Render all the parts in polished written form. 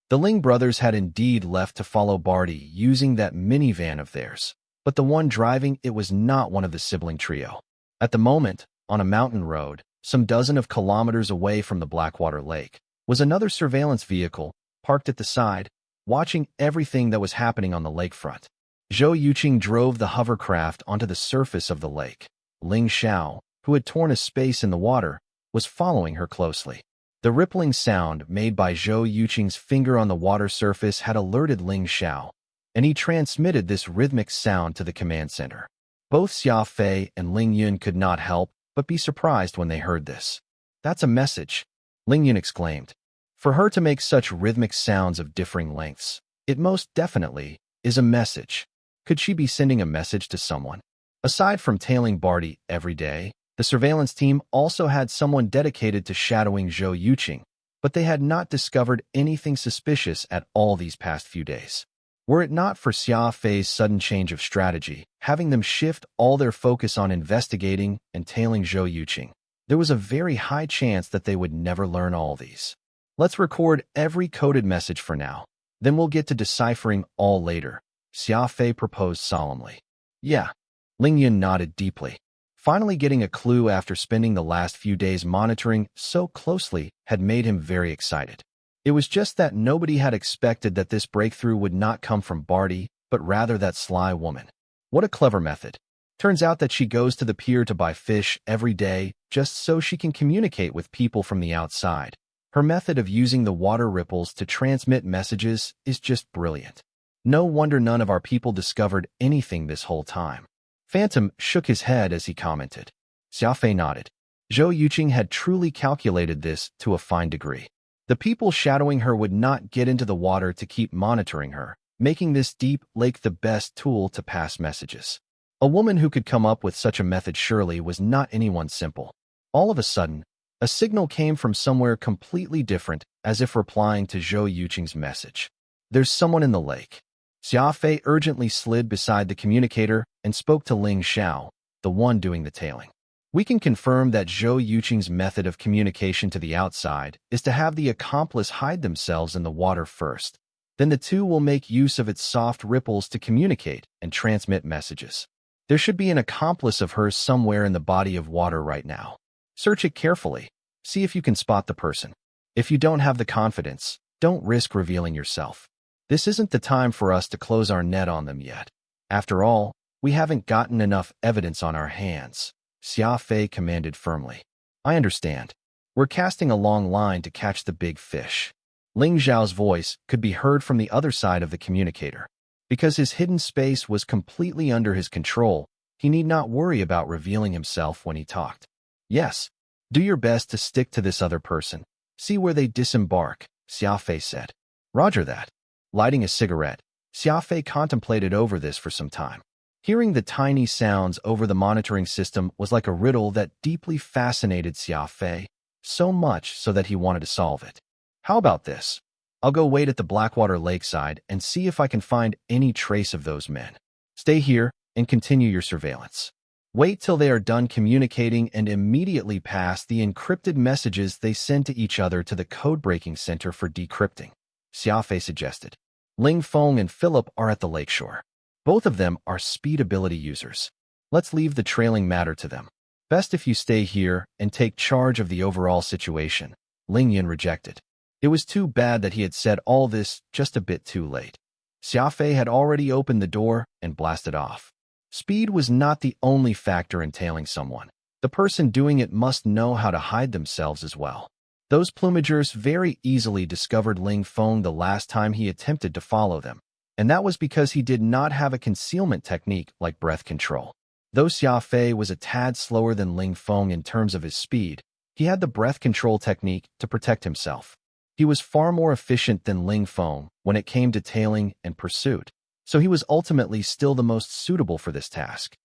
The Ling brothers had indeed left to follow Barty using that minivan of theirs, but the one driving it was not one of the sibling trio. At the moment, on a mountain road, some dozen of kilometers away from the Blackwater Lake, was another surveillance vehicle, parked at the side, watching everything that was happening on the lakefront. Zhou Yuqing drove the hovercraft onto the surface of the lake. Ling Xiao, who had torn a space in the water, was following her closely. The rippling sound made by Zhou Yuqing's finger on the water surface had alerted Ling Xiao, and he transmitted this rhythmic sound to the command center. Both Xia Fei and Ling Yun could not help but be surprised when they heard this. "That's a message," Ling Yun exclaimed. "For her to make such rhythmic sounds of differing lengths, it most definitely is a message. Could she be sending a message to someone?" Aside from tailing Barty every day, the surveillance team also had someone dedicated to shadowing Zhou Yuqing, but they had not discovered anything suspicious at all these past few days. Were it not for Xia Fei's sudden change of strategy, having them shift all their focus on investigating and tailing Zhou Yuqing, there was a very high chance that they would never learn all these. "Let's record every coded message for now, then we'll get to deciphering all later," Xia Fei proposed solemnly. "Yeah." Ling Yun nodded deeply. Finally getting a clue after spending the last few days monitoring so closely had made him very excited. It was just that nobody had expected that this breakthrough would not come from Barty, but rather that sly woman. What a clever method. Turns out that she goes to the pier to buy fish every day just so she can communicate with people from the outside. Her method of using the water ripples to transmit messages is just brilliant. No wonder none of our people discovered anything this whole time. Phantom shook his head as he commented. Xia Fei nodded. Zhou Yuqing had truly calculated this to a fine degree. The people shadowing her would not get into the water to keep monitoring her, making this deep lake the best tool to pass messages. A woman who could come up with such a method surely was not anyone simple. All of a sudden, a signal came from somewhere completely different, as if replying to Zhou Yuqing's message. "There's someone in the lake." Xia Fei urgently slid beside the communicator and spoke to Ling Xiao, the one doing the tailing. "We can confirm that Zhou Yuqing's method of communication to the outside is to have the accomplice hide themselves in the water first. Then the two will make use of its soft ripples to communicate and transmit messages. There should be an accomplice of hers somewhere in the body of water right now. Search it carefully. See if you can spot the person. If you don't have the confidence, don't risk revealing yourself. This isn't the time for us to close our net on them yet. After all, we haven't gotten enough evidence on our hands," Xia Fei commanded firmly. "I understand. We're casting a long line to catch the big fish." Ling Zhao's voice could be heard from the other side of the communicator. Because his hidden space was completely under his control, he need not worry about revealing himself when he talked. "Yes. Do your best to stick to this other person. See where they disembark," Xia Fei said. "Roger that." Lighting a cigarette, Xia Fei contemplated over this for some time. Hearing the tiny sounds over the monitoring system was like a riddle that deeply fascinated Xia Fei, so much so that he wanted to solve it. "How about this? I'll go wait at the Blackwater lakeside and see if I can find any trace of those men. Stay here and continue your surveillance. Wait till they are done communicating and immediately pass the encrypted messages they send to each other to the code-breaking center for decrypting," Xia Fei suggested. "Ling Feng and Philip are at the lakeshore. Both of them are speed ability users. Let's leave the trailing matter to them. Best if you stay here and take charge of the overall situation," Ling Yun rejected. It was too bad that he had said all this just a bit too late. Xia Fei had already opened the door and blasted off. Speed was not the only factor in tailing someone. The person doing it must know how to hide themselves as well. Those plumagers very easily discovered Ling Feng the last time he attempted to follow them, and that was because he did not have a concealment technique like breath control. Though Xia Fei was a tad slower than Ling Feng in terms of his speed, he had the breath control technique to protect himself. He was far more efficient than Ling Feng when it came to tailing and pursuit, so he was ultimately still the most suitable for this task.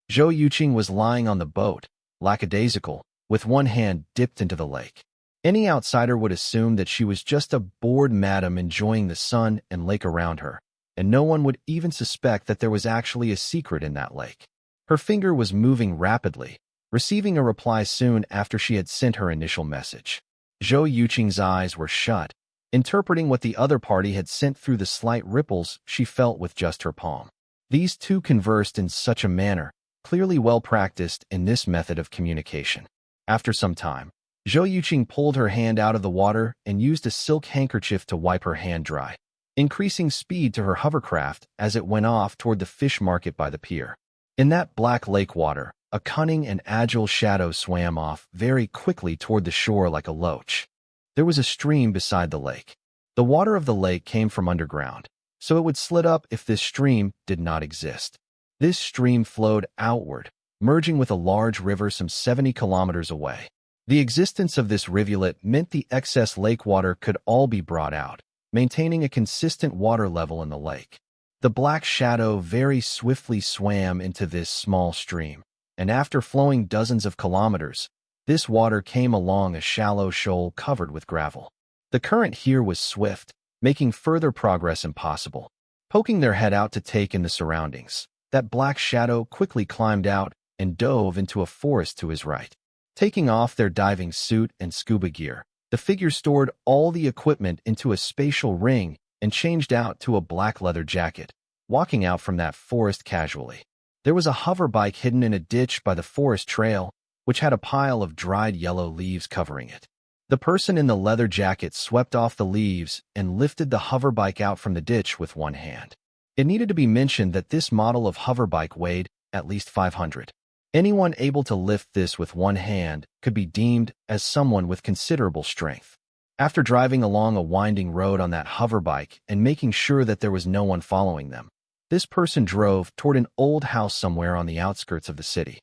Zhou Yuqing was lying on the boat, lackadaisical, with one hand dipped into the lake. Any outsider would assume that she was just a bored madam enjoying the sun and lake around her, and no one would even suspect that there was actually a secret in that lake. Her finger was moving rapidly, receiving a reply soon after she had sent her initial message. Zhou Yuqing's eyes were shut, interpreting what the other party had sent through the slight ripples she felt with just her palm. These two conversed in such a manner, clearly well practiced in this method of communication. After some time, Zhou Yuqing pulled her hand out of the water and used a silk handkerchief to wipe her hand dry, increasing speed to her hovercraft as it went off toward the fish market by the pier. In that black lake water, a cunning and agile shadow swam off very quickly toward the shore like a loach. There was a stream beside the lake. The water of the lake came from underground, so it would slit up if this stream did not exist. This stream flowed outward, merging with a large river some 70 kilometers away. The existence of this rivulet meant the excess lake water could all be brought out, maintaining a consistent water level in the lake. The black shadow very swiftly swam into this small stream, and after flowing dozens of kilometers, this water came along a shallow shoal covered with gravel. The current here was swift, making further progress impossible. Poking their head out to take in the surroundings, that black shadow quickly climbed out and dove into a forest to his right. Taking off their diving suit and scuba gear, the figure stored all the equipment into a spatial ring and changed out to a black leather jacket, walking out from that forest casually. There was a hover bike hidden in a ditch by the forest trail, which had a pile of dried yellow leaves covering it. The person in the leather jacket swept off the leaves and lifted the hover bike out from the ditch with one hand. It needed to be mentioned that this model of hover bike weighed at least 500. Anyone able to lift this with one hand could be deemed as someone with considerable strength. After driving along a winding road on that hover bike and making sure that there was no one following them, this person drove toward an old house somewhere on the outskirts of the city.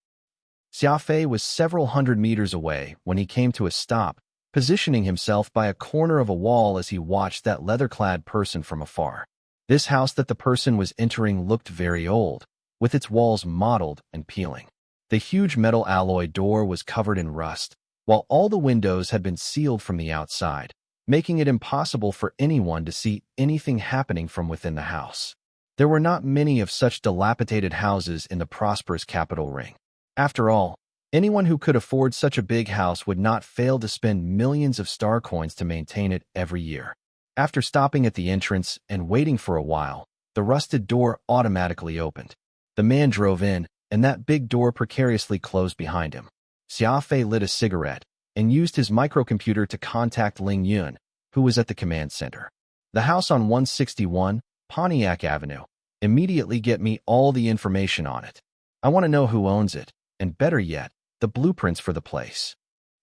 Xia Fei was several hundred meters away when he came to a stop, positioning himself by a corner of a wall as he watched that leather-clad person from afar. This house that the person was entering looked very old, with its walls mottled and peeling. The huge metal alloy door was covered in rust, while all the windows had been sealed from the outside, making it impossible for anyone to see anything happening from within the house. There were not many of such dilapidated houses in the prosperous capital ring. After all, anyone who could afford such a big house would not fail to spend millions of star coins to maintain it every year. After stopping at the entrance and waiting for a while, the rusted door automatically opened. The man drove in, and that big door precariously closed behind him. Xia Fei lit a cigarette and used his microcomputer to contact Ling Yun, who was at the command center. The house on 161, Pontiac Avenue. Immediately get me all the information on it. I want to know who owns it, and better yet, the blueprints for the place.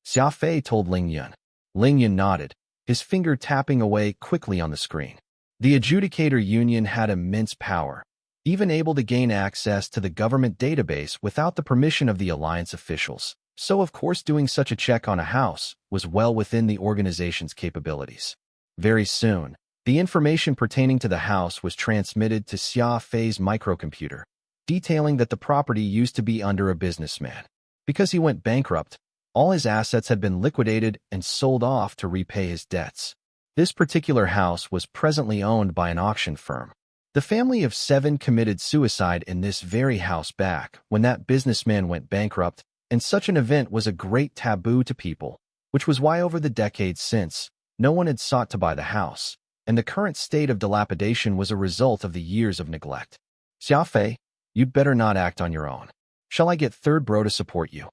Xia Fei told Ling Yun. Ling Yun nodded, his finger tapping away quickly on the screen. The Adjudicator Union had immense power, even able to gain access to the government database without the permission of the alliance officials. So of course doing such a check on a house was well within the organization's capabilities. Very soon, the information pertaining to the house was transmitted to Xia Fei's microcomputer, detailing that the property used to be under a businessman. Because he went bankrupt, all his assets had been liquidated and sold off to repay his debts. This particular house was presently owned by an auction firm. The family of 7 committed suicide in this very house back when that businessman went bankrupt, and such an event was a great taboo to people, which was why over the decades since, no one had sought to buy the house, and the current state of dilapidation was a result of the years of neglect. Xia Fei, you'd better not act on your own. Shall I get third bro to support you?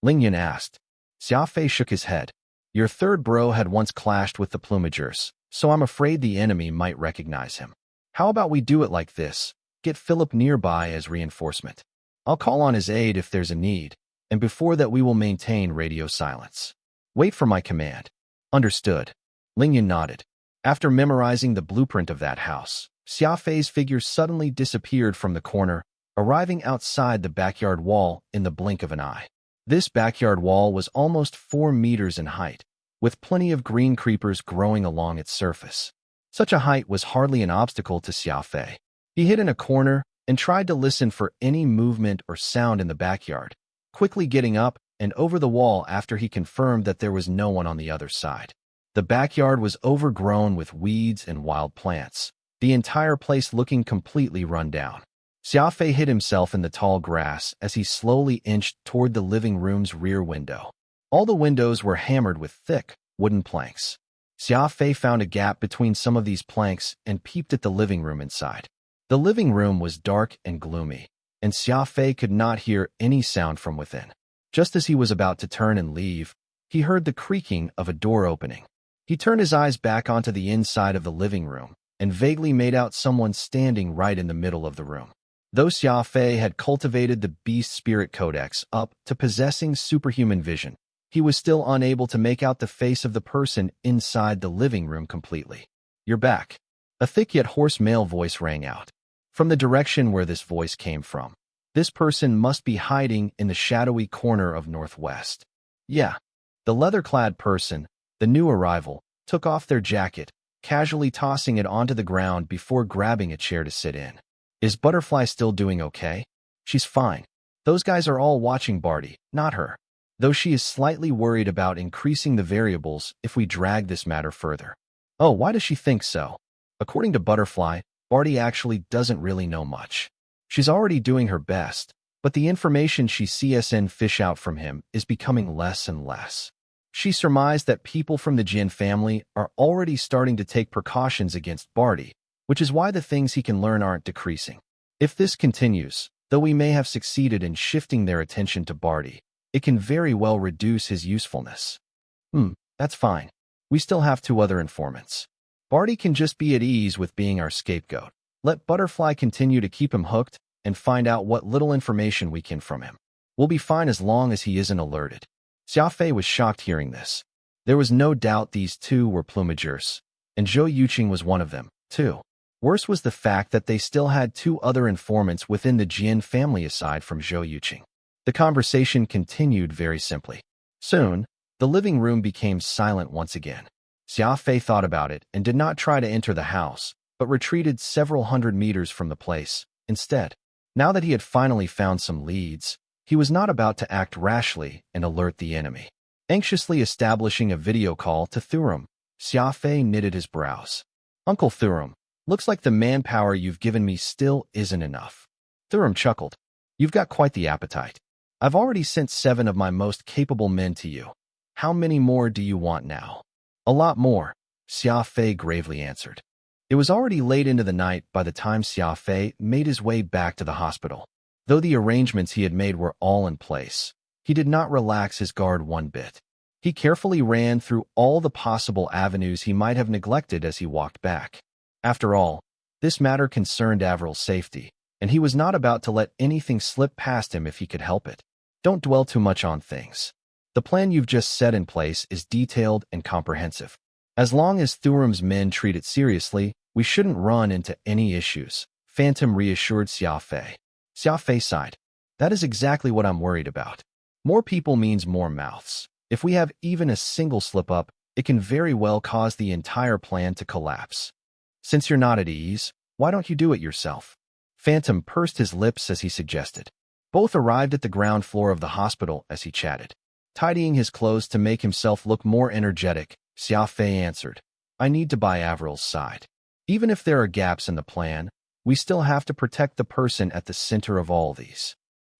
Ling Yun asked. Xia Fei shook his head. Your third bro had once clashed with the plumagers, so I'm afraid the enemy might recognize him. How about we do it like this? Get Philip nearby as reinforcement. I'll call on his aid if there's a need, and before that we will maintain radio silence. Wait for my command. Understood. Ling Yun nodded. After memorizing the blueprint of that house, Xia Fei's figure suddenly disappeared from the corner, arriving outside the backyard wall in the blink of an eye. This backyard wall was almost 4 meters in height, with plenty of green creepers growing along its surface. Such a height was hardly an obstacle to Xia Fei. He hid in a corner and tried to listen for any movement or sound in the backyard, quickly getting up and over the wall after he confirmed that there was no one on the other side. The backyard was overgrown with weeds and wild plants, the entire place looking completely run down. Xia Fei hid himself in the tall grass as he slowly inched toward the living room's rear window. All the windows were hammered with thick, wooden planks. Xia Fei found a gap between some of these planks and peeped at the living room inside. The living room was dark and gloomy, and Xia Fei could not hear any sound from within. Just as he was about to turn and leave, he heard the creaking of a door opening. He turned his eyes back onto the inside of the living room and vaguely made out someone standing right in the middle of the room. Though Xia Fei had cultivated the Beast Spirit Codex up to possessing superhuman vision, he was still unable to make out the face of the person inside the living room completely. "You're back." A thick yet hoarse male voice rang out. From the direction where this voice came from, this person must be hiding in the shadowy corner of Northwest. Yeah. The leather-clad person, the new arrival, took off their jacket, casually tossing it onto the ground before grabbing a chair to sit in. "Is Butterfly still doing okay?" "She's fine. Those guys are all watching Barty, not her. Though she is slightly worried about increasing the variables if we drag this matter further." "Oh, why does she think so?" According to Butterfly, Barty actually doesn't really know much. She's already doing her best, but the information she CSN fish out from him is becoming less and less. She surmised that people from the Jin family are already starting to take precautions against Barty, which is why the things he can learn aren't decreasing. If this continues, though we may have succeeded in shifting their attention to Barty, it can very well reduce his usefulness. That's fine. We still have 2 other informants. Barty can just be at ease with being our scapegoat. Let Butterfly continue to keep him hooked and find out what little information we can from him. We'll be fine as long as he isn't alerted. Xia Fei was shocked hearing this. There was no doubt these 2 were plumagers, and Zhou Yuqing was one of them, too. Worse was the fact that they still had 2 other informants within the Jian family aside from Zhou Yuqing. The conversation continued very simply. Soon, the living room became silent once again. Xia Fei thought about it and did not try to enter the house, but retreated several hundred meters from the place, instead. Now that he had finally found some leads, he was not about to act rashly and alert the enemy. Anxiously establishing a video call to Serum, Xia Fei knitted his brows. "Uncle Serum, looks like the manpower you've given me still isn't enough." Serum chuckled. "You've got quite the appetite. I've already sent 7 of my most capable men to you. How many more do you want now?" "A lot more," Xia Fei gravely answered. It was already late into the night by the time Xia Fei made his way back to the hospital. Though the arrangements he had made were all in place, he did not relax his guard one bit. He carefully ran through all the possible avenues he might have neglected as he walked back. After all, this matter concerned Avril's safety, and he was not about to let anything slip past him if he could help it. Don't dwell too much on things. The plan you've just set in place is detailed and comprehensive. As long as Thurum's men treat it seriously, we shouldn't run into any issues, Phantom reassured Xia Fei. Xia Fei sighed. That is exactly what I'm worried about. More people means more mouths. If we have even a single slip-up, it can very well cause the entire plan to collapse. Since you're not at ease, why don't you do it yourself? Phantom pursed his lips as he suggested. Both arrived at the ground floor of the hospital as he chatted. Tidying his clothes to make himself look more energetic, Xia Fei answered, I need to buy Avril's side. Even if there are gaps in the plan, we still have to protect the person at the center of all these.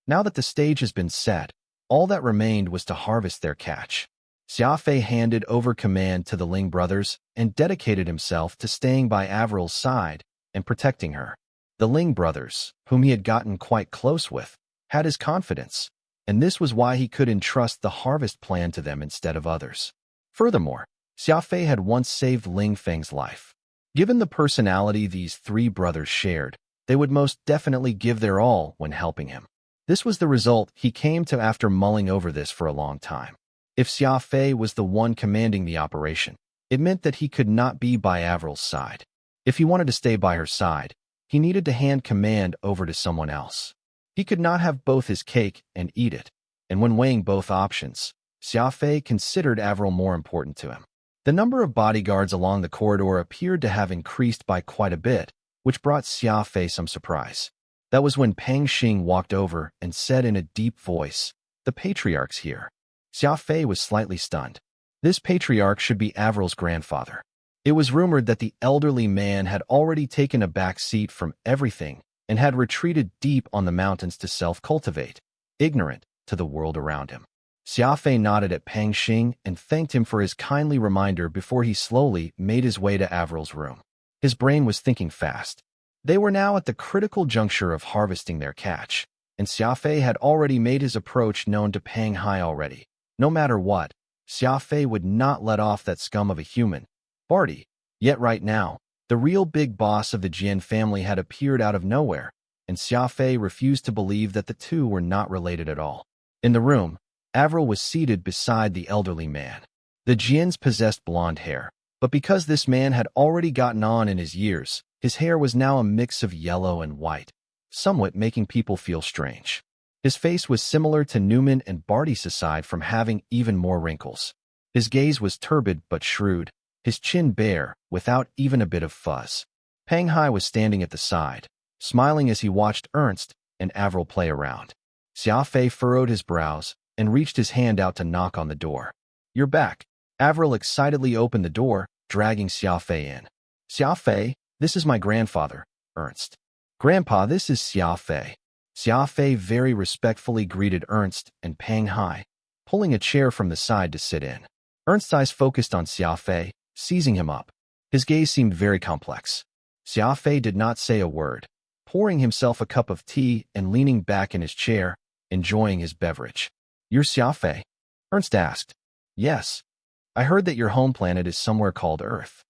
Now that the stage has been set, all that remained was to harvest their catch. Xia Fei handed over command to the Ling brothers and dedicated himself to staying by Avril's side and protecting her. The Ling brothers, whom he had gotten quite close with, had his confidence, and this was why he could entrust the harvest plan to them instead of others. Furthermore, Xia Fei had once saved Ling Feng's life. Given the personality these 3 brothers shared, they would most definitely give their all when helping him. This was the result he came to after mulling over this for a long time. If Xia Fei was the one commanding the operation, it meant that he could not be by Avril's side. If he wanted to stay by her side, he needed to hand command over to someone else. He could not have both his cake and eat it, and when weighing both options, Xia Fei considered Avril more important to him. The number of bodyguards along the corridor appeared to have increased by quite a bit, which brought Xia Fei some surprise. That was when Pang Xing walked over and said in a deep voice, "The patriarch's here." Xia Fei was slightly stunned. This patriarch should be Avril's grandfather. It was rumored that the elderly man had already taken a back seat from everything and had retreated deep on the mountains to self-cultivate, ignorant to the world around him. Xia Fei nodded at Pang Xing and thanked him for his kindly reminder before he slowly made his way to Avril's room. His brain was thinking fast. They were now at the critical juncture of harvesting their catch, and Xia Fei had already made his approach known to Pang Hai already. No matter what, Xia Fei would not let off that scum of a human, Barty. Yet right now, the real big boss of the Jian family had appeared out of nowhere, and Xia Fei refused to believe that the two were not related at all. In the room, Avril was seated beside the elderly man. The Jians possessed blonde hair, but because this man had already gotten on in his years, his hair was now a mix of yellow and white, somewhat making people feel strange. His face was similar to Newman and Barty's aside from having even more wrinkles. His gaze was turbid but shrewd, his chin bare, without even a bit of fuzz. Pang Hai was standing at the side, smiling as he watched Ernst and Avril play around. Xia Fei furrowed his brows and reached his hand out to knock on the door. "You're back." Avril excitedly opened the door, dragging Xia Fei in. "Xia Fei, this is my grandfather, Ernst." "Grandpa, this is Xia Fei." Xia Fei very respectfully greeted Ernst and Pang Hai, pulling a chair from the side to sit in. Ernst's eyes focused on Xia Fei, seizing him up. His gaze seemed very complex. Xia Fei did not say a word, pouring himself a cup of tea and leaning back in his chair, enjoying his beverage. "You're Xia Fei?" Ernst asked. "Yes. I heard that your home planet is somewhere called Earth."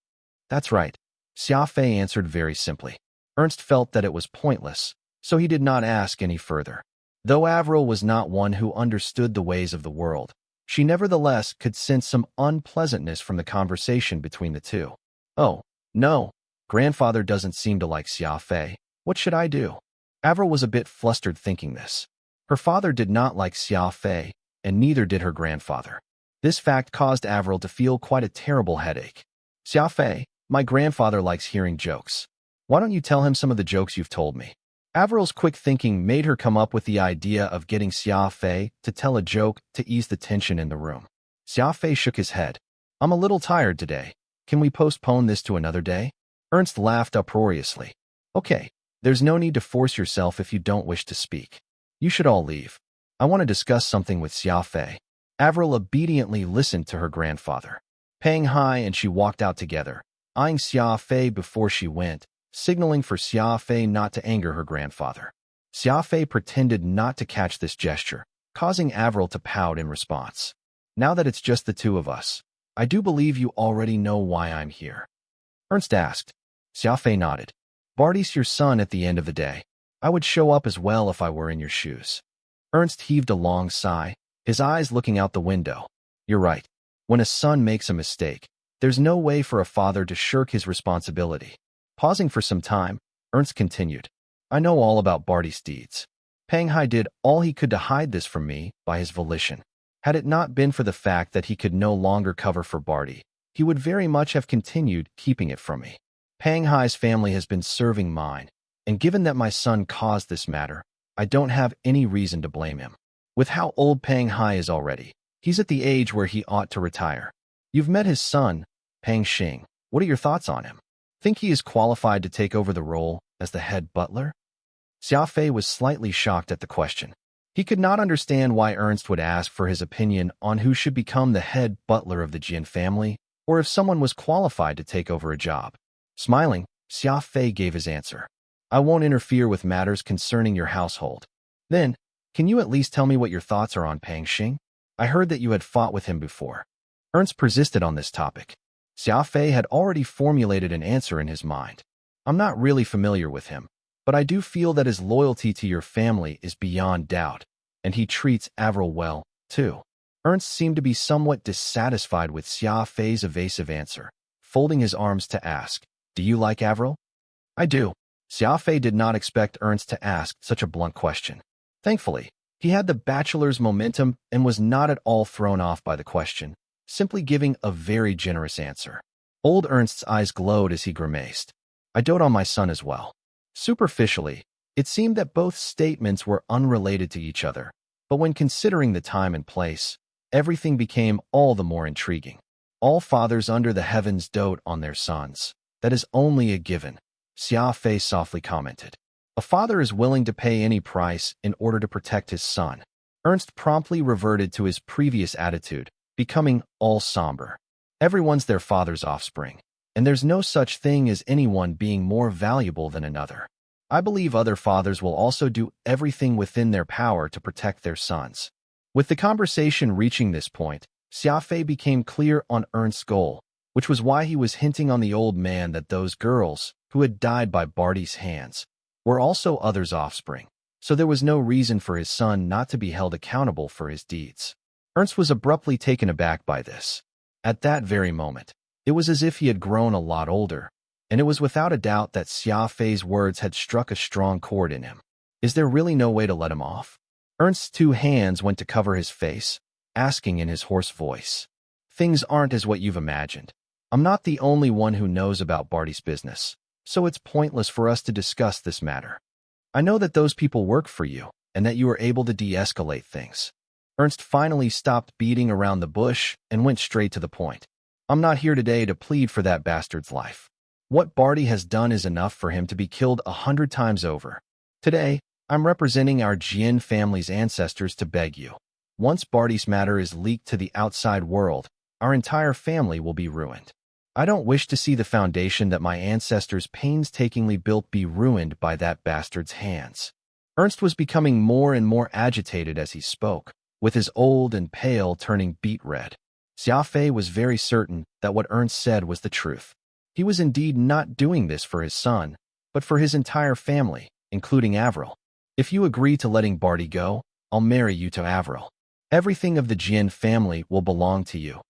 "That's right," Xia Fei answered very simply. Ernst felt that it was pointless, so he did not ask any further. Though Avril was not one who understood the ways of the world, she nevertheless could sense some unpleasantness from the conversation between the two. "Oh, no. Grandfather doesn't seem to like Xia Fei. What should I do?" Avril was a bit flustered thinking this. Her father did not like Xia Fei, and neither did her grandfather. This fact caused Avril to feel quite a terrible headache. "Xia Fei, my grandfather likes hearing jokes. Why don't you tell him some of the jokes you've told me?" Avril's quick thinking made her come up with the idea of getting Xia Fei to tell a joke to ease the tension in the room. Xia Fei shook his head. "I'm a little tired today. Can we postpone this to another day?" Ernst laughed uproariously. "Okay, there's no need to force yourself if you don't wish to speak. You should all leave. I want to discuss something with Xia Fei." Avril obediently listened to her grandfather. Pang Hai and she walked out together, eyeing Xia Fei before she went, signaling for Xia Fei not to anger her grandfather. Xia Fei pretended not to catch this gesture, causing Avril to pout in response. "Now that it's just the two of us, I do believe you already know why I'm here." Ernst asked. Xia Fei nodded. "Barty's your son at the end of the day. I would show up as well if I were in your shoes." Ernst heaved a long sigh, his eyes looking out the window. "You're right. When a son makes a mistake, there's no way for a father to shirk his responsibility." Pausing for some time, Ernst continued. "I know all about Barty's deeds. Pang Hai did all he could to hide this from me by his volition. Had it not been for the fact that he could no longer cover for Barty, he would very much have continued keeping it from me. Pang Hai's family has been serving mine, and given that my son caused this matter, I don't have any reason to blame him. With how old Pang Hai is already, he's at the age where he ought to retire. You've met his son, Pang Xing. What are your thoughts on him? Think he is qualified to take over the role as the head butler?" Xia Fei was slightly shocked at the question. He could not understand why Ernst would ask for his opinion on who should become the head butler of the Jian family, or if someone was qualified to take over a job. Smiling, Xia Fei gave his answer. "I won't interfere with matters concerning your household." "Then, can you at least tell me what your thoughts are on Pang Xing? I heard that you had fought with him before." Ernst persisted on this topic. Xia Fei had already formulated an answer in his mind. "I'm not really familiar with him, but I do feel that his loyalty to your family is beyond doubt, and he treats Avril well, too." Ernst seemed to be somewhat dissatisfied with Xia Fei's evasive answer, folding his arms to ask, "Do you like Avril?" "I do." Xia Fei did not expect Ernst to ask such a blunt question. Thankfully, he had the bachelor's momentum and was not at all thrown off by the question, simply giving a very generous answer. Old Ernst's eyes glowed as he grimaced. "I dote on my son as well." Superficially, it seemed that both statements were unrelated to each other, but when considering the time and place, everything became all the more intriguing. All fathers under the heavens dote on their sons. That is only a given, Xia Fei softly commented. A father is willing to pay any price in order to protect his son. Ernst promptly reverted to his previous attitude, becoming all somber. Everyone's their father's offspring, and there's no such thing as anyone being more valuable than another. I believe other fathers will also do everything within their power to protect their sons. With the conversation reaching this point, Xia Fei became clear on Ernst's goal, which was why he was hinting on the old man that those girls, who had died by Barty's hands, were also others' offspring, so there was no reason for his son not to be held accountable for his deeds. Ernst was abruptly taken aback by this. At that very moment, it was as if he had grown a lot older, and it was without a doubt that Xia Fei's words had struck a strong chord in him. Is there really no way to let him off? Ernst's two hands went to cover his face, asking in his hoarse voice, "Things aren't as what you've imagined. I'm not the only one who knows about Barty's business, so it's pointless for us to discuss this matter. I know that those people work for you, and that you were able to de-escalate things." Ernst finally stopped beating around the bush and went straight to the point. "I'm not here today to plead for that bastard's life. What Barty has done is enough for him to be killed 100 times over. Today, I'm representing our Jian family's ancestors to beg you. Once Barty's matter is leaked to the outside world, our entire family will be ruined. I don't wish to see the foundation that my ancestors painstakingly built be ruined by that bastard's hands." Ernst was becoming more and more agitated as he spoke, with his old and pale turning beet red. Xia Fei was very certain that what Ernst said was the truth. He was indeed not doing this for his son, but for his entire family, including Avril. "If you agree to letting Barty go, I'll marry you to Avril. Everything of the Jian family will belong to you,"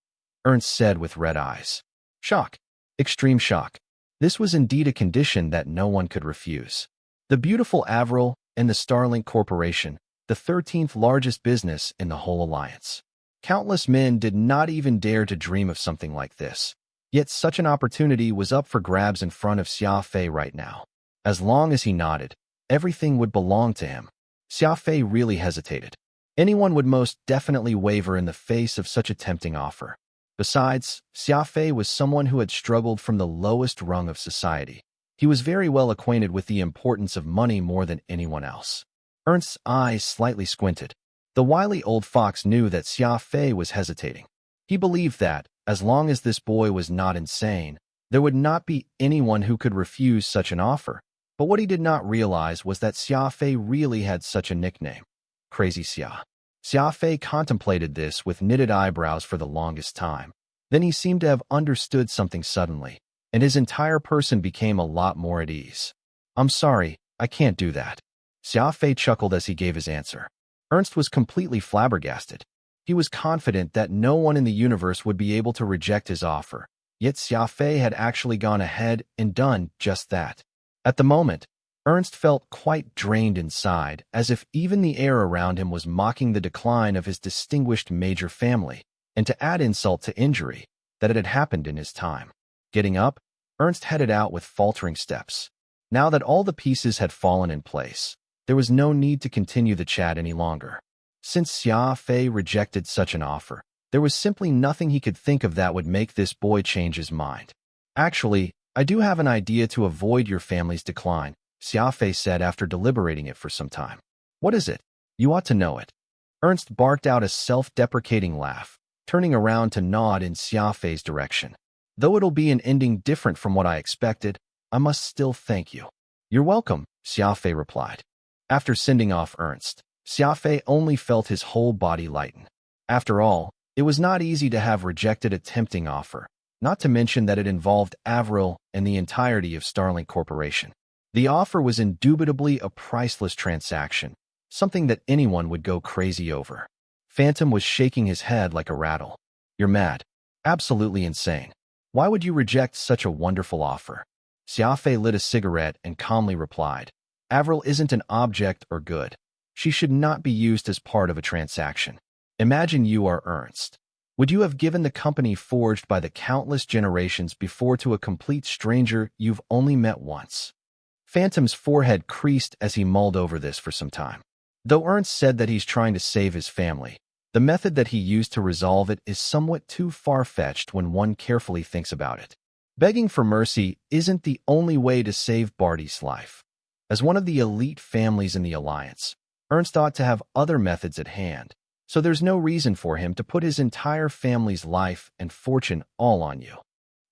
Ernst said with red eyes. Shock. Extreme shock. This was indeed a condition that no one could refuse. The beautiful Avril and the Starlink Corporation, the 13th largest business in the whole alliance. Countless men did not even dare to dream of something like this. Yet such an opportunity was up for grabs in front of Xia Fei right now. As long as he nodded, everything would belong to him. Xia Fei really hesitated. Anyone would most definitely waver in the face of such a tempting offer. Besides, Xia Fei was someone who had struggled from the lowest rung of society. He was very well acquainted with the importance of money more than anyone else. Ernst's eyes slightly squinted. The wily old fox knew that Xia Fei was hesitating. He believed that, as long as this boy was not insane, there would not be anyone who could refuse such an offer. But what he did not realize was that Xia Fei really had such a nickname. Crazy Xia. Xia Fei contemplated this with knitted eyebrows for the longest time. Then he seemed to have understood something suddenly, and his entire person became a lot more at ease. "I'm sorry, I can't do that." Xia Fei chuckled as he gave his answer. Ernst was completely flabbergasted. He was confident that no one in the universe would be able to reject his offer, yet Xia Fei had actually gone ahead and done just that. At the moment, Ernst felt quite drained inside, as if even the air around him was mocking the decline of his distinguished major family, and to add insult to injury, that it had happened in his time. Getting up, Ernst headed out with faltering steps. Now that all the pieces had fallen in place, there was no need to continue the chat any longer. Since Xia Fei rejected such an offer, there was simply nothing he could think of that would make this boy change his mind. "Actually, I do have an idea to avoid your family's decline," Xia Fei said after deliberating it for some time. "What is it? You ought to know it." Ernst barked out a self-deprecating laugh, turning around to nod in Xia Fei's direction. "Though it'll be an ending different from what I expected, I must still thank you." "You're welcome," Xia Fei replied. After sending off Ernst, Xia Fei only felt his whole body lighten. After all, it was not easy to have rejected a tempting offer, not to mention that it involved Avril and the entirety of Starlink Corporation. The offer was indubitably a priceless transaction, something that anyone would go crazy over. Phantom was shaking his head like a rattle. "You're mad. Absolutely insane. Why would you reject such a wonderful offer?" Xia Fei lit a cigarette and calmly replied, "Avril isn't an object or good. She should not be used as part of a transaction. Imagine you are Ernst. Would you have given the company forged by the countless generations before to a complete stranger you've only met once?" Phantom's forehead creased as he mulled over this for some time. Though Ernst said that he's trying to save his family, the method that he used to resolve it is somewhat too far-fetched when one carefully thinks about it. Begging for mercy isn't the only way to save Barty's life. As one of the elite families in the Alliance, Ernst ought to have other methods at hand, so there's no reason for him to put his entire family's life and fortune all on you.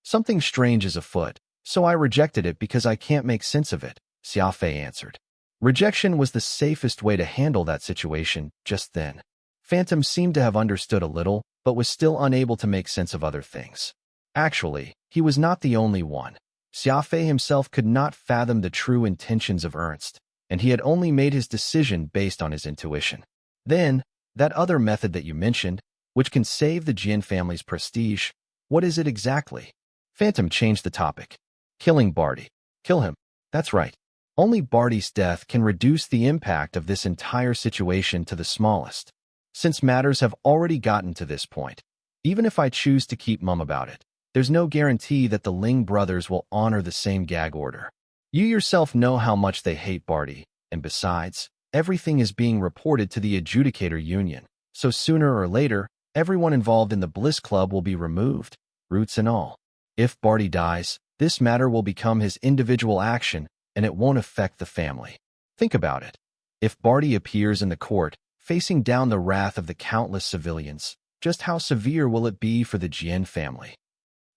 Something strange is afoot, so I rejected it because I can't make sense of it, Xia Fei answered. Rejection was the safest way to handle that situation just then. Phantom seemed to have understood a little, but was still unable to make sense of other things. Actually, he was not the only one. Xia Fei himself could not fathom the true intentions of Ernst, and he had only made his decision based on his intuition. Then, that other method that you mentioned, which can save the Jian family's prestige, what is it exactly? Phantom changed the topic. Killing Barty. Kill him. That's right. Only Barty's death can reduce the impact of this entire situation to the smallest. Since matters have already gotten to this point, even if I choose to keep mum about it, there's no guarantee that the Ling brothers will honor the same gag order. You yourself know how much they hate Barty, and besides, everything is being reported to the adjudicator union, so sooner or later, everyone involved in the Bliss Club will be removed, roots and all. If Barty dies, this matter will become his individual action, and it won't affect the family. Think about it. If Barty appears in the court, facing down the wrath of the countless civilians, just how severe will it be for the Jian family?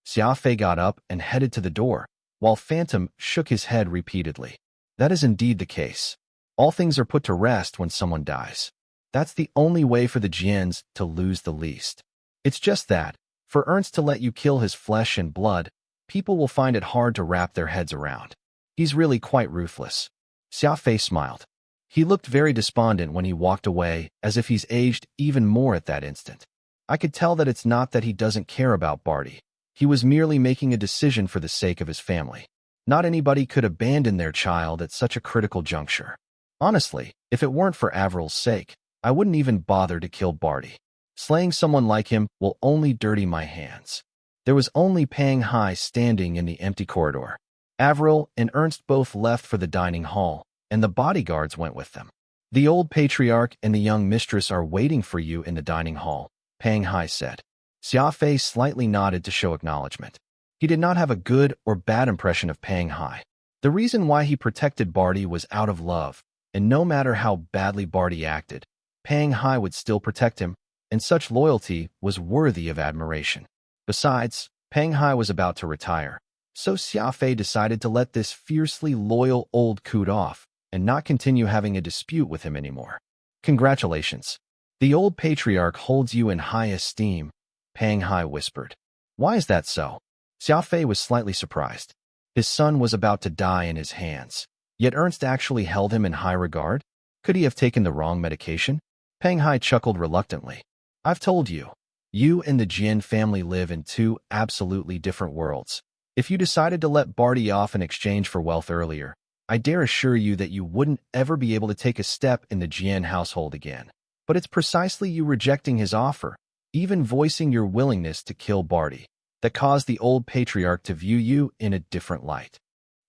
Xia Fei got up and headed to the door, while Phantom shook his head repeatedly. That is indeed the case. All things are put to rest when someone dies. That's the only way for the Jians to lose the least. It's just that, for Ernst to let you kill his flesh and blood, people will find it hard to wrap their heads around. He's really quite ruthless. Xia Fei smiled. He looked very despondent when he walked away, as if he's aged even more at that instant. I could tell that it's not that he doesn't care about Barty. He was merely making a decision for the sake of his family. Not anybody could abandon their child at such a critical juncture. Honestly, if it weren't for Averil's sake, I wouldn't even bother to kill Barty. Slaying someone like him will only dirty my hands. There was only Pang Hai standing in the empty corridor. Avril and Ernst both left for the dining hall, and the bodyguards went with them. The old patriarch and the young mistress are waiting for you in the dining hall, Pang Hai said. Xia Fei slightly nodded to show acknowledgement. He did not have a good or bad impression of Pang Hai. The reason why he protected Barty was out of love, and no matter how badly Barty acted, Pang Hai would still protect him, and such loyalty was worthy of admiration. Besides, Pang Hai was about to retire, so Xia Fei decided to let this fiercely loyal old coot off and not continue having a dispute with him anymore. Congratulations. The old patriarch holds you in high esteem, Pang Hai whispered. Why is that so? Xia Fei was slightly surprised. His son was about to die in his hands, yet Ernst actually held him in high regard? Could he have taken the wrong medication? Pang Hai chuckled reluctantly. I've told you. You and the Jian family live in two absolutely different worlds. If you decided to let Barty off in exchange for wealth earlier, I dare assure you that you wouldn't ever be able to take a step in the Jian household again. But it's precisely you rejecting his offer, even voicing your willingness to kill Barty, that caused the old patriarch to view you in a different light.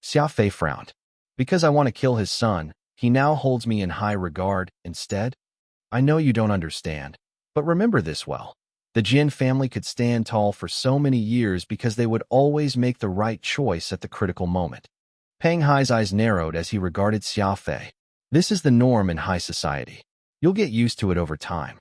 Xia Fei frowned. Because I want to kill his son, he now holds me in high regard instead? I know you don't understand, but remember this well. The Jian family could stand tall for so many years because they would always make the right choice at the critical moment. Pang Hai's eyes narrowed as he regarded Xia Fei. This is the norm in high society. You'll get used to it over time.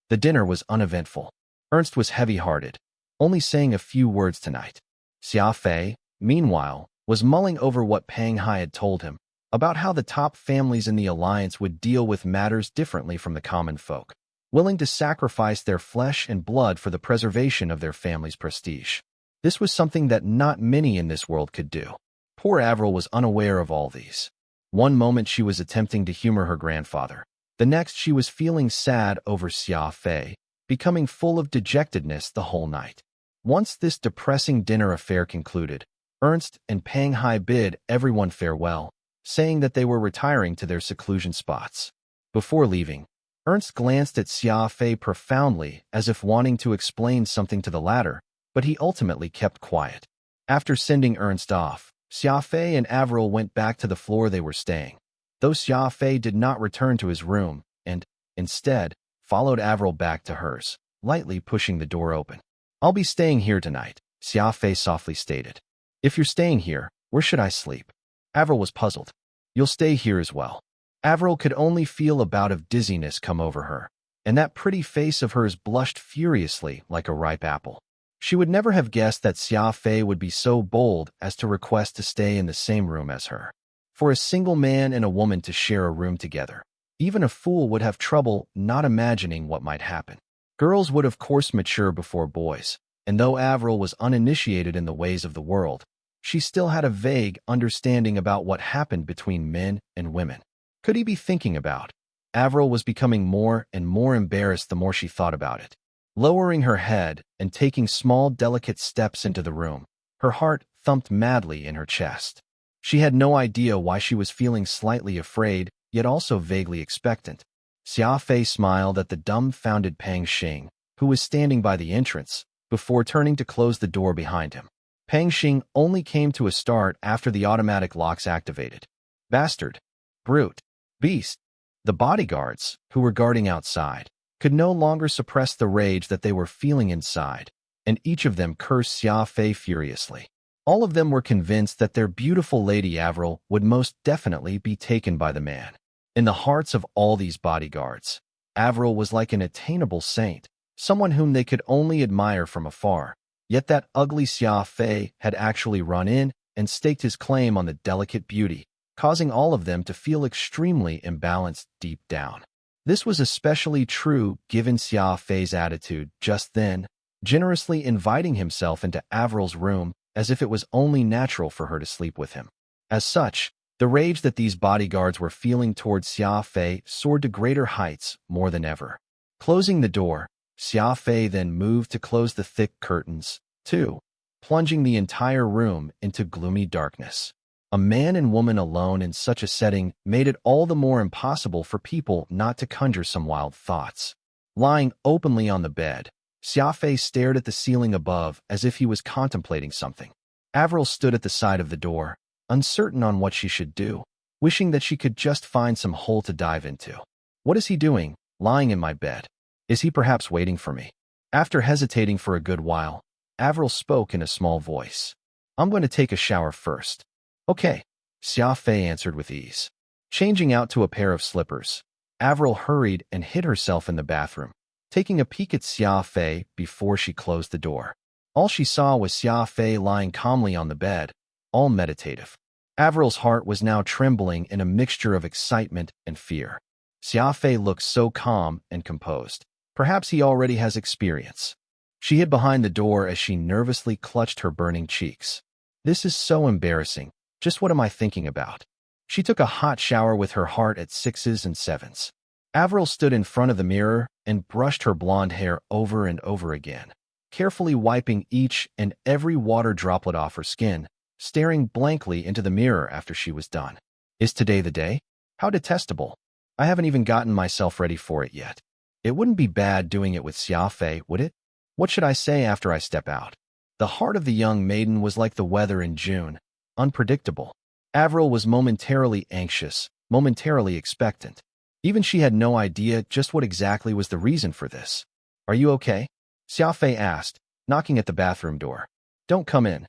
The dinner was uneventful. Ernst was heavy-hearted, only saying a few words tonight. Xia Fei, meanwhile, was mulling over what Pang Hai had told him about how the top families in the alliance would deal with matters differently from the common folk, willing to sacrifice their flesh and blood for the preservation of their family's prestige. This was something that not many in this world could do. Poor Avril was unaware of all these. One moment she was attempting to humor her grandfather. The next she was feeling sad over Xia Fei, becoming full of dejectedness the whole night. Once this depressing dinner affair concluded, Ernst and Pang Hai bid everyone farewell, saying that they were retiring to their seclusion spots. Before leaving, Ernst glanced at Xia Fei profoundly as if wanting to explain something to the latter, but he ultimately kept quiet. After sending Ernst off, Xia Fei and Avril went back to the floor they were staying, though Xia Fei did not return to his room and, instead, followed Avril back to hers, lightly pushing the door open. I'll be staying here tonight, Xia Fei softly stated. If you're staying here, where should I sleep? Avril was puzzled. You'll stay here as well. Avril could only feel a bout of dizziness come over her, and that pretty face of hers blushed furiously like a ripe apple. She would never have guessed that Xia Fei would be so bold as to request to stay in the same room as her. For a single man and a woman to share a room together, even a fool would have trouble not imagining what might happen. Girls would of course mature before boys, and though Avril was uninitiated in the ways of the world, she still had a vague understanding about what happened between men and women. Could he be thinking about? Avril was becoming more and more embarrassed the more she thought about it. Lowering her head and taking small, delicate steps into the room, her heart thumped madly in her chest. She had no idea why she was feeling slightly afraid, yet also vaguely expectant. Xia Fei smiled at the dumbfounded Pang Xing, who was standing by the entrance, before turning to close the door behind him. Pang Xing only came to a start after the automatic locks activated. Bastard. Brute. Beast. The bodyguards, who were guarding outside, could no longer suppress the rage that they were feeling inside, and each of them cursed Xia Fei furiously. All of them were convinced that their beautiful Lady Avril would most definitely be taken by the man. In the hearts of all these bodyguards, Avril was like an attainable saint, someone whom they could only admire from afar. Yet that ugly Xia Fei had actually run in and staked his claim on the delicate beauty, causing all of them to feel extremely imbalanced deep down. This was especially true given Xia Fei's attitude just then, generously inviting himself into Avril's room as if it was only natural for her to sleep with him. As such, the rage that these bodyguards were feeling towards Xia Fei soared to greater heights more than ever. Closing the door, Xia Fei then moved to close the thick curtains, too, plunging the entire room into gloomy darkness. A man and woman alone in such a setting made it all the more impossible for people not to conjure some wild thoughts. Lying openly on the bed, Xia Fei stared at the ceiling above as if he was contemplating something. Avril stood at the side of the door, uncertain on what she should do, wishing that she could just find some hole to dive into. What is he doing, lying in my bed? Is he perhaps waiting for me? After hesitating for a good while, Avril spoke in a small voice. I'm going to take a shower first. Okay, Xia Fei answered with ease. Changing out to a pair of slippers, Avril hurried and hid herself in the bathroom, taking a peek at Xia Fei before she closed the door. All she saw was Xia Fei lying calmly on the bed, all meditative. Avril's heart was now trembling in a mixture of excitement and fear. Xia Fei looked so calm and composed. Perhaps he already has experience. She hid behind the door as she nervously clutched her burning cheeks. This is so embarrassing. Just what am I thinking about? She took a hot shower with her heart at 6s and 7s. Avril stood in front of the mirror and brushed her blonde hair over and over again, carefully wiping each and every water droplet off her skin, staring blankly into the mirror after she was done. Is today the day? How detestable. I haven't even gotten myself ready for it yet. It wouldn't be bad doing it with Xia Fei, would it? What should I say after I step out? The heart of the young maiden was like the weather in June, unpredictable. Avril was momentarily anxious, momentarily expectant. Even she had no idea just what exactly was the reason for this. Are you okay? Xia Fei asked, knocking at the bathroom door. Don't come in.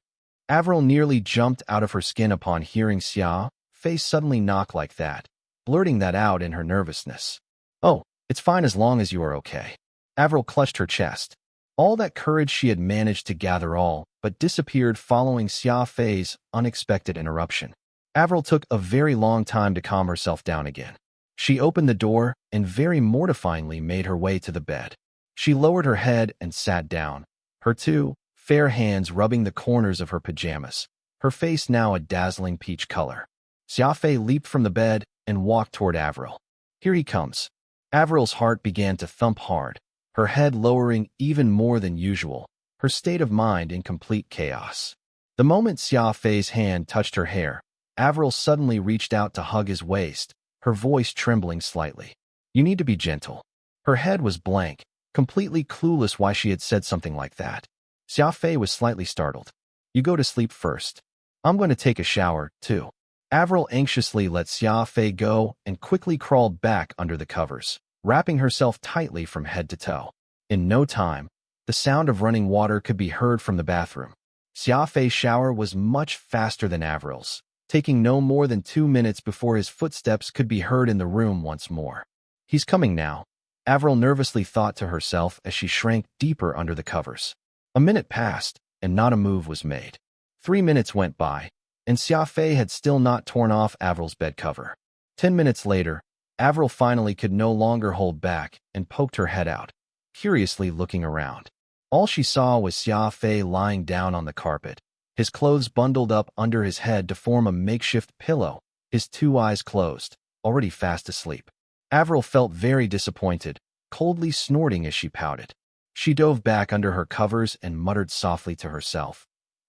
Avril nearly jumped out of her skin upon hearing Xia Fei suddenly knock like that, blurting that out in her nervousness. Oh, it's fine as long as you are okay. Avril clutched her chest. All that courage she had managed to gather all but disappeared following Xia Fei's unexpected interruption. Avril took a very long time to calm herself down again. She opened the door and very mortifyingly made her way to the bed. She lowered her head and sat down, her two fair hands rubbing the corners of her pajamas, her face now a dazzling peach color. Xia Fei leaped from the bed and walked toward Avril. Here he comes. Avril's heart began to thump hard, her head lowering even more than usual, her state of mind in complete chaos. The moment Xia Fei's hand touched her hair, Avril suddenly reached out to hug his waist, her voice trembling slightly. You need to be gentle. Her head was blank, completely clueless why she had said something like that. Xia Fei was slightly startled. You go to sleep first. I'm going to take a shower, too. Avril anxiously let Xia Fei go and quickly crawled back under the covers, wrapping herself tightly from head to toe. In no time, the sound of running water could be heard from the bathroom. Xia Fei's shower was much faster than Avril's, taking no more than 2 minutes before his footsteps could be heard in the room once more. He's coming now, Avril nervously thought to herself as she shrank deeper under the covers. A minute passed, and not a move was made. 3 minutes went by, and Xia Fei had still not torn off Avril's bed cover. 10 minutes later, Avril finally could no longer hold back and poked her head out, curiously looking around. All she saw was Xia Fei lying down on the carpet, his clothes bundled up under his head to form a makeshift pillow, his 2 eyes closed, already fast asleep. Avril felt very disappointed, coldly snorting as she pouted. She dove back under her covers and muttered softly to herself.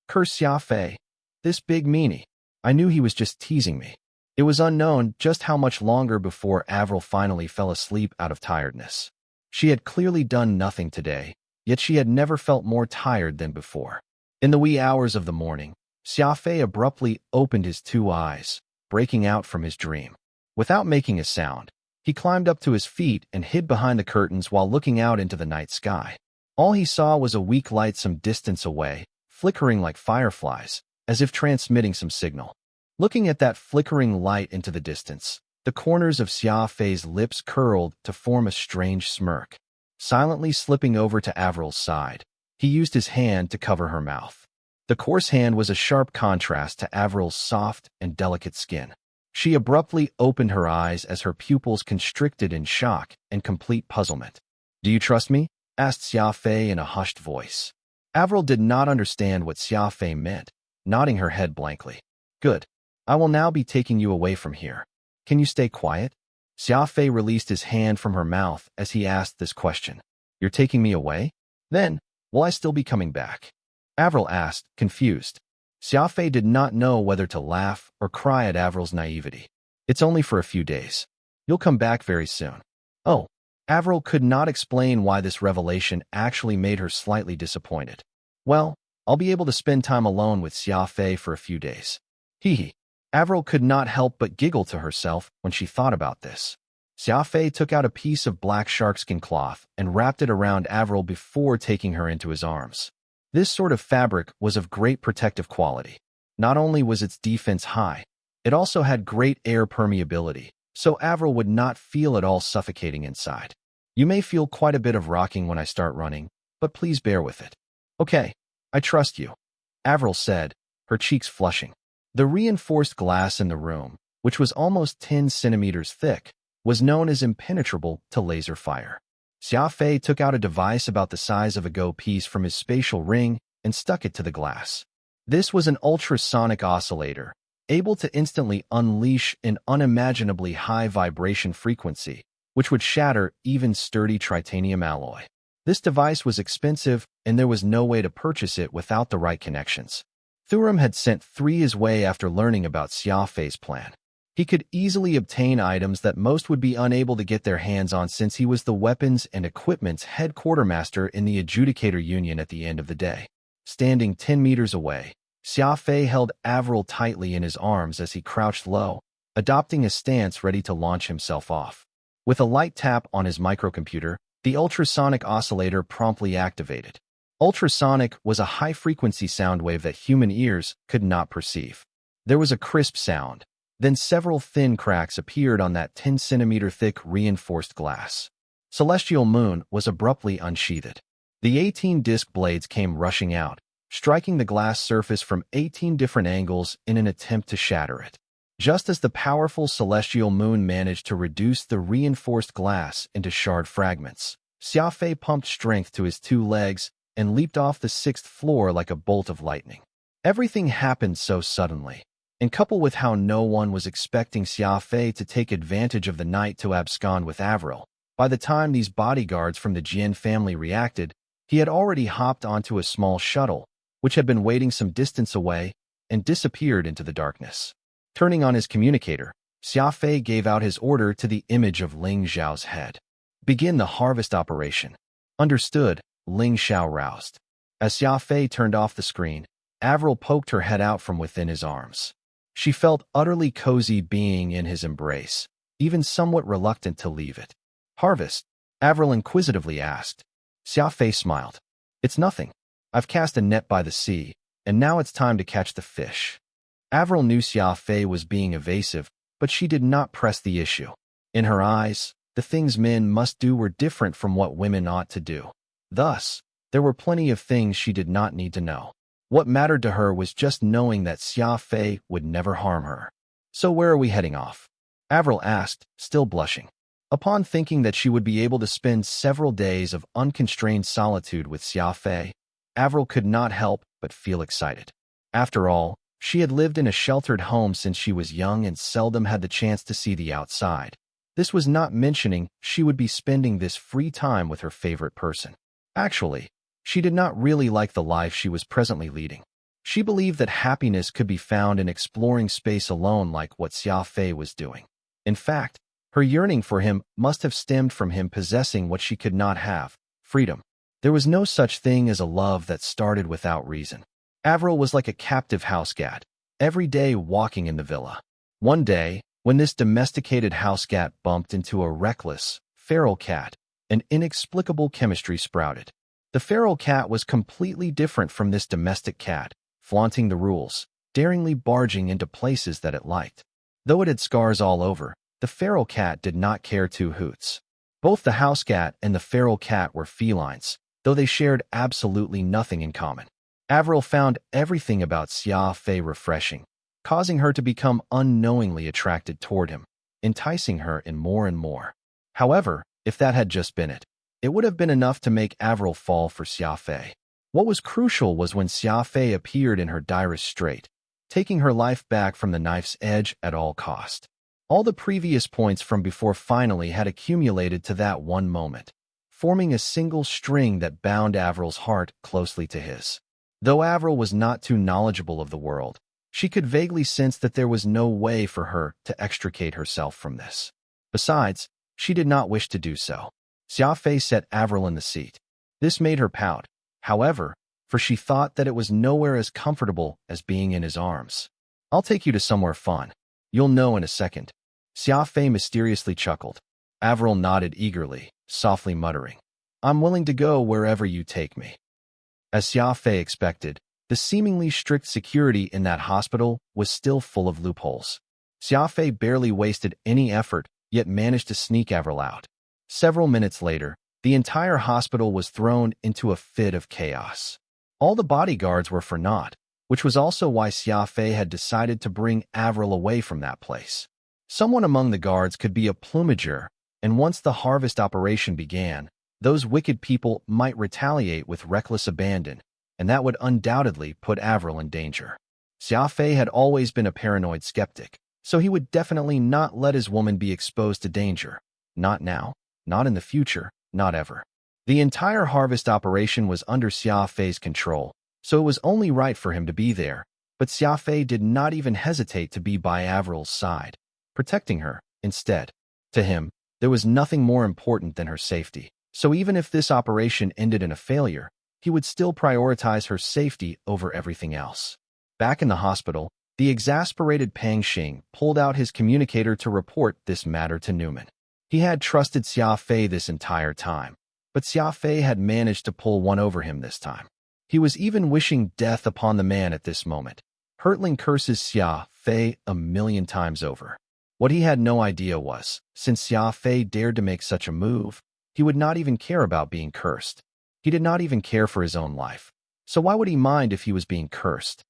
Curse Xia Fei. This big meanie. I knew he was just teasing me. It was unknown just how much longer before Avril finally fell asleep out of tiredness. She had clearly done nothing today, yet she had never felt more tired than before. In the wee hours of the morning, Xia Fei abruptly opened his 2 eyes, breaking out from his dream. Without making a sound, he climbed up to his feet and hid behind the curtains while looking out into the night sky. All he saw was a weak light some distance away, flickering like fireflies, as if transmitting some signal. Looking at that flickering light into the distance, the corners of Xia Fei's lips curled to form a strange smirk. Silently slipping over to Avril's side, he used his hand to cover her mouth. The coarse hand was a sharp contrast to Avril's soft and delicate skin. She abruptly opened her eyes as her pupils constricted in shock and complete puzzlement. Do you trust me? Asked Xia Fei in a hushed voice. Avril did not understand what Xia Fei meant, nodding her head blankly. Good. I will now be taking you away from here. Can you stay quiet? Xia Fei released his hand from her mouth as he asked this question. You're taking me away? Then, will I still be coming back? Avril asked, confused. Xia Fei did not know whether to laugh or cry at Avril's naivety. It's only for a few days. You'll come back very soon. Oh, Avril could not explain why this revelation actually made her slightly disappointed. Well, I'll be able to spend time alone with Xia Fei for a few days. Hee hee. Avril could not help but giggle to herself when she thought about this. Xia Fei took out a piece of black sharkskin cloth and wrapped it around Avril before taking her into his arms. This sort of fabric was of great protective quality. Not only was its defense high, it also had great air permeability, so Avril would not feel at all suffocating inside. You may feel quite a bit of rocking when I start running, but please bear with it. Okay, I trust you, Avril said, her cheeks flushing. The reinforced glass in the room, which was almost 10 centimeters thick, was known as impenetrable to laser fire. Xia Fei took out a device about the size of a go piece from his spatial ring and stuck it to the glass. This was an ultrasonic oscillator, able to instantly unleash an unimaginably high vibration frequency, which would shatter even sturdy titanium alloy. This device was expensive, and there was no way to purchase it without the right connections. Serum had sent 3 his way after learning about Xia Fei's plan. He could easily obtain items that most would be unable to get their hands on since he was the weapons and equipment's head quartermaster in the Adjudicator Union at the end of the day. Standing 10 meters away, Xia Fei held Avril tightly in his arms as he crouched low, adopting a stance ready to launch himself off. With a light tap on his microcomputer, the ultrasonic oscillator promptly activated. Ultrasonic was a high-frequency sound wave that human ears could not perceive. There was a crisp sound. Then several thin cracks appeared on that 10-centimeter thick reinforced glass. Celestial Moon was abruptly unsheathed. The 18 disc blades came rushing out, striking the glass surface from 18 different angles in an attempt to shatter it. Just as the powerful Celestial Moon managed to reduce the reinforced glass into shard fragments, Xia Fei pumped strength to his 2 legs and leaped off the 6th floor like a bolt of lightning. Everything happened so suddenly. And coupled with how no one was expecting Xia Fei to take advantage of the night to abscond with Avril, by the time these bodyguards from the Jian family reacted, he had already hopped onto a small shuttle, which had been waiting some distance away, and disappeared into the darkness. Turning on his communicator, Xia Fei gave out his order to the image of Ling Xiao's head. Begin the harvest operation. Understood, Ling Xiao roused. As Xia Fei turned off the screen, Avril poked her head out from within his arms. She felt utterly cozy being in his embrace, even somewhat reluctant to leave it. Harvest? Avril inquisitively asked. Xia Fei smiled. It's nothing. I've cast a net by the sea, and now it's time to catch the fish. Avril knew Xia Fei was being evasive, but she did not press the issue. In her eyes, the things men must do were different from what women ought to do. Thus, there were plenty of things she did not need to know. What mattered to her was just knowing that Xia Fei would never harm her. "So where are we heading off?" Avril asked, still blushing. Upon thinking that she would be able to spend several days of unconstrained solitude with Xia Fei, Avril could not help but feel excited. After all, she had lived in a sheltered home since she was young and seldom had the chance to see the outside. This was not mentioning she would be spending this free time with her favorite person. Actually, she did not really like the life she was presently leading. She believed that happiness could be found in exploring space alone like what Xia Fei was doing. In fact, her yearning for him must have stemmed from him possessing what she could not have, freedom. There was no such thing as a love that started without reason. Avril was like a captive house cat, every day walking in the villa. One day, when this domesticated house cat bumped into a reckless, feral cat, an inexplicable chemistry sprouted. The feral cat was completely different from this domestic cat, flaunting the rules, daringly barging into places that it liked. Though it had scars all over, the feral cat did not care two hoots. Both the house cat and the feral cat were felines, though they shared absolutely nothing in common. Avril found everything about Xia Fei refreshing, causing her to become unknowingly attracted toward him, enticing her in more and more. However, if that had just been it, it would have been enough to make Avril fall for Xia Fei. What was crucial was when Xia Fei appeared in her direst strait, taking her life back from the knife's edge at all cost. All the previous points from before finally had accumulated to that one moment, forming a single string that bound Avril's heart closely to his. Though Avril was not too knowledgeable of the world, she could vaguely sense that there was no way for her to extricate herself from this. Besides, she did not wish to do so. Xia Fei set Avril in the seat. This made her pout, however, for she thought that it was nowhere as comfortable as being in his arms. "I'll take you to somewhere fun. You'll know in a second." Xia Fei mysteriously chuckled. Avril nodded eagerly, softly muttering, "I'm willing to go wherever you take me." As Xia Fei expected, the seemingly strict security in that hospital was still full of loopholes. Xia Fei barely wasted any effort, yet managed to sneak Avril out. Several minutes later, the entire hospital was thrown into a fit of chaos. All the bodyguards were for naught, which was also why Xia Fei had decided to bring Avril away from that place. Someone among the guards could be a plumager, and once the harvest operation began, those wicked people might retaliate with reckless abandon, and that would undoubtedly put Avril in danger. Xia Fei had always been a paranoid skeptic, so he would definitely not let his woman be exposed to danger. Not now, not in the future, not ever. The entire harvest operation was under Xia Fei's control, so it was only right for him to be there, but Xia Fei did not even hesitate to be by Avril's side, protecting her, instead. To him, there was nothing more important than her safety, so even if this operation ended in a failure, he would still prioritize her safety over everything else. Back in the hospital, the exasperated Pang Xing pulled out his communicator to report this matter to Newman. He had trusted Xia Fei this entire time, but Xia Fei had managed to pull one over him this time. He was even wishing death upon the man at this moment, hurtling curses Xia Fei a million times over. What he had no idea was, since Xia Fei dared to make such a move, he would not even care about being cursed. He did not even care for his own life, so why would he mind if he was being cursed?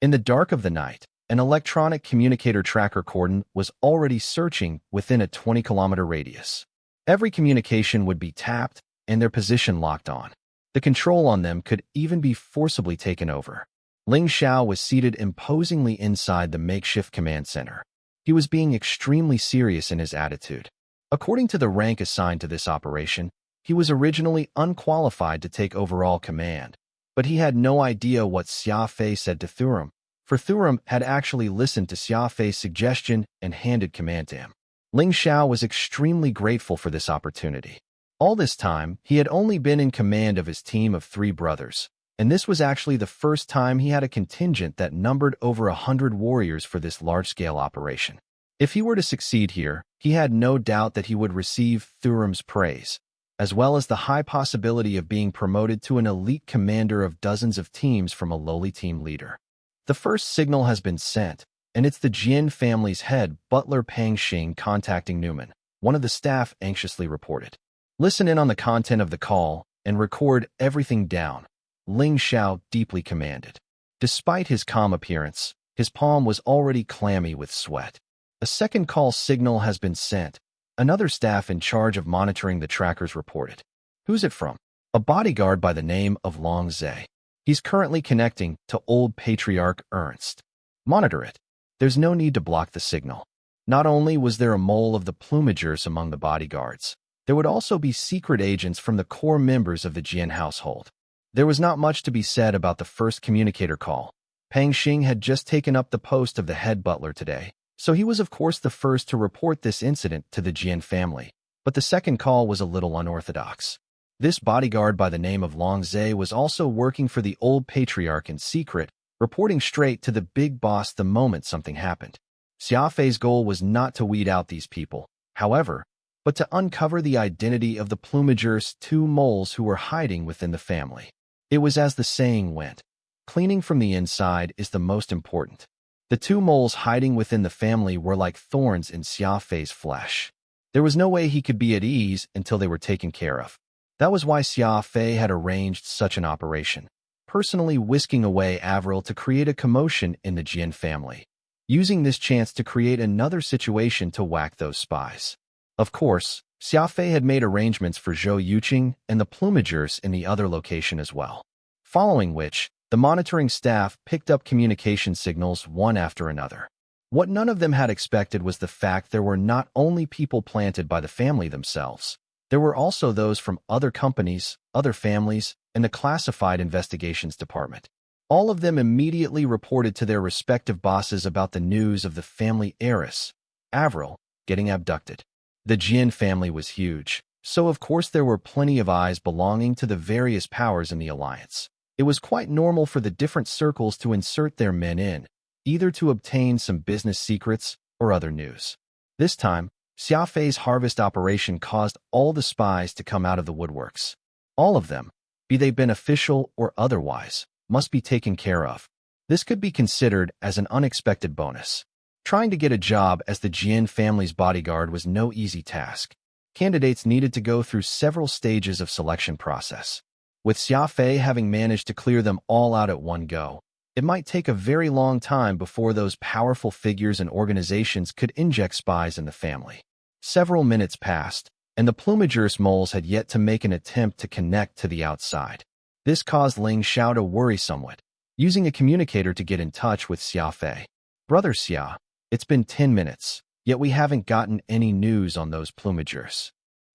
In the dark of the night, an electronic communicator tracker cordon was already searching within a 20-kilometer radius. Every communication would be tapped and their position locked on. The control on them could even be forcibly taken over. Ling Xiao was seated imposingly inside the makeshift command center. He was being extremely serious in his attitude. According to the rank assigned to this operation, he was originally unqualified to take overall command, but he had no idea what Xia Fei said to Thurum, for Thurum had actually listened to Xia Fei's suggestion and handed command to him. Ling Xiao was extremely grateful for this opportunity. All this time, he had only been in command of his team of 3 brothers, and this was actually the first time he had a contingent that numbered over 100 warriors for this large-scale operation. If he were to succeed here, he had no doubt that he would receive Thurum's praise, as well as the high possibility of being promoted to an elite commander of dozens of teams from a lowly team leader. The first signal has been sent, and it's the Jian family's head, butler Pang Xing, contacting Newman, one of the staff anxiously reported. Listen in on the content of the call and record everything down, Ling Xiao deeply commanded. Despite his calm appearance, his palm was already clammy with sweat. A second call signal has been sent. Another staff in charge of monitoring the trackers reported. Who's it from? A bodyguard by the name of Long Zhe. He's currently connecting to old patriarch Ernst. Monitor it. There's no need to block the signal. Not only was there a mole of the plumagers among the bodyguards, there would also be secret agents from the core members of the Jian household. There was not much to be said about the first communicator call. Pang Xing had just taken up the post of the head butler today, so he was of course the first to report this incident to the Jian family. But the second call was a little unorthodox. This bodyguard by the name of Long Zhe was also working for the old patriarch in secret, reporting straight to the big boss the moment something happened. Xia Fei's goal was not to weed out these people, however, but to uncover the identity of the plumagers' two moles who were hiding within the family. It was as the saying went, cleaning from the inside is the most important. The two moles hiding within the family were like thorns in Xia Fei's flesh. There was no way he could be at ease until they were taken care of. That was why Xia Fei had arranged such an operation, personally whisking away Avril to create a commotion in the Jian family, using this chance to create another situation to whack those spies. Of course, Xia Fei had made arrangements for Zhou Yuqing and the plumagers in the other location as well. Following which, the monitoring staff picked up communication signals one after another. What none of them had expected was the fact there were not only people planted by the family themselves, there were also those from other companies, other families, and the Classified Investigations Department. All of them immediately reported to their respective bosses about the news of the family heiress, Avril, getting abducted. The Jian family was huge, so of course there were plenty of eyes belonging to the various powers in the alliance. It was quite normal for the different circles to insert their men in, either to obtain some business secrets or other news. This time, Xia Fei's harvest operation caused all the spies to come out of the woodworks. All of them, be they beneficial or otherwise, must be taken care of. This could be considered as an unexpected bonus. Trying to get a job as the Jian family's bodyguard was no easy task. Candidates needed to go through several stages of selection process. With Xia Fei having managed to clear them all out at one go, it might take a very long time before those powerful figures and organizations could inject spies in the family. Several minutes passed, and the plumagers moles had yet to make an attempt to connect to the outside. This caused Ling Xiao to worry somewhat, using a communicator to get in touch with Xia Fei. Brother Xia, it's been 10 minutes, yet we haven't gotten any news on those plumagers.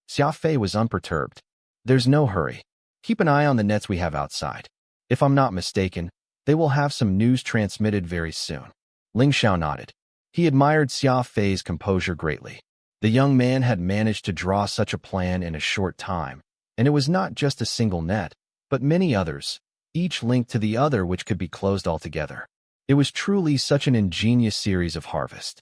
Xia Fei was unperturbed. There's no hurry. Keep an eye on the nets we have outside. If I'm not mistaken, they will have some news transmitted very soon. Ling Xiao nodded. He admired Xia Fei's composure greatly. The young man had managed to draw such a plan in a short time, and it was not just a single net, but many others, each linked to the other which could be closed altogether. It was truly such an ingenious series of harvest.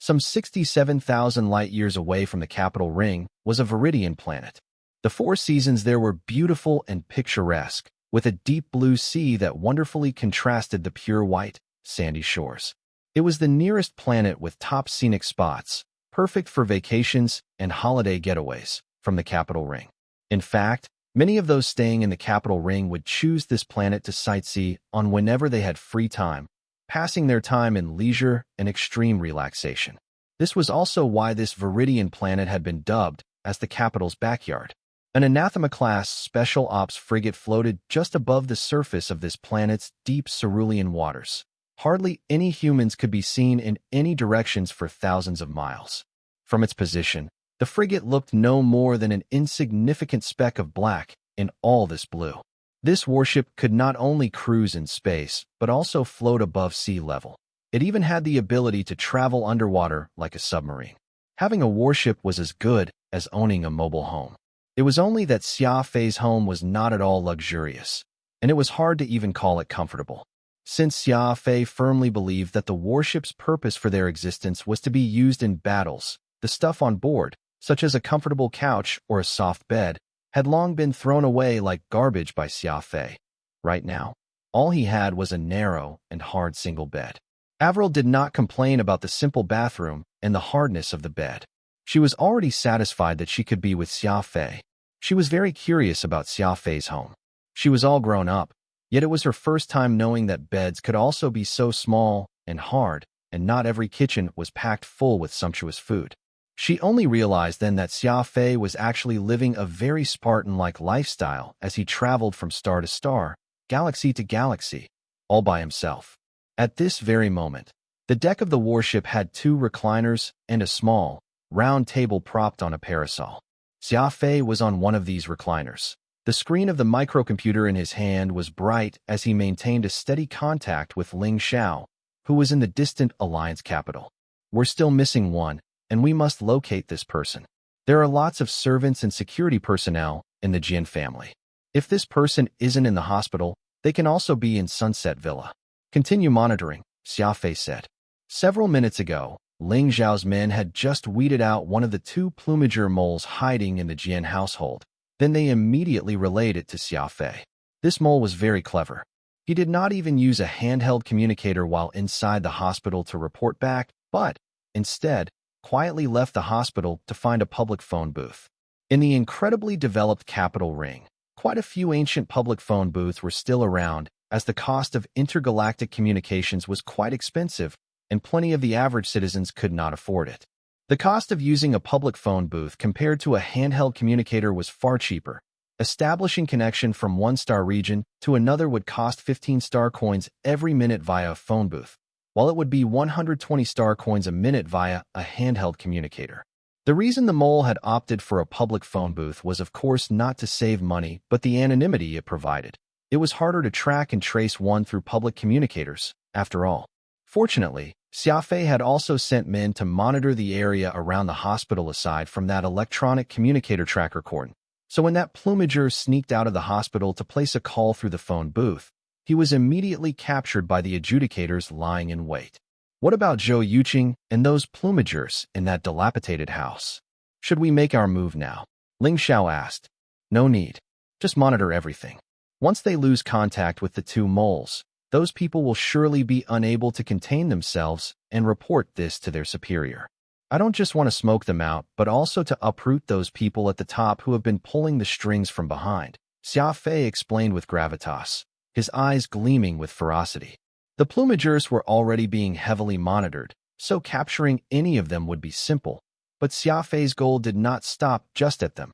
Some 67,000 light-years away from the capital ring was a Viridian planet. The four seasons there were beautiful and picturesque, with a deep blue sea that wonderfully contrasted the pure white, sandy shores. It was the nearest planet with top scenic spots, perfect for vacations and holiday getaways from the capital ring. In fact, many of those staying in the capital ring would choose this planet to sightsee on whenever they had free time, passing their time in leisure and extreme relaxation. This was also why this Viridian planet had been dubbed as the capital's backyard. An Anathema-class special ops frigate floated just above the surface of this planet's deep cerulean waters. Hardly any humans could be seen in any directions for thousands of miles. From its position, the frigate looked no more than an insignificant speck of black in all this blue. This warship could not only cruise in space, but also float above sea level. It even had the ability to travel underwater like a submarine. Having a warship was as good as owning a mobile home. It was only that Xia Fei's home was not at all luxurious, and it was hard to even call it comfortable. Since Xia Fei firmly believed that the warship's purpose for their existence was to be used in battles, the stuff on board, such as a comfortable couch or a soft bed, had long been thrown away like garbage by Xia Fei. Right now, All he had was a narrow and hard single bed. Avril did not complain about the simple bathroom and the hardness of the bed. She was already satisfied that she could be with Xia Fei. She was very curious about Xia Fei's home. She was all grown up, yet it was her first time knowing that beds could also be so small and hard, and not every kitchen was packed full with sumptuous food. She only realized then that Xia Fei was actually living a very Spartan-like lifestyle as he traveled from star to star, galaxy to galaxy, all by himself. At this very moment, the deck of the warship had 2 recliners and a small, round table propped on a parasol. Xia Fei was on one of these recliners. The screen of the microcomputer in his hand was bright as he maintained a steady contact with Ling Xiao, who was in the distant Alliance capital. We're still missing one, and we must locate this person. There are lots of servants and security personnel in the Jin family. If this person isn't in the hospital, they can also be in Sunset Villa. Continue monitoring, Xia Fei said. Several minutes ago, Ling Xiao's men had just weeded out one of the 2 plumager moles hiding in the Jian household. Then they immediately relayed it to Xia Fei. This mole was very clever. He did not even use a handheld communicator while inside the hospital to report back, but, instead, quietly left the hospital to find a public phone booth. In the incredibly developed capital ring, quite a few ancient public phone booths were still around, as the cost of intergalactic communications was quite expensive, and plenty of the average citizens could not afford it. The cost of using a public phone booth compared to a handheld communicator was far cheaper. Establishing connection from one star region to another would cost 15 star coins every minute via a phone booth, while it would be 120 star coins a minute via a handheld communicator. The reason the mole had opted for a public phone booth was of course not to save money, but the anonymity it provided. It was harder to track and trace one through public communicators, after all. Fortunately, Xia Fei had also sent men to monitor the area around the hospital aside from that electronic communicator tracker cordon. So when that plumager sneaked out of the hospital to place a call through the phone booth, he was immediately captured by the adjudicators lying in wait. What about Zhou Yuqing and those plumagers in that dilapidated house? Should we make our move now? Ling Xiao asked. No need. Just monitor everything. Once they lose contact with the 2 moles, those people will surely be unable to contain themselves and report this to their superior. I don't just want to smoke them out, but also to uproot those people at the top who have been pulling the strings from behind, Xia Fei explained with gravitas, his eyes gleaming with ferocity. The plumagers were already being heavily monitored, so capturing any of them would be simple, but Xia Fei's goal did not stop just at them.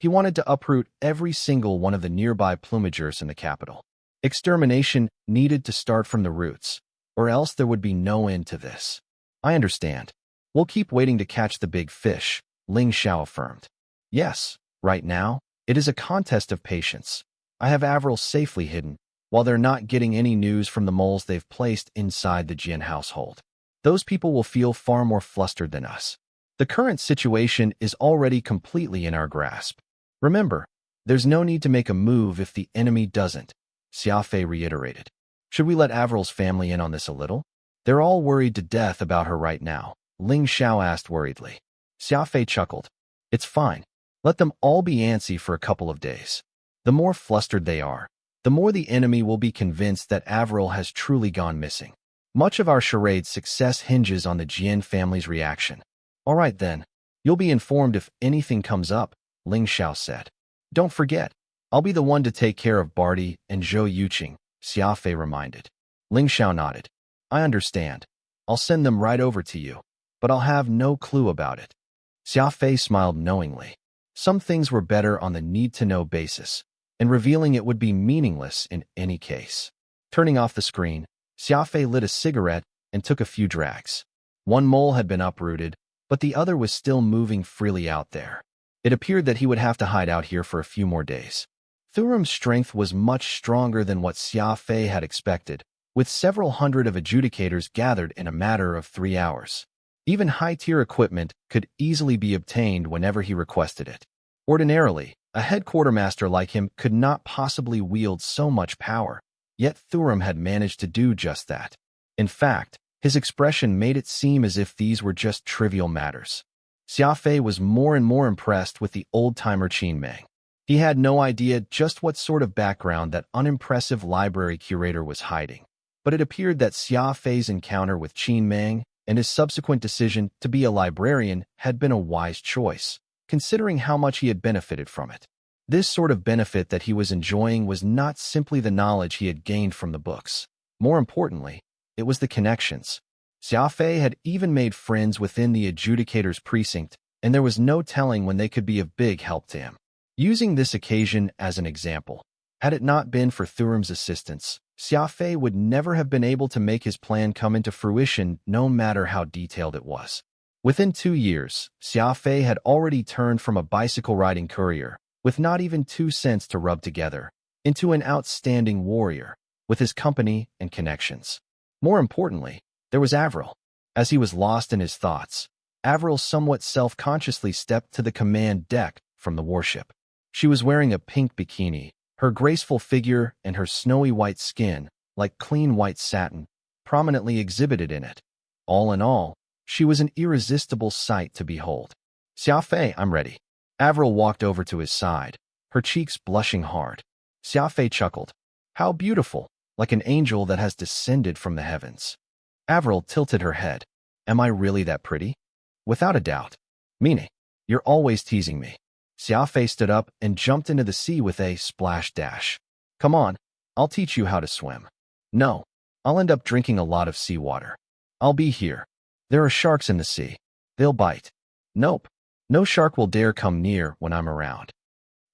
He wanted to uproot every single one of the nearby plumagers in the capital. Extermination needed to start from the roots, or else there would be no end to this. I understand. We'll keep waiting to catch the big fish, Ling Xiao affirmed. Yes, right now, it is a contest of patience. I have Avril safely hidden, while they're not getting any news from the moles they've placed inside the Jian household. Those people will feel far more flustered than us. The current situation is already completely in our grasp. Remember, there's no need to make a move if the enemy doesn't, Xia Fei reiterated. Should we let Avril's family in on this a little? They're all worried to death about her right now, Ling Xiao asked worriedly. Xia Fei chuckled. It's fine. Let them all be antsy for a couple of days. The more flustered they are, the more the enemy will be convinced that Avril has truly gone missing. Much of our charade's success hinges on the Jian family's reaction. All right then, you'll be informed if anything comes up, Ling Xiao said. Don't forget, I'll be the one to take care of Barty and Zhou Yuqing, Xia Fei reminded. Ling Xiao nodded. I understand. I'll send them right over to you, but I'll have no clue about it. Xia Fei smiled knowingly. Some things were better on the need-to-know basis, and revealing it would be meaningless in any case. Turning off the screen, Xia Fei lit a cigarette and took a few drags. One mole had been uprooted, but the other was still moving freely out there. It appeared that he would have to hide out here for a few more days. Thurum's strength was much stronger than what Xia Fei had expected, with several hundred of adjudicators gathered in a matter of 3 hours. Even high-tier equipment could easily be obtained whenever he requested it. Ordinarily, a head quartermaster like him could not possibly wield so much power, yet Thurum had managed to do just that. In fact, his expression made it seem as if these were just trivial matters. Xia Fei was more and more impressed with the old-timer Qin Meng. He had no idea just what sort of background that unimpressive library curator was hiding, but it appeared that Xia Fei's encounter with Qin Meng and his subsequent decision to be a librarian had been a wise choice, considering how much he had benefited from it. This sort of benefit that he was enjoying was not simply the knowledge he had gained from the books. More importantly, it was the connections. Xia Fei had even made friends within the adjudicator's precinct, and there was no telling when they could be of big help to him. Using this occasion as an example, had it not been for Thurum's assistance, Xia Fei would never have been able to make his plan come into fruition, no matter how detailed it was. Within 2 years, Xia Fei had already turned from a bicycle-riding courier, with not even 2 cents to rub together, into an outstanding warrior, with his company and connections. More importantly, there was Avril. As he was lost in his thoughts, Avril somewhat self-consciously stepped to the command deck from the warship. She was wearing a pink bikini, her graceful figure and her snowy white skin, like clean white satin, prominently exhibited in it. All in all, she was an irresistible sight to behold. "Xia Fei, I'm ready." Avril walked over to his side, her cheeks blushing hard. Xia Fei chuckled. "How beautiful, like an angel that has descended from the heavens." Avril tilted her head. "Am I really that pretty?" "Without a doubt." "Meaning, you're always teasing me." Xia Fei stood up and jumped into the sea with a splash dash. "Come on, I'll teach you how to swim." "No, I'll end up drinking a lot of seawater." "I'll be here. There are sharks in the sea. They'll bite." "Nope, no shark will dare come near when I'm around."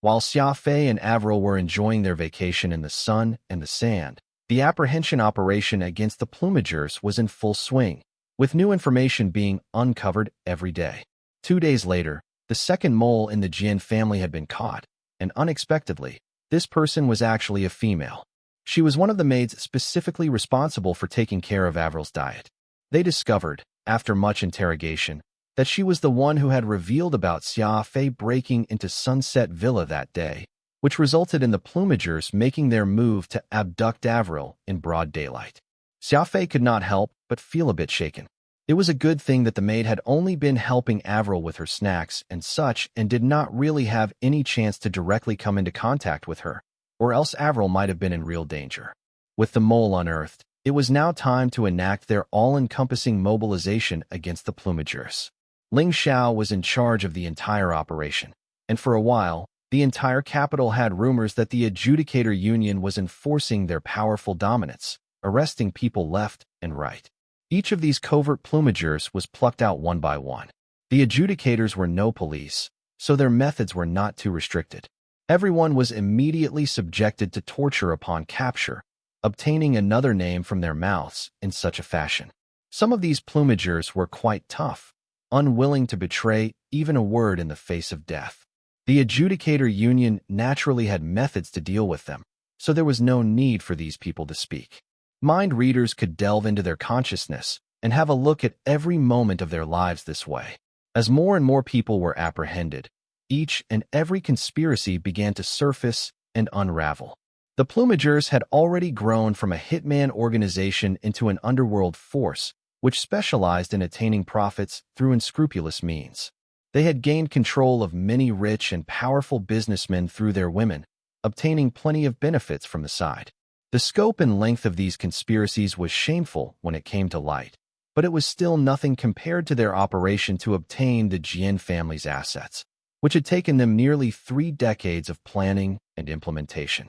While Xia Fei and Avril were enjoying their vacation in the sun and the sand, the apprehension operation against the plumagers was in full swing, with new information being uncovered every day. 2 days later, the second mole in the Jian family had been caught, and unexpectedly, this person was actually a female. She was one of the maids specifically responsible for taking care of Avril's diet. They discovered, after much interrogation, that she was the one who had revealed about Xia Fei breaking into Sunset Villa that day, which resulted in the plumagers making their move to abduct Avril in broad daylight. Xia Fei could not help but feel a bit shaken. It was a good thing that the maid had only been helping Avril with her snacks and such and did not really have any chance to directly come into contact with her, or else Avril might have been in real danger. With the mole unearthed, it was now time to enact their all-encompassing mobilization against the plumagers. Ling Xiao was in charge of the entire operation, and for a while, the entire capital had rumors that the adjudicator union was enforcing their powerful dominance, arresting people left and right. Each of these covert plumagers was plucked out one by one. The adjudicators were no police, so their methods were not too restricted. Everyone was immediately subjected to torture upon capture, obtaining another name from their mouths in such a fashion. Some of these plumagers were quite tough, unwilling to betray even a word in the face of death. The adjudicator union naturally had methods to deal with them, so there was no need for these people to speak. Mind readers could delve into their consciousness and have a look at every moment of their lives this way. As more and more people were apprehended, each and every conspiracy began to surface and unravel. The plumagers had already grown from a hitman organization into an underworld force, which specialized in attaining profits through unscrupulous means. They had gained control of many rich and powerful businessmen through their women, obtaining plenty of benefits from the side. The scope and length of these conspiracies was shameful when it came to light, but it was still nothing compared to their operation to obtain the Jian family's assets, which had taken them nearly 3 decades of planning and implementation.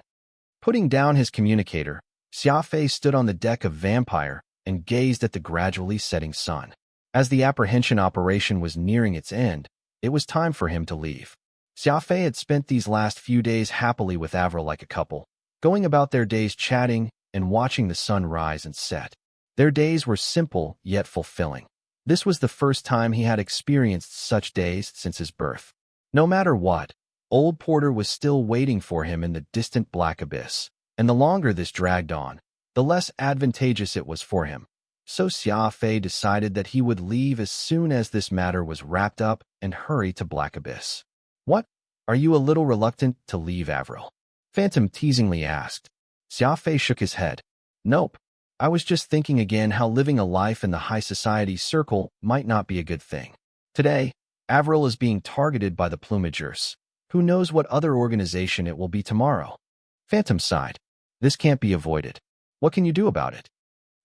Putting down his communicator, Xia Fei stood on the deck of Vampire and gazed at the gradually setting sun. As the apprehension operation was nearing its end, it was time for him to leave. Xia Fei had spent these last few days happily with Avril like a couple, going about their days chatting and watching the sun rise and set. Their days were simple yet fulfilling. This was the first time he had experienced such days since his birth. No matter what, Old Porter was still waiting for him in the distant black abyss, and the longer this dragged on, the less advantageous it was for him. So Xia Fei decided that he would leave as soon as this matter was wrapped up and hurry to Black Abyss. "What? Are you a little reluctant to leave, Avril?" Phantom teasingly asked. Xia Fei shook his head. "Nope. I was just thinking again how living a life in the high society circle might not be a good thing. Today, Avril is being targeted by the plumagers. Who knows what other organization it will be tomorrow? Phantom sighed. This can't be avoided. What can you do about it?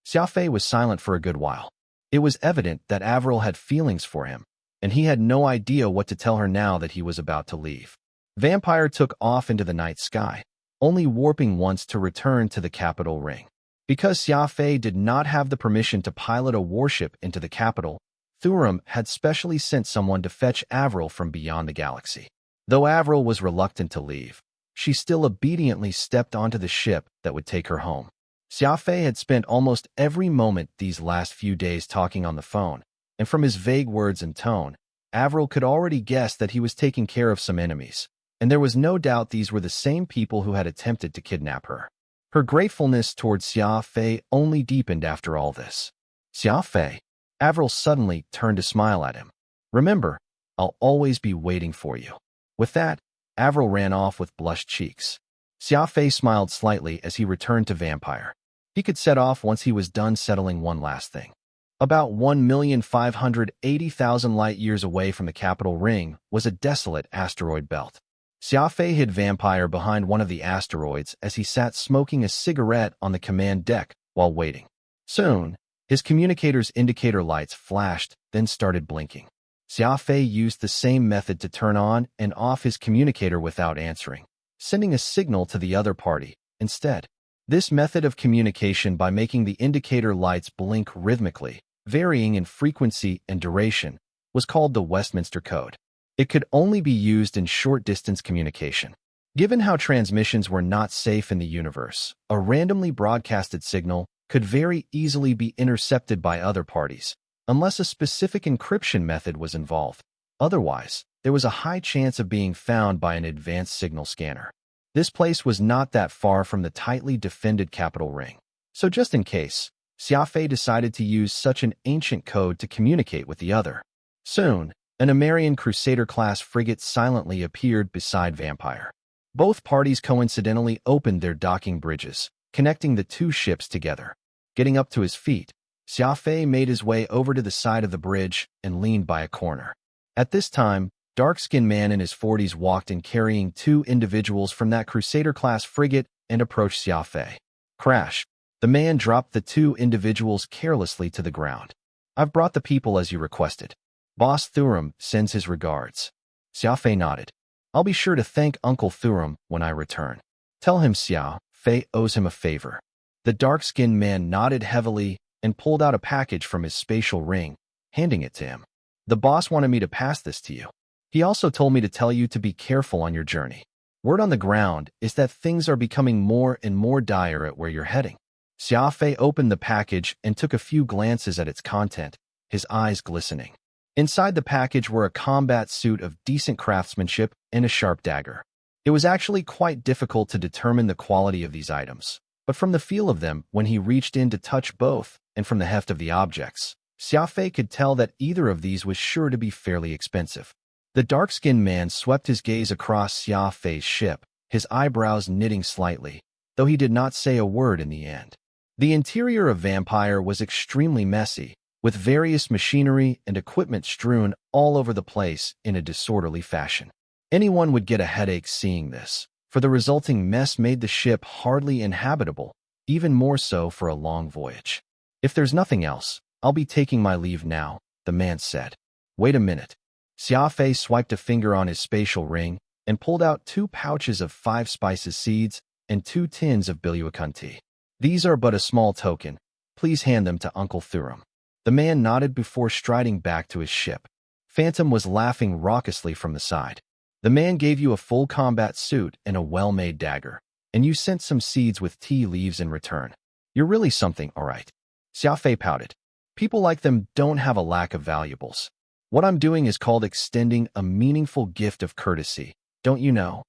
Xia Fei was silent for a good while. It was evident that Avril had feelings for him, and he had no idea what to tell her now that he was about to leave. Vampire took off into the night sky, only warping once to return to the capital ring. Because Xia Fei did not have the permission to pilot a warship into the capital, Serum had specially sent someone to fetch Avril from beyond the galaxy. Though Avril was reluctant to leave, she still obediently stepped onto the ship that would take her home. Xia Fei had spent almost every moment these last few days talking on the phone, and from his vague words and tone, Avril could already guess that he was taking care of some enemies, and there was no doubt these were the same people who had attempted to kidnap her. Her gratefulness towards Xia Fei only deepened after all this. Xia Fei. Avril suddenly turned to smile at him. Remember, I'll always be waiting for you. With that, Avril ran off with blushed cheeks. Xia Fei smiled slightly as he returned to Vampire. He could set off once he was done settling one last thing. About 1,580,000 light-years away from the capital ring was a desolate asteroid belt. Xia Fei hid Vampire behind one of the asteroids as he sat smoking a cigarette on the command deck while waiting. Soon, his communicator's indicator lights flashed, then started blinking. Xia Fei used the same method to turn on and off his communicator without answering, sending a signal to the other party instead. This method of communication by making the indicator lights blink rhythmically, varying in frequency and duration, was called the Westminster Code. It could only be used in short-distance communication. Given how transmissions were not safe in the universe, a randomly broadcasted signal could very easily be intercepted by other parties, unless a specific encryption method was involved. Otherwise, there was a high chance of being found by an advanced signal scanner. This place was not that far from the tightly defended capital ring. So just in case, Xia Fei decided to use such an ancient code to communicate with the other. Soon, an Amarian Crusader-class frigate silently appeared beside Vampire. Both parties coincidentally opened their docking bridges, connecting the two ships together. Getting up to his feet, Xia Fei made his way over to the side of the bridge and leaned by a corner. At this time, dark-skinned man in his 40s walked in carrying two individuals from that Crusader-class frigate and approached Xia Fei. Crash! The man dropped the two individuals carelessly to the ground. I've brought the people as you requested. Boss Serum sends his regards. Xia Fei nodded. I'll be sure to thank Uncle Serum when I return. Tell him Xia Fei owes him a favor. The dark-skinned man nodded heavily and pulled out a package from his spatial ring, handing it to him. The boss wanted me to pass this to you. He also told me to tell you to be careful on your journey. Word on the ground is that things are becoming more and more dire at where you're heading. Xia Fei opened the package and took a few glances at its content, his eyes glistening. Inside the package were a combat suit of decent craftsmanship and a sharp dagger. It was actually quite difficult to determine the quality of these items, but from the feel of them when he reached in to touch both, and from the heft of the objects, Xia Fei could tell that either of these was sure to be fairly expensive. The dark-skinned man swept his gaze across Xia Fei's ship, his eyebrows knitting slightly, though he did not say a word in the end. The interior of Vampire was extremely messy, with various machinery and equipment strewn all over the place in a disorderly fashion. Anyone would get a headache seeing this, for the resulting mess made the ship hardly inhabitable, even more so for a long voyage. If there's nothing else, I'll be taking my leave now, the man said. Wait a minute. Xia Fei swiped a finger on his spatial ring and pulled out 2 pouches of 5 spices seeds and 2 tins of Biluacun tea. These are but a small token. Please hand them to Uncle Serum. The man nodded before striding back to his ship. Phantom was laughing raucously from the side. The man gave you a full combat suit and a well-made dagger, and you sent some seeds with tea leaves in return. You're really something, all right. Xia Fei pouted. People like them don't have a lack of valuables. What I'm doing is called extending a meaningful gift of courtesy, don't you know?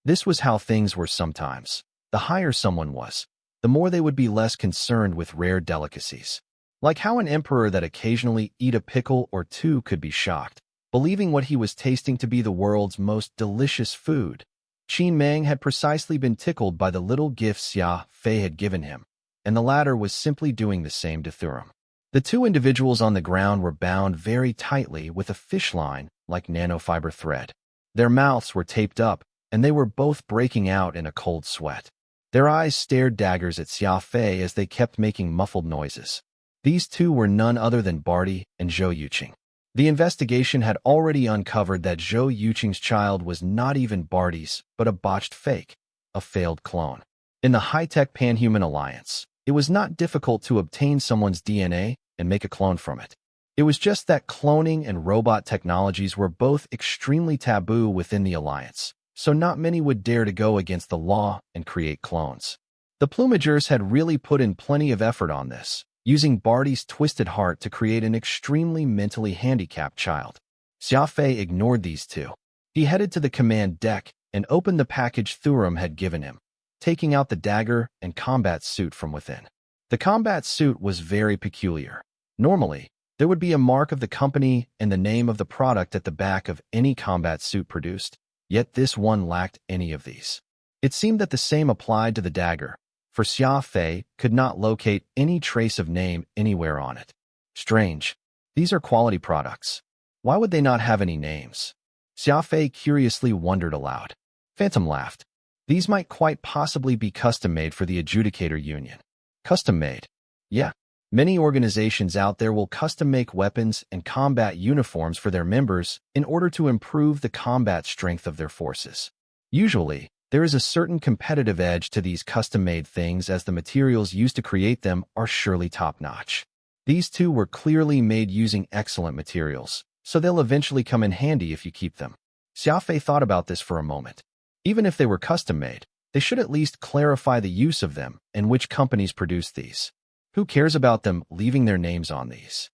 This was how things were sometimes. The higher someone was, the more they would be less concerned with rare delicacies. Like how an emperor that occasionally eat a pickle or two could be shocked, believing what he was tasting to be the world's most delicious food. Qin Mang had precisely been tickled by the little gifts Xia Fei had given him, and the latter was simply doing the same to Serum. The 2 individuals on the ground were bound very tightly with a fish line like nanofiber thread. Their mouths were taped up, and they were both breaking out in a cold sweat. Their eyes stared daggers at Xia Fei as they kept making muffled noises. These two were none other than Barty and Zhou Yuqing. The investigation had already uncovered that Zhou Yuqing's child was not even Barty's, but a botched fake, a failed clone. In the high-tech Panhuman Alliance, it was not difficult to obtain someone's DNA and make a clone from it. It was just that cloning and robot technologies were both extremely taboo within the Alliance, so not many would dare to go against the law and create clones. The Plumagers had really put in plenty of effort on this, using Barty's twisted heart to create an extremely mentally handicapped child. Xia Fei ignored these two. He headed to the command deck and opened the package Serum had given him, taking out the dagger and combat suit from within. The combat suit was very peculiar. Normally, there would be a mark of the company and the name of the product at the back of any combat suit produced, yet this one lacked any of these. It seemed that the same applied to the dagger, for Xia Fei could not locate any trace of name anywhere on it. Strange. These are quality products. Why would they not have any names? Xia Fei curiously wondered aloud. Phantom laughed. These might quite possibly be custom-made for the Adjudicator Union. Custom-made? Yeah. Many organizations out there will custom-make weapons and combat uniforms for their members in order to improve the combat strength of their forces. Usually, there is a certain competitive edge to these custom-made things as the materials used to create them are surely top-notch. These two were clearly made using excellent materials, so they'll eventually come in handy if you keep them. Xia Fei thought about this for a moment. Even if they were custom-made, they should at least clarify the use of them and which companies produce these. Who cares about them leaving their names on these?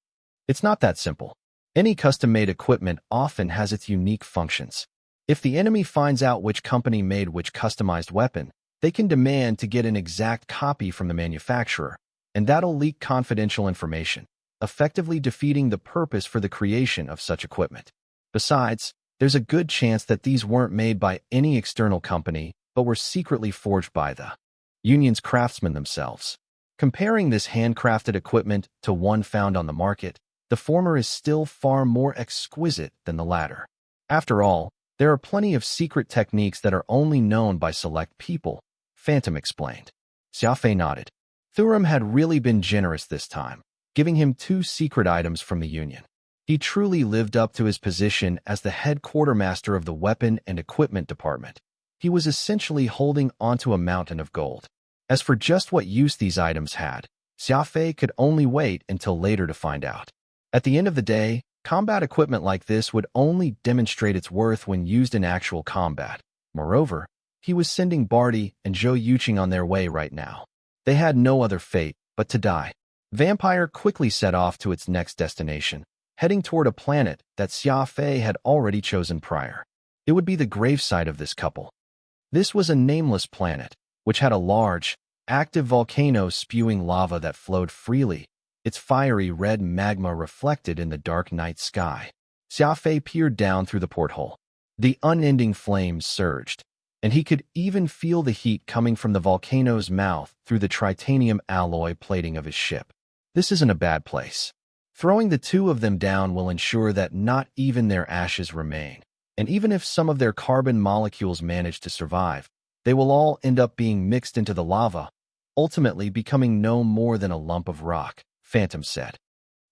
It's not that simple. Any custom-made equipment often has its unique functions. If the enemy finds out which company made which customized weapon, they can demand to get an exact copy from the manufacturer, and that'll leak confidential information, effectively defeating the purpose for the creation of such equipment. Besides, there's a good chance that these weren't made by any external company, but were secretly forged by the Union's craftsmen themselves. Comparing this handcrafted equipment to one found on the market, the former is still far more exquisite than the latter. After all, there are plenty of secret techniques that are only known by select people, Phantom explained. Xia Fei nodded. Serum had really been generous this time, giving him 2 secret items from the Union. He truly lived up to his position as the head quartermaster of the weapon and equipment department. He was essentially holding onto a mountain of gold. As for just what use these items had, Xia Fei could only wait until later to find out. At the end of the day, combat equipment like this would only demonstrate its worth when used in actual combat. Moreover, he was sending Barty and Zhou Yuqing on their way right now. They had no other fate but to die. Vampire quickly set off to its next destination, heading toward a planet that Xia Fei had already chosen prior. It would be the gravesite of this couple. This was a nameless planet, which had a large, active volcano spewing lava that flowed freely, its fiery red magma reflected in the dark night sky. Xia Fei peered down through the porthole. The unending flames surged, and he could even feel the heat coming from the volcano's mouth through the titanium alloy plating of his ship. This isn't a bad place. Throwing the 2 of them down will ensure that not even their ashes remain, and even if some of their carbon molecules manage to survive, they will all end up being mixed into the lava, ultimately becoming no more than a lump of rock, Phantom said.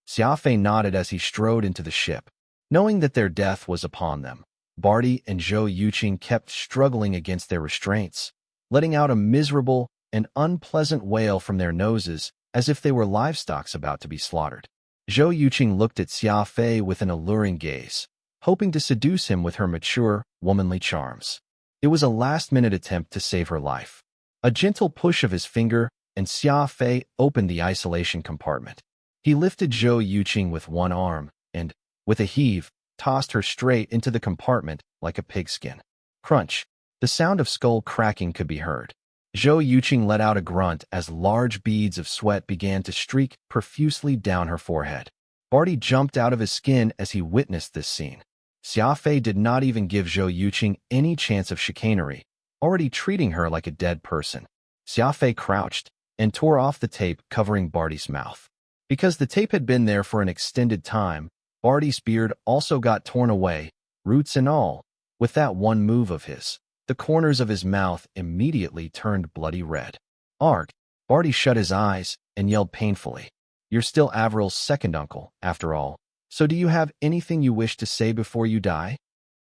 Xia Fei nodded as he strode into the ship. Knowing that their death was upon them, Barty and Zhou Yuqing kept struggling against their restraints, letting out a miserable and unpleasant wail from their noses as if they were livestock about to be slaughtered. Zhou Yuqing looked at Xia Fei with an alluring gaze, hoping to seduce him with her mature, womanly charms. It was a last-minute attempt to save her life. A gentle push of his finger, and Xia Fei opened the isolation compartment. He lifted Zhou Yuqing with one arm and, with a heave, tossed her straight into the compartment like a pigskin. Crunch. The sound of skull cracking could be heard. Zhou Yuqing let out a grunt as large beads of sweat began to streak profusely down her forehead. Barty jumped out of his skin as he witnessed this scene. Xia Fei did not even give Zhou Yuqing any chance of chicanery, already treating her like a dead person. Xia Fei crouched and tore off the tape covering Barty's mouth. Because the tape had been there for an extended time, Barty's beard also got torn away, roots and all, With that one move of his, the corners of his mouth immediately turned bloody red. Arg! Barty shut his eyes and yelled painfully. You're still Avril's second uncle, after all. So do you have anything you wish to say before you die?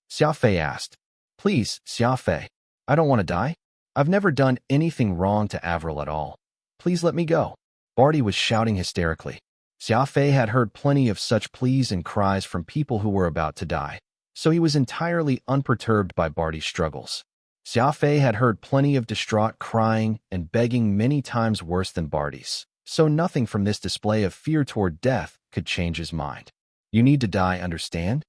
Xia Fei asked. Please, Xia Fei. I don't want to die. I've never done anything wrong to Avril at all. Please let me go. Barty was shouting hysterically. Xia Fei had heard plenty of such pleas and cries from people who were about to die, so he was entirely unperturbed by Barty's struggles. Xia Fei had heard plenty of distraught crying and begging many times worse than Barty's, so nothing from this display of fear toward death could change his mind. You need to die, understand?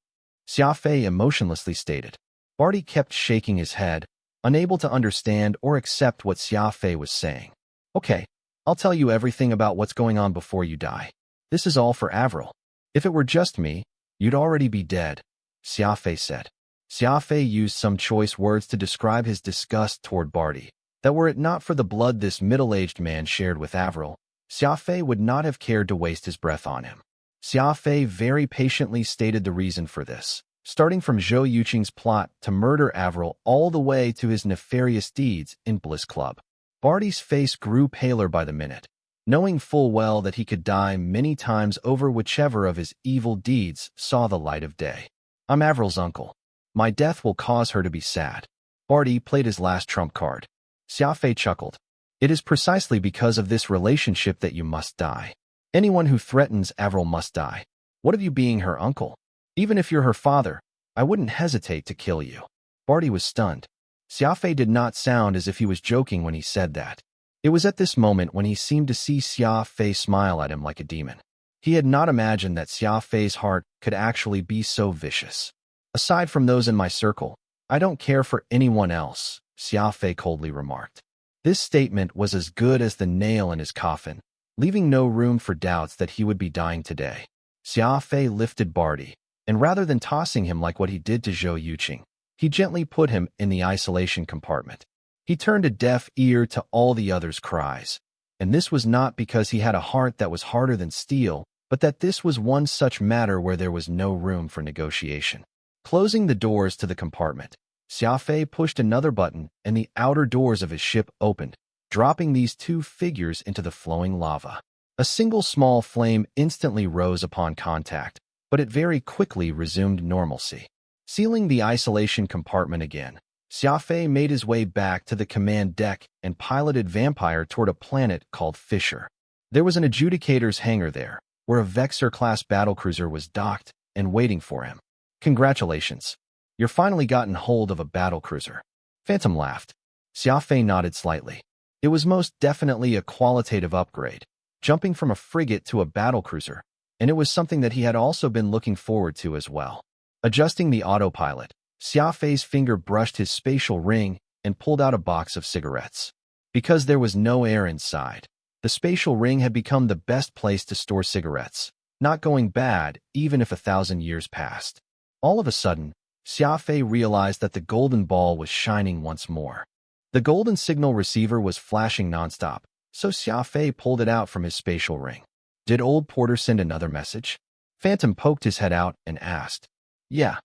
Xia Fei emotionlessly stated. Barty kept shaking his head, unable to understand or accept what Xia Fei was saying. Okay, I'll tell you everything about what's going on before you die. This is all for Avril. If it were just me, you'd already be dead, Xia Fei said. Xia Fei used some choice words to describe his disgust toward Barty, that were it not for the blood this middle-aged man shared with Avril, Xia Fei would not have cared to waste his breath on him. Xia Fei very patiently stated the reason for this, starting from Zhou Yuqing's plot to murder Avril all the way to his nefarious deeds in Bliss Club. Barty's face grew paler by the minute, knowing full well that he could die many times over whichever of his evil deeds saw the light of day. I'm Avril's uncle. My death will cause her to be sad. Barty played his last trump card. Xia Fei chuckled. It is precisely because of this relationship that you must die. Anyone who threatens Avril must die. What of you being her uncle? Even if you're her father, I wouldn't hesitate to kill you. Barty was stunned. Xia Fei did not sound as if he was joking when he said that. It was at this moment when he seemed to see Xia Fei smile at him like a demon. He had not imagined that Xia Fei's heart could actually be so vicious. Aside from those in my circle, I don't care for anyone else, Xia Fei coldly remarked. This statement was as good as the nail in his coffin, leaving no room for doubts that he would be dying today. Xia Fei lifted Barty, and rather than tossing him like what he did to Zhou Yuqing, he gently put him in the isolation compartment. He turned a deaf ear to all the others' cries, and this was not because he had a heart that was harder than steel, but that this was one such matter where there was no room for negotiation. Closing the doors to the compartment, Xia Fei pushed another button and the outer doors of his ship opened, dropping these two figures into the flowing lava. A single small flame instantly rose upon contact, but it very quickly resumed normalcy. Sealing the isolation compartment again, Xia Fei made his way back to the command deck and piloted Vampire toward a planet called Fisher. There was an adjudicator's hangar there, where a Vexor-class battlecruiser was docked and waiting for him. Congratulations. You're finally gotten hold of a battlecruiser. Phantom laughed. Xia Fei nodded slightly. It was most definitely a qualitative upgrade, jumping from a frigate to a battlecruiser, and it was something that he had also been looking forward to as well. Adjusting the autopilot, Xia Fei's finger brushed his spatial ring and pulled out a box of cigarettes. Because there was no air inside, the spatial ring had become the best place to store cigarettes, not going bad even if 1,000 years passed. All of a sudden, Xia Fei realized that the golden ball was shining once more. The golden signal receiver was flashing nonstop, so Xia Fei pulled it out from his spatial ring. Did old Porter send another message? Phantom poked his head out and asked. Yeah.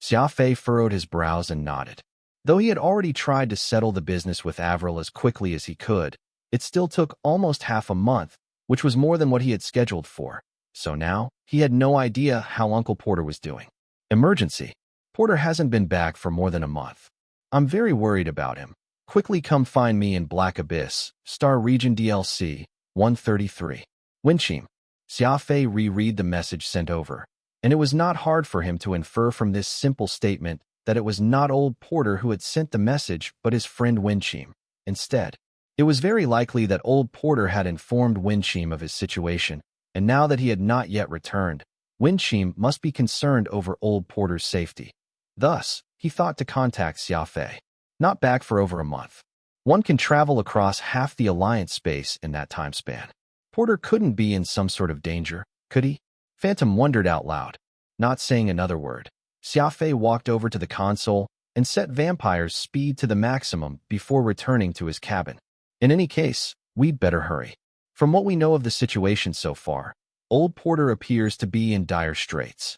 Xia Fei furrowed his brows and nodded. Though he had already tried to settle the business with Avril as quickly as he could, it still took almost half a month, which was more than what he had scheduled for. So now, he had no idea how Uncle Porter was doing. Emergency. Porter hasn't been back for more than a month. I'm very worried about him. Quickly come find me in Black Abyss, Star Region DLC, 133. Winchim. Xia Fei reread the message sent over, and it was not hard for him to infer from this simple statement that it was not old Porter who had sent the message but his friend Winchim. Instead, it was very likely that old Porter had informed Winchim of his situation, and now that he had not yet returned, Winchim must be concerned over old Porter's safety. Thus, he thought to contact Xia Fei. Not back for over a month. One can travel across half the Alliance space in that time span. Porter couldn't be in some sort of danger, could he? Phantom wondered out loud. Not saying another word, Xia Fei walked over to the console and set Vampire's speed to the maximum before returning to his cabin. In any case, we'd better hurry. From what we know of the situation so far, old Porter appears to be in dire straits.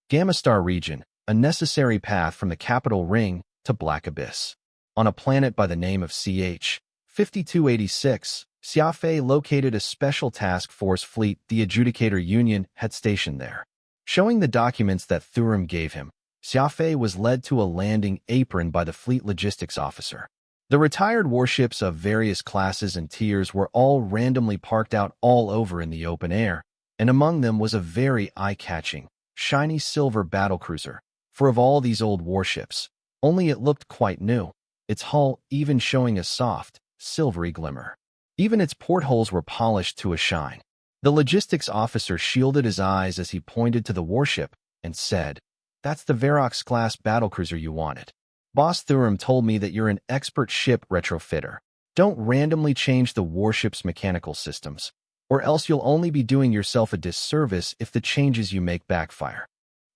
Gamma Star Region, a necessary path from the capital ring to Black Abyss. On a planet by the name of CH 5286, Xia Fei located a special task force fleet the Adjudicator Union had stationed there. Showing the documents that Serum gave him, Xia Fei was led to a landing apron by the fleet logistics officer. The retired warships of various classes and tiers were all randomly parked out all over in the open air, and among them was a very eye-catching, shiny silver battlecruiser. For of all these old warships, only it looked quite new, its hull even showing a soft, silvery glimmer. Even its portholes were polished to a shine. The logistics officer shielded his eyes as he pointed to the warship and said, "That's the Verox-class battlecruiser you wanted. Boss Serum told me that you're an expert ship retrofitter. Don't randomly change the warship's mechanical systems, or else you'll only be doing yourself a disservice if the changes you make backfire."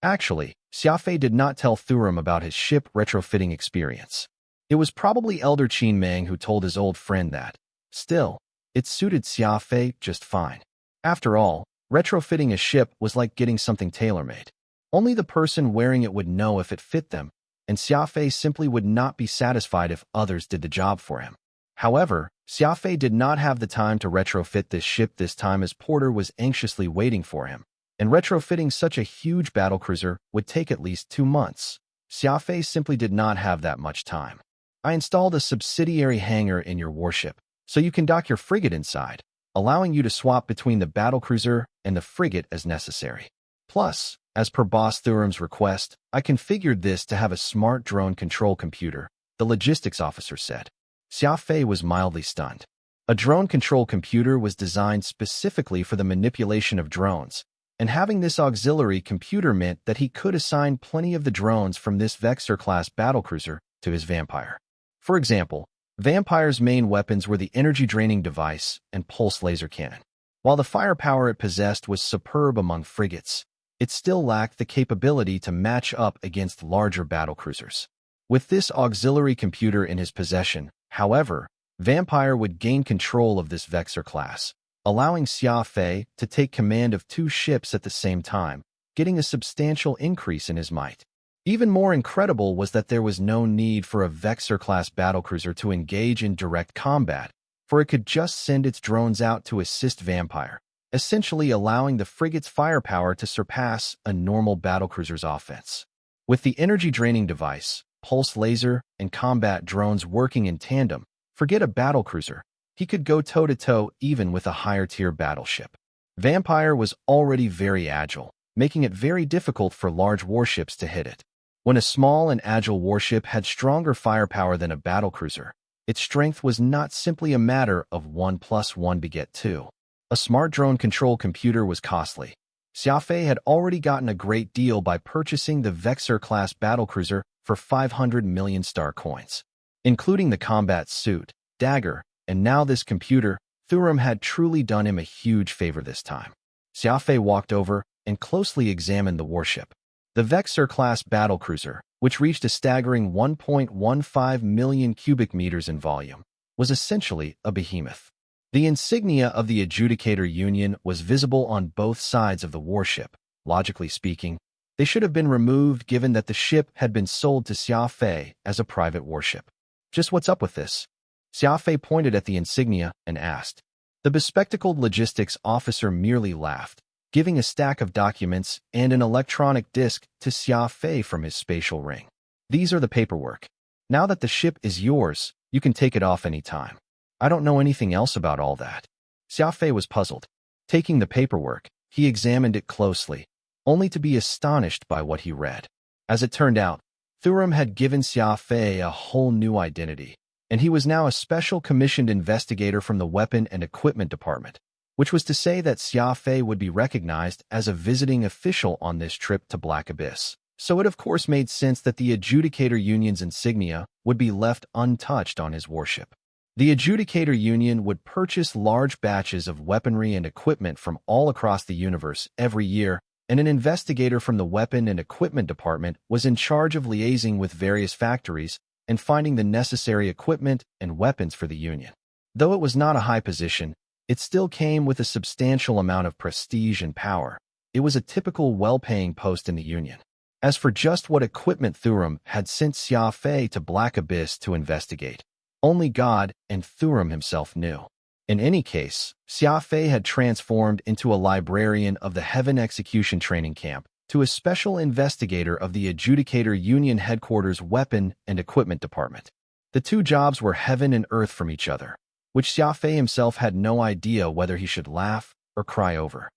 Actually, Xia Fei did not tell Serum about his ship retrofitting experience. It was probably Elder Qin Mang who told his old friend that. Still, it suited Xia Fei just fine. After all, retrofitting a ship was like getting something tailor-made. Only the person wearing it would know if it fit them, and Xia Fei simply would not be satisfied if others did the job for him. However, Xia Fei did not have the time to retrofit this ship this time as Porter was anxiously waiting for him, and retrofitting such a huge battlecruiser would take at least 2 months. Xia Fei simply did not have that much time. "I installed a subsidiary hangar in your warship, so you can dock your frigate inside, allowing you to swap between the battlecruiser and the frigate as necessary. Plus, as per Boss Serum's request, I configured this to have a smart drone control computer," the logistics officer said. Xia Fei was mildly stunned. A drone control computer was designed specifically for the manipulation of drones, and having this auxiliary computer meant that he could assign plenty of the drones from this Vexor-class battlecruiser to his Vampire. For example, Vampire's main weapons were the energy-draining device and pulse laser cannon. While the firepower it possessed was superb among frigates, it still lacked the capability to match up against larger battlecruisers. With this auxiliary computer in his possession, however, Vampire would gain control of this Vexor class, allowing Xia Fei to take command of 2 ships at the same time, getting a substantial increase in his might. Even more incredible was that there was no need for a Vexor-class battlecruiser to engage in direct combat, for it could just send its drones out to assist Vampire, essentially allowing the frigate's firepower to surpass a normal battlecruiser's offense. With the energy-draining device, pulse laser, and combat drones working in tandem, forget a battlecruiser, he could go toe-to-toe even with a higher-tier battleship. Vampire was already very agile, making it very difficult for large warships to hit it. When a small and agile warship had stronger firepower than a battlecruiser, its strength was not simply a matter of 1 + 1 = 2. A smart drone control computer was costly. Xia Fei had already gotten a great deal by purchasing the Vexor-class battlecruiser for 500 million star coins. Including the combat suit, dagger, and now this computer, Serum had truly done him a huge favor this time. Xia Fei walked over and closely examined the warship. The Vexor-class battlecruiser, which reached a staggering 1.15 million cubic meters in volume, was essentially a behemoth. The insignia of the Adjudicator Union was visible on both sides of the warship. Logically speaking, they should have been removed given that the ship had been sold to Xia Fei as a private warship. "Just what's up with this?" Xia Fei pointed at the insignia and asked. The bespectacled logistics officer merely laughed, giving a stack of documents and an electronic disc to Xia Fei from his spatial ring. "These are the paperwork. Now that the ship is yours, you can take it off any time. I don't know anything else about all that." Xia Fei was puzzled. Taking the paperwork, he examined it closely, only to be astonished by what he read. As it turned out, Serum had given Xia Fei a whole new identity, and he was now a special commissioned investigator from the Weapon and Equipment Department, which was to say that Xia Fei would be recognized as a visiting official on this trip to Black Abyss. So it of course made sense that the Adjudicator Union's insignia would be left untouched on his warship. The Adjudicator Union would purchase large batches of weaponry and equipment from all across the universe every year, and an investigator from the Weapon and Equipment Department was in charge of liaising with various factories and finding the necessary equipment and weapons for the Union. Though it was not a high position, it still came with a substantial amount of prestige and power. It was a typical well-paying post in the Union. As for just what equipment Thurum had sent Xia Fei to Black Abyss to investigate, only God and Thurum himself knew. In any case, Xia Fei had transformed into a librarian of the Heaven Execution Training Camp to a special investigator of the Adjudicator Union Headquarters Weapon and Equipment Department. The two jobs were heaven and earth from each other, which Xia Fei himself had no idea whether he should laugh or cry over.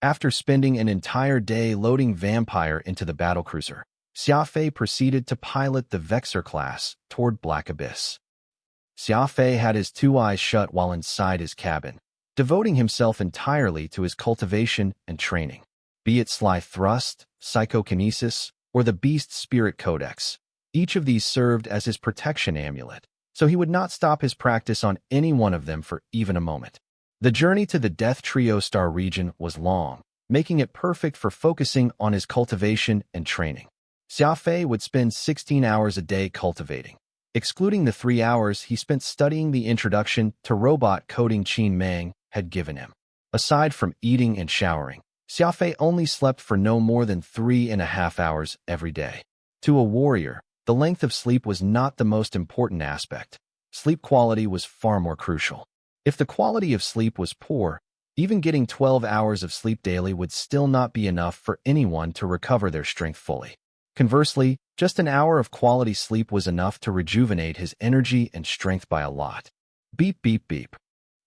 After spending an entire day loading Vampire into the battlecruiser, Xia Fei proceeded to pilot the Vexor class toward Black Abyss. Xia Fei had his two eyes shut while inside his cabin, devoting himself entirely to his cultivation and training. Be it Sly Thrust, Psychokinesis, or the Beast Spirit Codex, each of these served as his protection amulet, so he would not stop his practice on any one of them for even a moment. The journey to the Death Trio Star region was long, making it perfect for focusing on his cultivation and training. Xia Fei would spend 16 hours a day cultivating, excluding the 3 hours he spent studying the introduction to robot coding Qin Mang had given him. Aside from eating and showering, Xia Fei only slept for no more than 3.5 hours every day. To a warrior, the length of sleep was not the most important aspect. Sleep quality was far more crucial. If the quality of sleep was poor, even getting 12 hours of sleep daily would still not be enough for anyone to recover their strength fully. Conversely, just an hour of quality sleep was enough to rejuvenate his energy and strength by a lot. Beep, beep, beep.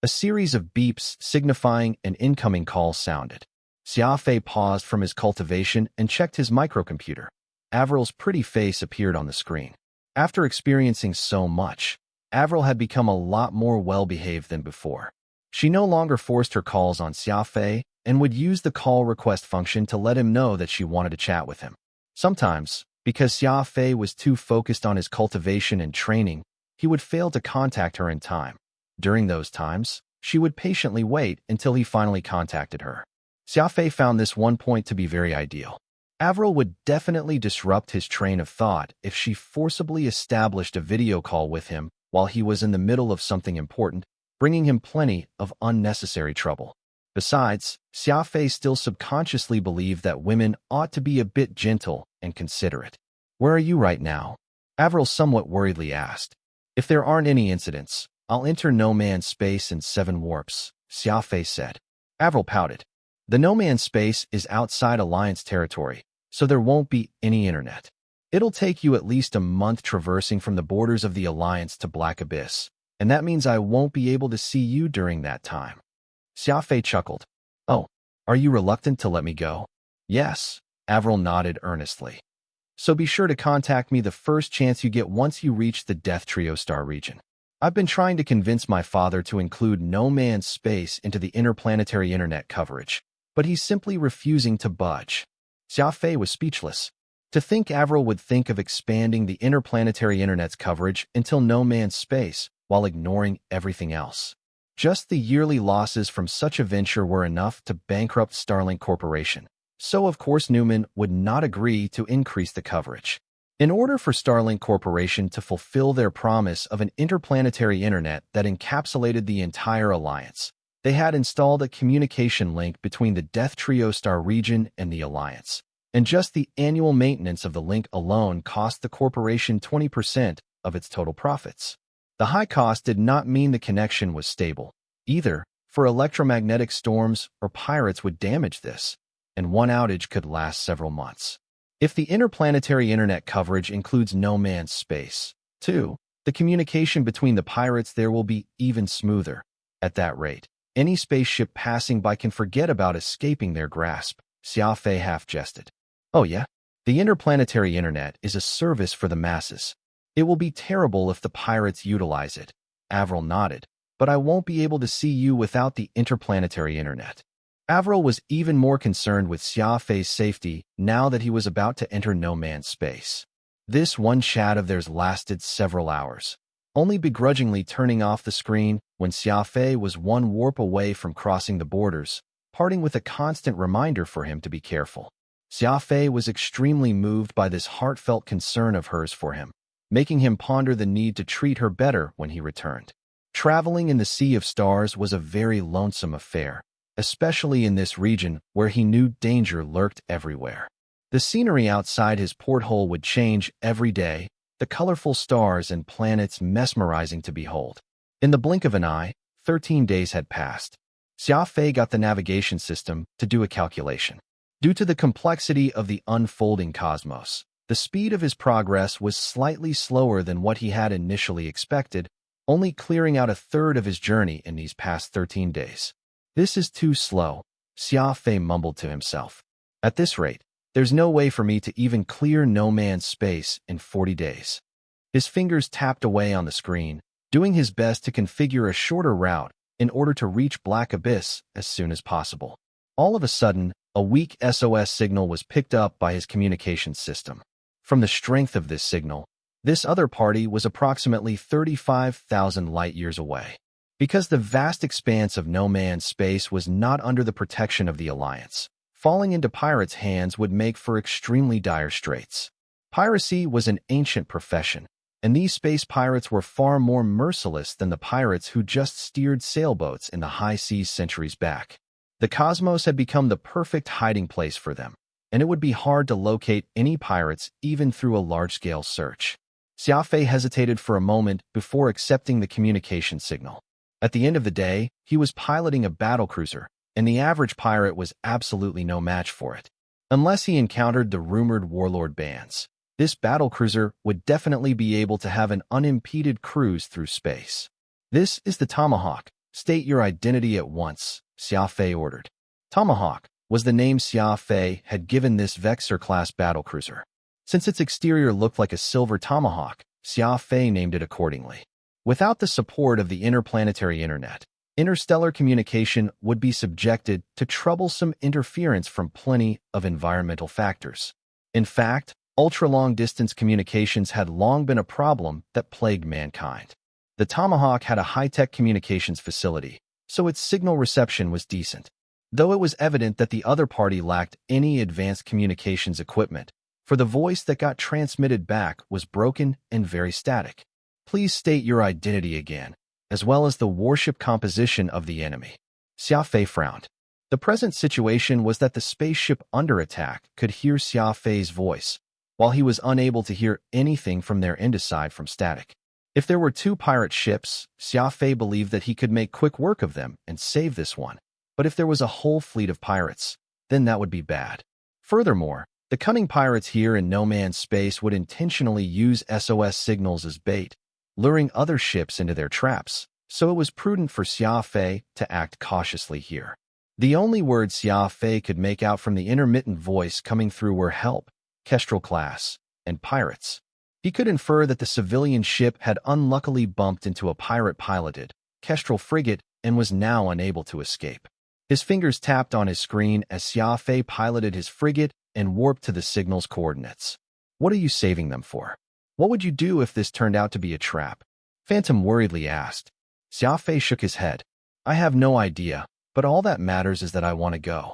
A series of beeps signifying an incoming call sounded. Xia Fei paused from his cultivation and checked his microcomputer. Avril's pretty face appeared on the screen. After experiencing so much, Avril had become a lot more well-behaved than before. She no longer forced her calls on Xia Fei and would use the call request function to let him know that she wanted to chat with him. Sometimes, because Xia Fei was too focused on his cultivation and training, he would fail to contact her in time. During those times, she would patiently wait until he finally contacted her. Xia Fei found this one point to be very ideal. Avril would definitely disrupt his train of thought if she forcibly established a video call with him while he was in the middle of something important, bringing him plenty of unnecessary trouble. Besides, Xia Fei still subconsciously believed that women ought to be a bit gentle and considerate. "Where are you right now?" Avril somewhat worriedly asked. "If there aren't any incidents, I'll enter no man's space in 7 warps," Xia Fei said. Avril pouted. "The no man's space is outside Alliance territory, so there won't be any internet. It'll take you at least a month traversing from the borders of the Alliance to Black Abyss, and that means I won't be able to see you during that time." Xia Fei chuckled. "Oh, are you reluctant to let me go?" "Yes," Avril nodded earnestly. "So be sure to contact me the first chance you get once you reach the Death Trio Star region. I've been trying to convince my father to include no man's space into the interplanetary internet coverage, but he's simply refusing to budge." Xia Fei was speechless. To think Avril would think of expanding the interplanetary internet's coverage until no man's space, while ignoring everything else. Just the yearly losses from such a venture were enough to bankrupt Starlink Corporation, so of course Newman would not agree to increase the coverage. In order for Starlink Corporation to fulfill their promise of an interplanetary internet that encapsulated the entire alliance, they had installed a communication link between the Death Trio Star region and the alliance. And just the annual maintenance of the link alone cost the corporation 20% of its total profits. The high cost did not mean the connection was stable, either, for electromagnetic storms or pirates would damage this, and one outage could last several months. If the interplanetary internet coverage includes no man's space, too, the communication between the pirates there will be even smoother. At that rate, any spaceship passing by can forget about escaping their grasp, Xia Fei half-jested. "Oh yeah? The interplanetary internet is a service for the masses. It will be terrible if the pirates utilize it." Avril nodded. "But I won't be able to see you without the interplanetary internet." Avril was even more concerned with Xia Fei's safety now that he was about to enter no man's space. This one chat of theirs lasted several hours, only begrudgingly turning off the screen when Xia Fei was 1 warp away from crossing the borders, parting with a constant reminder for him to be careful. Xia Fei was extremely moved by this heartfelt concern of hers for him, making him ponder the need to treat her better when he returned. Traveling in the Sea of Stars was a very lonesome affair, especially in this region where he knew danger lurked everywhere. The scenery outside his porthole would change every day, the colorful stars and planets mesmerizing to behold. In the blink of an eye, 13 days had passed. Xia Fei got the navigation system to do a calculation. Due to the complexity of the unfolding cosmos, the speed of his progress was slightly slower than what he had initially expected, only clearing out a third of his journey in these past 13 days. This is too slow, Xia Fei mumbled to himself. At this rate, there's no way for me to even clear no man's space in 40 days. His fingers tapped away on the screen, doing his best to configure a shorter route in order to reach Black Abyss as soon as possible. All of a sudden, a weak SOS signal was picked up by his communications system. From the strength of this signal, this other party was approximately 35,000 light-years away. Because the vast expanse of no man's space was not under the protection of the Alliance, falling into pirates' hands would make for extremely dire straits. Piracy was an ancient profession, and these space pirates were far more merciless than the pirates who just steered sailboats in the high seas centuries back. The cosmos had become the perfect hiding place for them, and it would be hard to locate any pirates even through a large-scale search. Xia Fei hesitated for a moment before accepting the communication signal. At the end of the day, he was piloting a battlecruiser, and the average pirate was absolutely no match for it. Unless he encountered the rumored warlord bands, this battlecruiser would definitely be able to have an unimpeded cruise through space. This is the Tomahawk. State your identity at once, Xia Fei ordered. Tomahawk was the name Xia Fei had given this Vexor-class battlecruiser. Since its exterior looked like a silver tomahawk, Xia Fei named it accordingly. Without the support of the interplanetary internet, interstellar communication would be subjected to troublesome interference from plenty of environmental factors. In fact, ultra-long-distance communications had long been a problem that plagued mankind. The Tomahawk had a high-tech communications facility, so its signal reception was decent. Though it was evident that the other party lacked any advanced communications equipment, for the voice that got transmitted back was broken and very static. Please state your identity again, as well as the warship composition of the enemy. Xia Fei frowned. The present situation was that the spaceship under attack could hear Xia Fei's voice, while he was unable to hear anything from their end aside from static. If there were 2 pirate ships, Xia Fei believed that he could make quick work of them and save this one. But if there was a whole fleet of pirates, then that would be bad. Furthermore, the cunning pirates here in no man's space would intentionally use SOS signals as bait, luring other ships into their traps, so it was prudent for Xia Fei to act cautiously here. The only words Xia Fei could make out from the intermittent voice coming through were help, Kestrel class, and pirates. He could infer that the civilian ship had unluckily bumped into a pirate-piloted Kestrel frigate and was now unable to escape. His fingers tapped on his screen as Xia Fei piloted his frigate and warped to the signal's coordinates. What are you saving them for? What would you do if this turned out to be a trap? Phantom worriedly asked. Xia Fei shook his head. I have no idea, but all that matters is that I want to go.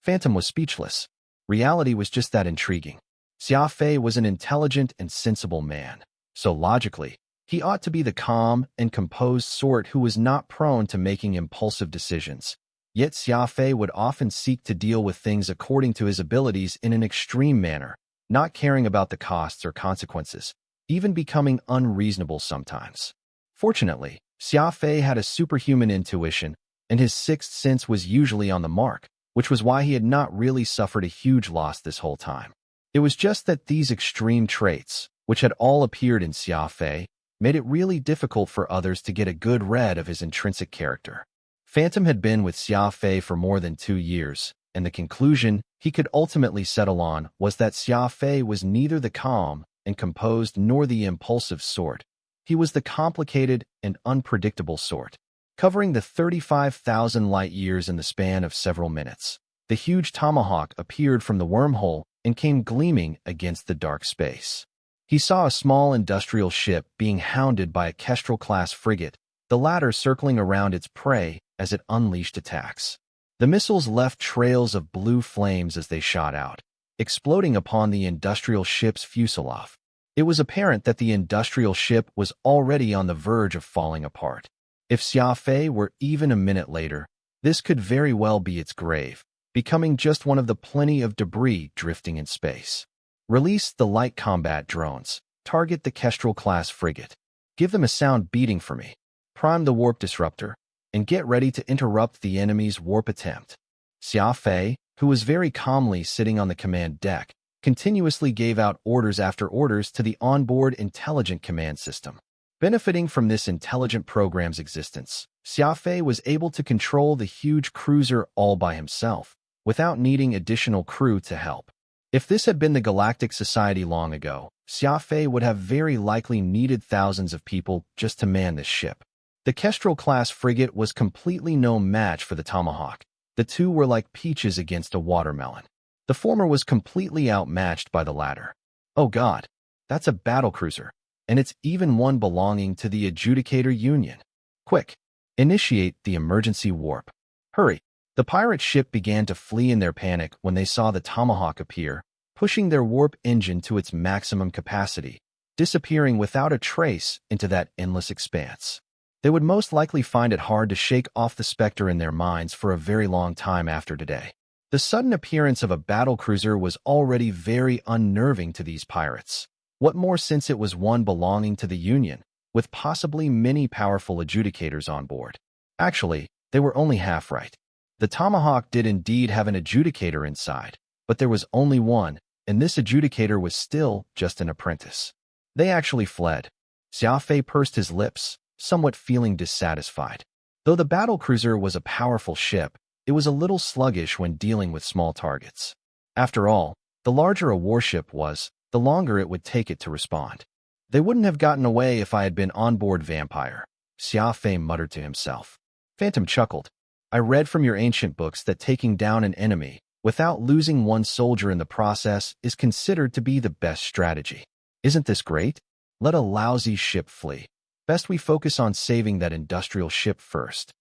Phantom was speechless. Reality was just that intriguing. Xia Fei was an intelligent and sensible man, so logically, he ought to be the calm and composed sort who was not prone to making impulsive decisions. Yet Xia Fei would often seek to deal with things according to his abilities in an extreme manner, not caring about the costs or consequences, even becoming unreasonable sometimes. Fortunately, Xia Fei had a superhuman intuition, and his sixth sense was usually on the mark, which was why he had not really suffered a huge loss this whole time. It was just that these extreme traits, which had all appeared in Xia Fei, made it really difficult for others to get a good read of his intrinsic character. Phantom had been with Xia Fei for more than 2 years, and the conclusion he could ultimately settle on was that Xia Fei was neither the calm and composed nor the impulsive sort. He was the complicated and unpredictable sort. Covering the 35,000 light-years in the span of several minutes, the huge tomahawk appeared from the wormhole and came gleaming against the dark space. He saw a small industrial ship being hounded by a Kestrel-class frigate, the latter circling around its prey as it unleashed attacks. The missiles left trails of blue flames as they shot out, exploding upon the industrial ship's fuselage. It was apparent that the industrial ship was already on the verge of falling apart. If Xia Fei were even a minute later, this could very well be its grave, becoming just one of the plenty of debris drifting in space. Release the light combat drones. Target the Kestrel-class frigate. Give them a sound beating for me. Prime the warp disruptor, and get ready to interrupt the enemy's warp attempt. Xia Fei, who was very calmly sitting on the command deck, continuously gave out orders after orders to the onboard intelligent command system. Benefiting from this intelligent program's existence, Xia Fei was able to control the huge cruiser all by himself, without needing additional crew to help. If this had been the Galactic Society long ago, Xia Fei would have very likely needed thousands of people just to man this ship. The Kestrel-class frigate was completely no match for the Tomahawk. The two were like peaches against a watermelon. The former was completely outmatched by the latter. Oh God, that's a battlecruiser, and it's even one belonging to the Adjudicator Union. Quick, initiate the emergency warp. Hurry. The pirate ship began to flee in their panic when they saw the Tomahawk appear, pushing their warp engine to its maximum capacity, disappearing without a trace into that endless expanse. They would most likely find it hard to shake off the specter in their minds for a very long time after today. The sudden appearance of a battlecruiser was already very unnerving to these pirates. What more since it was one belonging to the Union, with possibly many powerful adjudicators on board. Actually, they were only half right. The Tomahawk did indeed have an adjudicator inside, but there was only one, and this adjudicator was still just an apprentice. They actually fled. Xia Fei pursed his lips, somewhat feeling dissatisfied. Though the battlecruiser was a powerful ship, it was a little sluggish when dealing with small targets. After all, the larger a warship was, the longer it would take it to respond. They wouldn't have gotten away if I had been onboard vampire, Xia Fei muttered to himself. Phantom chuckled. I read from your ancient books that taking down an enemy, without losing one soldier in the process, is considered to be the best strategy. Isn't this great? Let a lousy ship flee. Best we focus on saving that industrial ship first.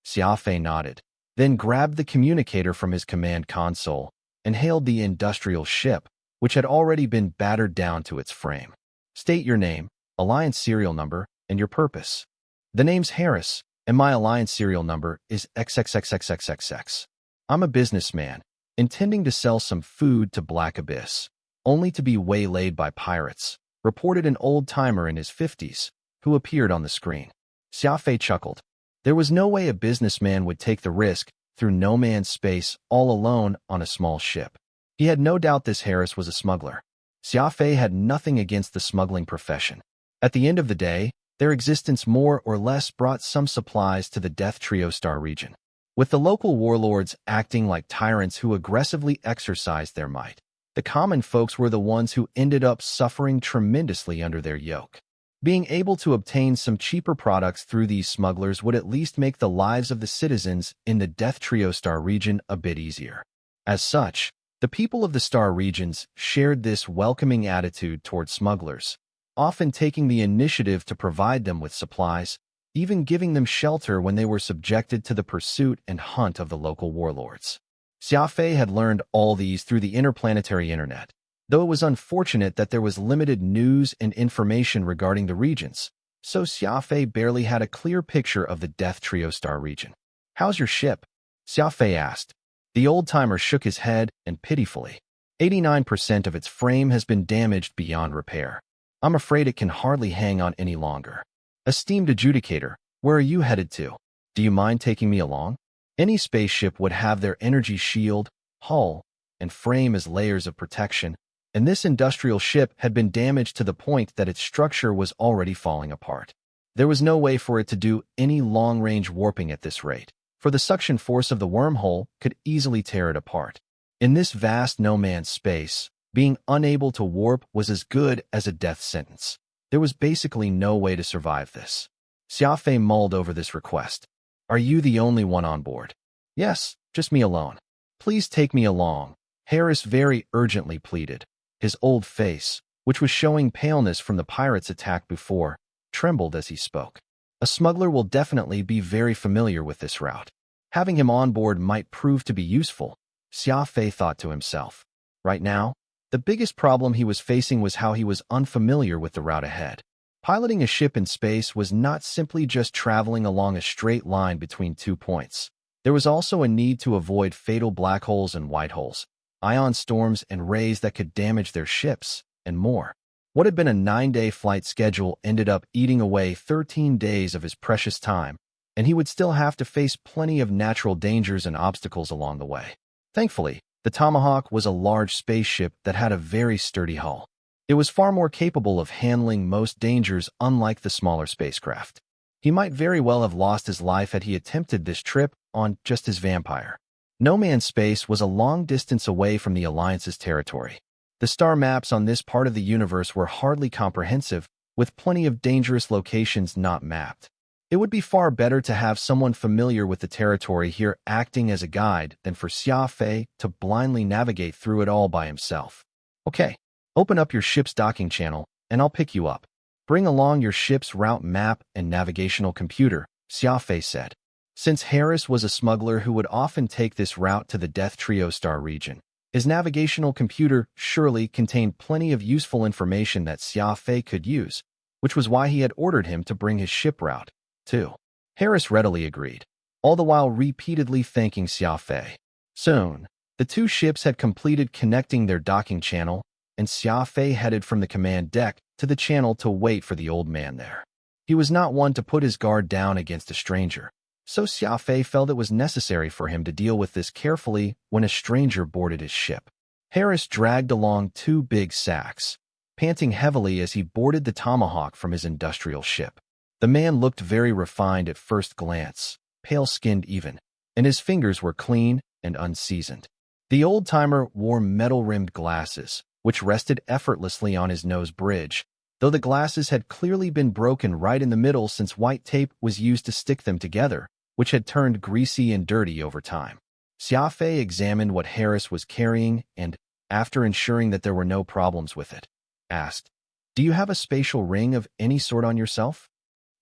Xia Fei nodded, then grabbed the communicator from his command console and hailed the industrial ship, which had already been battered down to its frame. State your name, alliance serial number, and your purpose. The name's Harris, and my alliance serial number is XXXXXXX. I'm a businessman, intending to sell some food to Black Abyss, only to be waylaid by pirates, reported an old-timer in his 50s, who appeared on the screen. Xia Fei chuckled. There was no way a businessman would take the risk through no man's space all alone on a small ship. He had no doubt this Harris was a smuggler. Xia Fei had nothing against the smuggling profession. At the end of the day, their existence more or less brought some supplies to the Death Trio Star region. With the local warlords acting like tyrants who aggressively exercised their might, the common folks were the ones who ended up suffering tremendously under their yoke. Being able to obtain some cheaper products through these smugglers would at least make the lives of the citizens in the Death Trio Star region a bit easier. As such, the people of the Star regions shared this welcoming attitude toward smugglers, often taking the initiative to provide them with supplies, even giving them shelter when they were subjected to the pursuit and hunt of the local warlords. Xia Fei had learned all these through the interplanetary internet, though it was unfortunate that there was limited news and information regarding the regions, so Xia Fei barely had a clear picture of the Death Trio Star region. How's your ship? Xia Fei asked. The old-timer shook his head and pitifully. 89% of its frame has been damaged beyond repair. I'm afraid it can hardly hang on any longer. Esteemed adjudicator, where are you headed to? Do you mind taking me along? Any spaceship would have their energy shield, hull, and frame as layers of protection, and this industrial ship had been damaged to the point that its structure was already falling apart. There was no way for it to do any long-range warping at this rate, for the suction force of the wormhole could easily tear it apart. In this vast no-man's space, being unable to warp was as good as a death sentence. There was basically no way to survive this. Xia Fei mulled over this request. Are you the only one on board? Yes, just me alone. Please take me along, Harris very urgently pleaded. His old face, which was showing paleness from the pirates' attack before, trembled as he spoke. A smuggler will definitely be very familiar with this route. Having him on board might prove to be useful, Xia Fei thought to himself. Right now, the biggest problem he was facing was how he was unfamiliar with the route ahead. Piloting a ship in space was not simply just traveling along a straight line between 2 points. There was also a need to avoid fatal black holes and white holes, ion storms and rays that could damage their ships, and more. What had been a 9-day flight schedule ended up eating away 13 days of his precious time, and he would still have to face plenty of natural dangers and obstacles along the way. Thankfully, the Tomahawk was a large spaceship that had a very sturdy hull. It was far more capable of handling most dangers, unlike the smaller spacecraft. He might very well have lost his life had he attempted this trip on just his Vampire. No Man's Space was a long distance away from the Alliance's territory. The star maps on this part of the universe were hardly comprehensive, with plenty of dangerous locations not mapped. It would be far better to have someone familiar with the territory here acting as a guide than for Xia Fei to blindly navigate through it all by himself. Okay, open up your ship's docking channel, and I'll pick you up. Bring along your ship's route map and navigational computer, Xia Fei said. Since Harris was a smuggler who would often take this route to the Death Trio star region, his navigational computer surely contained plenty of useful information that Xia Fei could use, which was why he had ordered him to bring his ship route, too. Harris readily agreed, all the while repeatedly thanking Xia Fei. Soon, the two ships had completed connecting their docking channel, and Xia Fei headed from the command deck to the channel to wait for the old man there. He was not one to put his guard down against a stranger, so Xia Fei felt it was necessary for him to deal with this carefully when a stranger boarded his ship. Harris dragged along 2 big sacks, panting heavily as he boarded the Tomahawk from his industrial ship. The man looked very refined at first glance, pale-skinned even, and his fingers were clean and unseasoned. The old-timer wore metal-rimmed glasses, which rested effortlessly on his nose bridge, though the glasses had clearly been broken right in the middle since white tape was used to stick them together, which had turned greasy and dirty over time. Xia Fei examined what Harris was carrying and, after ensuring that there were no problems with it, asked, "Do you have a spatial ring of any sort on yourself?"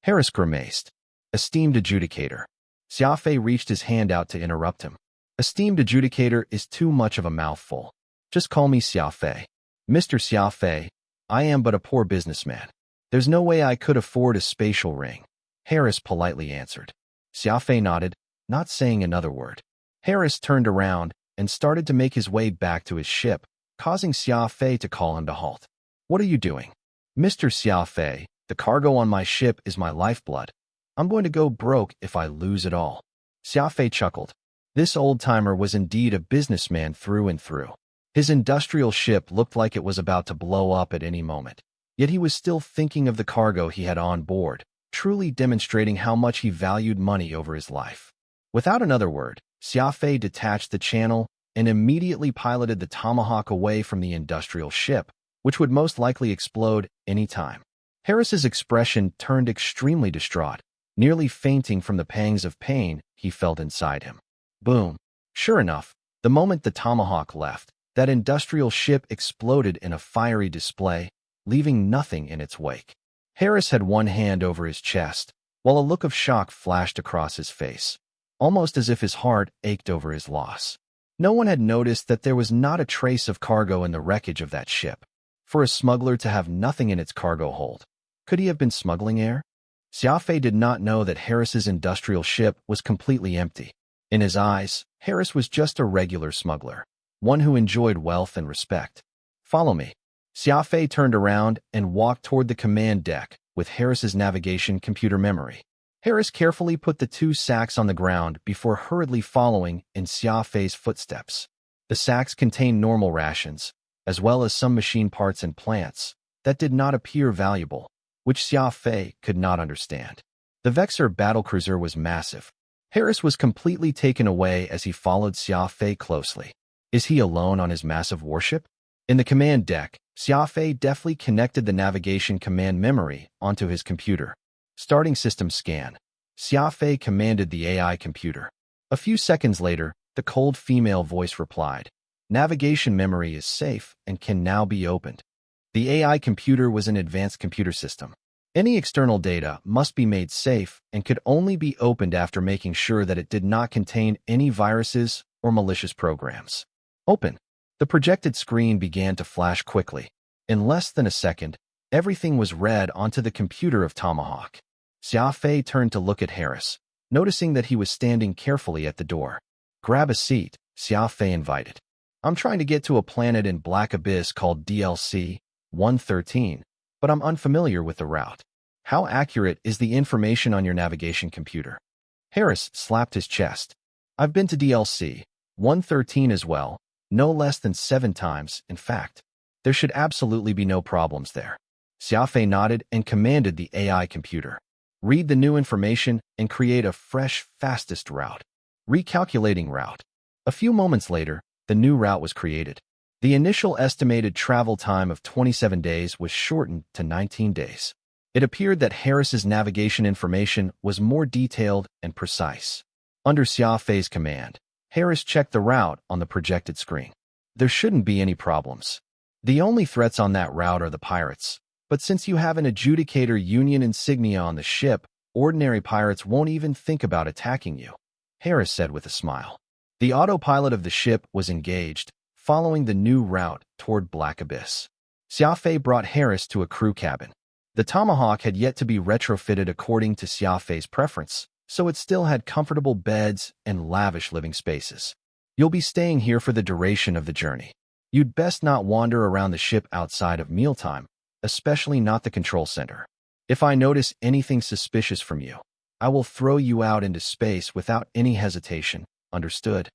Harris grimaced. "Esteemed adjudicator." Xia Fei reached his hand out to interrupt him. "Esteemed adjudicator is too much of a mouthful. Just call me Xia Fei. Mr. Xia Fei, I am but a poor businessman. There's no way I could afford a spatial ring," Harris politely answered. Xia Fei nodded, not saying another word. Harris turned around and started to make his way back to his ship, causing Xia Fei to call him to halt. "What are you doing?" "Mr. Xia Fei, the cargo on my ship is my lifeblood. I'm going to go broke if I lose it all." Xia Fei chuckled. This old-timer was indeed a businessman through and through. His industrial ship looked like it was about to blow up at any moment, yet he was still thinking of the cargo he had on board, truly demonstrating how much he valued money over his life. Without another word, Xia Fei detached the channel and immediately piloted the Tomahawk away from the industrial ship, which would most likely explode any time. Harris's expression turned extremely distraught, nearly fainting from the pangs of pain he felt inside him. Boom. Sure enough, the moment the Tomahawk left, that industrial ship exploded in a fiery display, leaving nothing in its wake. Harris had one hand over his chest, while a look of shock flashed across his face, almost as if his heart ached over his loss. No one had noticed that there was not a trace of cargo in the wreckage of that ship. For a smuggler to have nothing in its cargo hold, could he have been smuggling air? Xia Fei did not know that Harris's industrial ship was completely empty. In his eyes, Harris was just a regular smuggler, one who enjoyed wealth and respect. "Follow me." Xia Fei turned around and walked toward the command deck with Harris's navigation computer memory. Harris carefully put the 2 sacks on the ground before hurriedly following in Xia Fei's footsteps. The sacks contained normal rations, as well as some machine parts and plants that did not appear valuable, which Xia Fei could not understand. The Vexor battlecruiser was massive. Harris was completely taken away as he followed Xia Fei closely. Is he alone on his massive warship? In the command deck, Xia Fei deftly connected the navigation command memory onto his computer. Starting system scan. Xia Fei commanded the AI computer. A few seconds later, the cold female voice replied, "Navigation memory is safe and can now be opened." The AI computer was an advanced computer system. Any external data must be made safe and could only be opened after making sure that it did not contain any viruses or malicious programs. Open. The projected screen began to flash quickly. In less than a second, everything was read onto the computer of Tomahawk. Xia Fei turned to look at Harris. Noticing that he was standing carefully at the door. "Grab a seat," Xia Fei invited. "I'm trying to get to a planet in Black Abyss called DLC 113, but I'm unfamiliar with the route. How accurate is the information on your navigation computer?" Harris slapped his chest. "I've been to DLC 113 as well, no less than 7 times, in fact. There should absolutely be no problems there." Xia Fei nodded and commanded the AI computer. "Read the new information and create a fresh, fastest route." Recalculating route. A few moments later, the new route was created. The initial estimated travel time of 27 days was shortened to 19 days. It appeared that Harris's navigation information was more detailed and precise. Under Xia Fei's command, Harris checked the route on the projected screen. There shouldn't be any problems. The only threats on that route are the pirates, but since you have an Adjudicator Union insignia on the ship, ordinary pirates won't even think about attacking you," Harris said with a smile. The autopilot of the ship was engaged, following the new route toward Black Abyss. Xia Fei brought Harris to a crew cabin. The Tomahawk had yet to be retrofitted according to Xia Fei's preference, so it still had comfortable beds and lavish living spaces. "You'll be staying here for the duration of the journey. You'd best not wander around the ship outside of mealtime, especially not the control center. If I notice anything suspicious from you, I will throw you out into space without any hesitation. Understood?"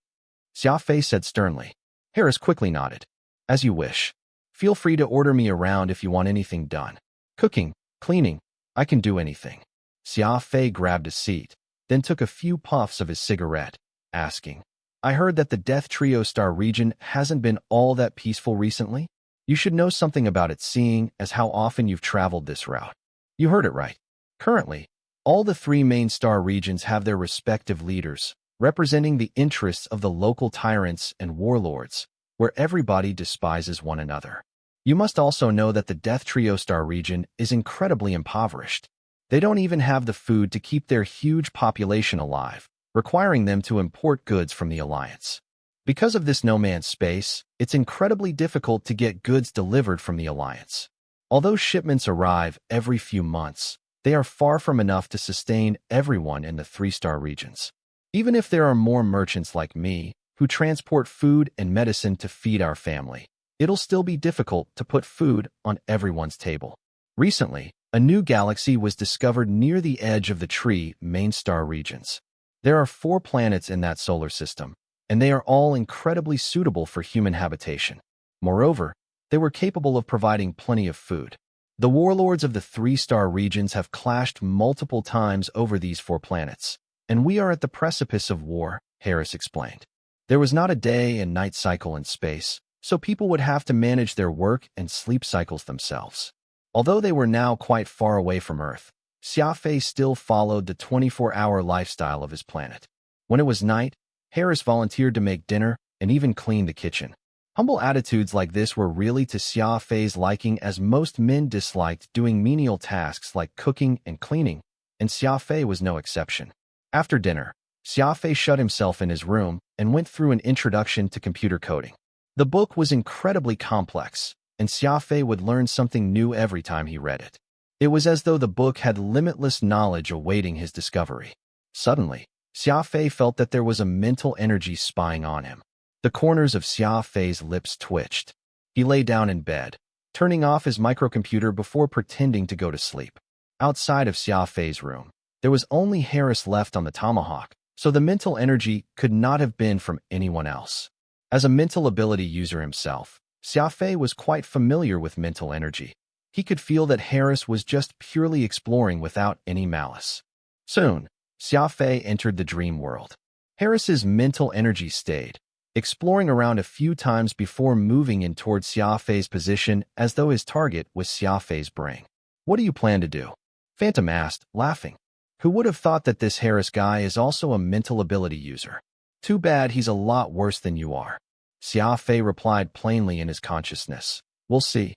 Xia Fei said sternly. Harris quickly nodded. "As you wish. Feel free to order me around if you want anything done. Cooking, cleaning, I can do anything." Xia Fei grabbed a seat, then took a few puffs of his cigarette, asking, "I heard that the Death Trio Star region hasn't been all that peaceful recently? You should know something about it seeing as how often you've traveled this route." "You heard it right. Currently, all the 3 main star regions have their respective leaders, representing the interests of the local tyrants and warlords, where everybody despises one another. You must also know that the Death Trio Star region is incredibly impoverished. They don't even have the food to keep their huge population alive, requiring them to import goods from the Alliance. Because of this no man's space, it's incredibly difficult to get goods delivered from the Alliance. Although shipments arrive every few months, they are far from enough to sustain everyone in the 3-star regions. Even if there are more merchants like me, who transport food and medicine to feed our family, it'll still be difficult to put food on everyone's table. Recently, a new galaxy was discovered near the edge of the tree main star regions. There are 4 planets in that solar system, and they are all incredibly suitable for human habitation. Moreover, they were capable of providing plenty of food. The warlords of the 3-star regions have clashed multiple times over these 4 planets, and we are at the precipice of war," Harris explained. There was not a day and night cycle in space, so people would have to manage their work and sleep cycles themselves. Although they were now quite far away from Earth, Xia Fei still followed the 24-hour lifestyle of his planet. When it was night, Harris volunteered to make dinner and even clean the kitchen. Humble attitudes like this were really to Xia Fei's liking, as most men disliked doing menial tasks like cooking and cleaning, and Xia Fei was no exception. After dinner, Xia Fei shut himself in his room and went through an introduction to computer coding. The book was incredibly complex, and Xia Fei would learn something new every time he read it. It was as though the book had limitless knowledge awaiting his discovery. Suddenly, Xia Fei felt that there was a mental energy spying on him. The corners of Xia Fei's lips twitched. He lay down in bed, turning off his microcomputer before pretending to go to sleep. Outside of Xia Fei's room, there was only Harris left on the Tomahawk, so the mental energy could not have been from anyone else. As a mental ability user himself, Xia Fei was quite familiar with mental energy. He could feel that Harris was just purely exploring without any malice. Soon, Xia Fei entered the dream world. Harris's mental energy stayed, exploring around a few times before moving in towards Xia Fei's position as though his target was Xia Fei's brain. "What do you plan to do?" Phantom asked, laughing. "Who would have thought that this Harris guy is also a mental ability user? Too bad he's a lot worse than you are." Xia Fei replied plainly in his consciousness. "We'll see.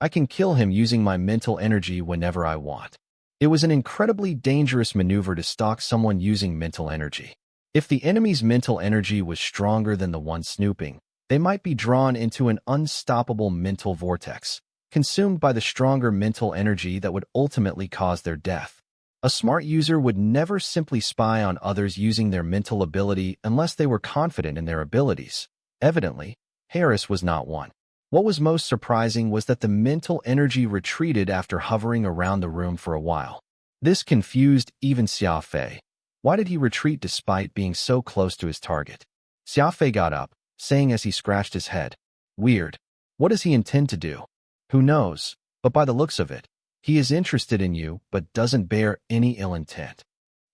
I can kill him using my mental energy whenever I want." It was an incredibly dangerous maneuver to stalk someone using mental energy. If the enemy's mental energy was stronger than the one snooping, they might be drawn into an unstoppable mental vortex, consumed by the stronger mental energy that would ultimately cause their death. A smart user would never simply spy on others using their mental ability unless they were confident in their abilities. Evidently, Harris was not one. What was most surprising was that the mental energy retreated after hovering around the room for a while. This confused even Xia Fei. Why did he retreat despite being so close to his target? Xia Fei got up, saying as he scratched his head, "Weird. What does he intend to do? Who knows, but by the looks of it, he is interested in you but doesn't bear any ill intent."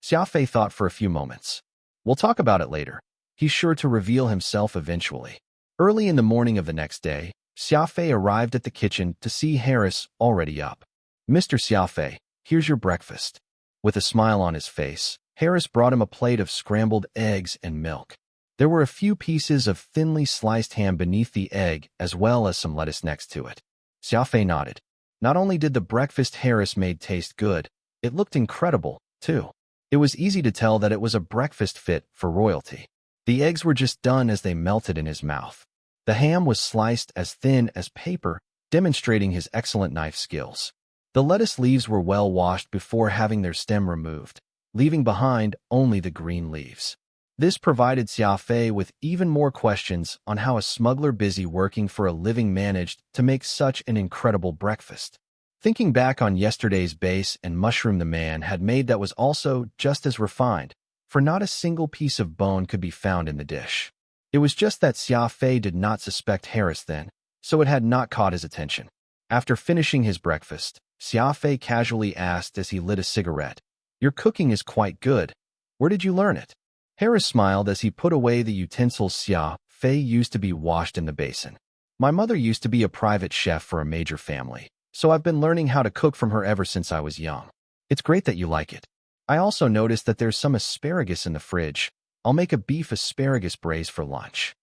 Xia Fei thought for a few moments. "We'll talk about it later. He's sure to reveal himself eventually." Early in the morning of the next day, Xia Fei arrived at the kitchen to see Harris already up. "Mr. Xia Fei, here's your breakfast." With a smile on his face, Harris brought him a plate of scrambled eggs and milk. There were a few pieces of thinly sliced ham beneath the egg as well as some lettuce next to it. Xia Fei nodded. Not only did the breakfast Harris made taste good, it looked incredible, too. It was easy to tell that it was a breakfast fit for royalty. The eggs were just done as they melted in his mouth. The ham was sliced as thin as paper, demonstrating his excellent knife skills. The lettuce leaves were well washed before having their stem removed, leaving behind only the green leaves. This provided Xia Fei with even more questions on how a smuggler busy working for a living managed to make such an incredible breakfast. Thinking back on yesterday's base and mushroom the man had made that was also just as refined, for not a single piece of bone could be found in the dish. It was just that Xia Fei did not suspect Harris then, so it had not caught his attention. After finishing his breakfast, Xia Fei casually asked as he lit a cigarette, "Your cooking is quite good. Where did you learn it?" Harris smiled as he put away the utensils Xia Fei used to be washed in the basin. "My mother used to be a private chef for a major family, so I've been learning how to cook from her ever since I was young. It's great that you like it. I also noticed that there's some asparagus in the fridge. I'll make a beef asparagus braise for lunch."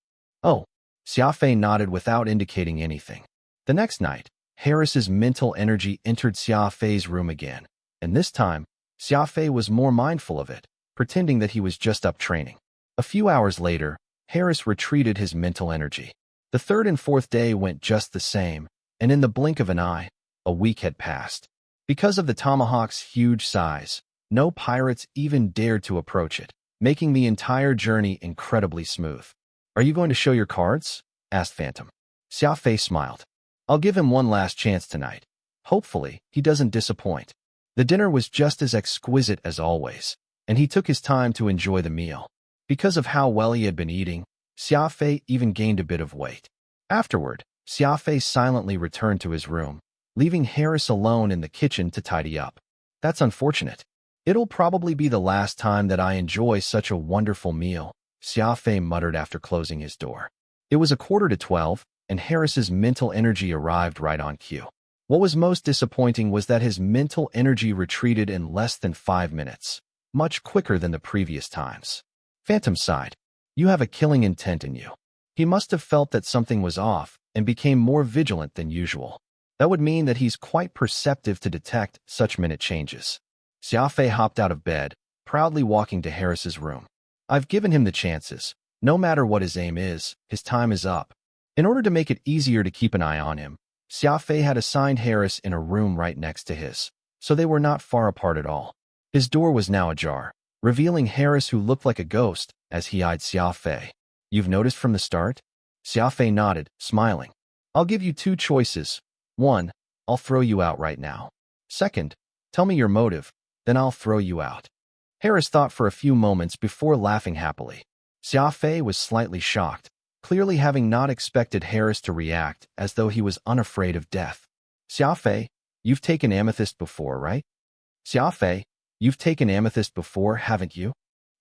"Oh." Xia Fei nodded without indicating anything. The next night, Harris's mental energy entered Xia Fei's room again, and this time, Xia Fei was more mindful of it, pretending that he was just up training. A few hours later, Harris retreated his mental energy. The third and fourth day went just the same, and in the blink of an eye, a week had passed. Because of the tomahawk's huge size, no pirates even dared to approach it, making the entire journey incredibly smooth. "Are you going to show your cards?" asked Phantom. Xia Fei smiled. "I'll give him one last chance tonight. Hopefully, he doesn't disappoint." The dinner was just as exquisite as always, and he took his time to enjoy the meal. Because of how well he had been eating, Xia Fei even gained a bit of weight. Afterward, Xia Fei silently returned to his room, leaving Harris alone in the kitchen to tidy up. "That's unfortunate. It'll probably be the last time that I enjoy such a wonderful meal," Xia Fei muttered after closing his door. It was 11:45, and Harris's mental energy arrived right on cue. What was most disappointing was that his mental energy retreated in less than 5 minutes, much quicker than the previous times. Phantom sighed. "You have a killing intent in you." He must have felt that something was off and became more vigilant than usual. That would mean that he's quite perceptive to detect such minute changes. Xia Fei hopped out of bed, proudly walking to Harris's room. "I've given him the chances. No matter what his aim is, his time is up." In order to make it easier to keep an eye on him, Xia Fei had assigned Harris in a room right next to his, so they were not far apart at all. His door was now ajar, revealing Harris who looked like a ghost as he eyed Xia Fei. "You've noticed from the start?" Xia Fei nodded, smiling. "I'll give you 2 choices. 1, I'll throw you out right now. 2nd, tell me your motive, then I'll throw you out." Harris thought for a few moments before laughing happily. Xia Fei was slightly shocked, clearly having not expected Harris to react as though he was unafraid of death. "Xia Fei, you've taken amethyst before, right?" "Xia Fei, you've taken amethyst before, haven't you?"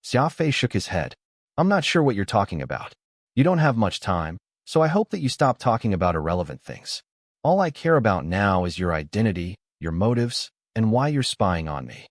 Xia Fei shook his head. "I'm not sure what you're talking about. You don't have much time, so I hope that you stop talking about irrelevant things. All I care about now is your identity, your motives, and why you're spying on me."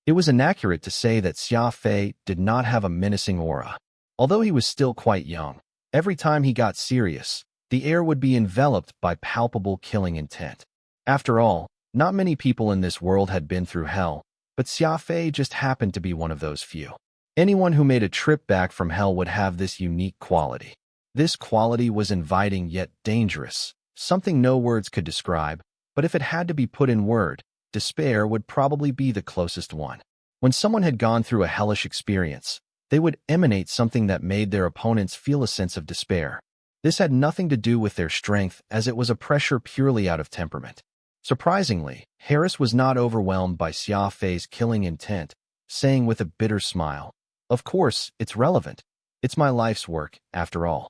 It was inaccurate to say that Xia Fei did not have a menacing aura. Although he was still quite young, every time he got serious, the air would be enveloped by palpable killing intent. After all, not many people in this world had been through hell, but Xia Fei just happened to be one of those few. Anyone who made a trip back from hell would have this unique quality. This quality was inviting yet dangerous, something no words could describe, but if it had to be put in word, despair would probably be the closest one. When someone had gone through a hellish experience, they would emanate something that made their opponents feel a sense of despair. This had nothing to do with their strength, as it was a pressure purely out of temperament. Surprisingly, Harris was not overwhelmed by Xia Fei's killing intent, saying with a bitter smile, "Of course, it's relevant. It's my life's work, after all."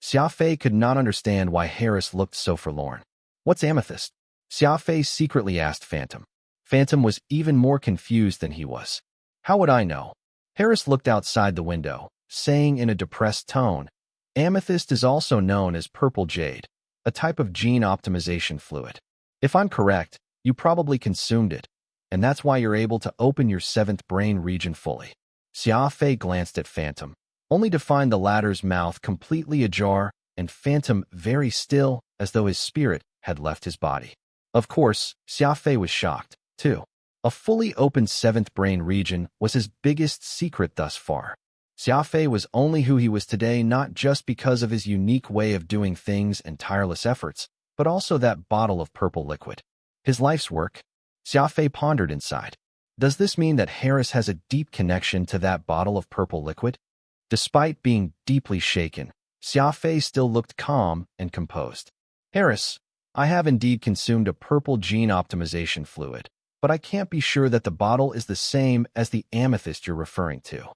Xia Fei could not understand why Harris looked so forlorn. "What's amethyst?" Xia Fei secretly asked Phantom. Phantom was even more confused than he was. "How would I know?" Harris looked outside the window, saying in a depressed tone, "Amethyst is also known as purple jade, a type of gene optimization fluid. If I'm correct, you probably consumed it, and that's why you're able to open your seventh brain region fully." Xia Fei glanced at Phantom, only to find the latter's mouth completely ajar and Phantom very still, as though his spirit had left his body. Of course, Xia Fei was shocked, too. A fully opened seventh brain region was his biggest secret thus far. Xia Fei was only who he was today not just because of his unique way of doing things and tireless efforts, but also that bottle of purple liquid. His life's work? Xia Fei pondered inside. Does this mean that Harris has a deep connection to that bottle of purple liquid? Despite being deeply shaken, Xia Fei still looked calm and composed. "Harris, I have indeed consumed a purple gene optimization fluid, but I can't be sure that the bottle is the same as the amethyst you're referring to."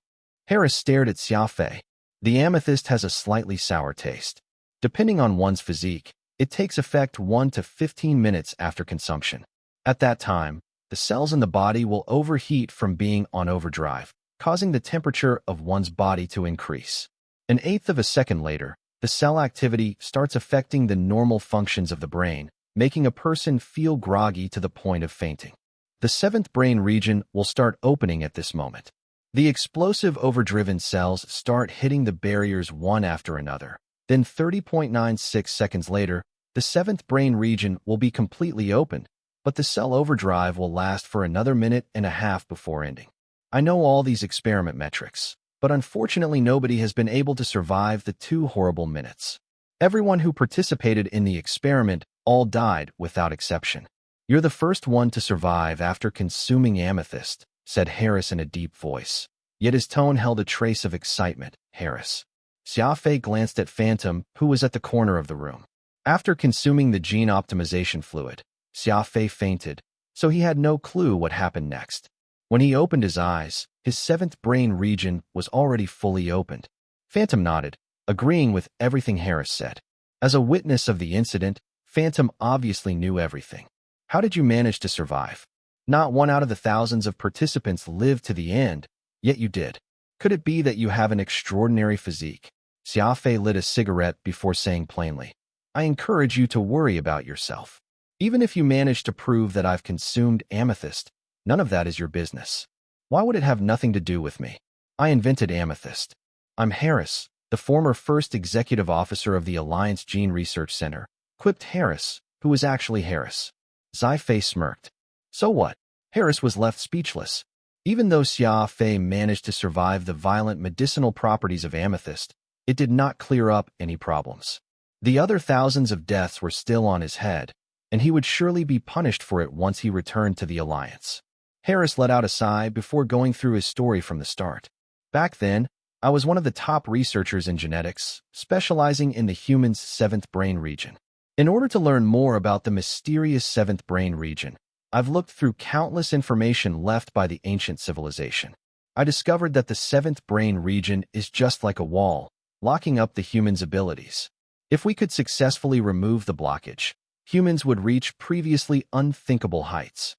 Harris stared at Xia Fei. "The amethyst has a slightly sour taste. Depending on one's physique, it takes effect 1 to 15 minutes after consumption. At that time, the cells in the body will overheat from being on overdrive, causing the temperature of one's body to increase. An eighth of a second later, the cell activity starts affecting the normal functions of the brain, making a person feel groggy to the point of fainting. The seventh brain region will start opening at this moment. The explosive overdriven cells start hitting the barriers one after another. Then 30.96 seconds later, the seventh brain region will be completely opened, but the cell overdrive will last for another minute and a half before ending. I know all these experiment metrics, but unfortunately nobody has been able to survive the 2 horrible minutes. Everyone who participated in the experiment all died without exception. You're the first one to survive after consuming amethyst, said Harris in a deep voice. Yet his tone held a trace of excitement. Harris. Xia Fei glanced at Phantom, who was at the corner of the room. After consuming the gene optimization fluid, Xia Fei fainted, so he had no clue what happened next. When he opened his eyes, his seventh brain region was already fully opened. Phantom nodded, agreeing with everything Harris said. As a witness of the incident, Phantom obviously knew everything. How did you manage to survive? Not one out of the thousands of participants lived to the end, yet you did. Could it be that you have an extraordinary physique? Xia Fei lit a cigarette before saying plainly, I encourage you to worry about yourself. Even if you manage to prove that I've consumed amethyst, none of that is your business. Why would it have nothing to do with me? I invented amethyst. I'm Harris, the former first executive officer of the Alliance Gene Research Center, quipped Harris, who was actually Harris. Xia Fei smirked. So what? Harris was left speechless. Even though Xia Fei managed to survive the violent medicinal properties of amethyst, it did not clear up any problems. The other thousands of deaths were still on his head, and he would surely be punished for it once he returned to the Alliance. Harris let out a sigh before going through his story from the start. Back then, I was one of the top researchers in genetics, specializing in the human's seventh brain region. In order to learn more about the mysterious seventh brain region, I've looked through countless information left by the ancient civilization. I discovered that the seventh brain region is just like a wall, locking up the human's abilities. If we could successfully remove the blockage, humans would reach previously unthinkable heights.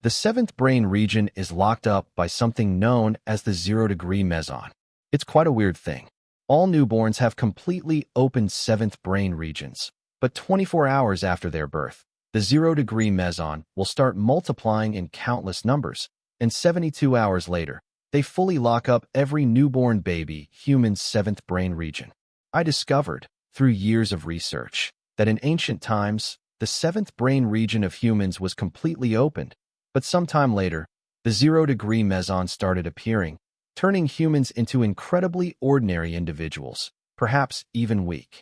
The seventh brain region is locked up by something known as the 0-degree meson. It's quite a weird thing. All newborns have completely open seventh brain regions, but 24 hours after their birth, the 0-degree meson will start multiplying in countless numbers, and 72 hours later, they fully lock up every newborn baby human's seventh brain region. I discovered, through years of research, that in ancient times, the seventh brain region of humans was completely opened, but sometime later, the 0-degree meson started appearing, turning humans into incredibly ordinary individuals, perhaps even weak.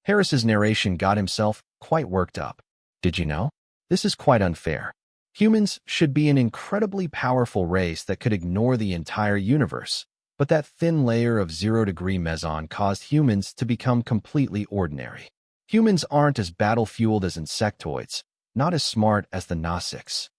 Harris's narration got himself quite worked up. Did you know? This is quite unfair. Humans should be an incredibly powerful race that could ignore the entire universe, but that thin layer of zero-degree meson caused humans to become completely ordinary. Humans aren't as battle-fueled as insectoids, not as smart as the Nausicaa.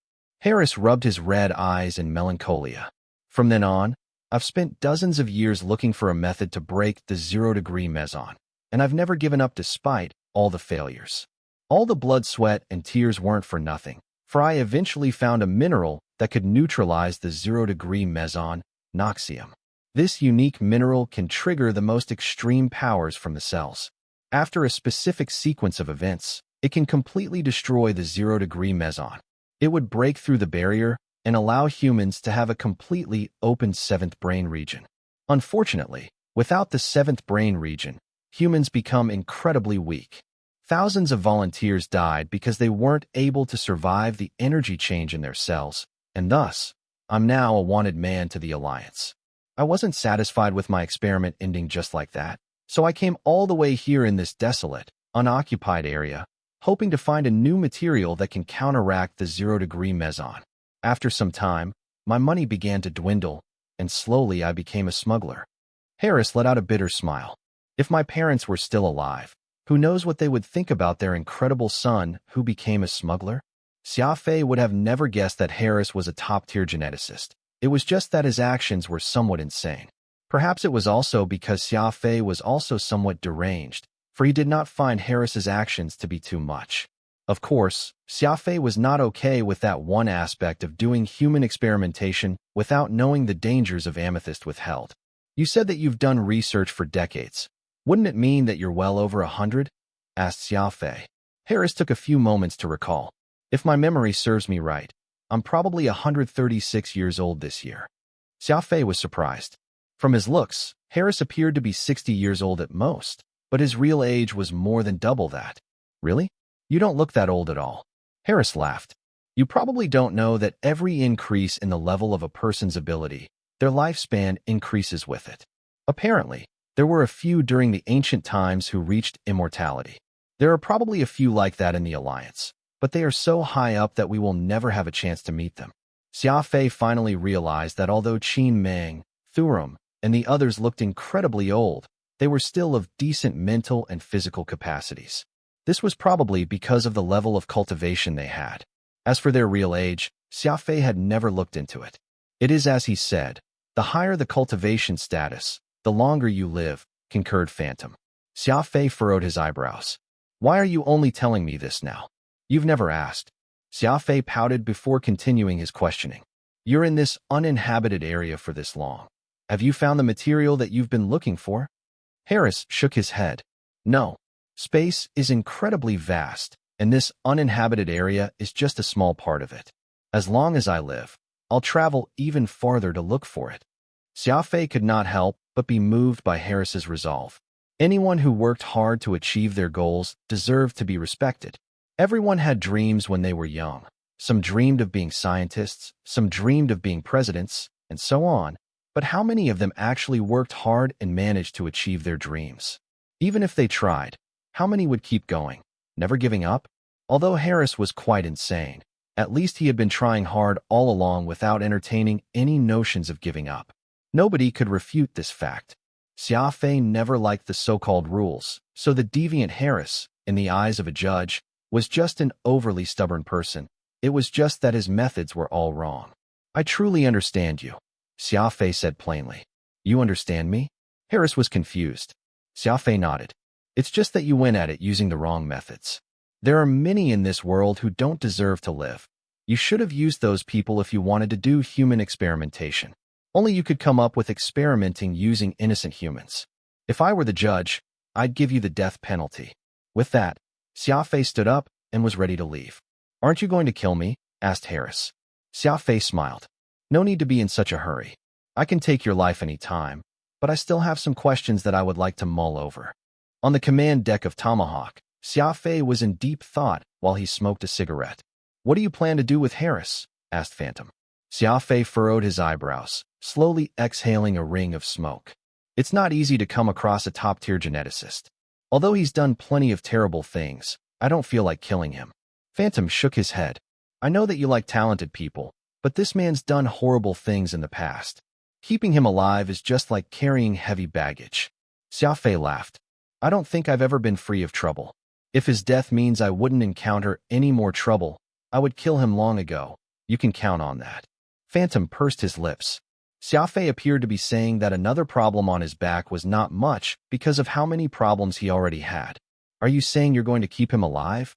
Harris rubbed his red eyes in melancholia. From then on, I've spent dozens of years looking for a method to break the zero-degree meson, and I've never given up despite all the failures. All the blood, sweat, and tears weren't for nothing, for I eventually found a mineral that could neutralize the zero-degree meson, noxium. This unique mineral can trigger the most extreme powers from the cells. After a specific sequence of events, it can completely destroy the zero-degree meson. It would break through the barrier and allow humans to have a completely open seventh brain region. Unfortunately, without the seventh brain region, humans become incredibly weak. Thousands of volunteers died because they weren't able to survive the energy change in their cells, and thus, I'm now a wanted man to the Alliance. I wasn't satisfied with my experiment ending just like that, so I came all the way here in this desolate, unoccupied area, hoping to find a new material that can counteract the zero-degree meson. After some time, my money began to dwindle, and slowly I became a smuggler. Harris let out a bitter smile. If my parents were still alive, who knows what they would think about their incredible son who became a smuggler? Xia Fei would have never guessed that Harris was a top-tier geneticist. It was just that his actions were somewhat insane. Perhaps it was also because Xia Fei was also somewhat deranged, for he did not find Harris's actions to be too much. Of course, Xia Fei was not okay with that one aspect of doing human experimentation without knowing the dangers of amethyst withheld. You said that you've done research for decades. Wouldn't it mean that you're well over 100? Asked Xia Fei. Harris took a few moments to recall. If my memory serves me right, I'm probably 136 years old this year. Xia Fei was surprised. From his looks, Harris appeared to be 60 years old at most, but his real age was more than double that. Really? You don't look that old at all. Harris laughed. You probably don't know that every increase in the level of a person's ability, their lifespan increases with it. Apparently, there were a few during the ancient times who reached immortality. There are probably a few like that in the Alliance, but they are so high up that we will never have a chance to meet them. Xia Fei finally realized that although Qin Meng, Serum, and the others looked incredibly old, they were still of decent mental and physical capacities. This was probably because of the level of cultivation they had. As for their real age, Xia Fei had never looked into it. It is as he said, the higher the cultivation status, the longer you live, concurred Phantom. Xia Fei furrowed his eyebrows. Why are you only telling me this now? You've never asked. Xia Fei pouted before continuing his questioning. You're in this uninhabited area for this long. Have you found the material that you've been looking for? Harris shook his head. No. Space is incredibly vast, and this uninhabited area is just a small part of it. As long as I live, I'll travel even farther to look for it. Xia Fei could not help but be moved by Harris's resolve. Anyone who worked hard to achieve their goals deserved to be respected. Everyone had dreams when they were young. Some dreamed of being scientists, some dreamed of being presidents, and so on. But how many of them actually worked hard and managed to achieve their dreams? Even if they tried, how many would keep going, never giving up? Although Harris was quite insane, at least he had been trying hard all along without entertaining any notions of giving up. Nobody could refute this fact. Xia Fei never liked the so-called rules, so the deviant Harris, in the eyes of a judge, was just an overly stubborn person. It was just that his methods were all wrong. I truly understand you, Xia Fei said plainly. You understand me? Harris was confused. Xia Fei nodded. It's just that you went at it using the wrong methods. There are many in this world who don't deserve to live. You should have used those people if you wanted to do human experimentation. Only you could come up with experimenting using innocent humans. If I were the judge, I'd give you the death penalty. With that, Xia Fei stood up and was ready to leave. Aren't you going to kill me? Asked Harris. Xia Fei smiled. No need to be in such a hurry. I can take your life any time, but I still have some questions that I would like to mull over. On the command deck of Tomahawk, Xia Fei was in deep thought while he smoked a cigarette. What do you plan to do with Harris? Asked Phantom. Xia Fei furrowed his eyebrows, slowly exhaling a ring of smoke. It's not easy to come across a top-tier geneticist. Although he's done plenty of terrible things, I don't feel like killing him. Phantom shook his head. I know that you like talented people, but this man's done horrible things in the past. Keeping him alive is just like carrying heavy baggage. Xia Fei laughed. I don't think I've ever been free of trouble. If his death means I wouldn't encounter any more trouble, I would kill him long ago. You can count on that. Phantom pursed his lips. Xia Fei appeared to be saying that another problem on his back was not much because of how many problems he already had. Are you saying you're going to keep him alive?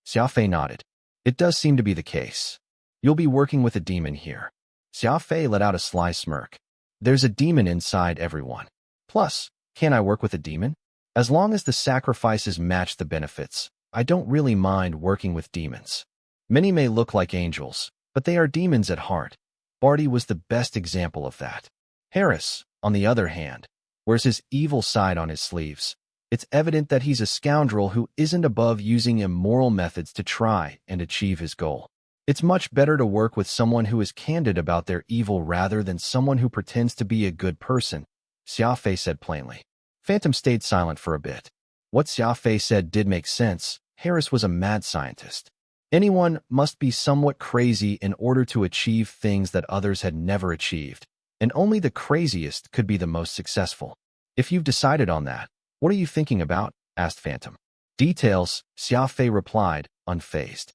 Xia Fei nodded. It does seem to be the case. You'll be working with a demon here. Xia Fei let out a sly smirk. There's a demon inside everyone. Plus, can I work with a demon? As long as the sacrifices match the benefits, I don't really mind working with demons. Many may look like angels, but they are demons at heart. Barty was the best example of that. Harris, on the other hand, wears his evil side on his sleeves. It's evident that he's a scoundrel who isn't above using immoral methods to try and achieve his goal. It's much better to work with someone who is candid about their evil rather than someone who pretends to be a good person, Xia Fei said plainly. Phantom stayed silent for a bit. What Xia Fei said did make sense. Harris was a mad scientist. Anyone must be somewhat crazy in order to achieve things that others had never achieved, and only the craziest could be the most successful. If you've decided on that, what are you thinking about? Asked Phantom. Details, Xia Fei replied, unfazed.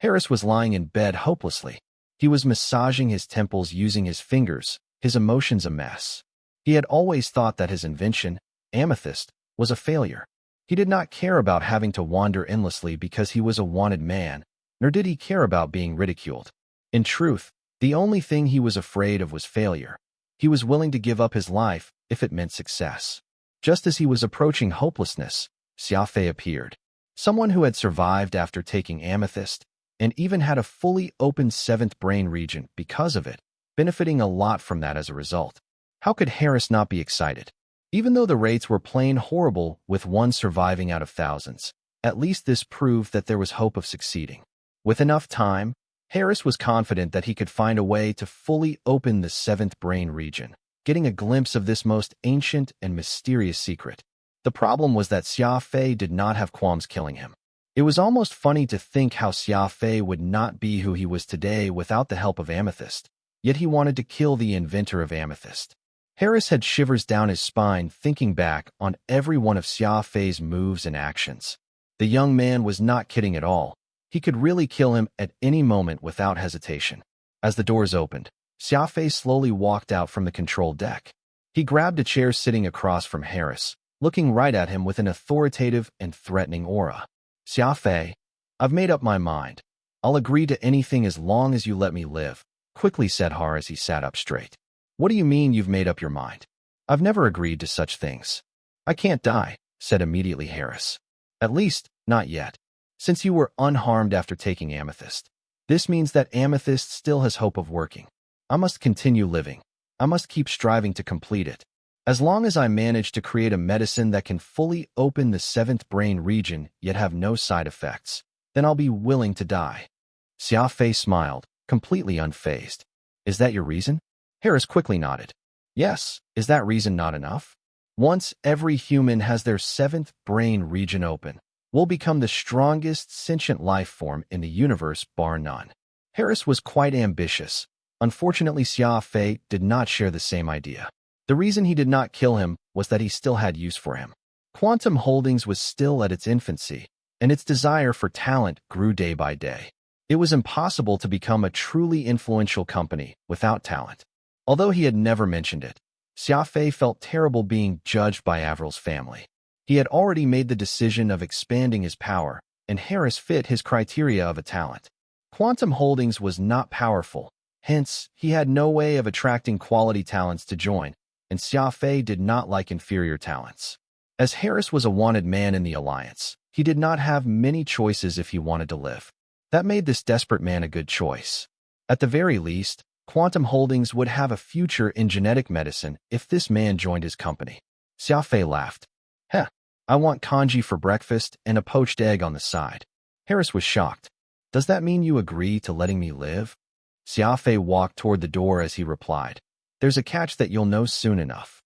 Harris was lying in bed hopelessly. He was massaging his temples using his fingers, his emotions a mess. He had always thought that his invention, amethyst, was a failure. He did not care about having to wander endlessly because he was a wanted man, nor did he care about being ridiculed. In truth, the only thing he was afraid of was failure. He was willing to give up his life if it meant success. Just as he was approaching hopelessness, Xia Fei appeared. Someone who had survived after taking amethyst, and even had a fully open seventh brain region because of it, benefiting a lot from that as a result. How could Harris not be excited? Even though the rates were plain horrible with one surviving out of thousands, at least this proved that there was hope of succeeding. With enough time, Harris was confident that he could find a way to fully open the seventh brain region, getting a glimpse of this most ancient and mysterious secret. The problem was that Xia Fei did not have qualms killing him. It was almost funny to think how Xia Fei would not be who he was today without the help of amethyst, yet he wanted to kill the inventor of amethyst. Harris had shivers down his spine thinking back on every one of Xia Fei's moves and actions. The young man was not kidding at all. He could really kill him at any moment without hesitation. As the doors opened, Xia Fei slowly walked out from the control deck. He grabbed a chair sitting across from Harris, looking right at him with an authoritative and threatening aura. Xia Fei, I've made up my mind. I'll agree to anything as long as you let me live, quickly said Har as he sat up straight. What do you mean you've made up your mind? I've never agreed to such things. I can't die, said immediately Harris. At least, not yet. Since you were unharmed after taking amethyst. This means that amethyst still has hope of working. I must continue living. I must keep striving to complete it. As long as I manage to create a medicine that can fully open the seventh brain region yet have no side effects, then I'll be willing to die. Xia Fei smiled, completely unfazed. Is that your reason? Harris quickly nodded. Yes, is that reason not enough? Once every human has their seventh brain region open, we'll become the strongest sentient life form in the universe bar none. Harris was quite ambitious. Unfortunately, Xia Fei did not share the same idea. The reason he did not kill him was that he still had use for him. Quantum Holdings was still at its infancy, and its desire for talent grew day by day. It was impossible to become a truly influential company without talent. Although he had never mentioned it, Xia Fei felt terrible being judged by Avril's family. He had already made the decision of expanding his power, and Harris fit his criteria of a talent. Quantum Holdings was not powerful, hence, he had no way of attracting quality talents to join, and Xia Fei did not like inferior talents. As Harris was a wanted man in the alliance, he did not have many choices if he wanted to live. That made this desperate man a good choice. At the very least, Quantum Holdings would have a future in genetic medicine if this man joined his company. Xia Fei laughed. Heh, I want congee for breakfast and a poached egg on the side. Harris was shocked. Does that mean you agree to letting me live? Xia Fei walked toward the door as he replied. There's a catch that you'll know soon enough.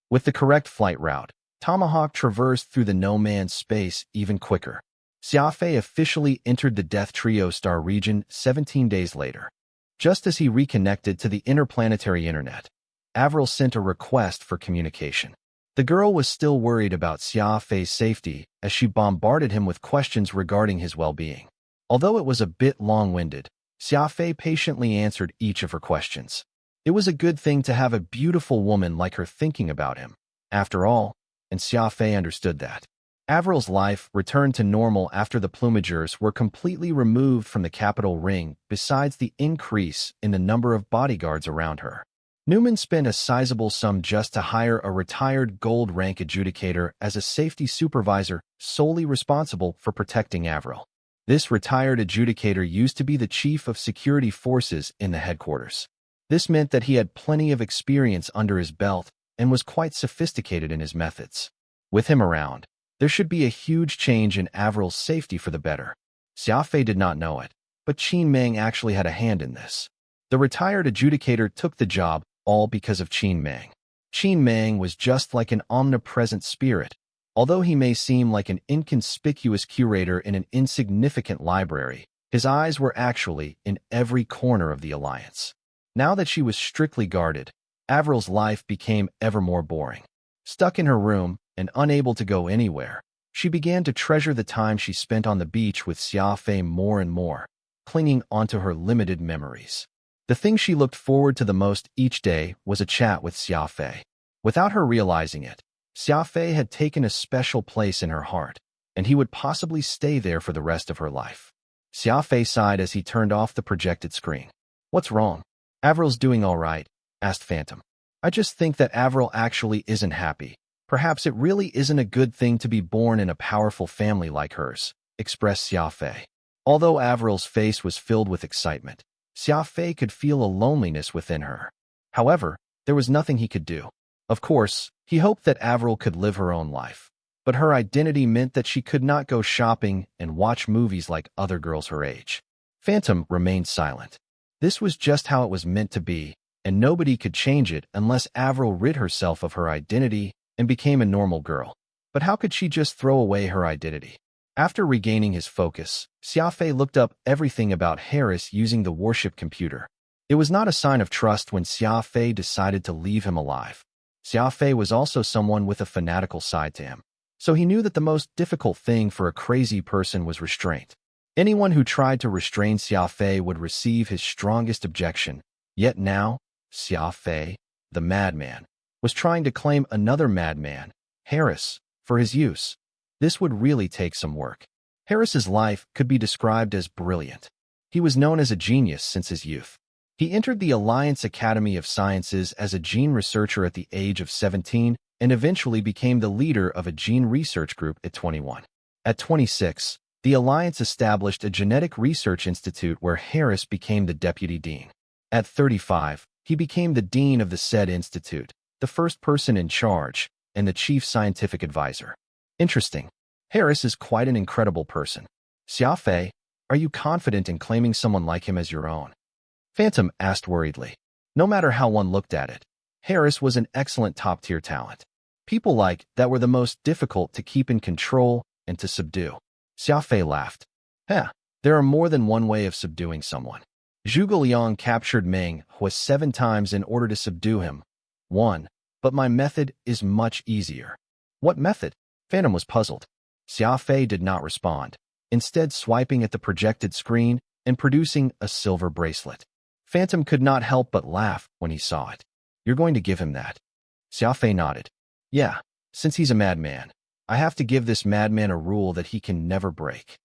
With the correct flight route, Tomahawk traversed through the no-man's space even quicker. Xia Fei officially entered the Death Trio star region 17 days later. Just as he reconnected to the interplanetary internet, Avril sent a request for communication. The girl was still worried about Xia Fei's safety as she bombarded him with questions regarding his well-being. Although it was a bit long-winded, Xia Fei patiently answered each of her questions. It was a good thing to have a beautiful woman like her thinking about him, after all, and Xia Fei understood that. Avril's life returned to normal after the plumagers were completely removed from the capital ring, besides the increase in the number of bodyguards around her. Newman spent a sizable sum just to hire a retired gold-rank adjudicator as a safety supervisor solely responsible for protecting Avril. This retired adjudicator used to be the chief of security forces in the headquarters. This meant that he had plenty of experience under his belt and was quite sophisticated in his methods. With him around, there should be a huge change in Avril's safety for the better. Xia Fei did not know it, but Qin Meng actually had a hand in this. The retired adjudicator took the job all because of Qin Meng. Qin Meng was just like an omnipresent spirit. Although he may seem like an inconspicuous curator in an insignificant library, his eyes were actually in every corner of the alliance. Now that she was strictly guarded, Avril's life became ever more boring. Stuck in her room and unable to go anywhere, she began to treasure the time she spent on the beach with Xia Fei more and more, clinging onto her limited memories. The thing she looked forward to the most each day was a chat with Xia Fei. Without her realizing it, Xia Fei had taken a special place in her heart, and he would possibly stay there for the rest of her life. Xia Fei sighed as he turned off the projected screen. "What's wrong?" "Avril's doing all right," asked Phantom. "I just think that Avril actually isn't happy. Perhaps it really isn't a good thing to be born in a powerful family like hers," expressed Xia Fei. Although Avril's face was filled with excitement, Xia Fei could feel a loneliness within her. However, there was nothing he could do. Of course, he hoped that Avril could live her own life, but her identity meant that she could not go shopping and watch movies like other girls her age. Phantom remained silent. This was just how it was meant to be, and nobody could change it unless Avril rid herself of her identity and became a normal girl. But how could she just throw away her identity? After regaining his focus, Xia Fei looked up everything about Harris using the warship computer. It was not a sign of trust when Xia Fei decided to leave him alive. Xia Fei was also someone with a fanatical side to him, so he knew that the most difficult thing for a crazy person was restraint. Anyone who tried to restrain Xia Fei would receive his strongest objection. Yet now, Xia Fei, the madman, was trying to claim another madman, Harris, for his use. This would really take some work. Harris's life could be described as brilliant. He was known as a genius since his youth. He entered the Alliance Academy of Sciences as a gene researcher at the age of 17 and eventually became the leader of a gene research group at 21. At 26, the Alliance established a genetic research institute where Harris became the deputy dean. At 35, he became the dean of the said institute, the first person in charge, and the chief scientific advisor. Interesting. Harris is quite an incredible person. Xia Fei, are you confident in claiming someone like him as your own? Phantom asked worriedly. No matter how one looked at it, Harris was an excellent top-tier talent. People like that were the most difficult to keep in control and to subdue. Xia Fei laughed. There are more than one way of subduing someone. Zhuge Liang captured Meng Hua 7 times in order to subdue him. 1. But my method is much easier. What method? Phantom was puzzled. Xia Fei did not respond, instead swiping at the projected screen and producing a silver bracelet. Phantom could not help but laugh when he saw it. You're going to give him that? Xia Fei nodded. Yeah, since he's a madman, I have to give this madman a rule that he can never break.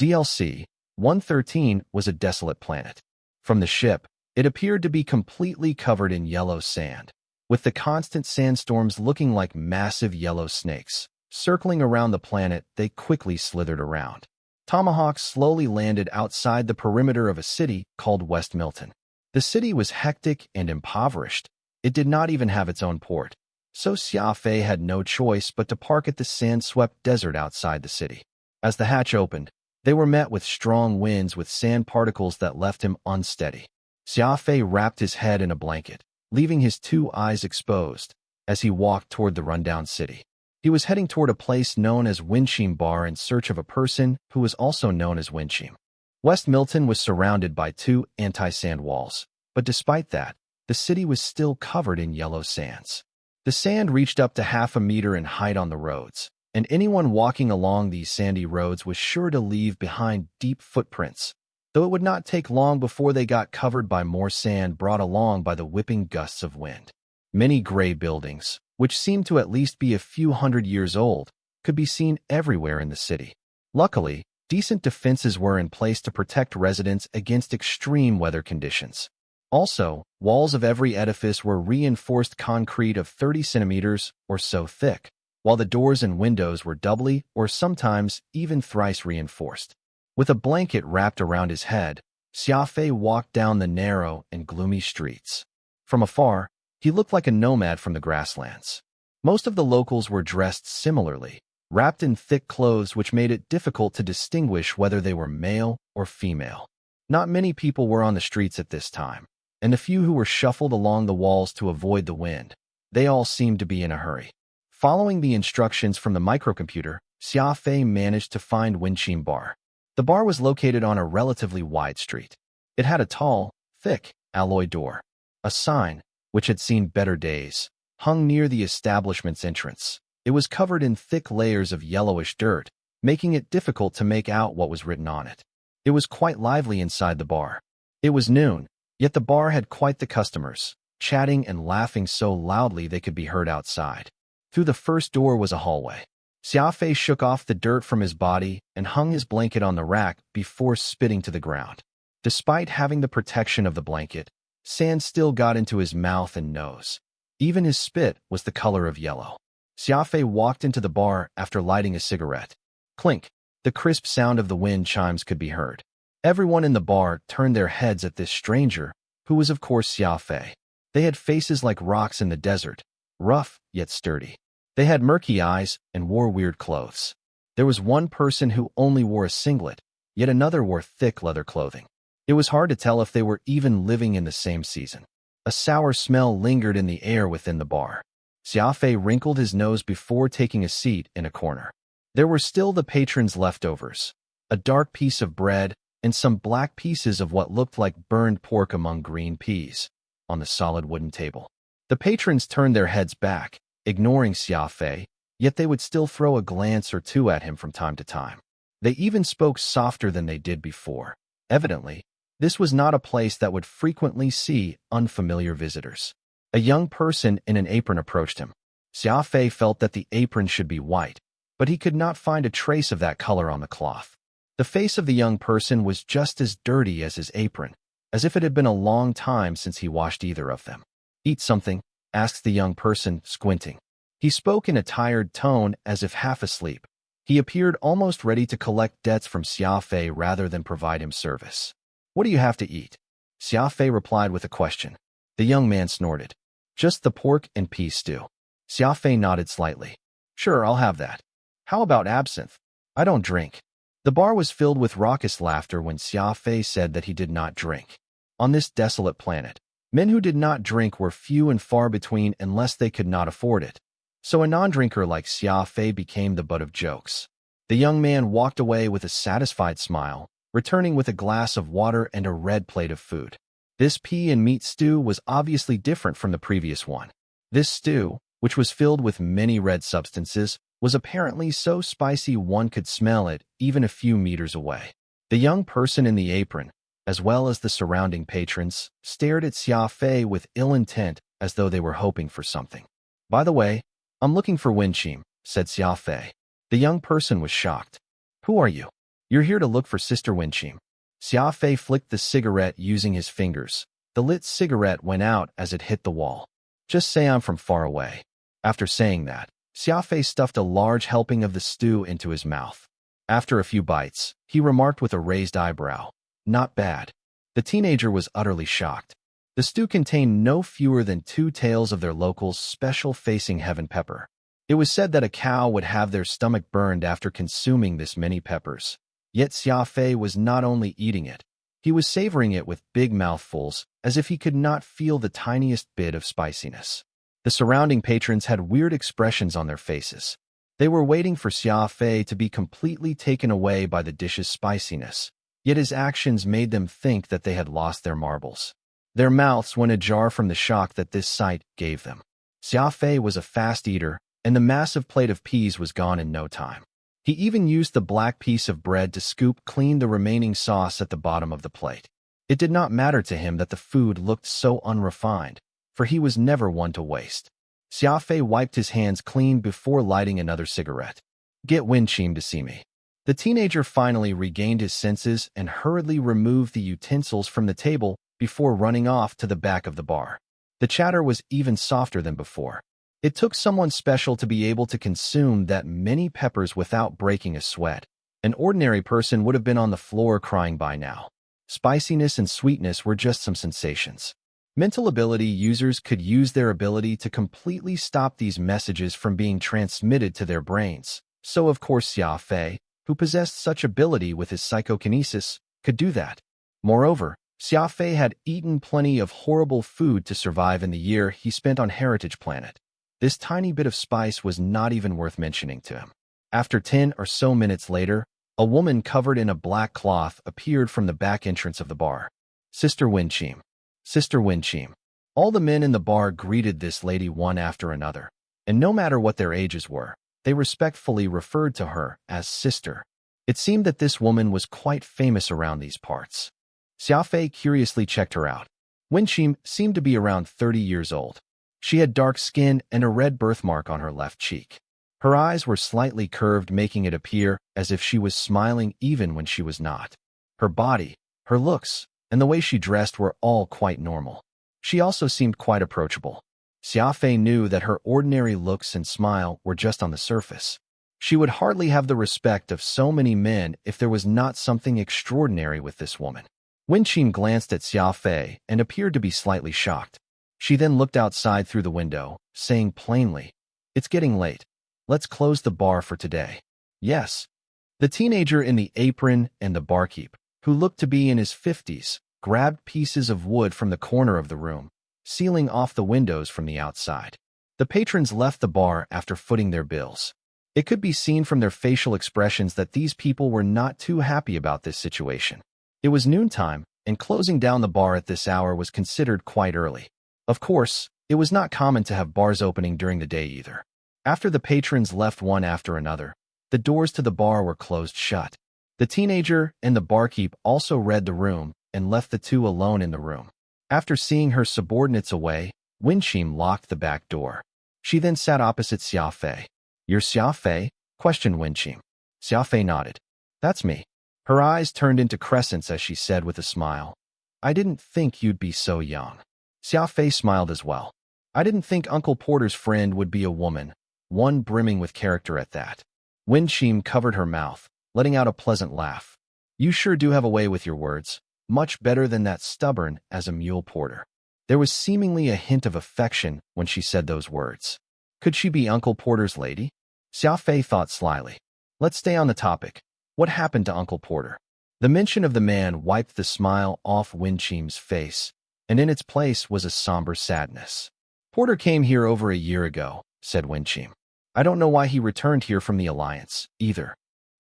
DLC 113 was a desolate planet. From the ship, it appeared to be completely covered in yellow sand, with the constant sandstorms looking like massive yellow snakes. Circling around the planet, they quickly slithered around. Tomahawks slowly landed outside the perimeter of a city called West Milton. The city was hectic and impoverished. It did not even have its own port, so Xia Fei had no choice but to park at the sand-swept desert outside the city. As the hatch opened, they were met with strong winds with sand particles that left him unsteady. Xia Fei wrapped his head in a blanket, leaving his 2 eyes exposed, as he walked toward the rundown city. He was heading toward a place known as Winchim Bar in search of a person who was also known as Winchim. West Milton was surrounded by 2 anti-sand walls, but despite that, the city was still covered in yellow sands. The sand reached up to half a meter in height on the roads, and anyone walking along these sandy roads was sure to leave behind deep footprints, though it would not take long before they got covered by more sand brought along by the whipping gusts of wind. Many gray buildings, which seemed to at least be a few hundred years old, could be seen everywhere in the city. Luckily, decent defenses were in place to protect residents against extreme weather conditions. Also, walls of every edifice were reinforced concrete of 30 centimeters or so thick, while the doors and windows were doubly or sometimes even thrice reinforced. With a blanket wrapped around his head, Xia Fei walked down the narrow and gloomy streets. From afar, he looked like a nomad from the grasslands. Most of the locals were dressed similarly, wrapped in thick clothes which made it difficult to distinguish whether they were male or female. Not many people were on the streets at this time, and the few who were shuffled along the walls to avoid the wind. They all seemed to be in a hurry. Following the instructions from the microcomputer, Xia Fei managed to find Winchim Bar. The bar was located on a relatively wide street. It had a tall, thick, alloy door. A sign, which had seen better days, hung near the establishment's entrance. It was covered in thick layers of yellowish dirt, making it difficult to make out what was written on it. It was quite lively inside the bar. It was noon, yet the bar had quite the customers, chatting and laughing so loudly they could be heard outside. Through the first door was a hallway. Xia Fei shook off the dirt from his body and hung his blanket on the rack before spitting to the ground. Despite having the protection of the blanket, sand still got into his mouth and nose. Even his spit was the color of yellow. Xia Fei walked into the bar after lighting a cigarette. Clink! The crisp sound of the wind chimes could be heard. Everyone in the bar turned their heads at this stranger, who was of course Xia Fei. They had faces like rocks in the desert, rough yet sturdy. They had murky eyes and wore weird clothes. There was one person who only wore a singlet, yet another wore thick leather clothing. It was hard to tell if they were even living in the same season. A sour smell lingered in the air within the bar. Xia Fei wrinkled his nose before taking a seat in a corner. There were still the patrons' leftovers, a dark piece of bread and some black pieces of what looked like burned pork among green peas, on the solid wooden table. The patrons turned their heads back, ignoring Xia Fei, yet they would still throw a glance or two at him from time to time. They even spoke softer than they did before. Evidently, this was not a place that would frequently see unfamiliar visitors. A young person in an apron approached him. Xia Fei felt that the apron should be white, but he could not find a trace of that color on the cloth. The face of the young person was just as dirty as his apron, as if it had been a long time since he washed either of them. "Eat something?" asked the young person, squinting. He spoke in a tired tone as if half asleep. He appeared almost ready to collect debts from Xia Fei rather than provide him service. "What do you have to eat?" Xia Fei replied with a question. The young man snorted. "Just the pork and pea stew." Xia Fei nodded slightly. "Sure, I'll have that. How about absinthe?" "I don't drink." The bar was filled with raucous laughter when Xia Fei said that he did not drink. On this desolate planet, men who did not drink were few and far between unless they could not afford it. So a non-drinker like Xia Fei became the butt of jokes. The young man walked away with a satisfied smile, returning with a glass of water and a red plate of food. This pea and meat stew was obviously different from the previous one. This stew, which was filled with many red substances, was apparently so spicy one could smell it even a few meters away. The young person in the apron, as well as the surrounding patrons, stared at Xia Fei with ill intent as though they were hoping for something. "By the way, I'm looking for Winchim," said Xia Fei. The young person was shocked. "Who are you?" "You're here to look for Sister Winchim." Xia Fei flicked the cigarette using his fingers. The lit cigarette went out as it hit the wall. "Just say I'm from far away." After saying that, Xia Fei stuffed a large helping of the stew into his mouth. After a few bites, he remarked with a raised eyebrow, "Not bad." The teenager was utterly shocked. The stew contained no fewer than 2 tails of their local's special facing heaven pepper. It was said that a cow would have their stomach burned after consuming this many peppers. Yet Xia Fei was not only eating it, he was savoring it with big mouthfuls, as if he could not feel the tiniest bit of spiciness. The surrounding patrons had weird expressions on their faces. They were waiting for Xia Fei to be completely taken away by the dish's spiciness, yet his actions made them think that they had lost their marbles. Their mouths went ajar from the shock that this sight gave them. Xia Fei was a fast eater, and the massive plate of peas was gone in no time. He even used the black piece of bread to scoop clean the remaining sauce at the bottom of the plate. It did not matter to him that the food looked so unrefined, for he was never one to waste. Xia Fei wiped his hands clean before lighting another cigarette. "Get Wenqing to see me." The teenager finally regained his senses and hurriedly removed the utensils from the table before running off to the back of the bar. The chatter was even softer than before. It took someone special to be able to consume that many peppers without breaking a sweat. An ordinary person would have been on the floor crying by now. Spiciness and sweetness were just some sensations. Mental ability users could use their ability to completely stop these messages from being transmitted to their brains. So of course Xia Fei, who possessed such ability with his psychokinesis, could do that. Moreover, Xia Fei had eaten plenty of horrible food to survive in the year he spent on Heritage Planet. This tiny bit of spice was not even worth mentioning to him. After 10 or so minutes later, a woman covered in a black cloth appeared from the back entrance of the bar. "Sister Wenqing. Sister Wenqing." All the men in the bar greeted this lady one after another, and no matter what their ages were, they respectfully referred to her as sister. It seemed that this woman was quite famous around these parts. Xia Fei curiously checked her out. Wenqing seemed to be around 30 years old. She had dark skin and a red birthmark on her left cheek. Her eyes were slightly curved, making it appear as if she was smiling even when she was not. Her body, her looks, and the way she dressed were all quite normal. She also seemed quite approachable. Xia Fei knew that her ordinary looks and smile were just on the surface. She would hardly have the respect of so many men if there was not something extraordinary with this woman. Wenqing glanced at Xia Fei and appeared to be slightly shocked. She then looked outside through the window, saying plainly, "It's getting late. Let's close the bar for today." "Yes." The teenager in the apron and the barkeep, who looked to be in his 50s, grabbed pieces of wood from the corner of the room, sealing off the windows from the outside. The patrons left the bar after footing their bills. It could be seen from their facial expressions that these people were not too happy about this situation. It was noontime, and closing down the bar at this hour was considered quite early. Of course, it was not common to have bars opening during the day either. After the patrons left one after another, the doors to the bar were closed shut. The teenager and the barkeep also read the room and left the two alone in the room. After seeing her subordinates away, Wenqing locked the back door. She then sat opposite Xia Fei. "You're Xia Fei?" questioned Wenqing. Xia Fei nodded. "That's me." Her eyes turned into crescents as she said with a smile, "I didn't think you'd be so young." Xia Fei smiled as well. "I didn't think Uncle Porter's friend would be a woman, one brimming with character at that." Wenqing covered her mouth, letting out a pleasant laugh. "You sure do have a way with your words, much better than that stubborn as a mule porter." There was seemingly a hint of affection when she said those words. Could she be Uncle Porter's lady? Xia Fei thought slyly. "Let's stay on the topic. What happened to Uncle Porter?" The mention of the man wiped the smile off Wenqing's face, and in its place was a somber sadness. "Porter came here over a year ago," said Wenqing. "I don't know why he returned here from the Alliance, either."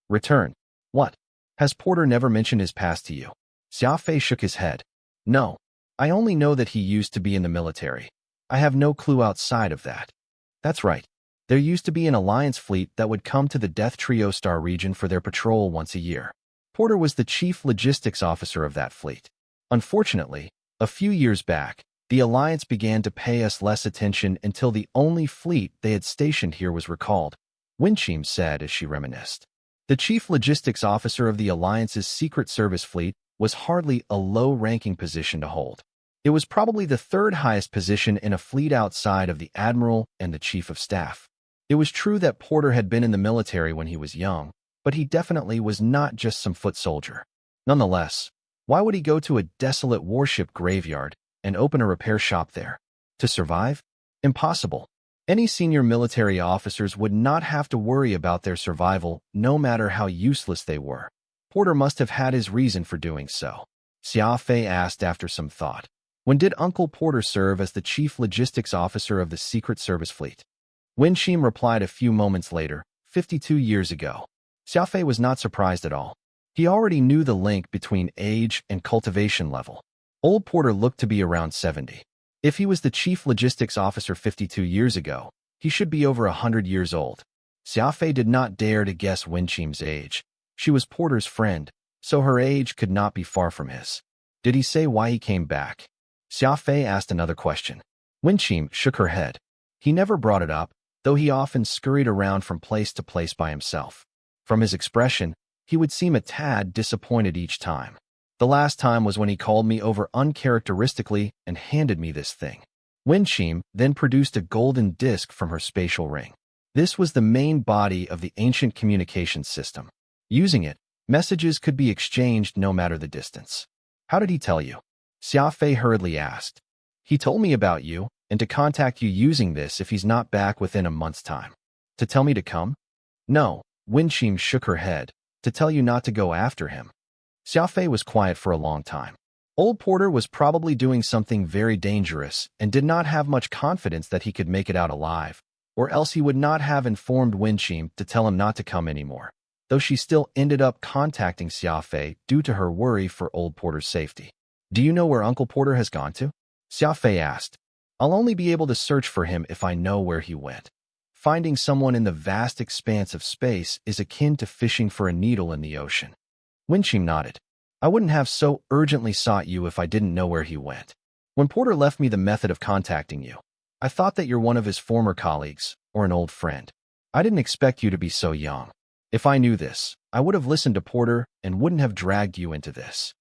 "Return? What? Has Porter never mentioned his past to you?" Xia Fei shook his head. "No. I only know that he used to be in the military. I have no clue outside of that." "That's right. There used to be an Alliance fleet that would come to the Death Trio Star region for their patrol once a year. Porter was the chief logistics officer of that fleet. Unfortunately, a few years back, the Alliance began to pay us less attention until the only fleet they had stationed here was recalled," Wenqing said as she reminisced. The chief logistics officer of the Alliance's Secret Service fleet was hardly a low-ranking position to hold. It was probably the third highest position in a fleet outside of the Admiral and the Chief of Staff. It was true that Porter had been in the military when he was young, but he definitely was not just some foot soldier. Nonetheless, why would he go to a desolate warship graveyard and open a repair shop there? To survive? Impossible. Any senior military officers would not have to worry about their survival, no matter how useless they were. Porter must have had his reason for doing so. Xia Fei asked after some thought. "When did Uncle Porter serve as the chief logistics officer of the Secret Service fleet?" Wenqing replied a few moments later, 52 years ago. Xia Fei was not surprised at all. He already knew the link between age and cultivation level. Old Porter looked to be around 70. If he was the chief logistics officer 52 years ago, he should be over 100 years old. Xia Fei did not dare to guess Wenqing's age. She was Porter's friend, so her age could not be far from his. Did he say why he came back? Xia Fei asked another question. Wenqing shook her head. He never brought it up, though he often scurried around from place to place by himself. From his expression, he would seem a tad disappointed each time. The last time was when he called me over uncharacteristically and handed me this thing. Wenqing then produced a golden disc from her spatial ring. This was the main body of the ancient communications system. Using it, messages could be exchanged no matter the distance. How did he tell you? Xia Fei hurriedly asked. He told me about you, and to contact you using this if he's not back within a month's time. To tell me to come? No, Wenqing shook her head. To tell you not to go after him. Xia Fei was quiet for a long time. Old Porter was probably doing something very dangerous and did not have much confidence that he could make it out alive, or else he would not have informed Wenqing to tell him not to come anymore, though she still ended up contacting Xia Fei due to her worry for Old Porter's safety. Do you know where Uncle Porter has gone to? Xia Fei asked. I'll only be able to search for him if I know where he went. Finding someone in the vast expanse of space is akin to fishing for a needle in the ocean. Wenqing nodded. I wouldn't have so urgently sought you if I didn't know where he went. When Porter left me the method of contacting you, I thought that you're one of his former colleagues or an old friend. I didn't expect you to be so young. If I knew this, I would have listened to Porter and wouldn't have dragged you into this.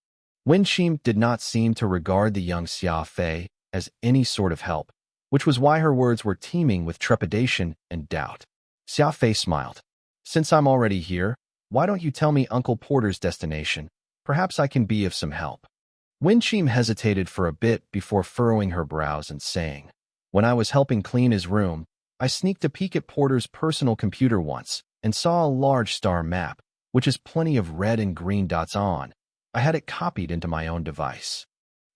Wenqing did not seem to regard the young Xia Fei as any sort of help, which was why her words were teeming with trepidation and doubt. Xia Fei smiled. Since I'm already here, why don't you tell me Uncle Porter's destination? Perhaps I can be of some help. Wenqing hesitated for a bit before furrowing her brows and saying, When I was helping clean his room, I sneaked a peek at Porter's personal computer once and saw a large star map, which has plenty of red and green dots on. I had it copied into my own device.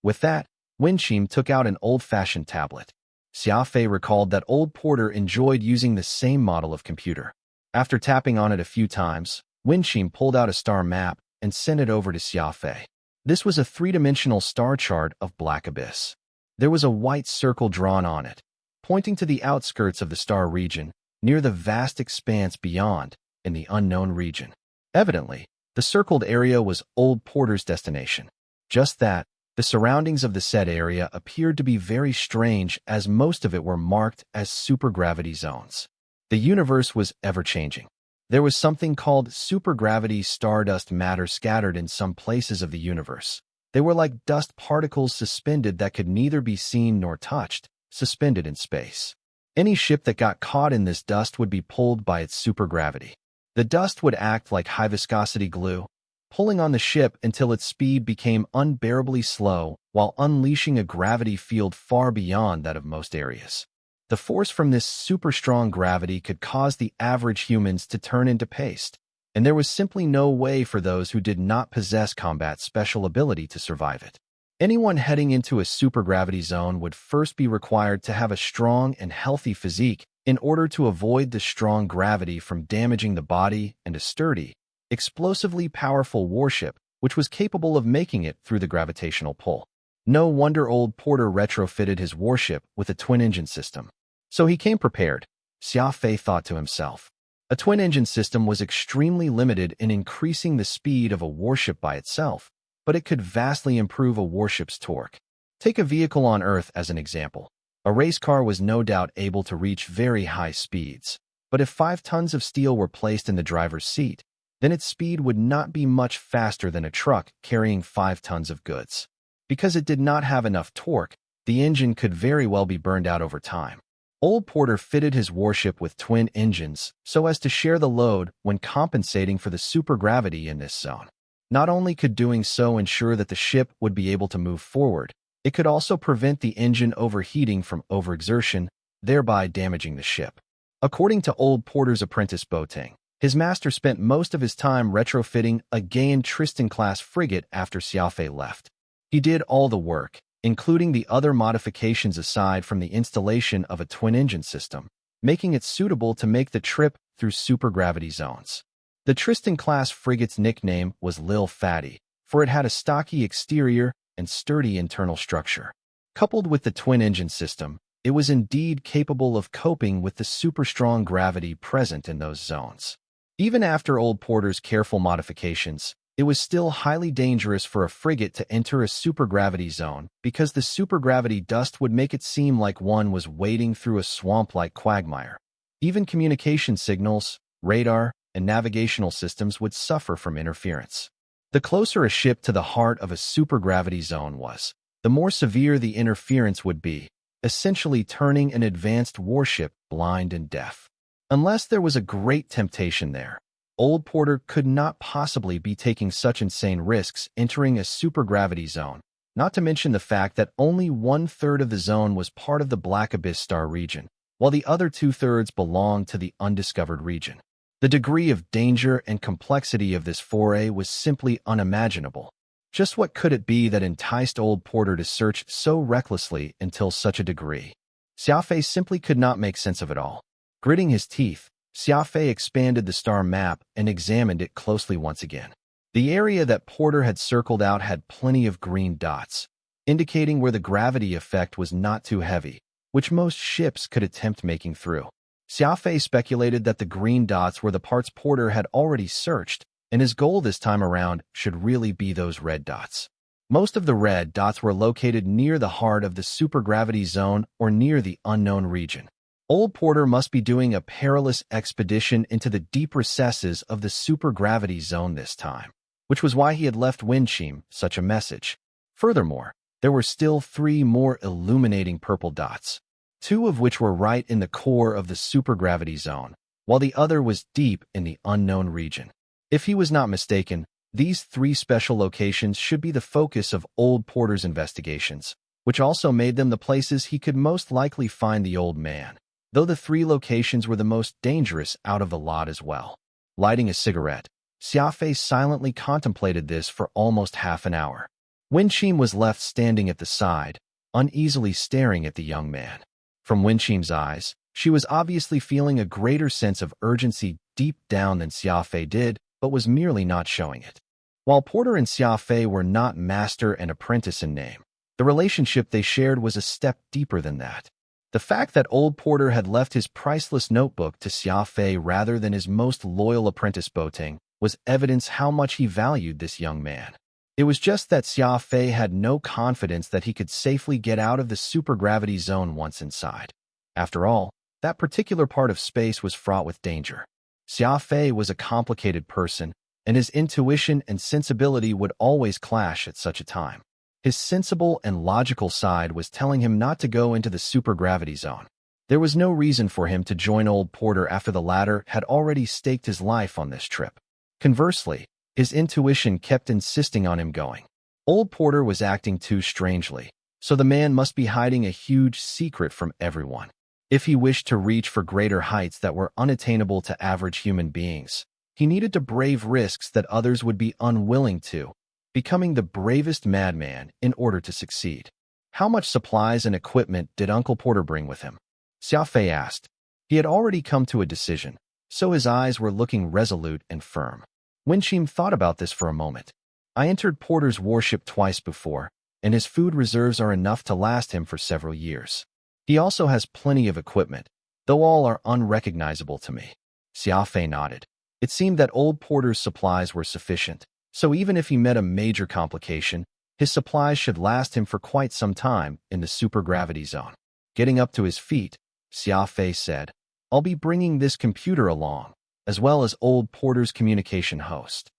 With that, Wenqing took out an old-fashioned tablet. Xia Fei recalled that Old Porter enjoyed using the same model of computer. After tapping on it a few times, Wenqing pulled out a star map and sent it over to Xia Fei. This was a three-dimensional star chart of Black Abyss. There was a white circle drawn on it, pointing to the outskirts of the star region, near the vast expanse beyond, in the unknown region. Evidently, the circled area was Old Porter's destination. Just that, the surroundings of the said area appeared to be very strange as most of it were marked as supergravity zones. The universe was ever-changing. There was something called supergravity stardust matter scattered in some places of the universe. They were like dust particles suspended that could neither be seen nor touched, suspended in space. Any ship that got caught in this dust would be pulled by its supergravity. The dust would act like high-viscosity glue, pulling on the ship until its speed became unbearably slow while unleashing a gravity field far beyond that of most areas. The force from this super-strong gravity could cause the average humans to turn into paste, and there was simply no way for those who did not possess combat special ability to survive it. Anyone heading into a supergravity zone would first be required to have a strong and healthy physique in order to avoid the strong gravity from damaging the body, and a sturdy, explosively powerful warship which was capable of making it through the gravitational pull. No wonder Old Porter retrofitted his warship with a twin-engine system. So he came prepared, Xia Fei thought to himself. A twin-engine system was extremely limited in increasing the speed of a warship by itself, but it could vastly improve a warship's torque. Take a vehicle on Earth as an example. A race car was no doubt able to reach very high speeds, but if 5 tons of steel were placed in the driver's seat, then its speed would not be much faster than a truck carrying 5 tons of goods. Because it did not have enough torque, the engine could very well be burned out over time. Old Porter fitted his warship with twin engines so as to share the load when compensating for the supergravity in this zone. Not only could doing so ensure that the ship would be able to move forward, it could also prevent the engine overheating from overexertion, thereby damaging the ship. According to Old Porter's apprentice Boateng, his master spent most of his time retrofitting a Gaian Tristan-class frigate after Xia Fei left. He did all the work, including the other modifications aside from the installation of a twin-engine system, making it suitable to make the trip through supergravity zones. The Tristan-class frigate's nickname was Lil Fatty, for it had a stocky exterior and sturdy internal structure. Coupled with the twin-engine system, it was indeed capable of coping with the super-strong gravity present in those zones. Even after Old Porter's careful modifications, it was still highly dangerous for a frigate to enter a supergravity zone because the supergravity dust would make it seem like one was wading through a swamp-like quagmire. Even communication signals, radar, and navigational systems would suffer from interference. The closer a ship to the heart of a supergravity zone was, the more severe the interference would be, essentially turning an advanced warship blind and deaf. Unless there was a great temptation there, Old Porter could not possibly be taking such insane risks entering a supergravity zone, not to mention the fact that only 1/3 of the zone was part of the Black Abyss star region, while the other 2/3 belonged to the undiscovered region. The degree of danger and complexity of this foray was simply unimaginable. Just what could it be that enticed Old Porter to search so recklessly until such a degree? Xia Fei simply could not make sense of it all. Gritting his teeth, Xia Fei expanded the star map and examined it closely once again. The area that Porter had circled out had plenty of green dots, indicating where the gravity effect was not too heavy, which most ships could attempt making through. Xia Fei speculated that the green dots were the parts Porter had already searched, and his goal this time around should really be those red dots. Most of the red dots were located near the heart of the supergravity zone or near the unknown region. Old Porter must be doing a perilous expedition into the deep recesses of the supergravity zone this time, which was why he had left Winchim such a message. Furthermore, there were still 3 more illuminating purple dots, 2 of which were right in the core of the supergravity zone, while the other was deep in the unknown region. If he was not mistaken, these 3 special locations should be the focus of Old Porter's investigations, which also made them the places he could most likely find the old man, though the 3 locations were the most dangerous out of the lot as well. Lighting a cigarette, Xia Fei silently contemplated this for almost half an hour. Winchim was left standing at the side, uneasily staring at the young man. From Winchim's eyes, she was obviously feeling a greater sense of urgency deep down than Xia Fei did, but was merely not showing it. While Porter and Xia Fei were not master and apprentice in name, the relationship they shared was a step deeper than that. The fact that Old Porter had left his priceless notebook to Xia Fei rather than his most loyal apprentice Boting was evidence how much he valued this young man. It was just that Xia Fei had no confidence that he could safely get out of the supergravity zone once inside. After all, that particular part of space was fraught with danger. Xia Fei was a complicated person, and his intuition and sensibility would always clash at such a time. His sensible and logical side was telling him not to go into the supergravity zone. There was no reason for him to join Old Porter after the latter had already staked his life on this trip. Conversely, his intuition kept insisting on him going. Old Porter was acting too strangely, so the man must be hiding a huge secret from everyone. If he wished to reach for greater heights that were unattainable to average human beings, he needed to brave risks that others would be unwilling to, becoming the bravest madman in order to succeed. How much supplies and equipment did Uncle Porter bring with him? Xia Fei asked. He had already come to a decision, so his eyes were looking resolute and firm. Winchim thought about this for a moment. I entered Porter's warship twice before, and his food reserves are enough to last him for several years. He also has plenty of equipment, though all are unrecognizable to me. Xia Fei nodded. It seemed that Old Porter's supplies were sufficient, so even if he met a major complication, his supplies should last him for quite some time in the supergravity zone. Getting up to his feet, Xia Fei said, I'll be bringing this computer along, as well as Old Porter's communication host.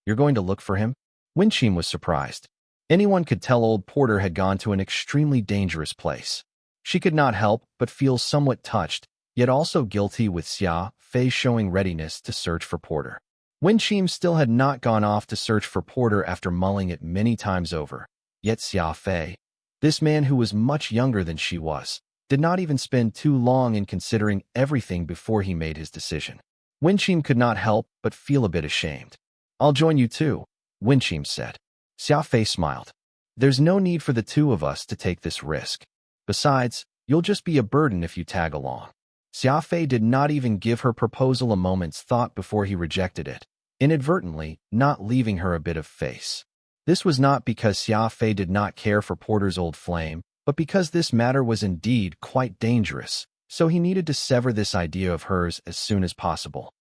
You're going to look for him? Winchim was surprised. Anyone could tell Old Porter had gone to an extremely dangerous place. She could not help but feel somewhat touched, yet also guilty with Xia Fei showing readiness to search for Porter. Winchim still had not gone off to search for Porter after mulling it many times over. Yet Xia Fei, this man who was much younger than she was, did not even spend too long in considering everything before he made his decision. Winchim could not help but feel a bit ashamed. I'll join you too, Winchim said. Xia Fei smiled. There's no need for the 2 of us to take this risk. Besides, you'll just be a burden if you tag along. Xia Fei did not even give her proposal a moment's thought before he rejected it, inadvertently not leaving her a bit of face. This was not because Xia Fei did not care for Porter's old flame, but because this matter was indeed quite dangerous, so he needed to sever this idea of hers as soon as possible.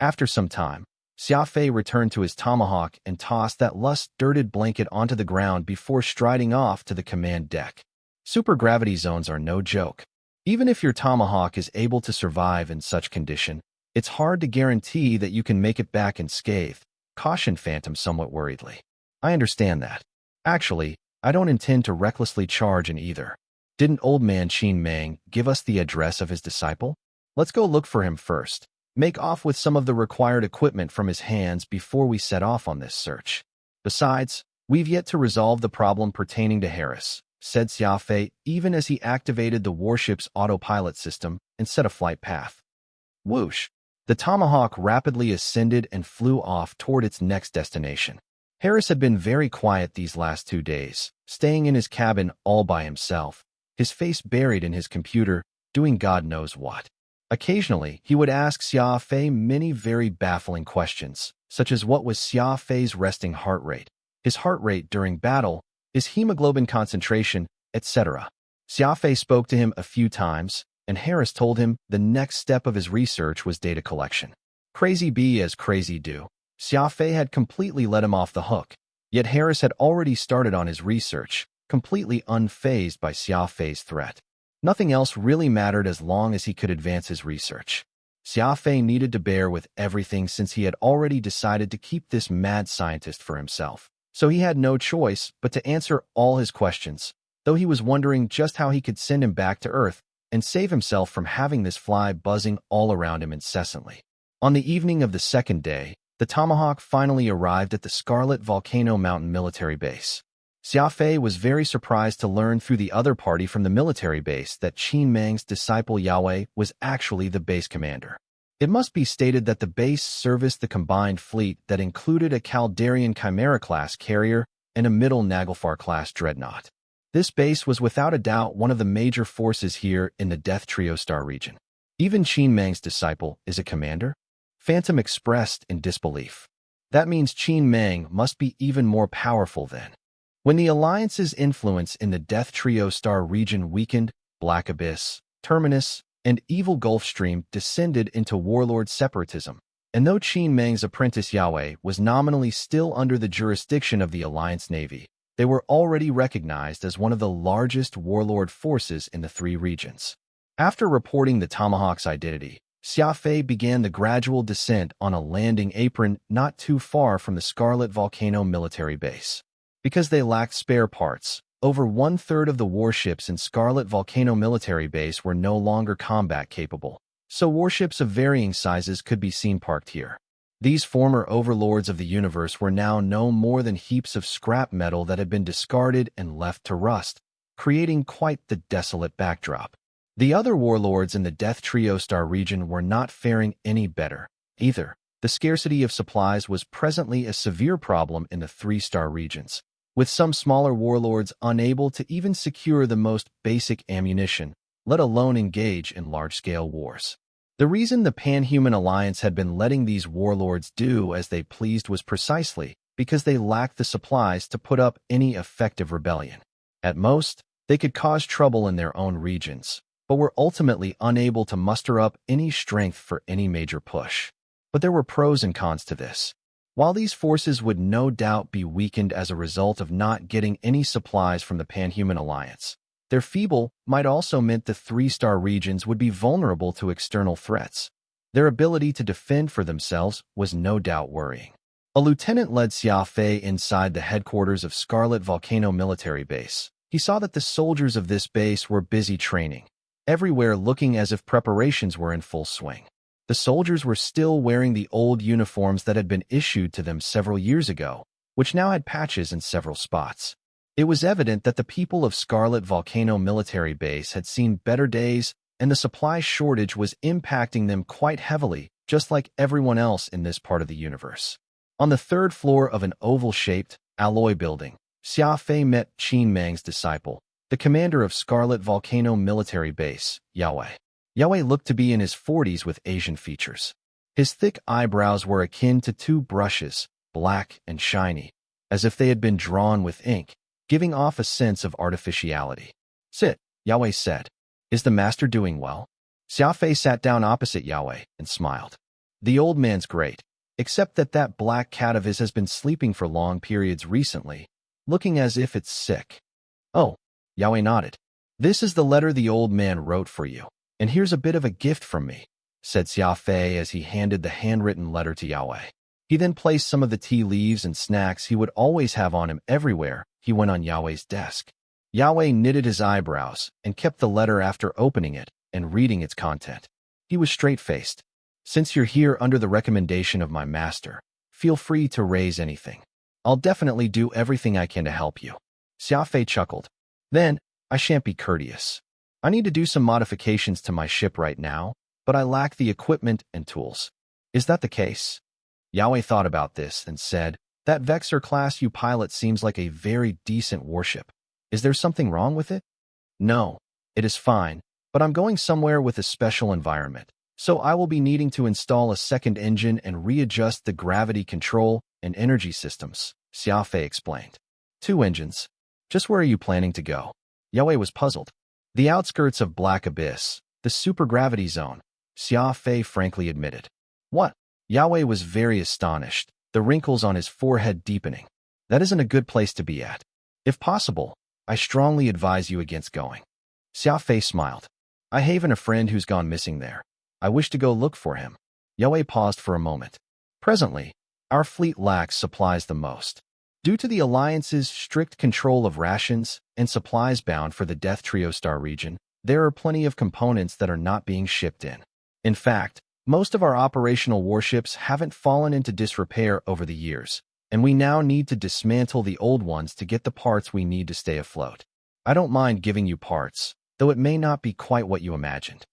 After some time, Xia Fei returned to his tomahawk and tossed that lust-dirted blanket onto the ground before striding off to the command deck. Supergravity zones are no joke. Even if your tomahawk is able to survive in such condition, it's hard to guarantee that you can make it back unscathed, cautioned Phantom somewhat worriedly. I understand that. Actually, I don't intend to recklessly charge in either. Didn't old man Qin Mang give us the address of his disciple? Let's go look for him first. Make off with some of the required equipment from his hands before we set off on this search. Besides, we've yet to resolve the problem pertaining to Harris, said Xia Fei, even as he activated the warship's autopilot system and set a flight path. Whoosh! The Tomahawk rapidly ascended and flew off toward its next destination. Harris had been very quiet these last 2 days, staying in his cabin all by himself, his face buried in his computer, doing God knows what. Occasionally, he would ask Xia Fei many very baffling questions, such as what was Xia Fei's resting heart rate, his heart rate during battle, his hemoglobin concentration, etc. Xia Fei spoke to him a few times, and Harris told him the next step of his research was data collection. Crazy be as crazy do. Xia Fei had completely let him off the hook, yet Harris had already started on his research, completely unfazed by Xia Fei's threat. Nothing else really mattered as long as he could advance his research. Xia Fei needed to bear with everything since he had already decided to keep this mad scientist for himself. So he had no choice but to answer all his questions, though he was wondering just how he could send him back to Earth and save himself from having this fly buzzing all around him incessantly. On the evening of the second day, the Tomahawk finally arrived at the Scarlet Volcano Mountain military base. Xia Fei was very surprised to learn through the other party from the military base that Qin Mang's disciple Yao was actually the base commander. It must be stated that the base serviced the combined fleet that included a Caldarian Chimera-class carrier and a Middle Naglfar-class dreadnought. This base was without a doubt one of the major forces here in the Death Trio Star region. Even Qin Mang's disciple is a commander? Phantom expressed in disbelief. That means Qin Mang must be even more powerful then. When the Alliance's influence in the Death Trio Star region weakened, Black Abyss, Terminus, and Evil Gulfstream descended into warlord separatism, and though Qin Mang's apprentice Yao was nominally still under the jurisdiction of the Alliance Navy, they were already recognized as one of the largest warlord forces in the 3 regions. After reporting the Tomahawk's identity, Xia Fei began the gradual descent on a landing apron not too far from the Scarlet Volcano military base. Because they lacked spare parts, over 1/3 of the warships in Scarlet Volcano military base were no longer combat capable, so warships of varying sizes could be seen parked here. These former overlords of the universe were now no more than heaps of scrap metal that had been discarded and left to rust, creating quite the desolate backdrop. The other warlords in the Death Trio Star region were not faring any better, either. The scarcity of supplies was presently a severe problem in the 3-star regions, with some smaller warlords unable to even secure the most basic ammunition, let alone engage in large-scale wars. The reason the Pan-Human Alliance had been letting these warlords do as they pleased was precisely because they lacked the supplies to put up any effective rebellion. At most, they could cause trouble in their own regions, but were ultimately unable to muster up any strength for any major push. But there were pros and cons to this. While these forces would no doubt be weakened as a result of not getting any supplies from the Pan-Human Alliance, their feeble might also meant the 3-star regions would be vulnerable to external threats. Their ability to defend for themselves was no doubt worrying. A lieutenant led Xia Fei inside the headquarters of Scarlet Volcano military base. He saw that the soldiers of this base were busy training, everywhere looking as if preparations were in full swing. The soldiers were still wearing the old uniforms that had been issued to them several years ago, which now had patches in several spots. It was evident that the people of Scarlet Volcano military base had seen better days, and the supply shortage was impacting them quite heavily, just like everyone else in this part of the universe. On the 3rd floor of an oval-shaped, alloy building, Xia Fei met Qin Mang's disciple, the commander of Scarlet Volcano military base, Yao. Yahweh looked to be in his 40s with Asian features. His thick eyebrows were akin to two brushes, black and shiny, as if they had been drawn with ink, giving off a sense of artificiality. "Sit," Yahweh said. "Is the master doing well?" Xia Fei sat down opposite Yahweh and smiled. "The old man's great, except that that black cat of his has been sleeping for long periods recently, looking as if it's sick." "Oh," Yahweh nodded. "This is the letter the old man wrote for you, and here's a bit of a gift from me," said Xia Fei as he handed the handwritten letter to Yahweh. He then placed some of the tea leaves and snacks he would always have on him everywhere he went on Yahweh's desk. Yahweh knitted his eyebrows and kept the letter after opening it and reading its content. He was straight-faced. "Since you're here under the recommendation of my master, feel free to raise anything. I'll definitely do everything I can to help you." Xia Fei chuckled. "Then, I shan't be courteous. I need to do some modifications to my ship right now, but I lack the equipment and tools." "Is that the case?" Yahweh thought about this and said, "That Vexor class you pilot seems like a very decent warship. Is there something wrong with it?" "No, it is fine, but I'm going somewhere with a special environment, so I will be needing to install a second engine and readjust the gravity control and energy systems," Xia Fei explained. "Two engines? Just where are you planning to go?" Yahweh was puzzled. "The outskirts of Black Abyss, the supergravity zone," Xia Fei frankly admitted. "What?" Yahweh was very astonished, the wrinkles on his forehead deepening. "That isn't a good place to be at. If possible, I strongly advise you against going." Xia Fei smiled. "I have a friend who's gone missing there. I wish to go look for him." Yahweh paused for a moment. "Presently, our fleet lacks supplies the most. Due to the Alliance's strict control of rations and supplies bound for the Death Trio Star region, there are plenty of components that are not being shipped in. In fact, most of our operational warships haven't fallen into disrepair over the years, and we now need to dismantle the old ones to get the parts we need to stay afloat. I don't mind giving you parts, though it may not be quite what you imagined."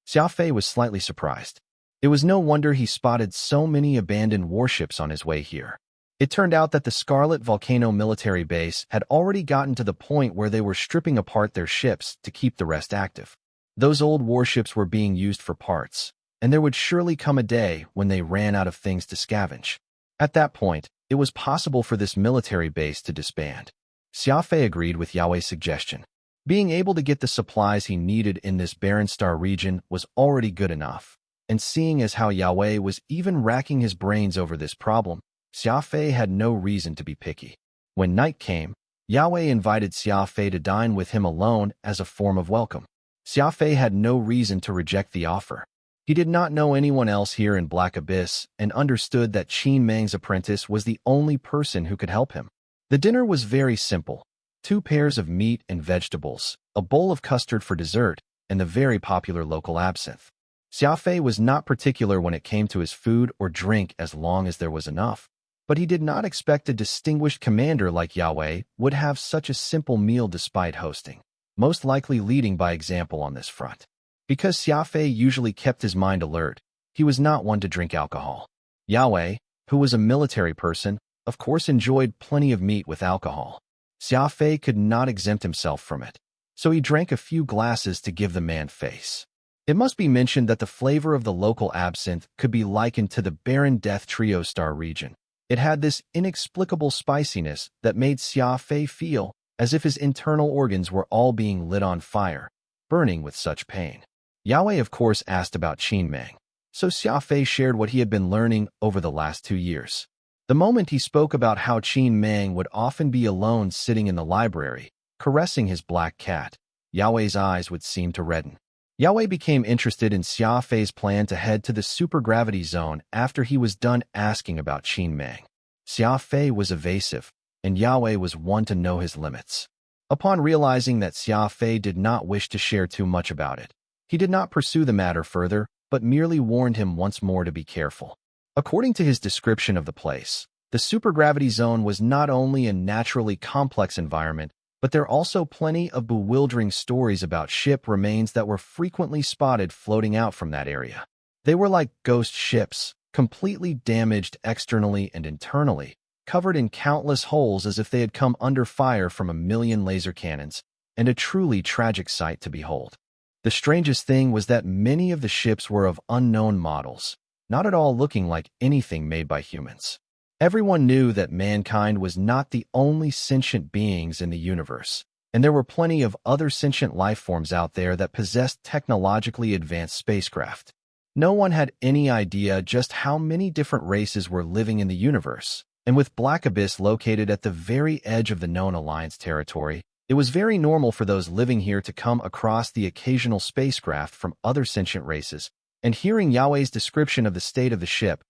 Xia Fei was slightly surprised. It was no wonder he spotted so many abandoned warships on his way here. It turned out that the Scarlet Volcano military base had already gotten to the point where they were stripping apart their ships to keep the rest active. Those old warships were being used for parts, and there would surely come a day when they ran out of things to scavenge. At that point, it was possible for this military base to disband. Xia Fei agreed with Yahweh's suggestion. Being able to get the supplies he needed in this barren star region was already good enough, and seeing as how Yahweh was even racking his brains over this problem, Xia Fei had no reason to be picky. When night came, Yahweh invited Xia Fei to dine with him alone as a form of welcome. Xia Fei had no reason to reject the offer. He did not know anyone else here in Black Abyss and understood that Qin Mang's apprentice was the only person who could help him. The dinner was very simple. 2 pairs of meat and vegetables, a bowl of custard for dessert, and the very popular local absinthe. Xia Fei was not particular when it came to his food or drink as long as there was enough, but he did not expect a distinguished commander like Yahweh would have such a simple meal despite hosting, most likely leading by example on this front. Because Xia Fei usually kept his mind alert, he was not one to drink alcohol. Yahweh, who was a military person, of course enjoyed plenty of meat with alcohol. Xia Fei could not exempt himself from it, so he drank a few glasses to give the man face. It must be mentioned that the flavor of the local absinthe could be likened to the barren Death Trio Star region. It had this inexplicable spiciness that made Xia Fei feel as if his internal organs were all being lit on fire, burning with such pain. Yahweh of course asked about Qin Mang, so Xia Fei shared what he had been learning over the last 2 years. The moment he spoke about how Qin Mang would often be alone sitting in the library, caressing his black cat, Yahweh's eyes would seem to redden. Yahweh became interested in Xia Fei's plan to head to the supergravity zone after he was done asking about Qin Mang. Xia Fei was evasive, and Yahweh was one to know his limits. Upon realizing that Xia Fei did not wish to share too much about it, he did not pursue the matter further, but merely warned him once more to be careful. According to his description of the place, the supergravity zone was not only a naturally complex environment, but there are also plenty of bewildering stories about ship remains that were frequently spotted floating out from that area. They were like ghost ships, completely damaged externally and internally, covered in countless holes as if they had come under fire from a million laser cannons, and a truly tragic sight to behold. The strangest thing was that many of the ships were of unknown models, not at all looking like anything made by humans. Everyone knew that mankind was not the only sentient beings in the universe, and there were plenty of other sentient life forms out there that possessed technologically advanced spacecraft. No one had any idea just how many different races were living in the universe, and with Black Abyss located at the very edge of the known Alliance territory, it was very normal for those living here to come across the occasional spacecraft from other sentient races, and hearing Yahweh's description of the state of the ship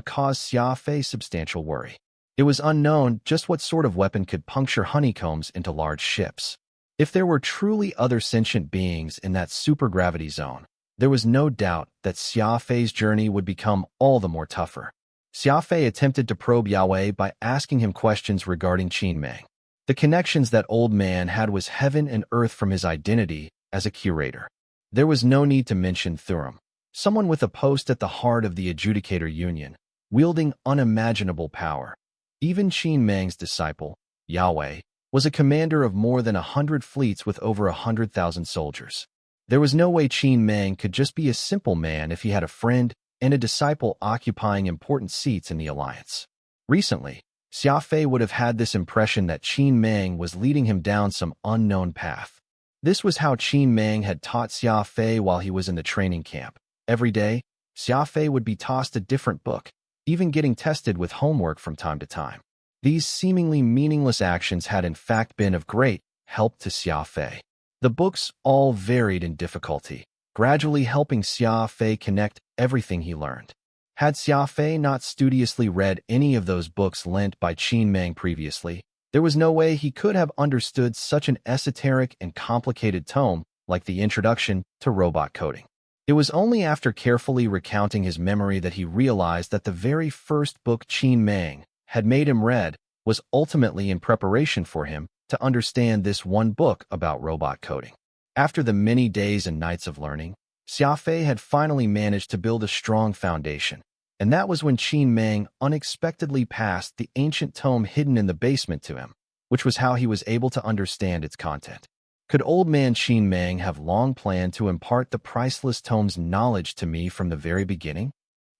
caused Xia Fei substantial worry. It was unknown just what sort of weapon could puncture honeycombs into large ships. If there were truly other sentient beings in that supergravity zone, there was no doubt that Xia Fei's journey would become all the more tougher. Xia Fei attempted to probe Yahweh by asking him questions regarding Qin Meng. The connections that old man had was heaven and earth from his identity as a curator. There was no need to mention Serum, someone with a post at the heart of the Adjudicator Union, wielding unimaginable power. Even Qin Meng's disciple, Yahweh, was a commander of more than 100 fleets with over 100,000 soldiers. There was no way Qin Meng could just be a simple man if he had a friend and a disciple occupying important seats in the alliance. Recently, Xia Fei would have had this impression that Qin Meng was leading him down some unknown path. This was how Qin Meng had taught Xia Fei while he was in the training camp. Every day, Xia Fei would be tossed a different book, even getting tested with homework from time to time. These seemingly meaningless actions had in fact been of great help to Xia Fei. The books all varied in difficulty, gradually helping Xia Fei connect everything he learned. Had Xia Fei not studiously read any of those books lent by Qin Meng previously, there was no way he could have understood such an esoteric and complicated tome like the Introduction to Robot Coding. It was only after carefully recounting his memory that he realized that the very first book Qin Meng had made him read was ultimately in preparation for him to understand this one book about robot coding. After the many days and nights of learning, Xia Fei had finally managed to build a strong foundation, and that was when Qin Meng unexpectedly passed the ancient tome hidden in the basement to him, which was how he was able to understand its content. Could old man Qin Meng have long planned to impart the priceless tome's knowledge to me from the very beginning?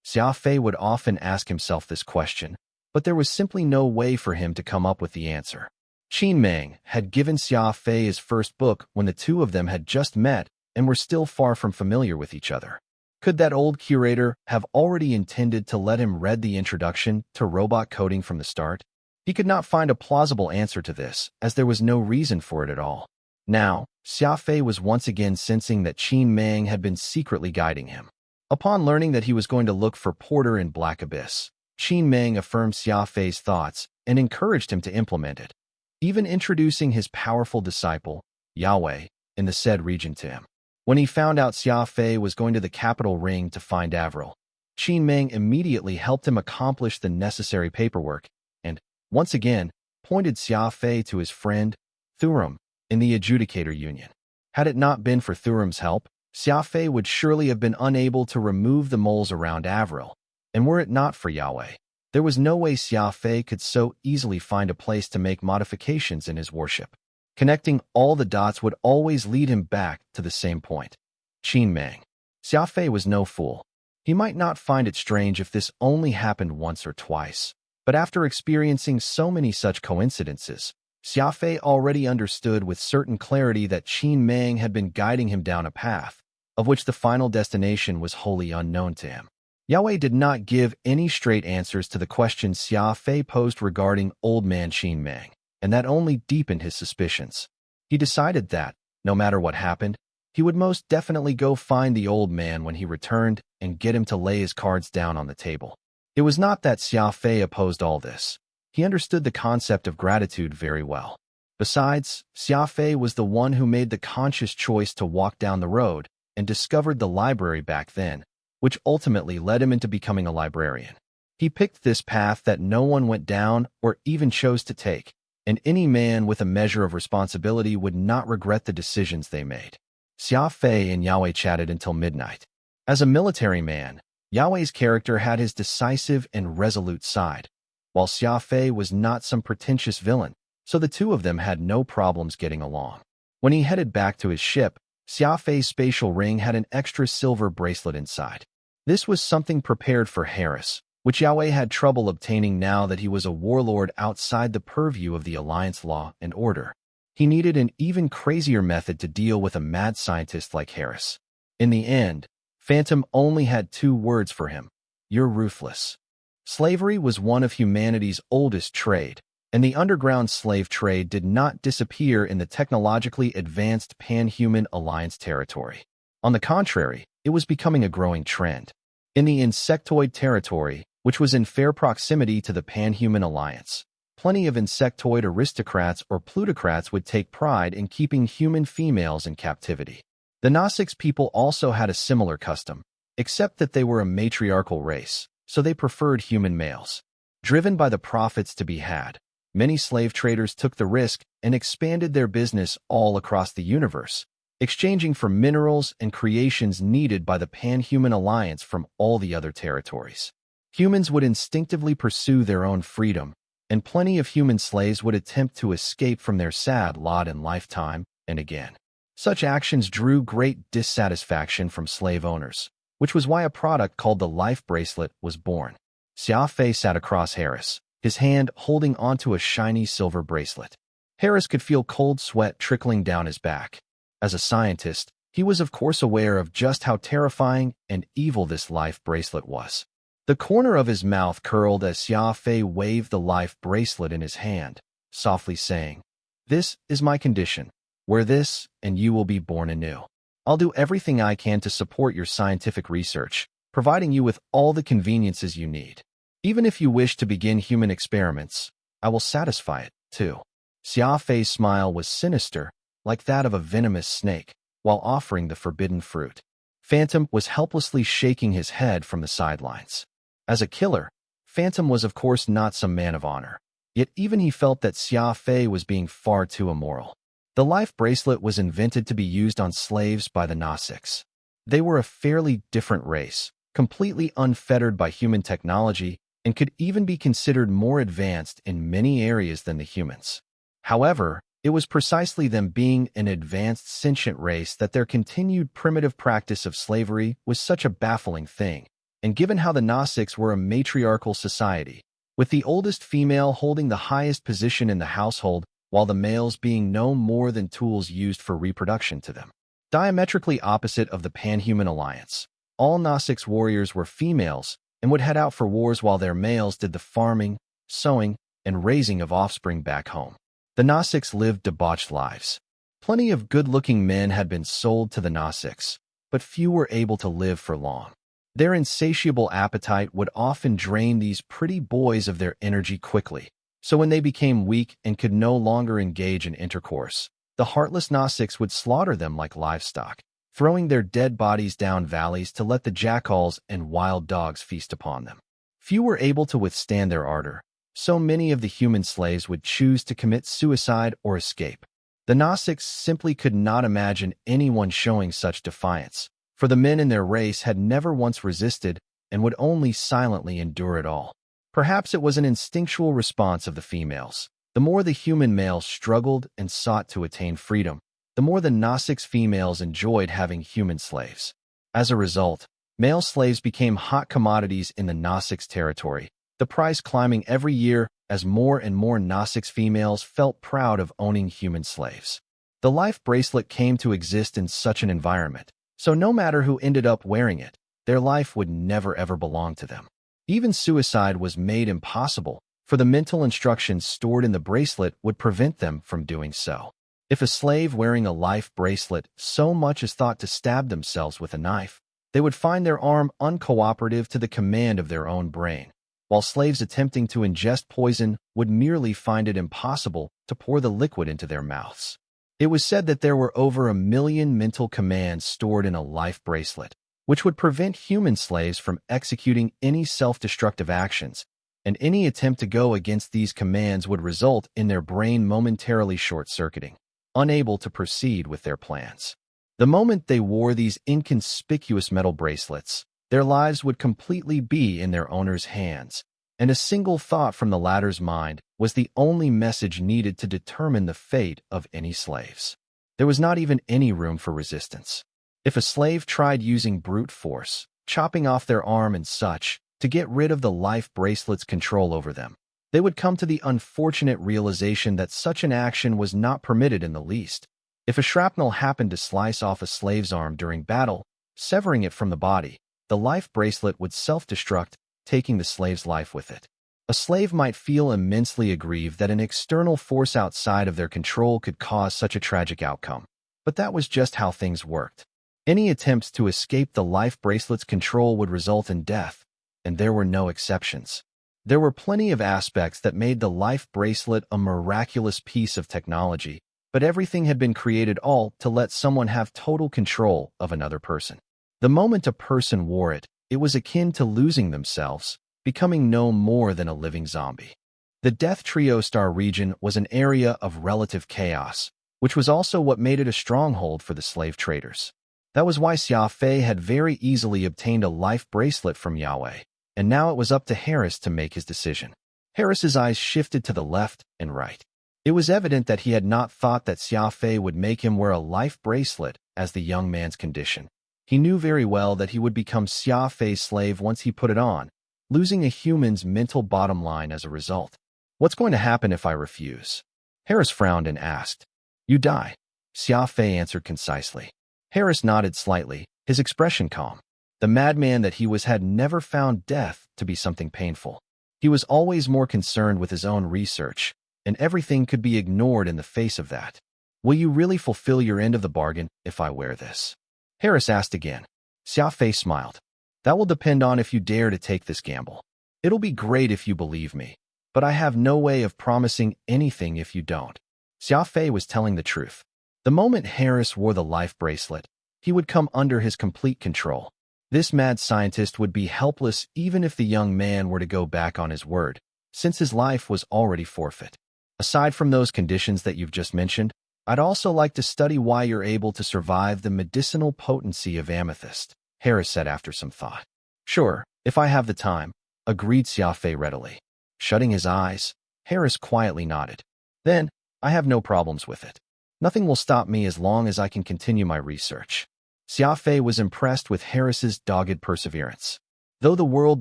Xia Fei would often ask himself this question, but there was simply no way for him to come up with the answer. Qin Meng had given Xia Fei his first book when the two of them had just met and were still far from familiar with each other. Could that old curator have already intended to let him read the introduction to robot coding from the start? He could not find a plausible answer to this, as there was no reason for it at all. Now, Xia Fei was once again sensing that Qin Meng had been secretly guiding him. Upon learning that he was going to look for Porter in Black Abyss, Qin Meng affirmed Xia Fei's thoughts and encouraged him to implement it, even introducing his powerful disciple, Yahweh, in the said region to him. When he found out Xia Fei was going to the capital ring to find Avril, Qin Meng immediately helped him accomplish the necessary paperwork and, once again, pointed Xia Fei to his friend, Serum, in the Adjudicator Union. Had it not been for Serum's help, Xia Fei would surely have been unable to remove the moles around Avril, and were it not for Yahweh, there was no way Xia Fei could so easily find a place to make modifications in his warship. Connecting all the dots would always lead him back to the same point. Qin Meng. Xia Fei was no fool. He might not find it strange if this only happened once or twice, but after experiencing so many such coincidences, Xia Fei already understood with certain clarity that Qin Meng had been guiding him down a path, of which the final destination was wholly unknown to him. Yahweh did not give any straight answers to the questions Xia Fei posed regarding old man Qin Meng, and that only deepened his suspicions. He decided that, no matter what happened, he would most definitely go find the old man when he returned and get him to lay his cards down on the table. It was not that Xia Fei opposed all this. He understood the concept of gratitude very well. Besides, Xia Fei was the one who made the conscious choice to walk down the road and discovered the library back then, which ultimately led him into becoming a librarian. He picked this path that no one went down or even chose to take, and any man with a measure of responsibility would not regret the decisions they made. Xia Fei and Yahweh chatted until midnight. As a military man, Yahweh's character had his decisive and resolute side, while Xia Fei was not some pretentious villain, so the two of them had no problems getting along. When he headed back to his ship, Xia Fei's spatial ring had an extra silver bracelet inside. This was something prepared for Harris, which Yao had trouble obtaining now that he was a warlord outside the purview of the Alliance law and order. He needed an even crazier method to deal with a mad scientist like Harris. In the end, Phantom only had 2 words for him: "You're ruthless." Slavery was one of humanity's oldest trade, and the underground slave trade did not disappear in the technologically advanced Pan-Human Alliance territory. On the contrary, it was becoming a growing trend. In the insectoid territory, which was in fair proximity to the Pan-Human Alliance, plenty of insectoid aristocrats or plutocrats would take pride in keeping human females in captivity. The Gnostics people also had a similar custom, except that they were a matriarchal race, so they preferred human males. Driven by the profits to be had, many slave traders took the risk and expanded their business all across the universe, exchanging for minerals and creations needed by the Pan-Human Alliance from all the other territories. Humans would instinctively pursue their own freedom, and plenty of human slaves would attempt to escape from their sad lot in lifetime and again. Such actions drew great dissatisfaction from slave owners, which was why a product called the Life Bracelet was born. Xia Fei sat across Harris, his hand holding onto a shiny silver bracelet. Harris could feel cold sweat trickling down his back. As a scientist, he was of course aware of just how terrifying and evil this Life Bracelet was. The corner of his mouth curled as Xia Fei waved the Life Bracelet in his hand, softly saying, "This is my condition. Wear this, and you will be born anew. I'll do everything I can to support your scientific research, providing you with all the conveniences you need. Even if you wish to begin human experiments, I will satisfy it, too." Xia Fei's smile was sinister, like that of a venomous snake, while offering the forbidden fruit. Phantom was helplessly shaking his head from the sidelines. As a killer, Phantom was of course not some man of honor, yet even he felt that Xia Fei was being far too immoral. The Life Bracelet was invented to be used on slaves by the Gnostics. They were a fairly different race, completely unfettered by human technology, and could even be considered more advanced in many areas than the humans. However, it was precisely them being an advanced sentient race that their continued primitive practice of slavery was such a baffling thing. And given how the Gnostics were a matriarchal society, with the oldest female holding the highest position in the household, while the males being no more than tools used for reproduction to them. Diametrically opposite of the Pan-Human Alliance, all Gnostics warriors were females and would head out for wars while their males did the farming, sowing, and raising of offspring back home. The Gnostics lived debauched lives. Plenty of good-looking men had been sold to the Gnostics, but few were able to live for long. Their insatiable appetite would often drain these pretty boys of their energy quickly. So when they became weak and could no longer engage in intercourse, the heartless Gnostics would slaughter them like livestock, throwing their dead bodies down valleys to let the jackals and wild dogs feast upon them. Few were able to withstand their ardor, so many of the human slaves would choose to commit suicide or escape. The Gnostics simply could not imagine anyone showing such defiance, for the men in their race had never once resisted and would only silently endure it all. Perhaps it was an instinctual response of the females. The more the human males struggled and sought to attain freedom, the more the Gnostics females enjoyed having human slaves. As a result, male slaves became hot commodities in the Gnostics territory, the price climbing every year as more and more Gnostics females felt proud of owning human slaves. The Life Bracelet came to exist in such an environment, so no matter who ended up wearing it, their life would never ever belong to them. Even suicide was made impossible, for the mental instructions stored in the bracelet would prevent them from doing so. If a slave wearing a Life Bracelet so much as thought to stab themselves with a knife, they would find their arm uncooperative to the command of their own brain, while slaves attempting to ingest poison would merely find it impossible to pour the liquid into their mouths. It was said that there were over 1 million mental commands stored in a Life Bracelet, which would prevent human slaves from executing any self-destructive actions, and any attempt to go against these commands would result in their brain momentarily short-circuiting, unable to proceed with their plans. The moment they wore these inconspicuous metal bracelets, their lives would completely be in their owner's hands, and a single thought from the latter's mind was the only message needed to determine the fate of any slaves. There was not even any room for resistance. If a slave tried using brute force, chopping off their arm and such, to get rid of the life bracelet's control over them, they would come to the unfortunate realization that such an action was not permitted in the least. If a shrapnel happened to slice off a slave's arm during battle, severing it from the body, the life bracelet would self-destruct, taking the slave's life with it. A slave might feel immensely aggrieved that an external force outside of their control could cause such a tragic outcome. But that was just how things worked. Any attempts to escape the life bracelet's control would result in death, and there were no exceptions. There were plenty of aspects that made the life bracelet a miraculous piece of technology, but everything had been created all to let someone have total control of another person. The moment a person wore it, it was akin to losing themselves, becoming no more than a living zombie. The Death Trio Star region was an area of relative chaos, which was also what made it a stronghold for the slave traders. That was why Xia Fei had very easily obtained a life bracelet from Yahweh, and now it was up to Harris to make his decision. Harris's eyes shifted to the left and right. It was evident that he had not thought that Xia Fei would make him wear a life bracelet as the young man's condition. He knew very well that he would become Xia Fei's slave once he put it on, losing a human's mental bottom line as a result. What's going to happen if I refuse? Harris frowned and asked. You die, Xia Fei answered concisely. Harris nodded slightly, his expression calm. The madman that he was had never found death to be something painful. He was always more concerned with his own research, and everything could be ignored in the face of that. Will you really fulfill your end of the bargain if I wear this? Harris asked again. Xia Fei smiled. That will depend on if you dare to take this gamble. It'll be great if you believe me, but I have no way of promising anything if you don't. Xia Fei was telling the truth. The moment Harris wore the life bracelet, he would come under his complete control. This mad scientist would be helpless even if the young man were to go back on his word, since his life was already forfeit. Aside from those conditions that you've just mentioned, I'd also like to study why you're able to survive the medicinal potency of amethyst, Harris said after some thought. Sure, if I have the time, agreed Xia Fei readily. Shutting his eyes, Harris quietly nodded. Then, I have no problems with it. Nothing will stop me as long as I can continue my research. Xia Fei was impressed with Harris's dogged perseverance. Though the world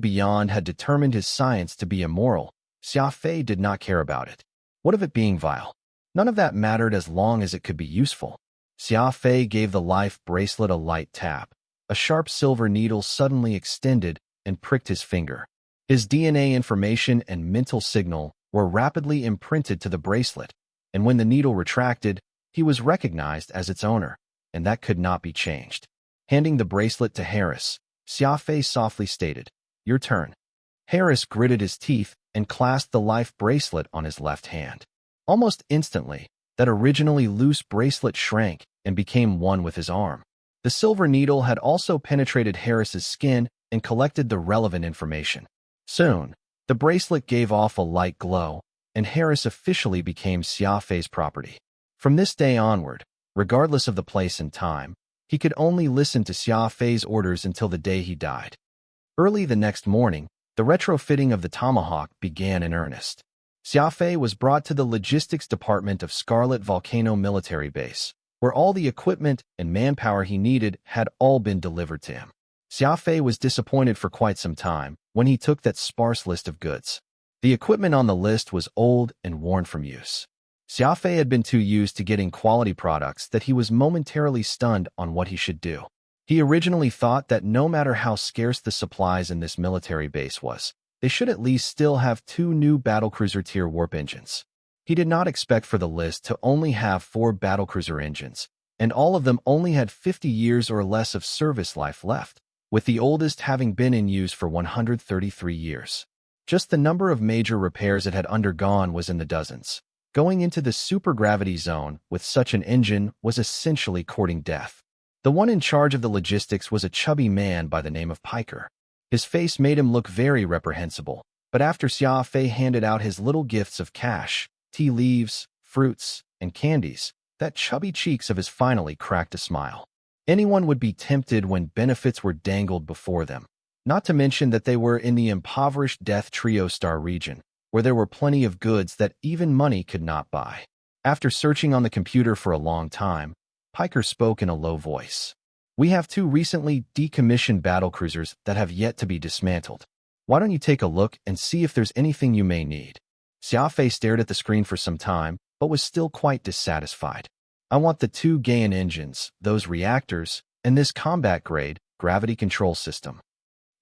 beyond had determined his science to be immoral, Xia Fei did not care about it. What of it being vile? None of that mattered as long as it could be useful. Xia Fei gave the life bracelet a light tap. A sharp silver needle suddenly extended and pricked his finger. His DNA information and mental signal were rapidly imprinted to the bracelet, and when the needle retracted, he was recognized as its owner, and that could not be changed. Handing the bracelet to Harris, Xia Fei softly stated, Your turn. Harris gritted his teeth and clasped the life bracelet on his left hand. Almost instantly, that originally loose bracelet shrank and became one with his arm. The silver needle had also penetrated Harris's skin and collected the relevant information. Soon, the bracelet gave off a light glow, and Harris officially became Xia Fei's property. From this day onward, regardless of the place and time, he could only listen to Xia Fei's orders until the day he died. Early the next morning, the retrofitting of the tomahawk began in earnest. Xia Fei was brought to the logistics department of Scarlet Volcano Military Base, where all the equipment and manpower he needed had all been delivered to him. Xia Fei was disappointed for quite some time when he took that sparse list of goods. The equipment on the list was old and worn from use. Xia Fei had been too used to getting quality products that he was momentarily stunned on what he should do. He originally thought that no matter how scarce the supplies in this military base was, they should at least still have 2 new battlecruiser tier warp engines. He did not expect for the list to only have 4 battlecruiser engines, and all of them only had 50 years or less of service life left, with the oldest having been in use for 133 years. Just the number of major repairs it had undergone was in the dozens. Going into the supergravity zone with such an engine was essentially courting death. The one in charge of the logistics was a chubby man by the name of Piker. His face made him look very reprehensible, but after Xia Fei handed out his little gifts of cash, tea leaves, fruits, and candies, that chubby cheeks of his finally cracked a smile. Anyone would be tempted when benefits were dangled before them, not to mention that they were in the impoverished Death Trio Star region, where there were plenty of goods that even money could not buy. After searching on the computer for a long time, Piker spoke in a low voice. We have 2 recently decommissioned battlecruisers that have yet to be dismantled. Why don't you take a look and see if there's anything you may need? Xia Fei stared at the screen for some time, but was still quite dissatisfied. I want the 2 Gaian engines, those reactors, and this combat-grade gravity control system.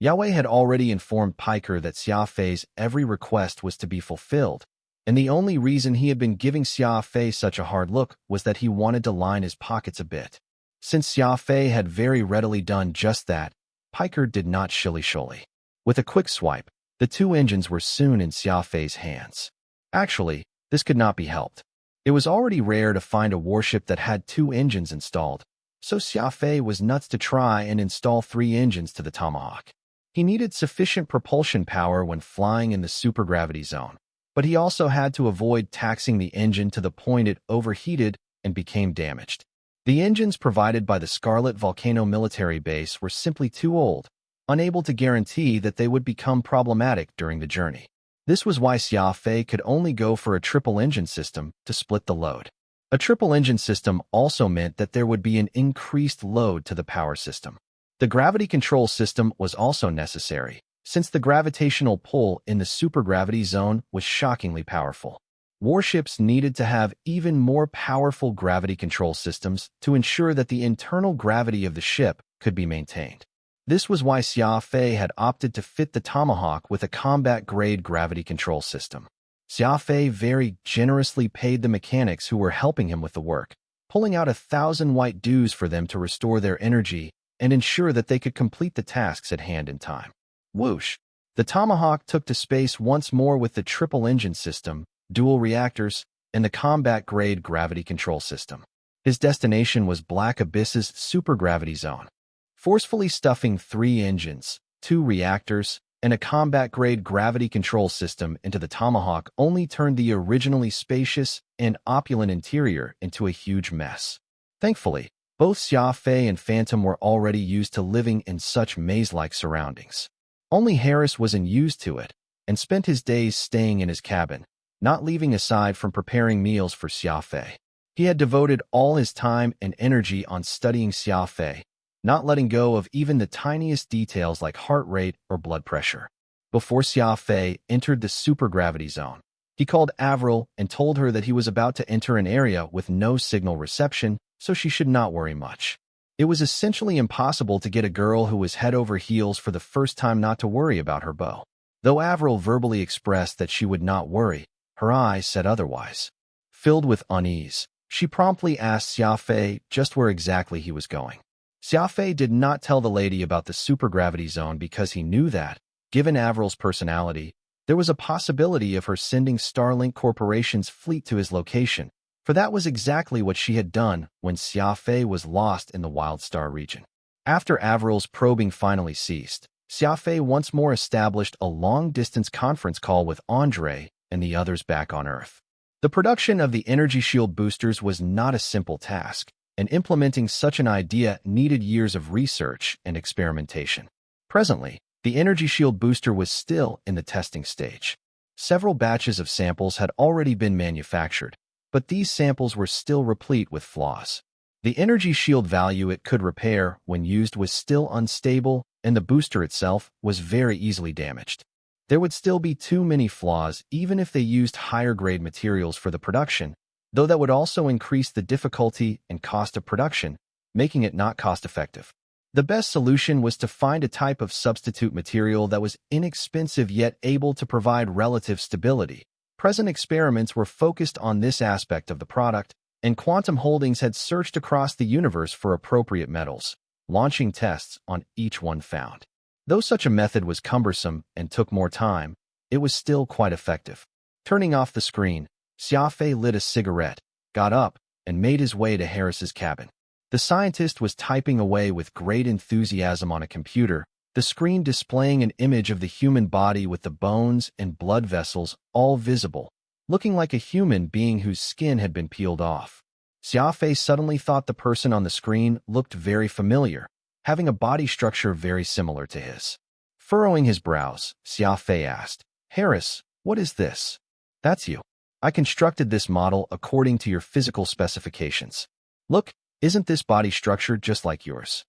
Yahweh had already informed Piker that Xia Fei's every request was to be fulfilled, and the only reason he had been giving Xia Fei such a hard look was that he wanted to line his pockets a bit. Since Xia Fei had very readily done just that, Piker did not shilly-sholly. With a quick swipe, the 2 engines were soon in Xia Fei's hands. Actually, this could not be helped. It was already rare to find a warship that had 2 engines installed, so Xia Fei was nuts to try and install 3 engines to the Tomahawk. He needed sufficient propulsion power when flying in the supergravity zone, but he also had to avoid taxing the engine to the point it overheated and became damaged. The engines provided by the Scarlet Volcano military base were simply too old, unable to guarantee that they would become problematic during the journey. This was why Xia Fei could only go for a triple-engine system to split the load. A triple-engine system also meant that there would be an increased load to the power system. The gravity control system was also necessary, since the gravitational pull in the supergravity zone was shockingly powerful. Warships needed to have even more powerful gravity control systems to ensure that the internal gravity of the ship could be maintained. This was why Xia Fei had opted to fit the Tomahawk with a combat-grade gravity control system. Xia Fei very generously paid the mechanics who were helping him with the work, pulling out 1,000 white dues for them to restore their energy and ensure that they could complete the tasks at hand in time. Whoosh! The Tomahawk took to space once more with the triple-engine system, dual reactors, and the combat-grade gravity control system. His destination was Black Abyss's supergravity zone. Forcefully stuffing 3 engines, 2 reactors, and a combat-grade gravity control system into the Tomahawk only turned the originally spacious and opulent interior into a huge mess. Thankfully, both Xia Fei and Phantom were already used to living in such maze-like surroundings. Only Harris wasn't used to it, and spent his days staying in his cabin, not leaving aside from preparing meals for Xia Fei. He had devoted all his time and energy on studying Xia Fei, not letting go of even the tiniest details like heart rate or blood pressure. Before Xia Fei entered the supergravity zone, he called Avril and told her that he was about to enter an area with no signal reception, so she should not worry much. It was essentially impossible to get a girl who was head over heels for the first time not to worry about her beau. Though Avril verbally expressed that she would not worry, her eyes said otherwise. Filled with unease, she promptly asked Xia Fei just where exactly he was going. Xia Fei did not tell the lady about the supergravity zone because he knew that, given Avril's personality, there was a possibility of her sending Starlink Corporation's fleet to his location, for that was exactly what she had done when Xia Fei was lost in the Wildstar region. After Avril's probing finally ceased, Xia Fei once more established a long-distance conference call with Andre and the others back on Earth. The production of the energy shield boosters was not a simple task, and implementing such an idea needed years of research and experimentation. Presently, the energy shield booster was still in the testing stage. Several batches of samples had already been manufactured, but these samples were still replete with flaws. The energy shield value it could repair when used was still unstable, and the booster itself was very easily damaged. There would still be too many flaws even if they used higher-grade materials for the production, though that would also increase the difficulty and cost of production, making it not cost-effective. The best solution was to find a type of substitute material that was inexpensive yet able to provide relative stability. Present experiments were focused on this aspect of the product, and Quantum Holdings had searched across the universe for appropriate metals, launching tests on each one found. Though such a method was cumbersome and took more time, it was still quite effective. Turning off the screen, Xia Fei lit a cigarette, got up, and made his way to Harris's cabin. The scientist was typing away with great enthusiasm on a computer, the screen displaying an image of the human body with the bones and blood vessels all visible, looking like a human being whose skin had been peeled off. Xia Fei suddenly thought the person on the screen looked very familiar, having a body structure very similar to his. Furrowing his brows, Xia Fei asked, "Harris, what is this?" "That's you. I constructed this model according to your physical specifications. Look, Isn't this body structure just like yours?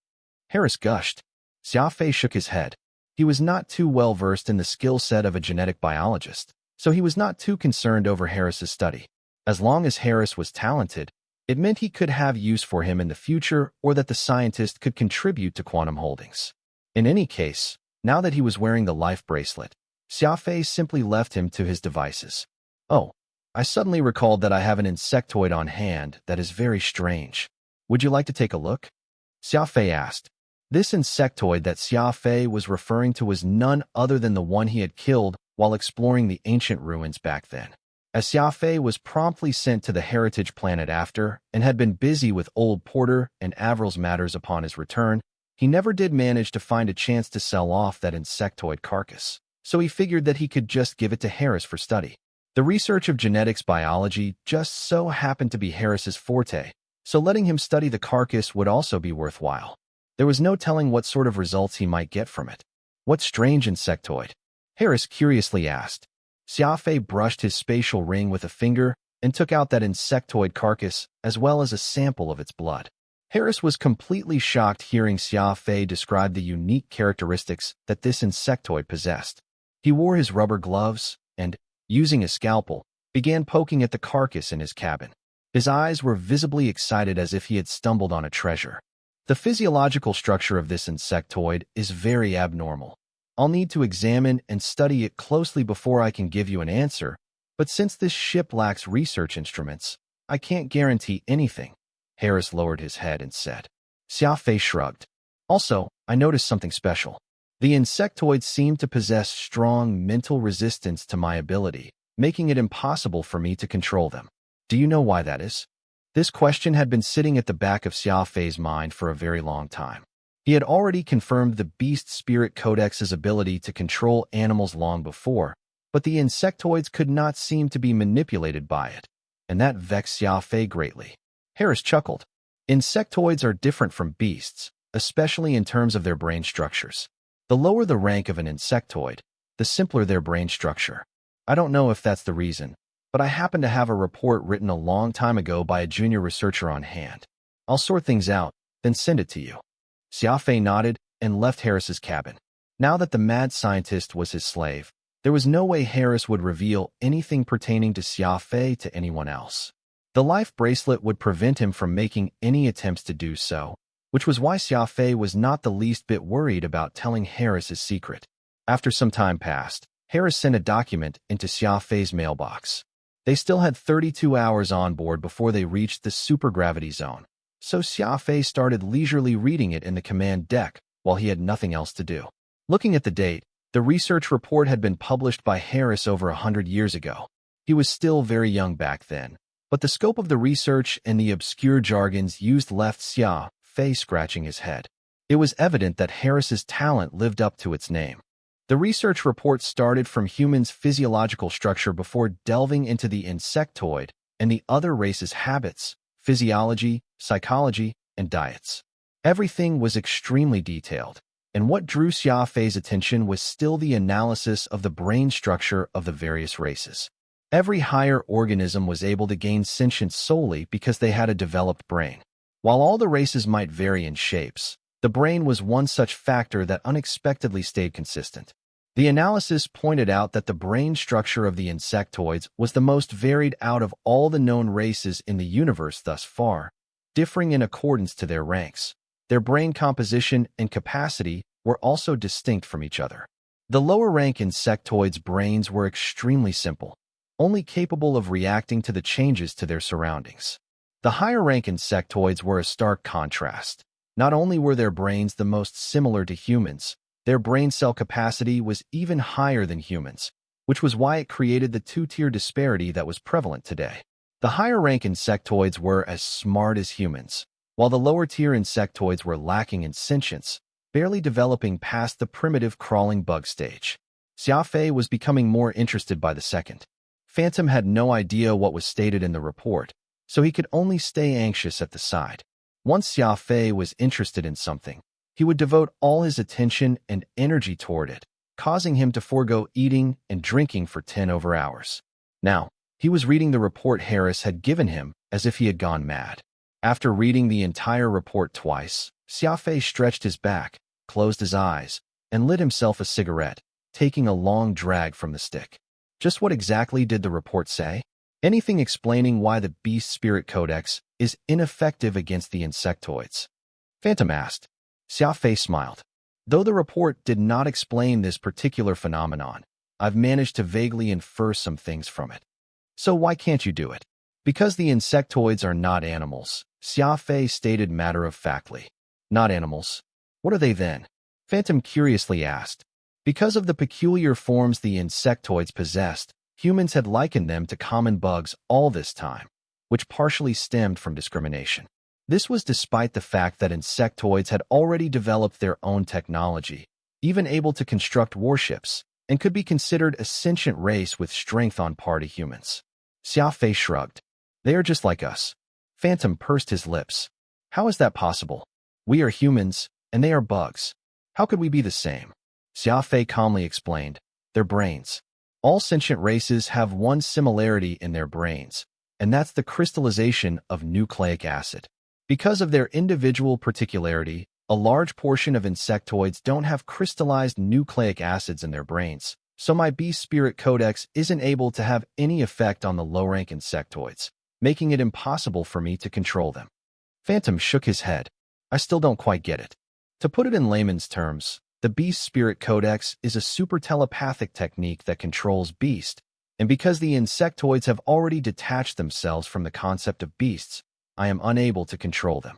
Harris gushed. Xia Fei shook his head. He was not too well versed in the skill set of a genetic biologist, so he was not too concerned over Harris's study. As long as Harris was talented, it meant he could have use for him in the future or that the scientist could contribute to Quantum Holdings. In any case, now that he was wearing the life bracelet, Xia Fei simply left him to his devices. Oh, I suddenly recalled that I have an insectoid on hand that is very strange. Would you like to take a look? Xia Fei asked. This insectoid that Xia Fei was referring to was none other than the one he had killed while exploring the ancient ruins back then. As Xia Fei was promptly sent to the heritage planet after and had been busy with Old Porter and Avril's matters upon his return, he never did manage to find a chance to sell off that insectoid carcass, so he figured that he could just give it to Harris for study. The research of genetics biology just so happened to be Harris's forte, so letting him study the carcass would also be worthwhile. There was no telling what sort of results he might get from it. What strange insectoid? Harris curiously asked. Xia Fei brushed his spatial ring with a finger and took out that insectoid carcass as well as a sample of its blood. Harris was completely shocked hearing Xia Fei describe the unique characteristics that this insectoid possessed. He wore his rubber gloves and, using a scalpel, began poking at the carcass in his cabin. His eyes were visibly excited as if he had stumbled on a treasure. The physiological structure of this insectoid is very abnormal. I'll need to examine and study it closely before I can give you an answer, but since this ship lacks research instruments, I can't guarantee anything. Harris lowered his head and said. Xia Fei shrugged. Also, I noticed something special. The insectoids seem to possess strong mental resistance to my ability, making it impossible for me to control them. Do you know why that is? This question had been sitting at the back of Xia Fei's mind for a very long time. He had already confirmed the Beast Spirit Codex's ability to control animals long before, but the insectoids could not seem to be manipulated by it, and that vexed Xia Fei greatly. Harris chuckled. Insectoids are different from beasts, especially in terms of their brain structures. The lower the rank of an insectoid, the simpler their brain structure. I don't know if that's the reason, but I happen to have a report written a long time ago by a junior researcher on hand. I'll sort things out, then send it to you. Xia Fei nodded and left Harris's cabin. Now that the mad scientist was his slave, there was no way Harris would reveal anything pertaining to Xia Fei to anyone else. The life bracelet would prevent him from making any attempts to do so, which was why Xia Fei was not the least bit worried about telling Harris his secret. After some time passed, Harris sent a document into Xia Fei's mailbox. They still had 32 hours on board before they reached the supergravity zone, so Xia Fei started leisurely reading it in the command deck while he had nothing else to do. Looking at the date, the research report had been published by Harris over 100 years ago. He was still very young back then, but the scope of the research and the obscure jargons used left Xia Fei scratching his head. It was evident that Harris's talent lived up to its name. The research report started from humans' physiological structure before delving into the insectoid and the other races' habits, physiology, psychology, and diets. Everything was extremely detailed, and what drew Xia Fei's attention was still the analysis of the brain structure of the various races. Every higher organism was able to gain sentience solely because they had a developed brain. While all the races might vary in shapes, the brain was one such factor that unexpectedly stayed consistent. The analysis pointed out that the brain structure of the insectoids was the most varied out of all the known races in the universe thus far, differing in accordance to their ranks. Their brain composition and capacity were also distinct from each other. The lower-rank insectoids' brains were extremely simple, only capable of reacting to the changes to their surroundings. The higher-rank insectoids were a stark contrast. Not only were their brains the most similar to humans, their brain cell capacity was even higher than humans, which was why it created the two-tier disparity that was prevalent today. The higher-rank insectoids were as smart as humans, while the lower-tier insectoids were lacking in sentience, barely developing past the primitive crawling bug stage. Xia Fei was becoming more interested by the second. Phantom had no idea what was stated in the report, so he could only stay anxious at the side. Once Xia Fei was interested in something, he would devote all his attention and energy toward it, causing him to forego eating and drinking for 10 over hours. Now, he was reading the report Harris had given him as if he had gone mad. After reading the entire report twice, Xia Fei stretched his back, closed his eyes, and lit himself a cigarette, taking a long drag from the stick. Just what exactly did the report say? Anything explaining why the Beast Spirit Codex is ineffective against the insectoids? Phantom asked. Xia Fei smiled. Though the report did not explain this particular phenomenon, I've managed to vaguely infer some things from it. So why can't you do it? Because the insectoids are not animals, Xia Fei stated matter-of-factly. Not animals. What are they then? Phantom curiously asked. Because of the peculiar forms the insectoids possessed, humans had likened them to common bugs all this time, which partially stemmed from discrimination. This was despite the fact that insectoids had already developed their own technology, even able to construct warships, and could be considered a sentient race with strength on par to humans. Xia Fei shrugged. They are just like us. Phantom pursed his lips. How is that possible? We are humans, and they are bugs. How could we be the same? Xia Fei calmly explained. Their brains. All sentient races have one similarity in their brains, and that's the crystallization of nucleic acid. Because of their individual particularity, a large portion of insectoids don't have crystallized nucleic acids in their brains, so my Beast Spirit Codex isn't able to have any effect on the low-rank insectoids, making it impossible for me to control them. Phantom shook his head. I still don't quite get it. To put it in layman's terms, the Beast Spirit Codex is a super telepathic technique that controls beast, and because the insectoids have already detached themselves from the concept of beasts, I am unable to control them.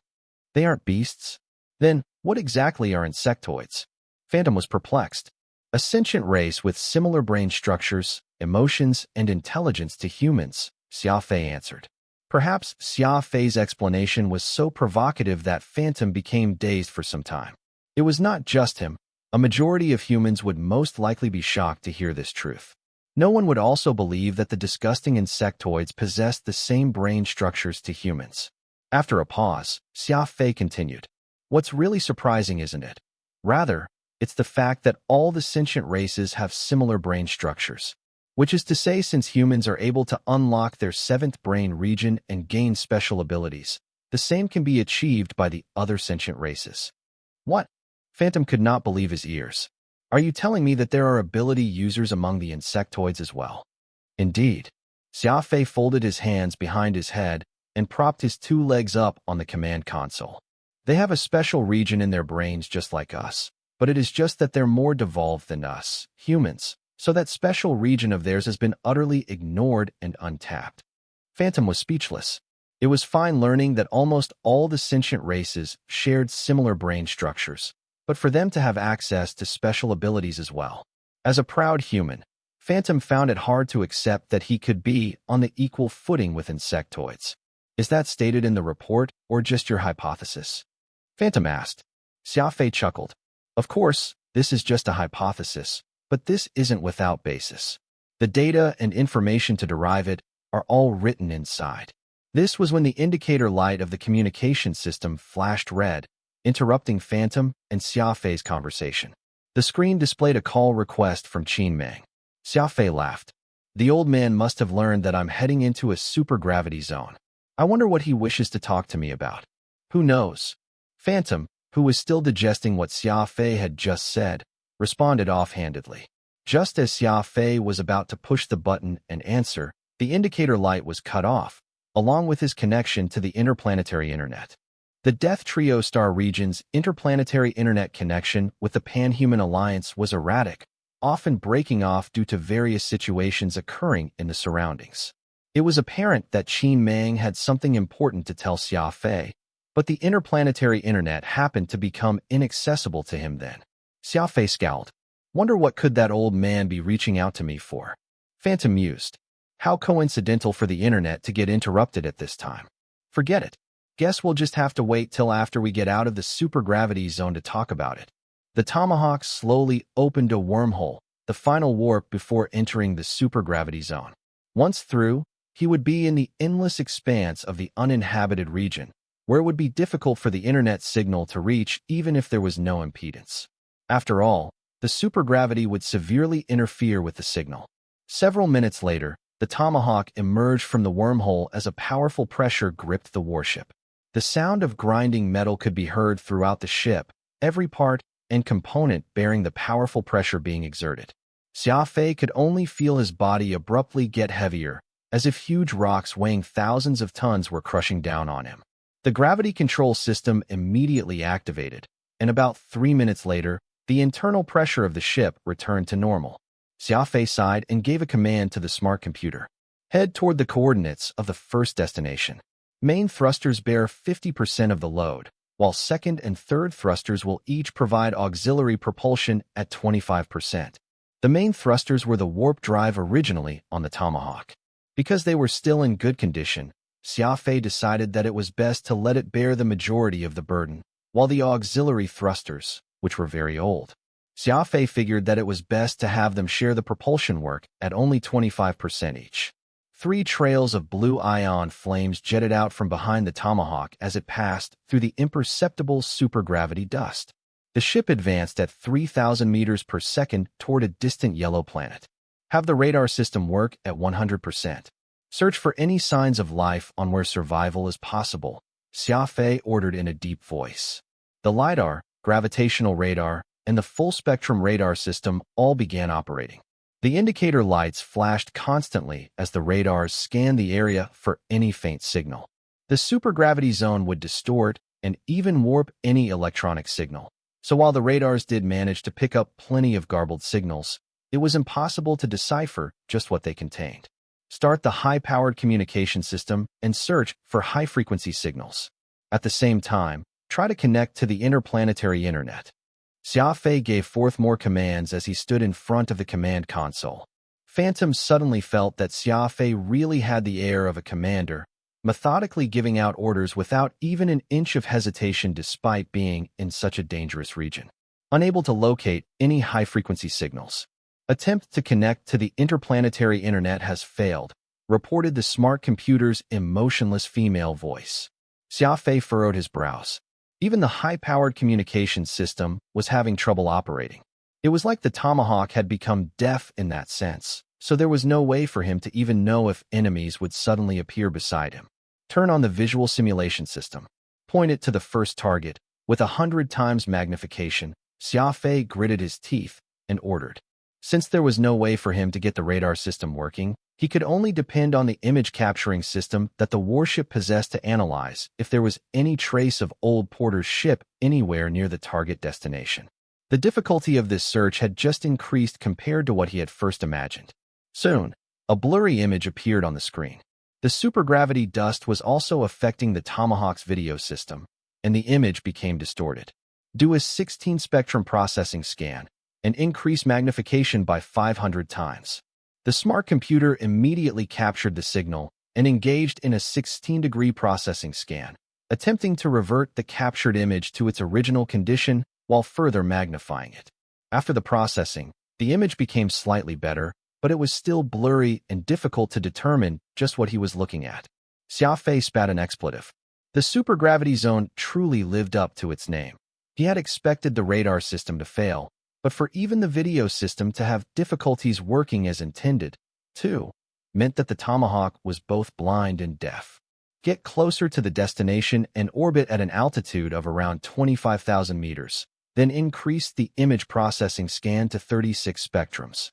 They aren't beasts? Then, what exactly are insectoids? Phantom was perplexed. A sentient race with similar brain structures, emotions, and intelligence to humans, Xia Fei answered. Perhaps Xia Fei's explanation was so provocative that Phantom became dazed for some time. It was not just him. A majority of humans would most likely be shocked to hear this truth. No one would also believe that the disgusting insectoids possessed the same brain structures to humans. After a pause, Xia Fei continued. What's really surprising, isn't it? Rather, it's the fact that all the sentient races have similar brain structures. Which is to say, since humans are able to unlock their seventh brain region and gain special abilities, the same can be achieved by the other sentient races. What? Phantom could not believe his ears. Are you telling me that there are ability users among the insectoids as well? Indeed. Xia Fei folded his hands behind his head and propped his two legs up on the command console. They have a special region in their brains just like us, but it is just that they're more devolved than us, humans, so that special region of theirs has been utterly ignored and untapped. Phantom was speechless. It was fine learning that almost all the sentient races shared similar brain structures, but for them to have access to special abilities as well. As a proud human, Phantom found it hard to accept that he could be on the equal footing with insectoids. Is that stated in the report, or just your hypothesis? Phantom asked. Xia Fei chuckled. Of course, this is just a hypothesis, but this isn't without basis. The data and information to derive it are all written inside. This was when the indicator light of the communication system flashed red, interrupting Phantom and Xia Fei's conversation. The screen displayed a call request from Qin Meng. Xia Fei laughed. The old man must have learned that I'm heading into a supergravity zone. I wonder what he wishes to talk to me about. Who knows? Phantom, who was still digesting what Xia Fei had just said, responded offhandedly. Just as Xia Fei was about to push the button and answer, the indicator light was cut off, along with his connection to the interplanetary internet. The Death Trio star region's interplanetary internet connection with the Pan-Human Alliance was erratic, often breaking off due to various situations occurring in the surroundings. It was apparent that Qin Meng had something important to tell Xia Fei, but the interplanetary internet happened to become inaccessible to him then. Xia Fei scowled. Wonder what could that old man be reaching out to me for? Phantom mused. How coincidental for the internet to get interrupted at this time. Forget it. Guess we'll just have to wait till after we get out of the supergravity zone to talk about it. The Tomahawk slowly opened a wormhole, the final warp before entering the supergravity zone. Once through, he would be in the endless expanse of the uninhabited region, where it would be difficult for the internet signal to reach even if there was no impedance. After all, the supergravity would severely interfere with the signal. Several minutes later, the Tomahawk emerged from the wormhole as a powerful pressure gripped the warship. The sound of grinding metal could be heard throughout the ship, every part and component bearing the powerful pressure being exerted. Xia Fei could only feel his body abruptly get heavier, as if huge rocks weighing thousands of tons were crushing down on him. The gravity control system immediately activated, and about 3 minutes later, the internal pressure of the ship returned to normal. Xia Fei sighed and gave a command to the smart computer. Head toward the coordinates of the first destination. Main thrusters bear 50% of the load, while second and third thrusters will each provide auxiliary propulsion at 25%. The main thrusters were the warp drive originally on the Tomahawk. Because they were still in good condition, Xia Fei decided that it was best to let it bear the majority of the burden, while the auxiliary thrusters, which were very old, Xia Fei figured that it was best to have them share the propulsion work at only 25% each. 3 trails of blue ion flames jetted out from behind the Tomahawk as it passed through the imperceptible supergravity dust. The ship advanced at 3,000 meters per second toward a distant yellow planet. Have the radar system work at 100%. Search for any signs of life on where survival is possible, Xia Fei ordered in a deep voice. The LiDAR, gravitational radar, and the full-spectrum radar system all began operating. The indicator lights flashed constantly as the radars scanned the area for any faint signal. The supergravity zone would distort and even warp any electronic signal. So while the radars did manage to pick up plenty of garbled signals, it was impossible to decipher just what they contained. Start the high-powered communication system and search for high-frequency signals. At the same time, try to connect to the interplanetary internet. Xia Fei gave forth more commands as he stood in front of the command console. Phantom suddenly felt that Xia Fei really had the air of a commander, methodically giving out orders without even an inch of hesitation despite being in such a dangerous region. Unable to locate any high-frequency signals. Attempt to connect to the interplanetary internet has failed, reported the smart computer's emotionless female voice. Xia Fei furrowed his brows. Even the high-powered communication system was having trouble operating. It was like the Tomahawk had become deaf in that sense, so there was no way for him to even know if enemies would suddenly appear beside him. Turn on the visual simulation system. Point it to the first target. With 100 times magnification, Xia Fei gritted his teeth and ordered. Since there was no way for him to get the radar system working, he could only depend on the image capturing system that the warship possessed to analyze if there was any trace of Old Porter's ship anywhere near the target destination. The difficulty of this search had just increased compared to what he had first imagined. Soon, a blurry image appeared on the screen. The supergravity dust was also affecting the Tomahawk's video system, and the image became distorted. Do a 16-spectrum processing scan and increase magnification by 500 times. The smart computer immediately captured the signal and engaged in a 16-degree processing scan, attempting to revert the captured image to its original condition while further magnifying it. After the processing, the image became slightly better, but it was still blurry and difficult to determine just what he was looking at. Xia Fei spat an expletive. The supergravity zone truly lived up to its name. He had expected the radar system to fail, but for even the video system to have difficulties working as intended, too, meant that the Tomahawk was both blind and deaf. Get closer to the destination and orbit at an altitude of around 25,000 meters, then increase the image processing scan to 36 spectrums.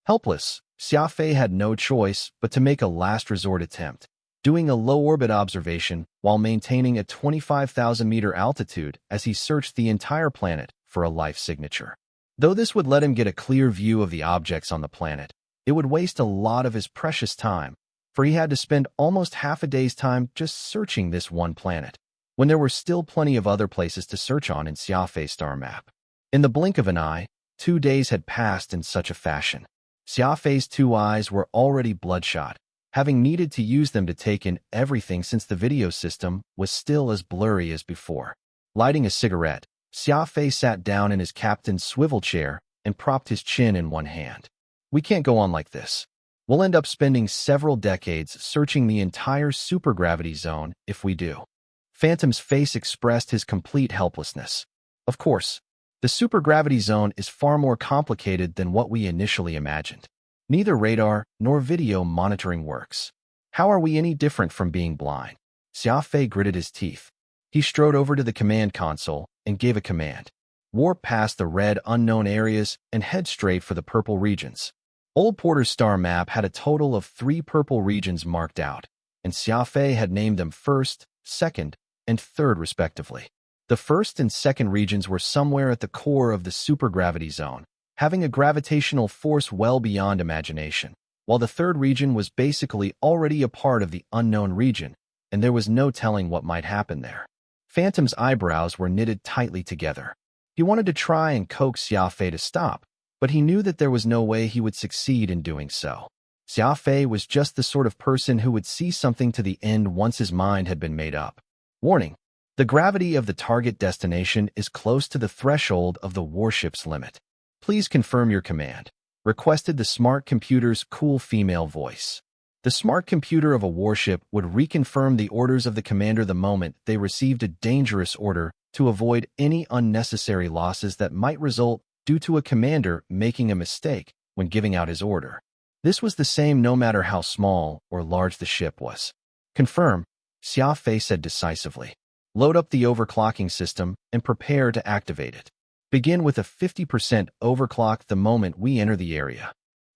Helpless, Xia Fei had no choice but to make a last resort attempt, doing a low-orbit observation while maintaining a 25,000-meter altitude as he searched the entire planet for a life signature. Though this would let him get a clear view of the objects on the planet, it would waste a lot of his precious time, for he had to spend almost half a day's time just searching this one planet, when there were still plenty of other places to search on in Xia Fei's star map. In the blink of an eye, 2 days had passed in such a fashion. Xia Fei's 2 eyes were already bloodshot, having needed to use them to take in everything since the video system was still as blurry as before. Lighting a cigarette, Xia Fei sat down in his captain's swivel chair and propped his chin in one hand. We can't go on like this. We'll end up spending several decades searching the entire supergravity zone if we do. Phantom's face expressed his complete helplessness. Of course, the supergravity zone is far more complicated than what we initially imagined. Neither radar nor video monitoring works. How are we any different from being blind? Xia Fei gritted his teeth. He strode over to the command console and gave a command. Warp past the red unknown areas and head straight for the purple regions. Old Porter's star map had a total of 3 purple regions marked out, and Xia Fei had named them first, second, and third respectively. The first and second regions were somewhere at the core of the supergravity zone, having a gravitational force well beyond imagination, while the third region was basically already a part of the unknown region, and there was no telling what might happen there. Phantom's eyebrows were knitted tightly together. He wanted to try and coax Xia Fei to stop, but he knew that there was no way he would succeed in doing so. Xia Fei was just the sort of person who would see something to the end once his mind had been made up. Warning: the gravity of the target destination is close to the threshold of the warship's limit. Please confirm your command, requested the smart computer's cool female voice. The smart computer of a warship would reconfirm the orders of the commander the moment they received a dangerous order to avoid any unnecessary losses that might result due to a commander making a mistake when giving out his order. This was the same no matter how small or large the ship was. Confirm, Xia Fei said decisively. Load up the overclocking system and prepare to activate it. Begin with a 50% overclock the moment we enter the area.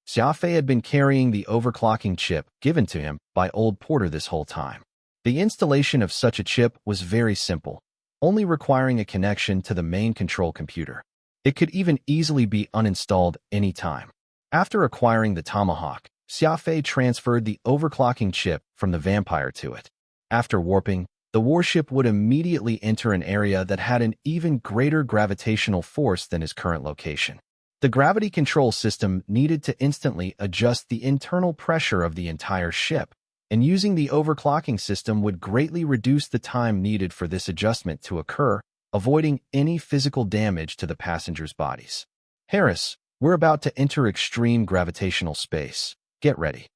Xia Fei had been carrying the overclocking chip given to him by Old Porter this whole time. The installation of such a chip was very simple, only requiring a connection to the main control computer. It could even easily be uninstalled anytime. After acquiring the Tomahawk, Xia Fei transferred the overclocking chip from the Vampire to it. After warping, the warship would immediately enter an area that had an even greater gravitational force than his current location. The gravity control system needed to instantly adjust the internal pressure of the entire ship, and using the overclocking system would greatly reduce the time needed for this adjustment to occur, avoiding any physical damage to the passengers' bodies. Harris, we're about to enter extreme gravitational space. Get ready.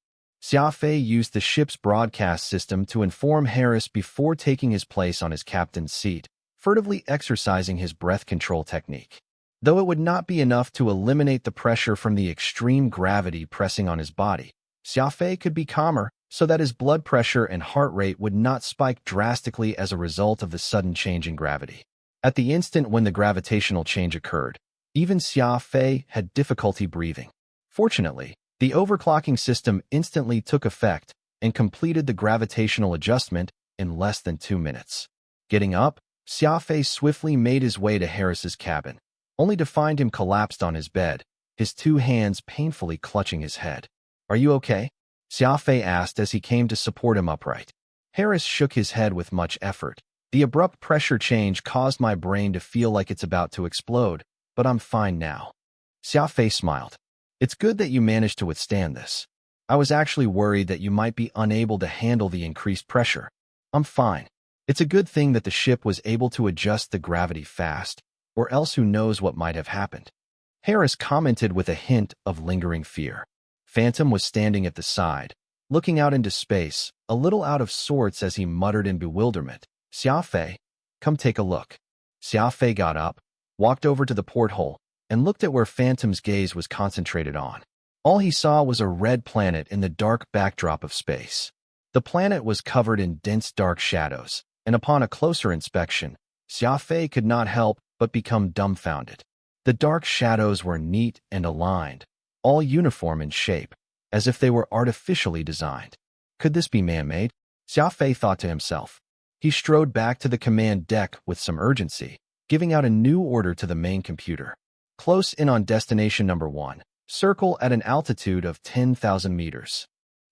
Xia Fei used the ship's broadcast system to inform Harris before taking his place on his captain's seat, furtively exercising his breath control technique. Though it would not be enough to eliminate the pressure from the extreme gravity pressing on his body, Xia Fei could be calmer so that his blood pressure and heart rate would not spike drastically as a result of the sudden change in gravity. At the instant when the gravitational change occurred, even Xia Fei had difficulty breathing. Fortunately, the overclocking system instantly took effect and completed the gravitational adjustment in less than 2 minutes. Getting up, Xia Fei swiftly made his way to Harris's cabin, only to find him collapsed on his bed, his 2 hands painfully clutching his head. Are you okay? Xia Fei asked as he came to support him upright. Harris shook his head with much effort. The abrupt pressure change caused my brain to feel like it's about to explode, but I'm fine now. Xia Fei smiled. It's good that you managed to withstand this. I was actually worried that you might be unable to handle the increased pressure. I'm fine. It's a good thing that the ship was able to adjust the gravity fast, or else who knows what might have happened. Harris commented with a hint of lingering fear. Phantom was standing at the side, looking out into space, a little out of sorts as he muttered in bewilderment. Xia Fei, come take a look. Xia Fei got up, walked over to the porthole, and looked at where Phantom's gaze was concentrated on. All he saw was a red planet in the dark backdrop of space. The planet was covered in dense dark shadows, and upon a closer inspection, Xia Fei could not help but become dumbfounded. The dark shadows were neat and aligned, all uniform in shape, as if they were artificially designed. Could this be man-made? Xia Fei thought to himself. He strode back to the command deck with some urgency, giving out a new order to the main computer. Close in on destination number 1. Circle at an altitude of 10,000 meters.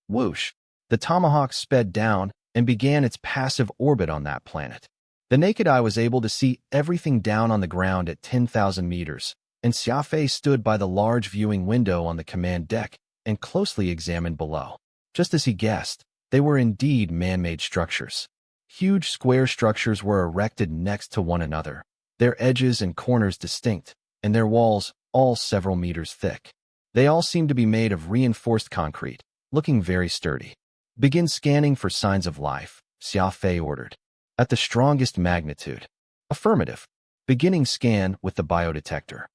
Whoosh! The Tomahawk sped down and began its passive orbit on that planet. The naked eye was able to see everything down on the ground at 10,000 meters, and Xia Fei stood by the large viewing window on the command deck and closely examined below. Just as he guessed, they were indeed man-made structures. Huge square structures were erected next to one another, their edges and corners distinct, and their walls all several meters thick. They all seemed to be made of reinforced concrete, looking very sturdy. Begin scanning for signs of life, Xia Fei ordered. At the strongest magnitude. Affirmative. Beginning scan with the biodetector.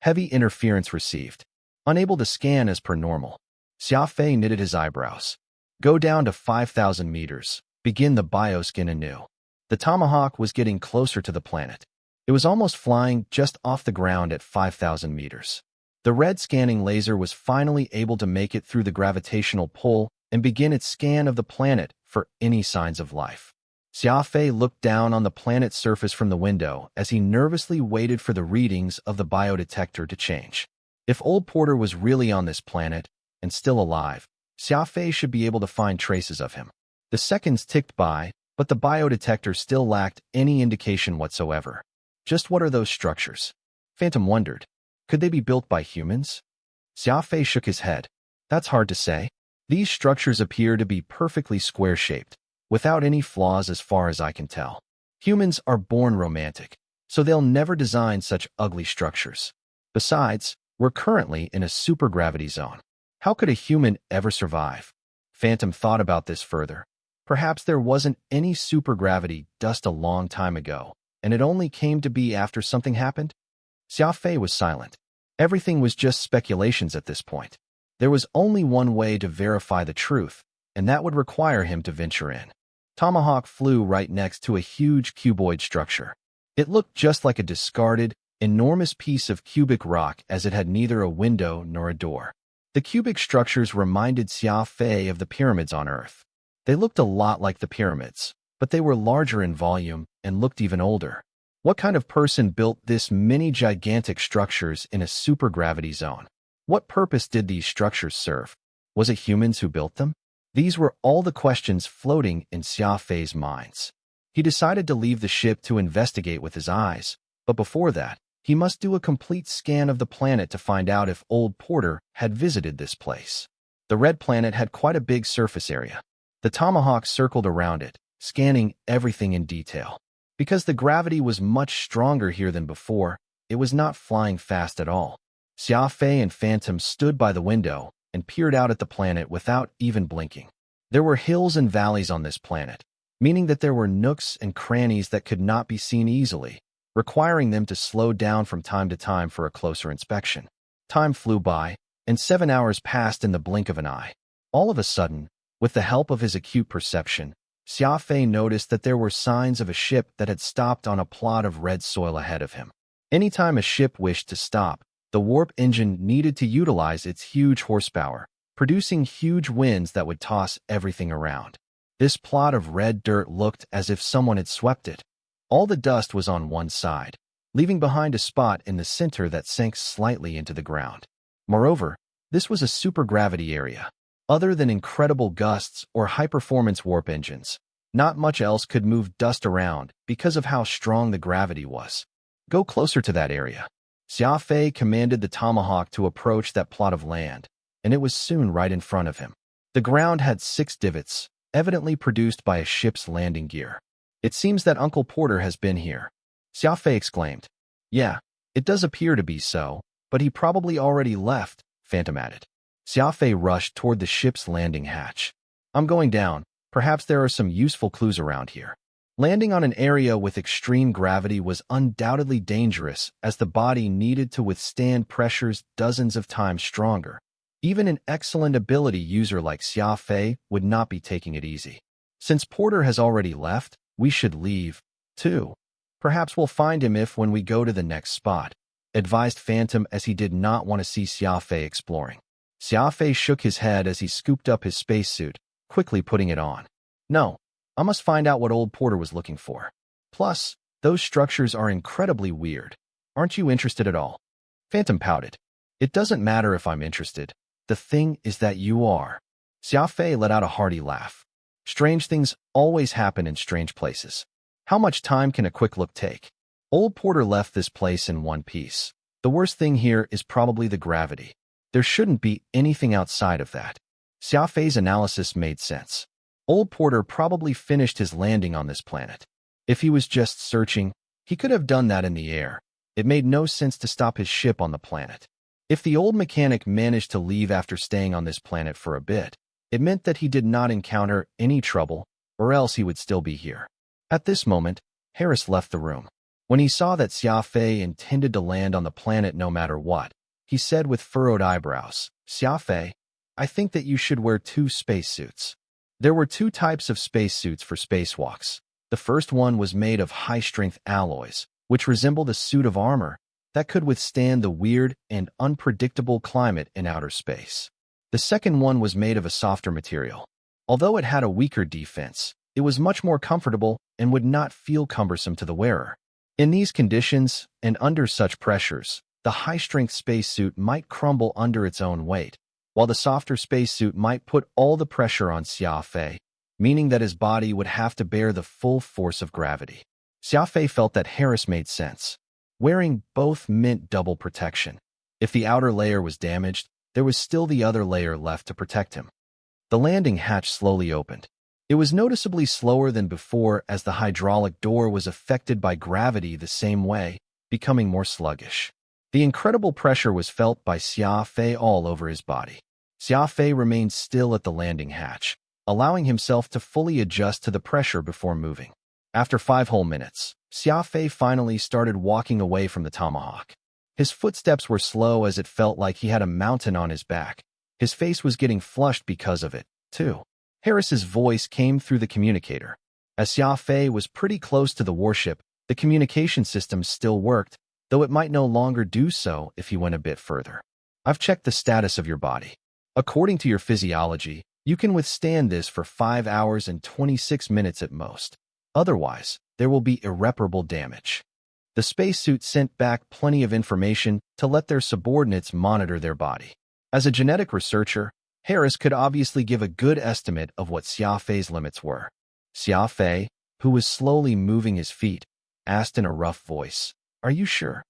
Heavy interference received. Unable to scan as per normal. Xia Fei knitted his eyebrows. Go down to 5,000 meters. Begin the bioscan anew. The Tomahawk was getting closer to the planet. It was almost flying just off the ground at 5,000 meters. The red scanning laser was finally able to make it through the gravitational pull and begin its scan of the planet for any signs of life. Xia Fei looked down on the planet's surface from the window as he nervously waited for the readings of the biodetector to change. If old Porter was really on this planet and still alive, Xia Fei should be able to find traces of him. The seconds ticked by, but the biodetector still lacked any indication whatsoever. Just what are those structures? Phantom wondered. Could they be built by humans? Xia Fei shook his head. That's hard to say. These structures appear to be perfectly square-shaped, without any flaws as far as I can tell. Humans are born romantic, so they'll never design such ugly structures. Besides, we're currently in a supergravity zone. How could a human ever survive? Phantom thought about this further. Perhaps there wasn't any supergravity dust a long time ago, and it only came to be after something happened? Xia Fei was silent. Everything was just speculations at this point. There was only one way to verify the truth, and that would require him to venture in. Tomahawk flew right next to a huge cuboid structure. It looked just like a discarded, enormous piece of cubic rock as it had neither a window nor a door. The cubic structures reminded Xia Fei of the pyramids on Earth. They looked a lot like the pyramids, but they were larger in volume and looked even older. What kind of person built this many gigantic structures in a supergravity zone? What purpose did these structures serve? Was it humans who built them? These were all the questions floating in Xia Fei's minds. He decided to leave the ship to investigate with his eyes, but before that, he must do a complete scan of the planet to find out if old Porter had visited this place. The red planet had quite a big surface area. The Tomahawk circled around it, scanning everything in detail. Because the gravity was much stronger here than before, it was not flying fast at all. Xia Fei and Phantom stood by the window and peered out at the planet without even blinking. There were hills and valleys on this planet, meaning that there were nooks and crannies that could not be seen easily, requiring them to slow down from time to time for a closer inspection. Time flew by, and 7 hours passed in the blink of an eye. All of a sudden, with the help of his acute perception, Xia Fei noticed that there were signs of a ship that had stopped on a plot of red soil ahead of him. Anytime a ship wished to stop, the warp engine needed to utilize its huge horsepower, producing huge winds that would toss everything around. This plot of red dirt looked as if someone had swept it. All the dust was on one side, leaving behind a spot in the center that sank slightly into the ground. Moreover, this was a supergravity area. Other than incredible gusts or high-performance warp engines, not much else could move dust around because of how strong the gravity was. Go closer to that area. Xia Fei commanded the Tomahawk to approach that plot of land, and it was soon right in front of him. The ground had 6 divots, evidently produced by a ship's landing gear. It seems that Uncle Porter has been here. Xia Fei exclaimed. Yeah, it does appear to be so, but he probably already left, Phantom added. Xia Fei rushed toward the ship's landing hatch. I'm going down. Perhaps there are some useful clues around here. Landing on an area with extreme gravity was undoubtedly dangerous, as the body needed to withstand pressures dozens of times stronger. Even an excellent ability user like Xia Fei would not be taking it easy. Since Porter has already left, we should leave, too. Perhaps we'll find him when we go to the next spot, advised Phantom as he did not want to see Xia Fei exploring. Xia Fei shook his head as he scooped up his spacesuit, quickly putting it on. No, I must find out what old Porter was looking for. Plus, those structures are incredibly weird. Aren't you interested at all? Phantom pouted. It doesn't matter if I'm interested. The thing is that you are. Xia Fei let out a hearty laugh. Strange things always happen in strange places. How much time can a quick look take? Old Porter left this place in one piece. The worst thing here is probably the gravity. There shouldn't be anything outside of that. Xia Fei's analysis made sense. Old Porter probably finished his landing on this planet. If he was just searching, he could have done that in the air. It made no sense to stop his ship on the planet. If the old mechanic managed to leave after staying on this planet for a bit, it meant that he did not encounter any trouble, or else he would still be here. At this moment, Harris left the room. When he saw that Xia Fei intended to land on the planet no matter what, he said with furrowed eyebrows, Xia Fei, I think that you should wear 2 spacesuits. There were 2 types of spacesuits for spacewalks. The first one was made of high-strength alloys, which resembled a suit of armor that could withstand the weird and unpredictable climate in outer space. The second one was made of a softer material. Although it had a weaker defense, it was much more comfortable and would not feel cumbersome to the wearer. In these conditions, and under such pressures, the high-strength spacesuit might crumble under its own weight, while the softer spacesuit might put all the pressure on Xia Fei, meaning that his body would have to bear the full force of gravity. Xia Fei felt that Harris made sense. Wearing both meant double protection. If the outer layer was damaged, there was still the other layer left to protect him. The landing hatch slowly opened. It was noticeably slower than before as the hydraulic door was affected by gravity the same way, becoming more sluggish. The incredible pressure was felt by Xia Fei all over his body. Xia Fei remained still at the landing hatch, allowing himself to fully adjust to the pressure before moving. After 5 whole minutes, Xia Fei finally started walking away from the tomahawk. His footsteps were slow as it felt like he had a mountain on his back. His face was getting flushed because of it, too. Harris's voice came through the communicator. As Xia Fei was pretty close to the warship, the communication system still worked, though it might no longer do so if he went a bit further. I've checked the status of your body. According to your physiology, you can withstand this for 5 hours and 26 minutes at most. Otherwise, there will be irreparable damage. The spacesuit sent back plenty of information to let their subordinates monitor their body. As a genetic researcher, Harris could obviously give a good estimate of what Xia Fei's limits were. Xia Fei, who was slowly moving his feet, asked in a rough voice, "Are you sure?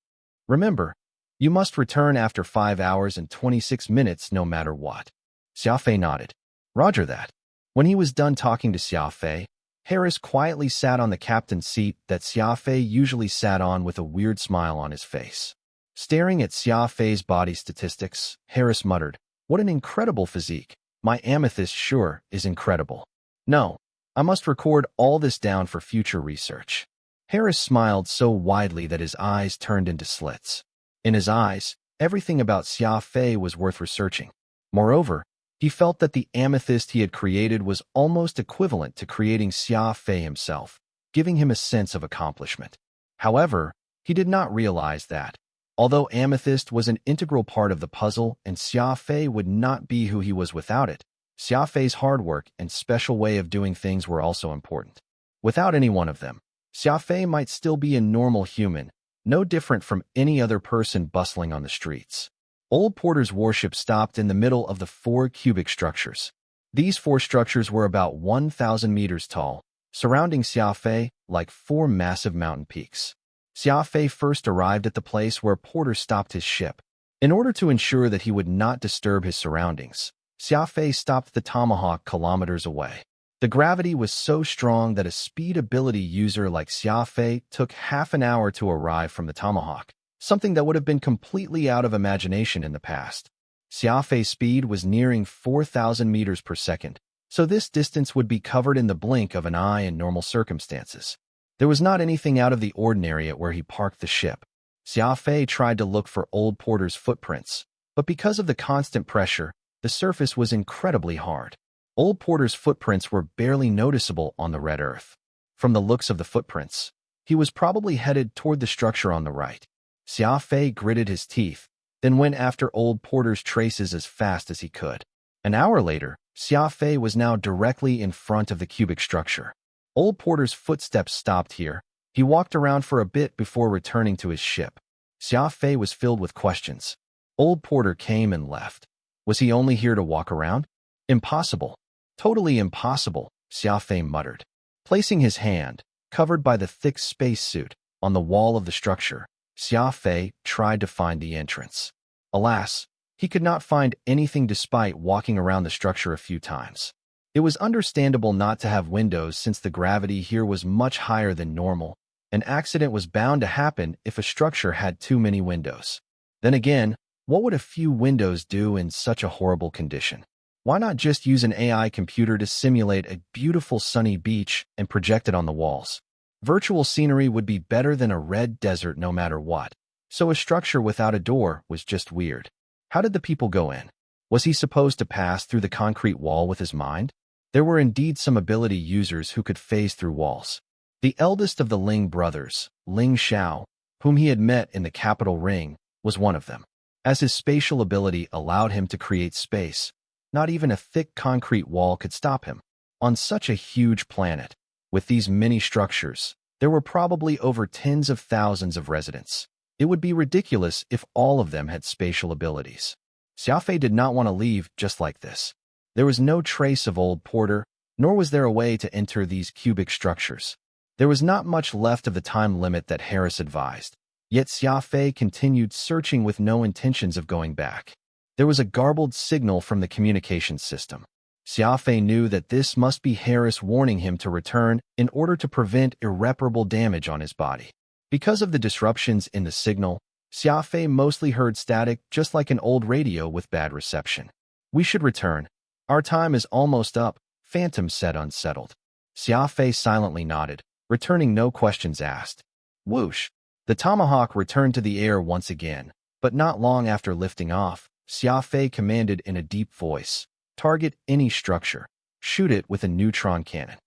Remember, you must return after 5 hours and 26 minutes no matter what." Xia Fei nodded. Roger that. When he was done talking to Xia Fei, Harris quietly sat on the captain's seat that Xia Fei usually sat on with a weird smile on his face. Staring at Xia Fei's body statistics, Harris muttered, "What an incredible physique. My amethyst sure is incredible. No, I must record all this down for future research." Harris smiled so widely that his eyes turned into slits. In his eyes, everything about Xia Fei was worth researching. Moreover, he felt that the amethyst he had created was almost equivalent to creating Xia Fei himself, giving him a sense of accomplishment. However, he did not realize that, although amethyst was an integral part of the puzzle and Xia Fei would not be who he was without it, Xia Fei's hard work and special way of doing things were also important. Without any one of them, Xia Fei might still be a normal human, no different from any other person bustling on the streets. Old Porter's warship stopped in the middle of the 4 cubic structures. These 4 structures were about 1,000 meters tall, surrounding Xia Fei like 4 massive mountain peaks. Xia Fei first arrived at the place where Porter stopped his ship. In order to ensure that he would not disturb his surroundings, Xia Fei stopped the Tomahawk kilometers away. The gravity was so strong that a speed ability user like Xia Fei took half an hour to arrive from the Tomahawk, something that would have been completely out of imagination in the past. Xia Fei's speed was nearing 4,000 meters per second, so this distance would be covered in the blink of an eye in normal circumstances. There was not anything out of the ordinary at where he parked the ship. Xia Fei tried to look for Old Porter's footprints, but because of the constant pressure, the surface was incredibly hard. Old Porter's footprints were barely noticeable on the red earth. From the looks of the footprints, he was probably headed toward the structure on the right. Xia Fei gritted his teeth, then went after Old Porter's traces as fast as he could. An hour later, Xia Fei was now directly in front of the cubic structure. Old Porter's footsteps stopped here. He walked around for a bit before returning to his ship. Xia Fei was filled with questions. Old Porter came and left. Was he only here to walk around? Impossible. Totally impossible, Xia Fei muttered. Placing his hand, covered by the thick spacesuit, on the wall of the structure, Xia Fei tried to find the entrance. Alas, he could not find anything despite walking around the structure a few times. It was understandable not to have windows since the gravity here was much higher than normal. An accident was bound to happen if a structure had too many windows. Then again, what would a few windows do in such a horrible condition? Why not just use an AI computer to simulate a beautiful sunny beach and project it on the walls? Virtual scenery would be better than a red desert no matter what. So a structure without a door was just weird. How did the people go in? Was he supposed to pass through the concrete wall with his mind? There were indeed some ability users who could phase through walls. The eldest of the Ling brothers, Ling Xiao, whom he had met in the capital ring, was one of them. As his spatial ability allowed him to create space, not even a thick concrete wall could stop him. On such a huge planet, with these many structures, there were probably over tens of thousands of residents. It would be ridiculous if all of them had spatial abilities. Xia Fei did not want to leave just like this. There was no trace of old porter, nor was there a way to enter these cubic structures. There was not much left of the time limit that Harris advised. Yet Xia Fei continued searching with no intentions of going back. There was a garbled signal from the communications system. Xia Fei knew that this must be Harris warning him to return in order to prevent irreparable damage on his body. Because of the disruptions in the signal, Xia Fei mostly heard static just like an old radio with bad reception. "We should return. Our time is almost up," Phantom said unsettled. Xia Fei silently nodded, returning no questions asked. Whoosh! The tomahawk returned to the air once again, but not long after lifting off, Xia Fei commanded in a deep voice, "Target any structure. Shoot it with a neutron cannon."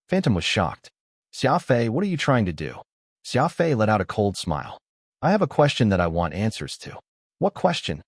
Phantom was shocked. "Xia Fei, what are you trying to do?" Xia Fei let out a cold smile. "I have a question that I want answers to." "What question?"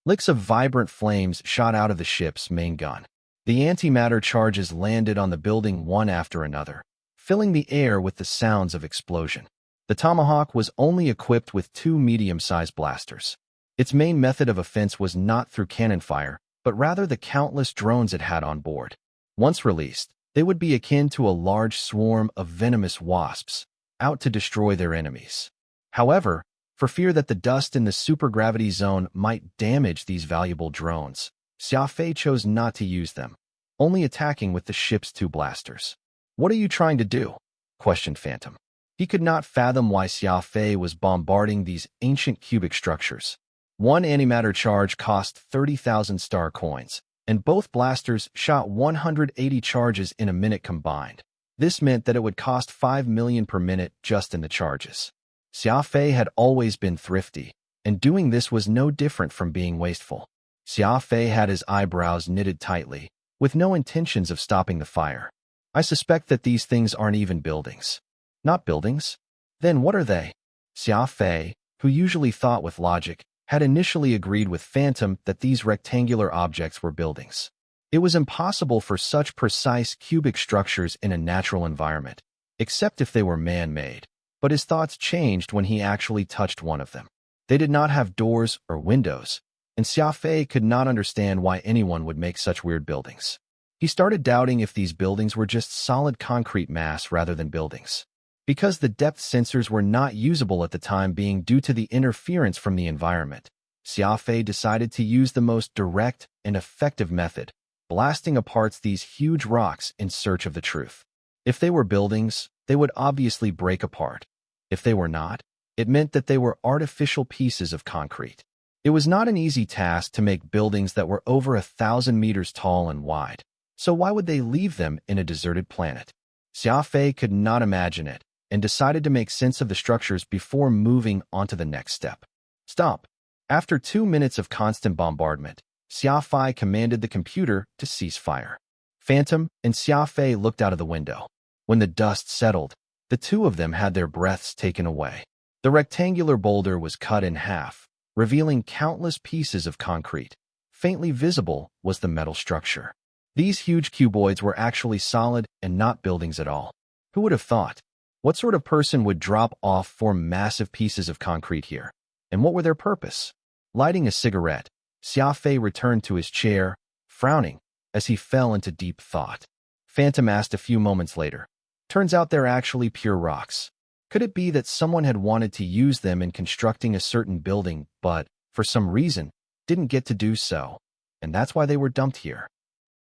Licks of vibrant flames shot out of the ship's main gun. The antimatter charges landed on the building one after another, filling the air with the sounds of explosion. The Tomahawk was only equipped with 2 medium-sized blasters. Its main method of offense was not through cannon fire, but rather the countless drones it had on board. Once released, they would be akin to a large swarm of venomous wasps, out to destroy their enemies. However, for fear that the dust in the supergravity zone might damage these valuable drones, Xia Fei chose not to use them, only attacking with the ship's 2 blasters. "What are you trying to do?" questioned Phantom. He could not fathom why Xia Fei was bombarding these ancient cubic structures. One antimatter charge cost 30,000 star coins, and both blasters shot 180 charges in a minute combined. This meant that it would cost 5 million per minute just in the charges. Xia Fei had always been thrifty, and doing this was no different from being wasteful. Xia Fei had his eyebrows knitted tightly, with no intentions of stopping the fire. "I suspect that these things aren't even buildings." "Not buildings? Then what are they?" Xia Fei, who usually thought with logic, had initially agreed with Phantom that these rectangular objects were buildings. It was impossible for such precise cubic structures in a natural environment, except if they were man-made. But his thoughts changed when he actually touched one of them. They did not have doors or windows, and Xia Fei could not understand why anyone would make such weird buildings. He started doubting if these buildings were just solid concrete mass rather than buildings. Because the depth sensors were not usable at the time being due to the interference from the environment, Xia Fei decided to use the most direct and effective method, blasting apart these huge rocks in search of the truth. If they were buildings, they would obviously break apart. If they were not, it meant that they were artificial pieces of concrete. It was not an easy task to make buildings that were over 1,000 meters tall and wide, so why would they leave them in a deserted planet? Xia Fei could not imagine it, and decided to make sense of the structures before moving on to the next step. "Stop." After 2 minutes of constant bombardment, Xia Fei commanded the computer to cease fire. Phantom and Xia Fei looked out of the window. When the dust settled, the 2 of them had their breaths taken away. The rectangular boulder was cut in half, revealing countless pieces of concrete. Faintly visible was the metal structure. These huge cuboids were actually solid and not buildings at all. Who would have thought? What sort of person would drop off 4 massive pieces of concrete here? And what were their purpose? Lighting a cigarette, Xia Fei returned to his chair, frowning, as he fell into deep thought. Phantom asked a few moments later, "Turns out they're actually pure rocks. Could it be that someone had wanted to use them in constructing a certain building, but, for some reason, didn't get to do so, and that's why they were dumped here?"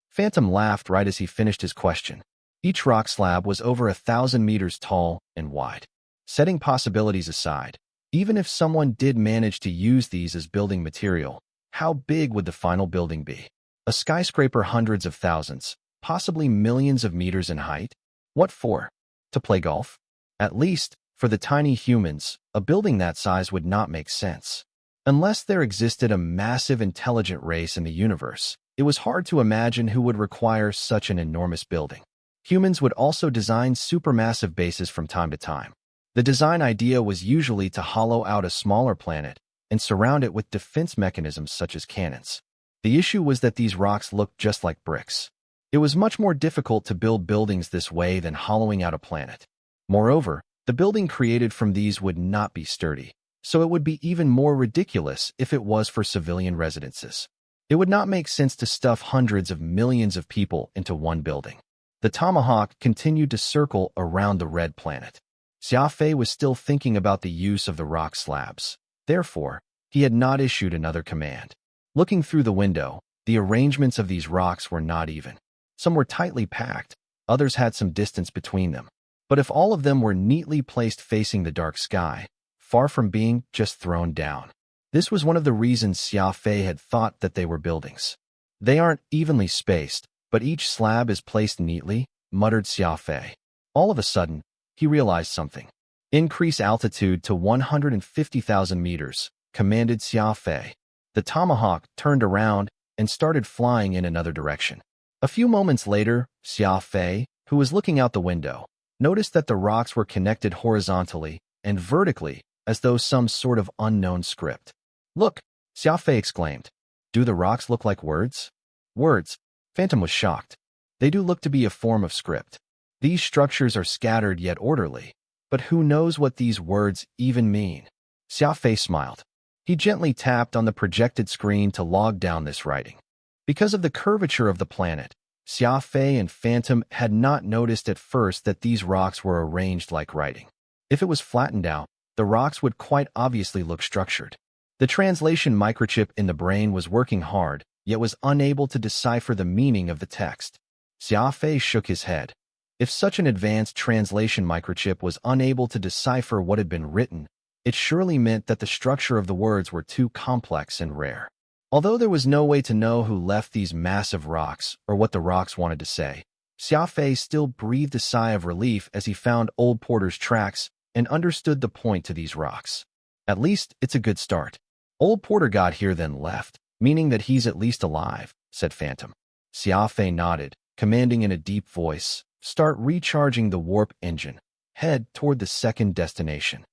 Phantom laughed right as he finished his question. Each rock slab was over 1,000 meters tall and wide. Setting possibilities aside, even if someone did manage to use these as building material, how big would the final building be? A skyscraper hundreds of thousands, possibly millions of meters in height? What for? To play golf? At least, for the tiny humans, a building that size would not make sense. Unless there existed a massive intelligent race in the universe, it was hard to imagine who would require such an enormous building. Humans would also design supermassive bases from time to time. The design idea was usually to hollow out a smaller planet and surround it with defense mechanisms such as cannons. The issue was that these rocks looked just like bricks. It was much more difficult to build buildings this way than hollowing out a planet. Moreover, the building created from these would not be sturdy, so it would be even more ridiculous if it was for civilian residences. It would not make sense to stuff hundreds of millions of people into one building. The tomahawk continued to circle around the red planet. Xia Fei was still thinking about the use of the rock slabs. Therefore, he had not issued another command. Looking through the window, the arrangements of these rocks were not even. Some were tightly packed, others had some distance between them. But if all of them were neatly placed facing the dark sky, far from being just thrown down. This was one of the reasons Xia Fei had thought that they were buildings. They aren't evenly spaced, but each slab is placed neatly, muttered Xia Fei. All of a sudden, he realized something. Increase altitude to 150,000 meters, commanded Xia Fei. The tomahawk turned around and started flying in another direction. A few moments later, Xia Fei, who was looking out the window, noticed that the rocks were connected horizontally and vertically as though some sort of unknown script. Look, Xia Fei exclaimed. Do the rocks look like words? Words. Phantom was shocked. They do look to be a form of script. These structures are scattered yet orderly, but who knows what these words even mean? Xia Fei smiled. He gently tapped on the projected screen to log down this writing. Because of the curvature of the planet, Xia Fei and Phantom had not noticed at first that these rocks were arranged like writing. If it was flattened out, the rocks would quite obviously look structured. The translation microchip in the brain was working hard, yet was unable to decipher the meaning of the text. Xia Fei shook his head. If such an advanced translation microchip was unable to decipher what had been written, it surely meant that the structure of the words were too complex and rare. Although there was no way to know who left these massive rocks or what the rocks wanted to say, Xia Fei still breathed a sigh of relief as he found Old Porter's tracks and understood the point to these rocks. At least it's a good start. Old Porter got here then left, meaning that he's at least alive, said Phantom. Xia Fei nodded, commanding in a deep voice, start recharging the warp engine. Head toward the second destination.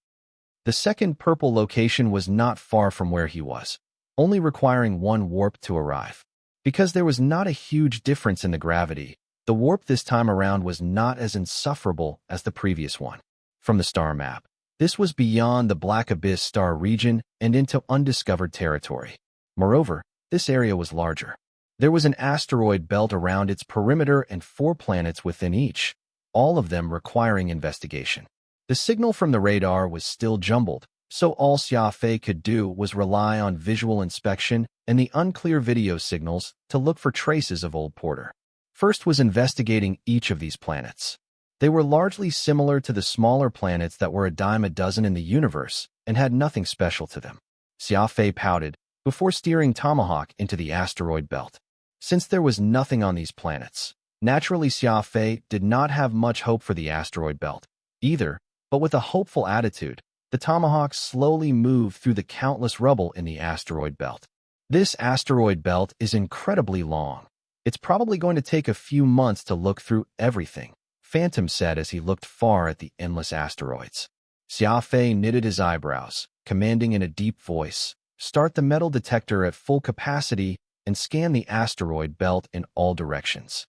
The second purple location was not far from where he was, only requiring one warp to arrive. Because there was not a huge difference in the gravity, the warp this time around was not as insufferable as the previous one. From the star map, this was beyond the Black Abyss star region and into undiscovered territory. Moreover, this area was larger. There was an asteroid belt around its perimeter and 4 planets within each, all of them requiring investigation. The signal from the radar was still jumbled, so all Xia Fei could do was rely on visual inspection and the unclear video signals to look for traces of Old Porter. First was investigating each of these planets. They were largely similar to the smaller planets that were a dime a dozen in the universe and had nothing special to them. Xia Fei pouted before steering Tomahawk into the asteroid belt. Since there was nothing on these planets, naturally Xia Fei did not have much hope for the asteroid belt either, but with a hopeful attitude, the Tomahawk slowly moved through the countless rubble in the asteroid belt. This asteroid belt is incredibly long. It's probably going to take a few months to look through everything, Phantom said as he looked far at the endless asteroids. Xia Fei knitted his eyebrows, commanding in a deep voice, start the metal detector at full capacity and scan the asteroid belt in all directions.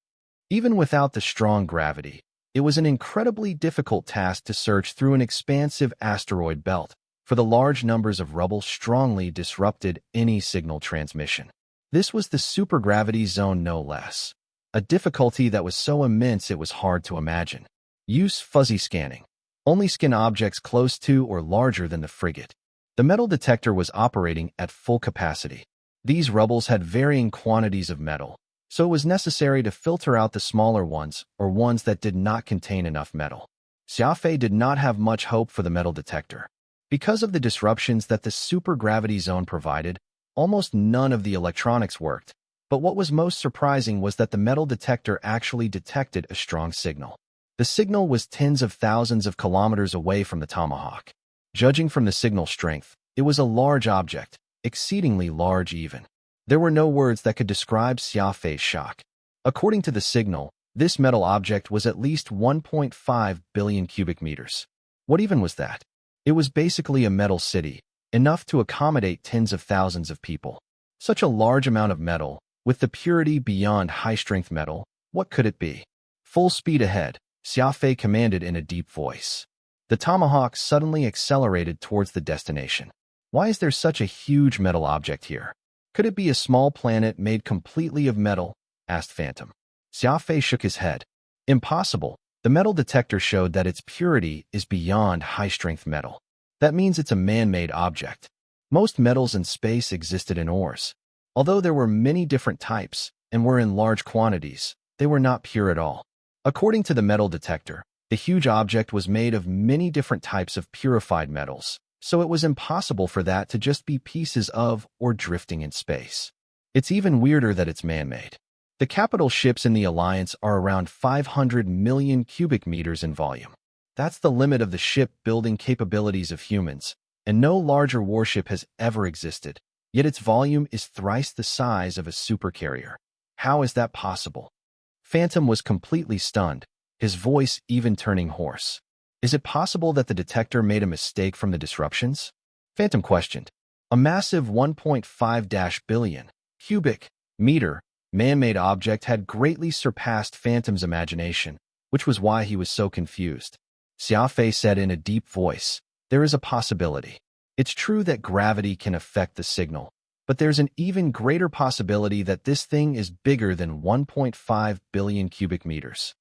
Even without the strong gravity, it was an incredibly difficult task to search through an expansive asteroid belt, for the large numbers of rubble strongly disrupted any signal transmission. This was the supergravity zone no less, a difficulty that was so immense it was hard to imagine. Use fuzzy scanning. Only scan objects close to or larger than the frigate. The metal detector was operating at full capacity. These rubbles had varying quantities of metal, so it was necessary to filter out the smaller ones or ones that did not contain enough metal. Xia Fei did not have much hope for the metal detector. Because of the disruptions that the supergravity zone provided, almost none of the electronics worked, but what was most surprising was that the metal detector actually detected a strong signal. The signal was tens of thousands of kilometers away from the Tomahawk. Judging from the signal strength, it was a large object, exceedingly large even. There were no words that could describe Xia Fei's shock. According to the signal, This metal object was at least 1.5 billion cubic meters. What even was that? It was basically a metal city, enough to accommodate tens of thousands of people. Such a large amount of metal, with the purity beyond high-strength metal, what could it be? Full speed ahead, Xia Fei commanded in a deep voice. The tomahawk suddenly accelerated towards the destination. Why is there such a huge metal object here? Could it be a small planet made completely of metal? Asked Phantom. Xia Fei shook his head. Impossible. The metal detector showed that its purity is beyond high-strength metal. That means it's a man-made object. Most metals in space existed in ores. Although there were many different types and were in large quantities, they were not pure at all. According to the metal detector, the huge object was made of many different types of purified metals, so it was impossible for that to just be pieces of or drifting in space. It's even weirder that it's man-made. The capital ships in the Alliance are around 500 million cubic meters in volume. That's the limit of the ship-building capabilities of humans, and no larger warship has ever existed, yet its volume is thrice the size of a supercarrier. How is that possible? Phantom was completely stunned, his voice even turning hoarse. Is it possible that the detector made a mistake from the disruptions? Phantom questioned. A massive 1.5 billion cubic meter man-made object had greatly surpassed Phantom's imagination, which was why he was so confused. Xia Fei said in a deep voice, "There is a possibility. It's true that gravity can affect the signal, but there's an even greater possibility that this thing is bigger than 1.5 billion cubic meters.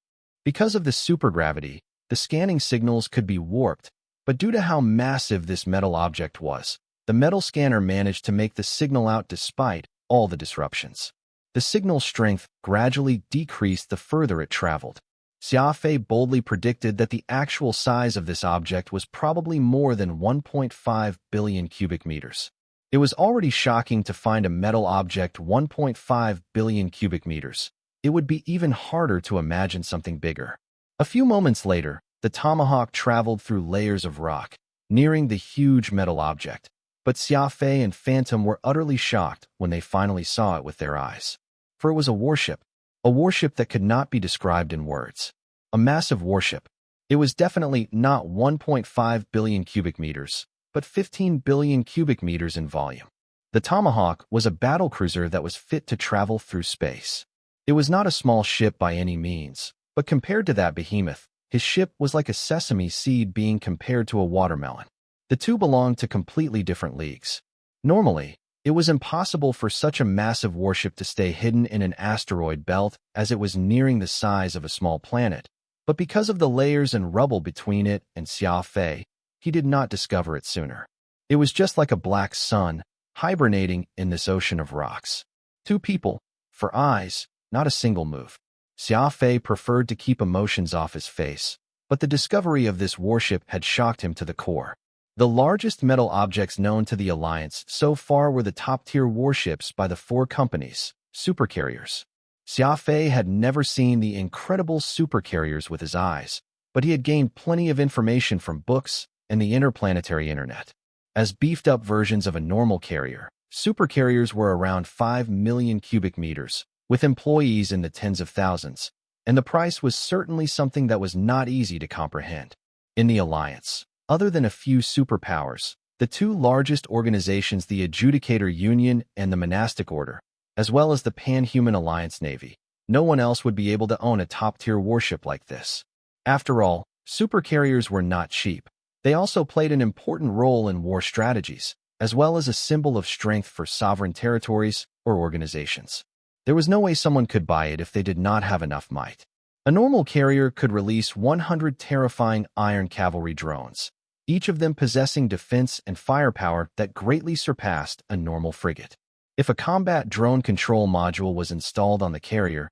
Because of the supergravity, the scanning signals could be warped, but due to how massive this metal object was, the metal scanner managed to make the signal out despite all the disruptions. The signal strength gradually decreased the further it traveled. Xia Fei boldly predicted that the actual size of this object was probably more than 1.5 billion cubic meters. It was already shocking to find a metal object 1.5 billion cubic meters. It would be even harder to imagine something bigger. A few moments later, the tomahawk traveled through layers of rock, nearing the huge metal object. But Xia Fei and Phantom were utterly shocked when they finally saw it with their eyes. For it was a warship that could not be described in words. A massive warship. It was definitely not 1.5 billion cubic meters, but 15 billion cubic meters in volume. The Tomahawk was a battlecruiser that was fit to travel through space. It was not a small ship by any means, but compared to that behemoth, his ship was like a sesame seed being compared to a watermelon. The two belonged to completely different leagues. Normally, it was impossible for such a massive warship to stay hidden in an asteroid belt as it was nearing the size of a small planet, but because of the layers and rubble between it and Xia Fei, he did not discover it sooner. It was just like a black sun, hibernating in this ocean of rocks. Two people, for eyes, not a single move. Xia Fei preferred to keep emotions off his face, but the discovery of this warship had shocked him to the core. The largest metal objects known to the Alliance so far were the top-tier warships by the four companies, supercarriers. Xia Fei had never seen the incredible supercarriers with his eyes, but he had gained plenty of information from books and the interplanetary internet. As beefed-up versions of a normal carrier, supercarriers were around 5 million cubic meters, with employees in the tens of thousands, and the price was certainly something that was not easy to comprehend. In the Alliance, other than a few superpowers, the two largest organizations, the Adjudicator Union and the Monastic Order, as well as the Pan-Human Alliance Navy, no one else would be able to own a top-tier warship like this. After all, supercarriers were not cheap. They also played an important role in war strategies, as well as a symbol of strength for sovereign territories or organizations. There was no way someone could buy it if they did not have enough might. A normal carrier could release 100 terrifying iron cavalry drones, each of them possessing defense and firepower that greatly surpassed a normal frigate. If a combat drone control module was installed on the carrier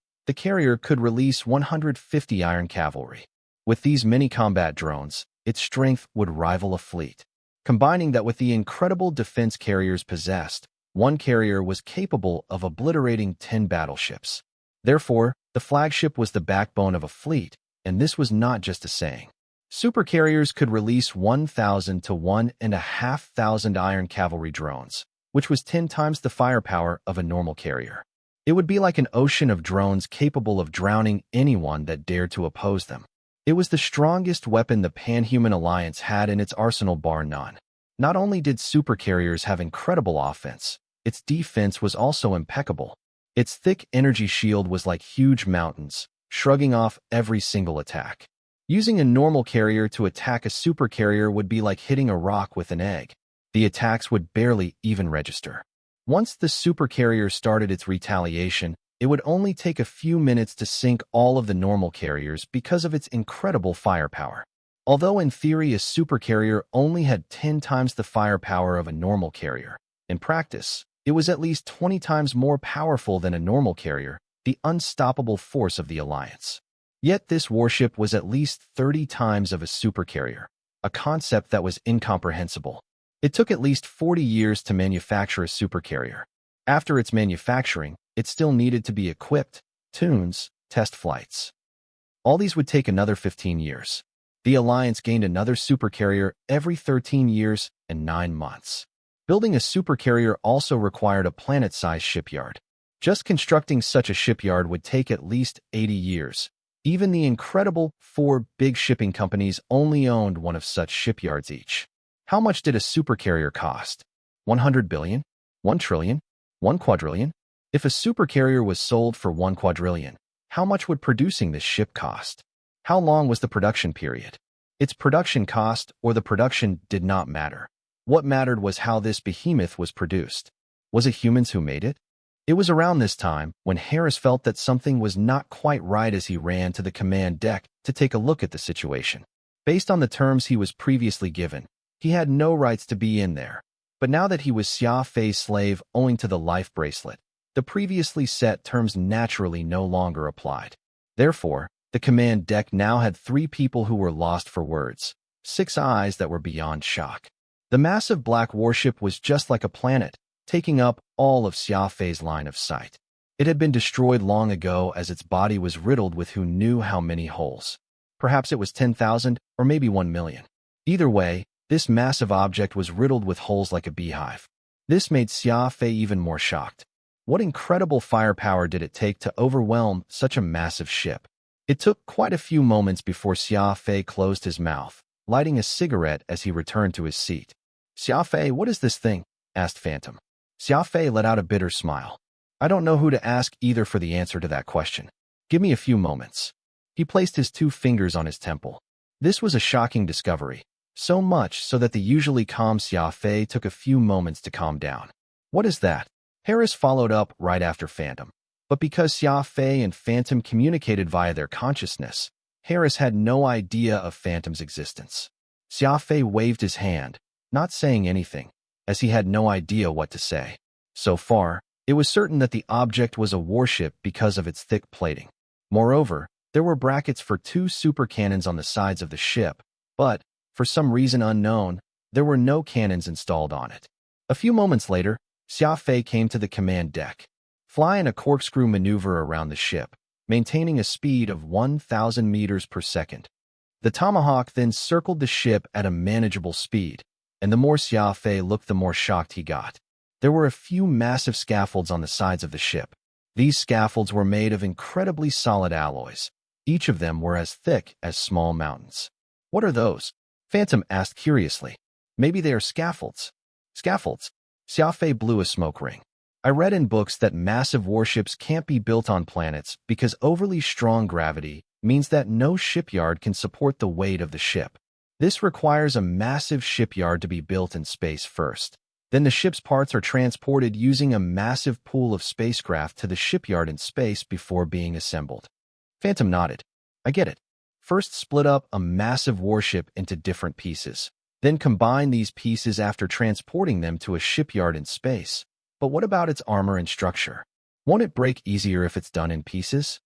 could release 150 iron cavalry. With these many combat drones, its strength would rival a fleet. Combining that with the incredible defense carriers possessed, one carrier was capable of obliterating 10 battleships. Therefore, the flagship was the backbone of a fleet, and this was not just a saying. Supercarriers could release 1,000 to 1,500 iron cavalry drones, which was 10 times the firepower of a normal carrier. It would be like an ocean of drones capable of drowning anyone that dared to oppose them. It was the strongest weapon the Pan-Human Alliance had in its arsenal, bar none. Not only did supercarriers have incredible offense, its defense was also impeccable. Its thick energy shield was like huge mountains, shrugging off every single attack. Using a normal carrier to attack a supercarrier would be like hitting a rock with an egg. The attacks would barely even register. Once the supercarrier started its retaliation, it would only take a few minutes to sink all of the normal carriers because of its incredible firepower. Although in theory a supercarrier only had 10 times the firepower of a normal carrier, in practice, it was at least 20 times more powerful than a normal carrier, the unstoppable force of the Alliance. Yet this warship was at least 30 times of a supercarrier, a concept that was incomprehensible. It took at least 40 years to manufacture a supercarrier. After its manufacturing, it still needed to be equipped, tunes, test flights. All these would take another 15 years. The Alliance gained another supercarrier every 13 years and 9 months. Building a supercarrier also required a planet-sized shipyard. Just constructing such a shipyard would take at least 80 years. Even the incredible 4 big shipping companies only owned one of such shipyards each. How much did a supercarrier cost? 100 billion? 1 trillion? 1 quadrillion? If a supercarrier was sold for 1 quadrillion, how much would producing this ship cost? How long was the production period? Its production cost or the production did not matter. What mattered was how this behemoth was produced. Was it humans who made it? It was around this time when Harris felt that something was not quite right as he ran to the command deck to take a look at the situation. Based on the terms he was previously given, he had no rights to be in there. But now that he was Xia Fei's slave owing to the life bracelet, the previously set terms naturally no longer applied. Therefore, the command deck now had 3 people who were lost for words, 6 eyes that were beyond shock. The massive black warship was just like a planet, taking up all of Xia Fei's line of sight. It had been destroyed long ago as its body was riddled with who knew how many holes. Perhaps it was 10,000 or maybe 1 million. Either way, this massive object was riddled with holes like a beehive. This made Xia Fei even more shocked. What incredible firepower did it take to overwhelm such a massive ship? It took quite a few moments before Xia Fei closed his mouth, lighting a cigarette as he returned to his seat. "Xia Fei, what is this thing?" asked Phantom. Xia Fei let out a bitter smile. "I don't know who to ask either for the answer to that question. Give me a few moments." He placed his 2 fingers on his temple. This was a shocking discovery, so much so that the usually calm Xia Fei took a few moments to calm down. "What is that?" Harris followed up right after Phantom. But because Xia Fei and Phantom communicated via their consciousness, Harris had no idea of Phantom's existence. Xia Fei waved his hand, not saying anything, as he had no idea what to say. So far, it was certain that the object was a warship because of its thick plating. Moreover, there were brackets for 2 super cannons on the sides of the ship, but, for some reason unknown, there were no cannons installed on it. A few moments later, Xia Fei came to the command deck. Flying a corkscrew maneuver around the ship, maintaining a speed of 1,000 meters per second. The Tomahawk then circled the ship at a manageable speed, and the more Xia Fei looked, the more shocked he got. There were a few massive scaffolds on the sides of the ship. These scaffolds were made of incredibly solid alloys. Each of them were as thick as small mountains. "What are those?" Phantom asked curiously. "Maybe they are scaffolds." "Scaffolds?" Xia Fei blew a smoke ring. "I read in books that massive warships can't be built on planets because overly strong gravity means that no shipyard can support the weight of the ship. This requires a massive shipyard to be built in space first. Then the ship's parts are transported using a massive pool of spacecraft to the shipyard in space before being assembled." Phantom nodded. "I get it. First split up a massive warship into different pieces. Then combine these pieces after transporting them to a shipyard in space. But what about its armor and structure? Won't it break easier if it's done in pieces?"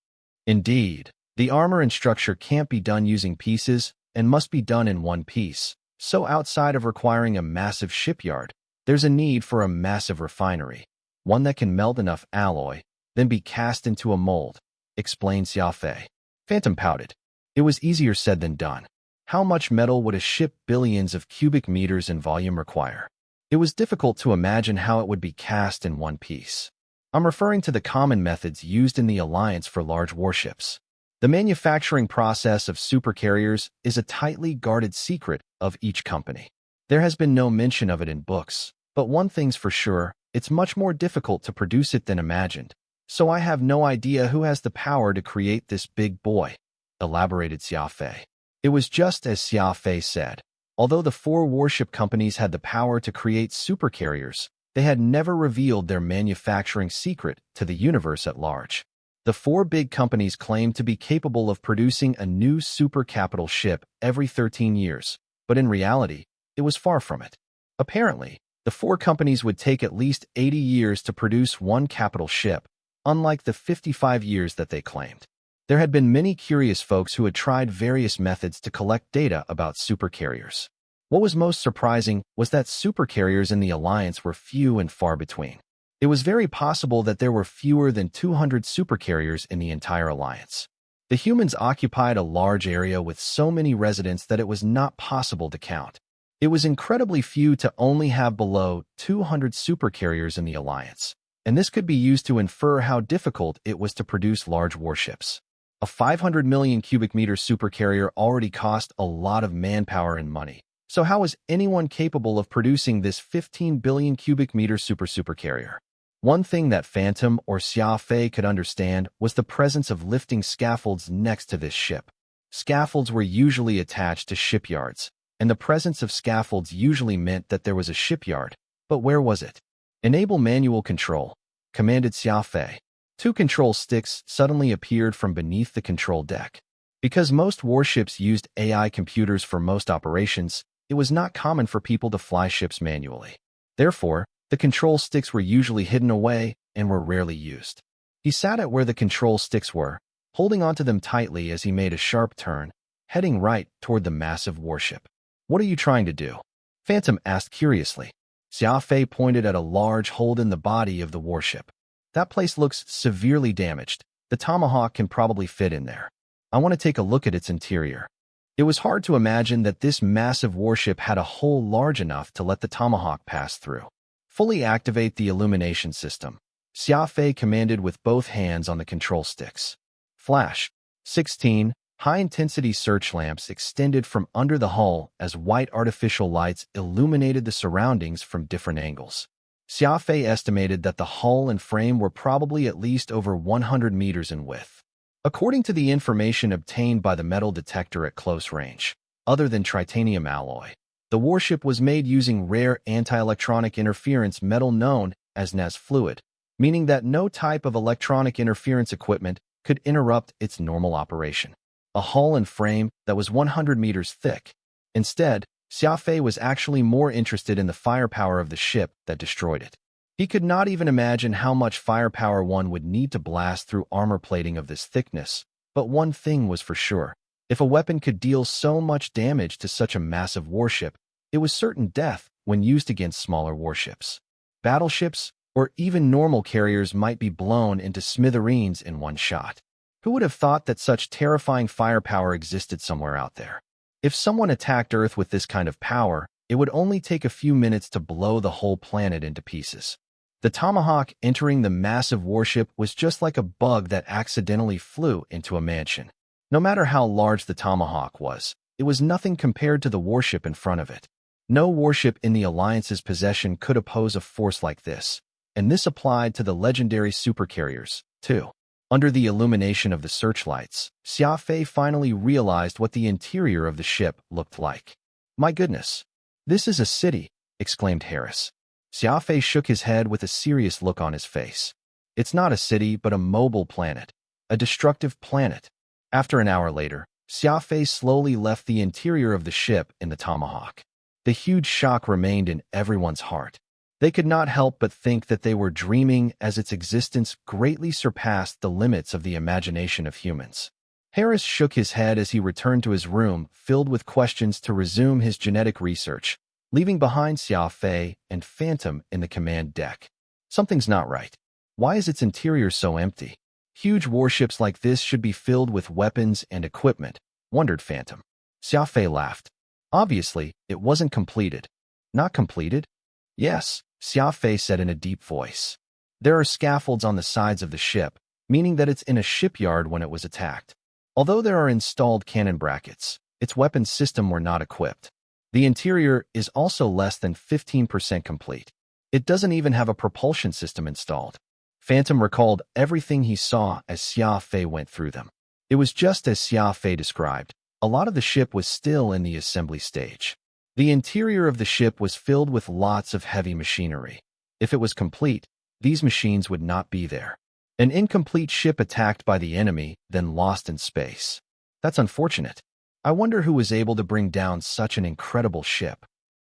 "Indeed, the armor and structure can't be done using pieces and must be done in one piece. So outside of requiring a massive shipyard, there's a need for a massive refinery, one that can melt enough alloy, then be cast into a mold," explained Xia Fei. Phantom pouted. It was easier said than done. How much metal would a ship billions of cubic meters in volume require? It was difficult to imagine how it would be cast in one piece. I'm referring to the common methods used in the Alliance for large warships. The manufacturing process of supercarriers is a tightly guarded secret of each company. There has been no mention of it in books, but one thing's for sure, it's much more difficult to produce it than imagined. So I have no idea who has the power to create this big boy, elaborated Xia Fei. It was just as Xia Fei said. Although the four warship companies had the power to create supercarriers, they had never revealed their manufacturing secret to the universe at large. The four big companies claimed to be capable of producing a new super capital ship every 13 years, but in reality, it was far from it. Apparently, the four companies would take at least 80 years to produce one capital ship, unlike the 55 years that they claimed. There had been many curious folks who had tried various methods to collect data about supercarriers. What was most surprising was that supercarriers in the Alliance were few and far between. It was very possible that there were fewer than 200 supercarriers in the entire Alliance. The humans occupied a large area with so many residents that it was not possible to count. It was incredibly few to only have below 200 supercarriers in the Alliance, and this could be used to infer how difficult it was to produce large warships. A 500 million cubic meter supercarrier already cost a lot of manpower and money. So how was anyone capable of producing this 15 billion cubic meter supercarrier? One thing that Phantom or Xia Fei could understand was the presence of lifting scaffolds next to this ship. Scaffolds were usually attached to shipyards, and the presence of scaffolds usually meant that there was a shipyard. But where was it? Enable manual control, commanded Xia Fei. Two control sticks suddenly appeared from beneath the control deck. Because most warships used AI computers for most operations, it was not common for people to fly ships manually. Therefore, the control sticks were usually hidden away and were rarely used. He sat at where the control sticks were, holding onto them tightly as he made a sharp turn, heading right toward the massive warship. What are you trying to do? Phantom asked curiously. Xia Fei pointed at a large hole in the body of the warship. That place looks severely damaged. The Tomahawk can probably fit in there. I want to take a look at its interior. It was hard to imagine that this massive warship had a hole large enough to let the Tomahawk pass through. Fully activate the illumination system, Xia Fei commanded with both hands on the control sticks. Flash. 16. High-intensity search lamps extended from under the hull as white artificial lights illuminated the surroundings from different angles. Xia Fei estimated that the hull and frame were probably at least over 100 meters in width. According to the information obtained by the metal detector at close range, other than titanium alloy, the warship was made using rare anti-electronic interference metal known as NAS fluid, meaning that no type of electronic interference equipment could interrupt its normal operation. A hull and frame that was 100 meters thick. Instead, Xia Fei was actually more interested in the firepower of the ship that destroyed it. He could not even imagine how much firepower one would need to blast through armor plating of this thickness, but one thing was for sure. If a weapon could deal so much damage to such a massive warship, it was certain death when used against smaller warships. Battleships, or even normal carriers might be blown into smithereens in one shot. Who would have thought that such terrifying firepower existed somewhere out there? If someone attacked Earth with this kind of power, it would only take a few minutes to blow the whole planet into pieces. The Tomahawk entering the massive warship was just like a bug that accidentally flew into a mansion. No matter how large the Tomahawk was, it was nothing compared to the warship in front of it. No warship in the Alliance's possession could oppose a force like this, and this applied to the legendary supercarriers, too. Under the illumination of the searchlights, Xia Fei finally realized what the interior of the ship looked like. My goodness! This is a city, exclaimed Harris. Xia Fei shook his head with a serious look on his face. It's not a city, but a mobile planet. A destructive planet. After an hour later, Xia Fei slowly left the interior of the ship in the Tomahawk. The huge shock remained in everyone's heart. They could not help but think that they were dreaming as its existence greatly surpassed the limits of the imagination of humans. Harris shook his head as he returned to his room, filled with questions to resume his genetic research, leaving behind Xia Fei and Phantom in the command deck. Something's not right. Why is its interior so empty? Huge warships like this should be filled with weapons and equipment, wondered Phantom. Xia Fei laughed. Obviously, it wasn't completed. Not completed? Yes, Xia Fei said in a deep voice. There are scaffolds on the sides of the ship, meaning that it's in a shipyard when it was attacked. Although there are installed cannon brackets, its weapons system were not equipped. The interior is also less than 15% complete. It doesn't even have a propulsion system installed. Phantom recalled everything he saw as Xia Fei went through them. It was just as Xia Fei described. A lot of the ship was still in the assembly stage. The interior of the ship was filled with lots of heavy machinery. If it was complete, these machines would not be there. An incomplete ship attacked by the enemy, then lost in space. That's unfortunate. I wonder who was able to bring down such an incredible ship.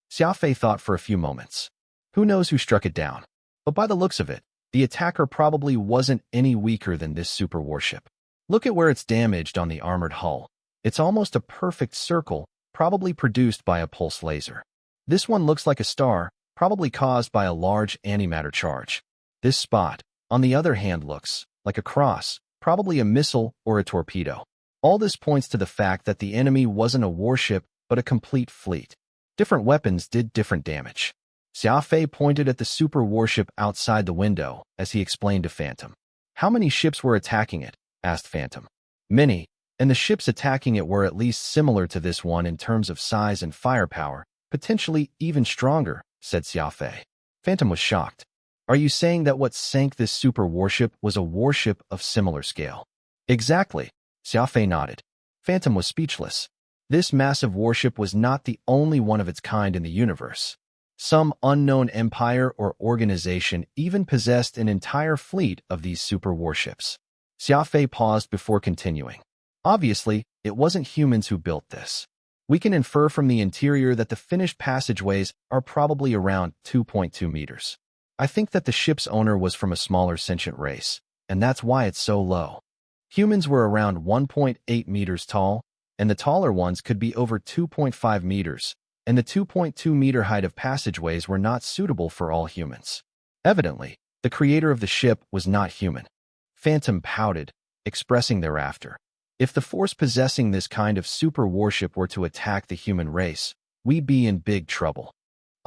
Xia Fei thought for a few moments. Who knows who struck it down? But by the looks of it, the attacker probably wasn't any weaker than this super warship. Look at where it's damaged on the armored hull. It's almost a perfect circle, probably produced by a pulse laser. This one looks like a star, probably caused by a large antimatter charge. This spot, on the other hand, looks like a cross, probably a missile or a torpedo. All this points to the fact that the enemy wasn't a warship, but a complete fleet. Different weapons did different damage. Xia Fei pointed at the super warship outside the window as he explained to Phantom. How many ships were attacking it? Asked Phantom. Many, and the ships attacking it were at least similar to this one in terms of size and firepower, potentially even stronger, said Xia Fei. Phantom was shocked. Are you saying that what sank this super warship was a warship of similar scale? Exactly, Xia Fei nodded. Phantom was speechless. This massive warship was not the only one of its kind in the universe. Some unknown empire or organization even possessed an entire fleet of these super warships. Xia Fei paused before continuing. Obviously, it wasn't humans who built this. We can infer from the interior that the finished passageways are probably around 2.2 meters. I think that the ship's owner was from a smaller sentient race, and that's why it's so low. Humans were around 1.8 meters tall, and the taller ones could be over 2.5 meters, and the 2.2-meter height of passageways were not suitable for all humans. Evidently, the creator of the ship was not human. Phantom pouted, expressing thereafter. If the force possessing this kind of super warship were to attack the human race, we'd be in big trouble.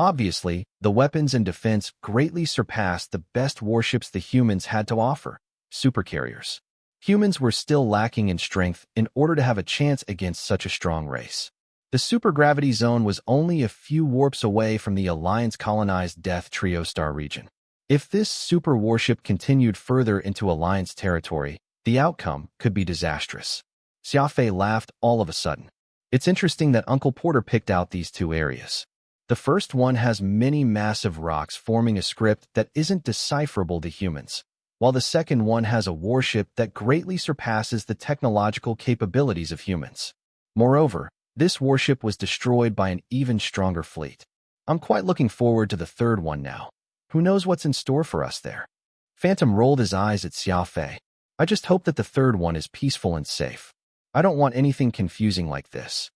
Obviously, the weapons and defense greatly surpassed the best warships the humans had to offer, supercarriers. Humans were still lacking in strength in order to have a chance against such a strong race. The supergravity zone was only a few warps away from the Alliance-colonized Death Trio star region. If this super warship continued further into Alliance territory, the outcome could be disastrous. Xia Fei laughed all of a sudden. It's interesting that Uncle Porter picked out these two areas. The first one has many massive rocks forming a script that isn't decipherable to humans, while the second one has a warship that greatly surpasses the technological capabilities of humans. Moreover, this warship was destroyed by an even stronger fleet. I'm quite looking forward to the third one now. Who knows what's in store for us there? Phantom rolled his eyes at Xia Fei. I just hope that the third one is peaceful and safe. I don't want anything confusing like this.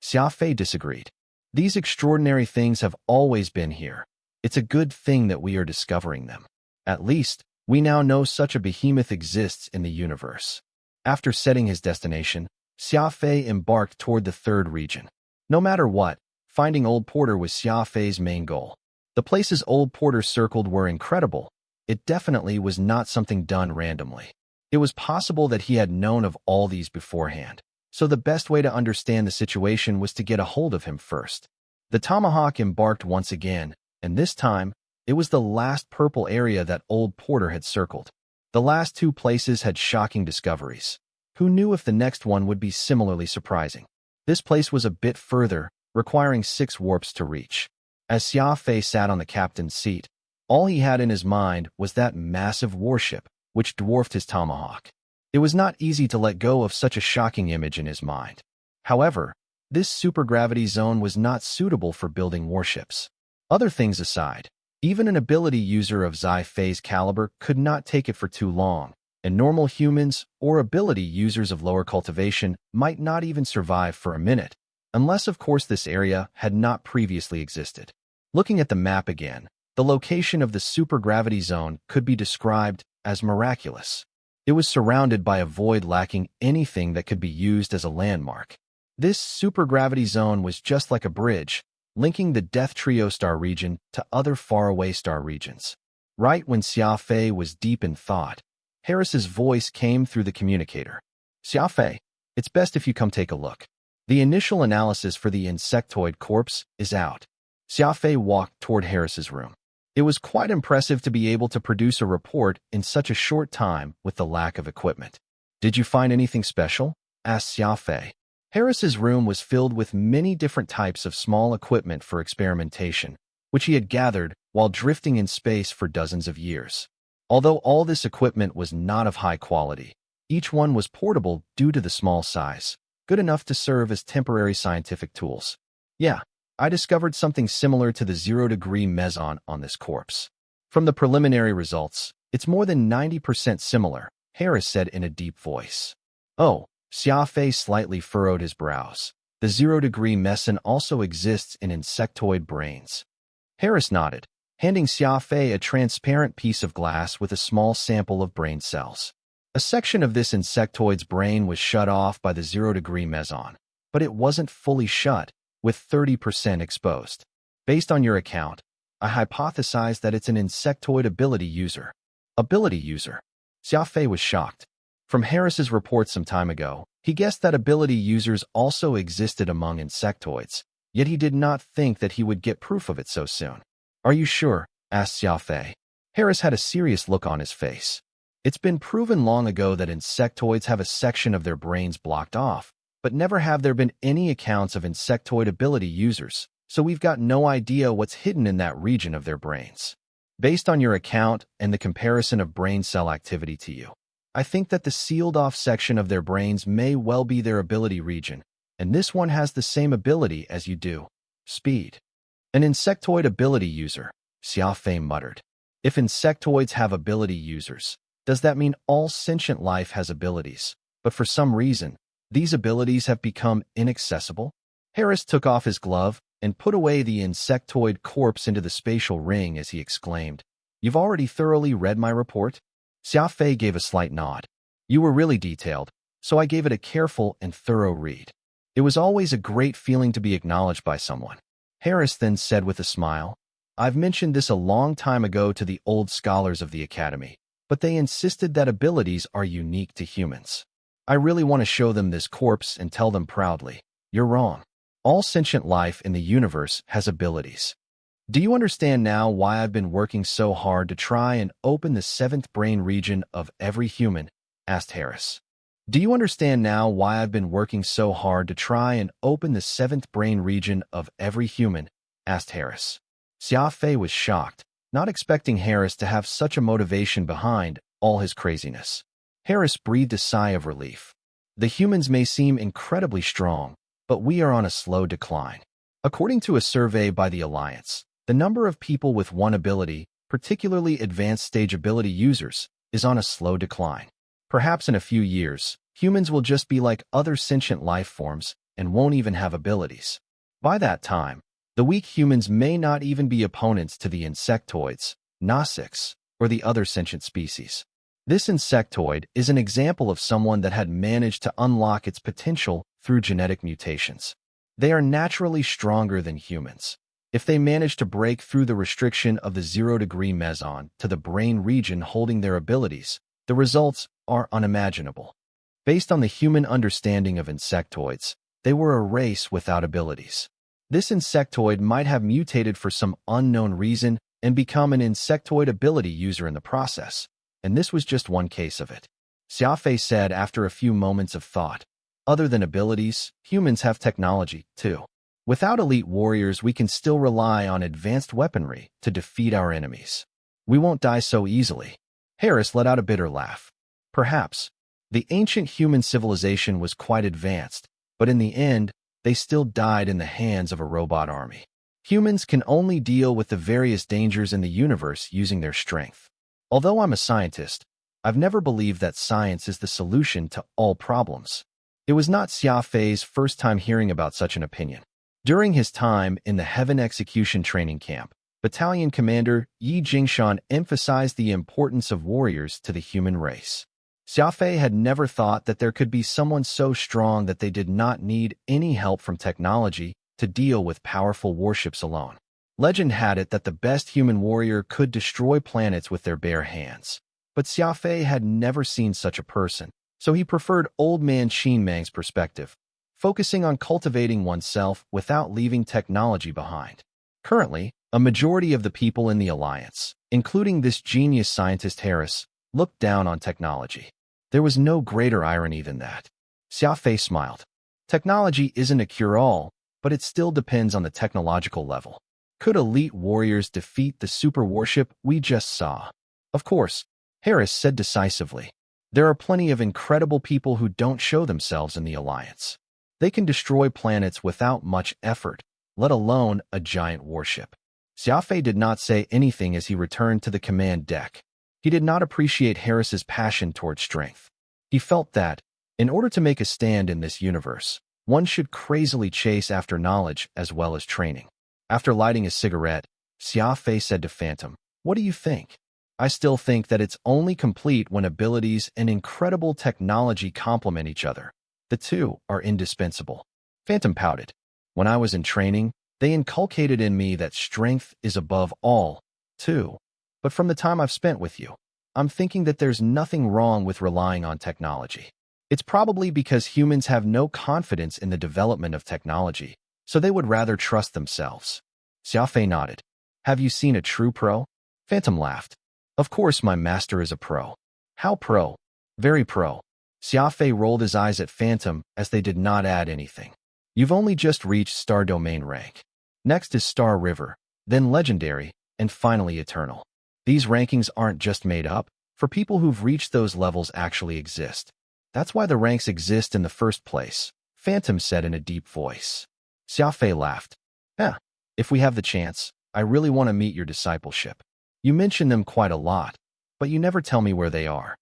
Xia Fei disagreed. These extraordinary things have always been here. It's a good thing that we are discovering them. At least, we now know such a behemoth exists in the universe. After setting his destination, Xia Fei embarked toward the third region. No matter what, finding Old Porter was Xia Fei's main goal. The places Old Porter circled were incredible. It definitely was not something done randomly. It was possible that he had known of all these beforehand, so the best way to understand the situation was to get a hold of him first. The Tomahawk embarked once again, and this time, it was the last purple area that Old Porter had circled. The last two places had shocking discoveries. Who knew if the next one would be similarly surprising? This place was a bit further, requiring 6 warps to reach. As Xia Fei sat on the captain's seat, all he had in his mind was that massive warship, which dwarfed his Tomahawk. It was not easy to let go of such a shocking image in his mind. However, this supergravity zone was not suitable for building warships. Other things aside, even an ability user of Xia Fei's caliber could not take it for too long, and normal humans or ability users of lower cultivation might not even survive for a minute, unless of course this area had not previously existed. Looking at the map again, the location of the supergravity zone could be described as miraculous. It was surrounded by a void lacking anything that could be used as a landmark. This supergravity zone was just like a bridge, linking the Death Trio star region to other faraway star regions. Right when Xia Fei was deep in thought, Harris's voice came through the communicator. Xia Fei, it's best if you come take a look. The initial analysis for the insectoid corpse is out. Xia Fei walked toward Harris's room. It was quite impressive to be able to produce a report in such a short time with the lack of equipment. Did you find anything special? Asked Xia Fei. Harris's room was filled with many different types of small equipment for experimentation, which he had gathered while drifting in space for dozens of years. Although all this equipment was not of high quality, each one was portable due to the small size, good enough to serve as temporary scientific tools. Yeah, I discovered something similar to the 0-degree meson on this corpse. From the preliminary results, it's more than 90% similar, Harris said in a deep voice. Oh, Xia Fei slightly furrowed his brows. The 0-degree meson also exists in insectoid brains. Harris nodded, handing Xia Fei a transparent piece of glass with a small sample of brain cells. A section of this insectoid's brain was shut off by the 0-degree meson, but it wasn't fully shut, with 30% exposed. Based on your account, I hypothesized that it's an insectoid ability user. Ability user? Xia Fei was shocked. From Harris's report some time ago, he guessed that ability users also existed among insectoids, yet he did not think that he would get proof of it so soon. Are you sure? Asked Xia Fei. Harris had a serious look on his face. It's been proven long ago that insectoids have a section of their brains blocked off, but never have there been any accounts of insectoid ability users, so we've got no idea what's hidden in that region of their brains. Based on your account and the comparison of brain cell activity to you, I think that the sealed-off section of their brains may well be their ability region, and this one has the same ability as you do. Speed. An insectoid ability user, Xia Fei muttered. If insectoids have ability users, does that mean all sentient life has abilities? But for some reason, these abilities have become inaccessible? Harris took off his glove and put away the insectoid corpse into the spatial ring as he exclaimed, "You've already thoroughly read my report?" Xia Fei gave a slight nod. "You were really detailed, so I gave it a careful and thorough read. It was always a great feeling to be acknowledged by someone." Harris then said with a smile, "I've mentioned this a long time ago to the old scholars of the Academy, but they insisted that abilities are unique to humans. I really want to show them this corpse and tell them proudly, you're wrong. All sentient life in the universe has abilities. Do you understand now why I've been working so hard to try and open the 7th brain region of every human?" asked Harris. "Do you understand now why I've been working so hard to try and open the 7th brain region of every human?" asked Harris. Xia Fei was shocked, not expecting Harris to have such a motivation behind all his craziness. Harris breathed a sigh of relief. The humans may seem incredibly strong, but we are on a slow decline. According to a survey by the Alliance, the number of people with one ability, particularly advanced stage ability users, is on a slow decline. Perhaps in a few years, humans will just be like other sentient life forms and won't even have abilities. By that time, the weak humans may not even be opponents to the insectoids, Nasics, or the other sentient species. This insectoid is an example of someone that had managed to unlock its potential through genetic mutations. They are naturally stronger than humans. If they manage to break through the restriction of the 0-degree meson to the brain region holding their abilities, the results are unimaginable. Based on the human understanding of insectoids, they were a race without abilities. This insectoid might have mutated for some unknown reason and become an insectoid ability user in the process, and this was just one case of it. Xia Fei said after a few moments of thought, "Other than abilities, humans have technology, too. Without elite warriors, we can still rely on advanced weaponry to defeat our enemies. We won't die so easily." Harris let out a bitter laugh. Perhaps. The ancient human civilization was quite advanced, but in the end, they still died in the hands of a robot army. Humans can only deal with the various dangers in the universe using their strength. Although I'm a scientist, I've never believed that science is the solution to all problems. It was not Xia Fei's first time hearing about such an opinion. During his time in the Heaven Execution Training Camp, Battalion Commander Yi Jingshan emphasized the importance of warriors to the human race. Xia Fei had never thought that there could be someone so strong that they did not need any help from technology to deal with powerful warships alone. Legend had it that the best human warrior could destroy planets with their bare hands. But Xia Fei had never seen such a person, so he preferred old man Qin Mang's perspective, focusing on cultivating oneself without leaving technology behind. Currently, a majority of the people in the Alliance, including this genius scientist Harris, looked down on technology. There was no greater irony than that. Xia Fei smiled. Technology isn't a cure-all, but it still depends on the technological level. Could elite warriors defeat the super warship we just saw? Of course, Harris said decisively. There are plenty of incredible people who don't show themselves in the Alliance. They can destroy planets without much effort, let alone a giant warship. Xia Fei did not say anything as he returned to the command deck. He did not appreciate Harris's passion toward strength. He felt that, in order to make a stand in this universe, one should crazily chase after knowledge as well as training. After lighting a cigarette, Xia Fei said to Phantom, "What do you think?" "I still think that it's only complete when abilities and incredible technology complement each other. The two are indispensable." Phantom pouted. "When I was in training, they inculcated in me that strength is above all, too. But from the time I've spent with you, I'm thinking that there's nothing wrong with relying on technology. It's probably because humans have no confidence in the development of technology, so they would rather trust themselves." Xia Fei nodded. "Have you seen a true pro?" Phantom laughed. "Of course my master is a pro." "How pro?" "Very pro." Xia Fei rolled his eyes at Phantom as they did not add anything. "You've only just reached Star Domain rank. Next is Star River, then Legendary, and finally Eternal. These rankings aren't just made up, for people who've reached those levels actually exist. That's why the ranks exist in the first place," Phantom said in a deep voice. Xia Fei laughed. If we have the chance, I really want to meet your discipleship. You mention them quite a lot, but you never tell me where they are."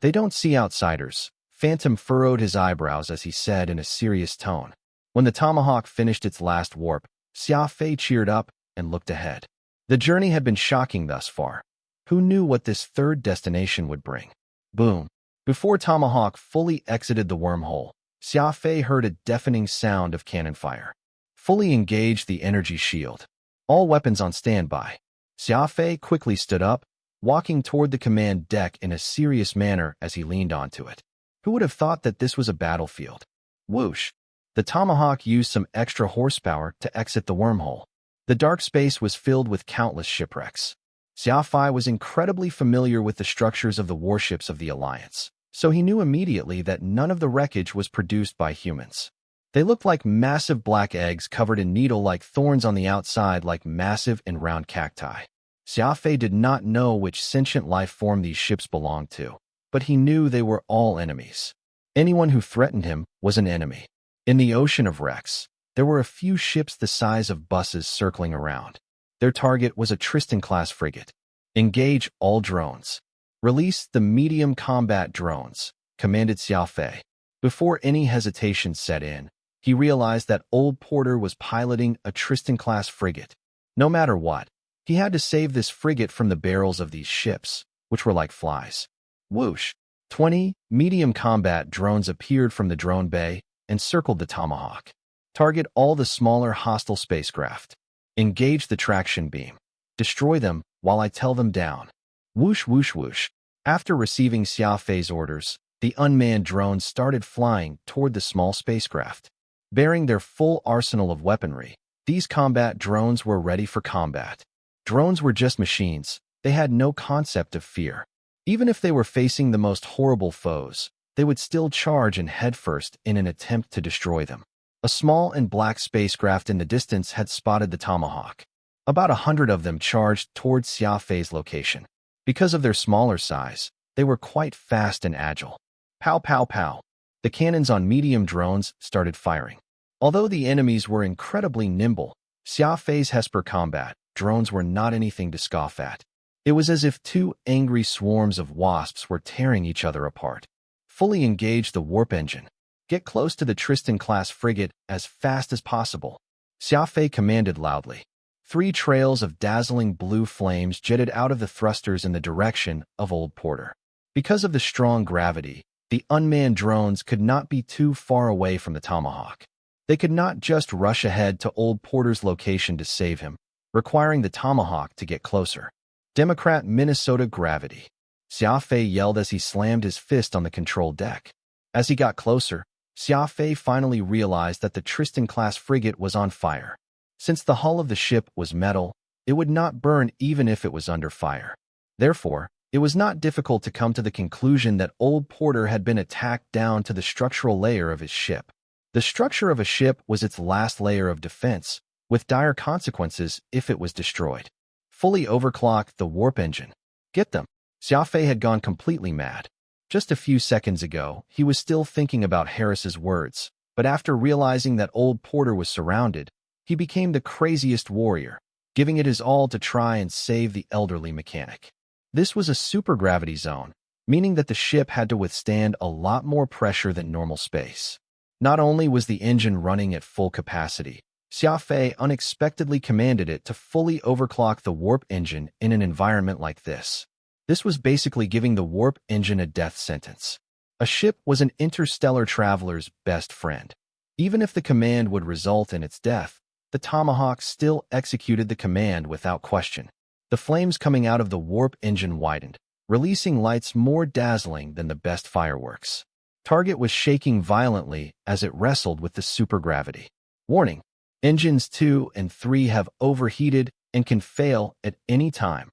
"They don't see outsiders." Phantom furrowed his eyebrows as he said in a serious tone. When the Tomahawk finished its last warp, Xia Fei cheered up and looked ahead. The journey had been shocking thus far. Who knew what this third destination would bring? Boom. Before Tomahawk fully exited the wormhole, Xia Fei heard a deafening sound of cannon fire. "Fully engage the energy shield. All weapons on standby." Xia Fei quickly stood up, walking toward the command deck in a serious manner as he leaned onto it. Who would have thought that this was a battlefield? Whoosh! The Tomahawk used some extra horsepower to exit the wormhole. The dark space was filled with countless shipwrecks. Xia Fei was incredibly familiar with the structures of the warships of the Alliance, so he knew immediately that none of the wreckage was produced by humans. They looked like massive black eggs covered in needle-like thorns on the outside like massive and round cacti. Xia Fei did not know which sentient life form these ships belonged to, but he knew they were all enemies. Anyone who threatened him was an enemy. In the ocean of wrecks, there were a few ships the size of buses circling around. Their target was a Tristan-class frigate. "Engage all drones. Release the medium combat drones," commanded Xia Fei. Before any hesitation set in, he realized that Old Porter was piloting a Tristan-class frigate. No matter what, he had to save this frigate from the barrels of these ships, which were like flies. Whoosh! 20 medium combat drones appeared from the drone bay and circled the Tomahawk. "Target all the smaller hostile spacecraft. Engage the traction beam. Destroy them while I tell them down." Whoosh, whoosh, whoosh. After receiving Xia Fei's orders, the unmanned drones started flying toward the small spacecraft. Bearing their full arsenal of weaponry, these combat drones were ready for combat. Drones were just machines. They had no concept of fear. Even if they were facing the most horrible foes, they would still charge and headfirst in an attempt to destroy them. A small and black spacecraft in the distance had spotted the Tomahawk. About 100 of them charged towards Xia Fei's location. Because of their smaller size, they were quite fast and agile. Pow, pow, pow. The cannons on medium drones started firing. Although the enemies were incredibly nimble, Xia Fei's Hesper combat drones were not anything to scoff at. It was as if two angry swarms of wasps were tearing each other apart. "Fully engage the warp engine. Get close to the Tristan-class frigate as fast as possible," Xia Fei commanded loudly. 3 trails of dazzling blue flames jetted out of the thrusters in the direction of Old Porter. Because of the strong gravity, the unmanned drones could not be too far away from the Tomahawk. They could not just rush ahead to Old Porter's location to save him. requiring the Tomahawk to get closer. Democrat Minnesota gravity. Xia Fei yelled as he slammed his fist on the control deck. As he got closer, Xia Fei finally realized that the Tristan-class frigate was on fire. Since the hull of the ship was metal, it would not burn even if it was under fire. Therefore, it was not difficult to come to the conclusion that Old Porter had been attacked down to the structural layer of his ship. The structure of a ship was its last layer of defense, with dire consequences if it was destroyed. Fully overclocked the warp engine. Get them. Xia Fei had gone completely mad. Just a few seconds ago, he was still thinking about Harris's words, but after realizing that Old Porter was surrounded, he became the craziest warrior, giving it his all to try and save the elderly mechanic. This was a supergravity zone, meaning that the ship had to withstand a lot more pressure than normal space. Not only was the engine running at full capacity, Xia Fei unexpectedly commanded it to fully overclock the warp engine in an environment like this. This was basically giving the warp engine a death sentence. A ship was an interstellar traveler's best friend. Even if the command would result in its death, the Tomahawk still executed the command without question. The flames coming out of the warp engine widened, releasing lights more dazzling than the best fireworks. Target was shaking violently as it wrestled with the supergravity. Warning: engines 2 and 3 have overheated and can fail at any time.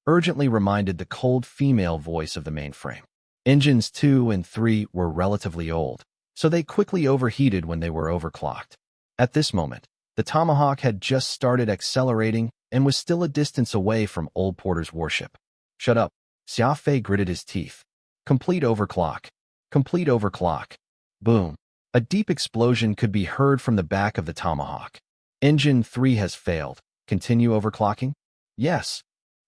Urgently reminded the cold female voice of the mainframe. Engines 2 and 3 were relatively old, so they quickly overheated when they were overclocked. At this moment, the Tomahawk had just started accelerating and was still a distance away from Old Porter's warship. Shut up. Xia Fei gritted his teeth. Complete overclock. Complete overclock. Boom. A deep explosion could be heard from the back of the Tomahawk. Engine 3 has failed. Continue overclocking? Yes.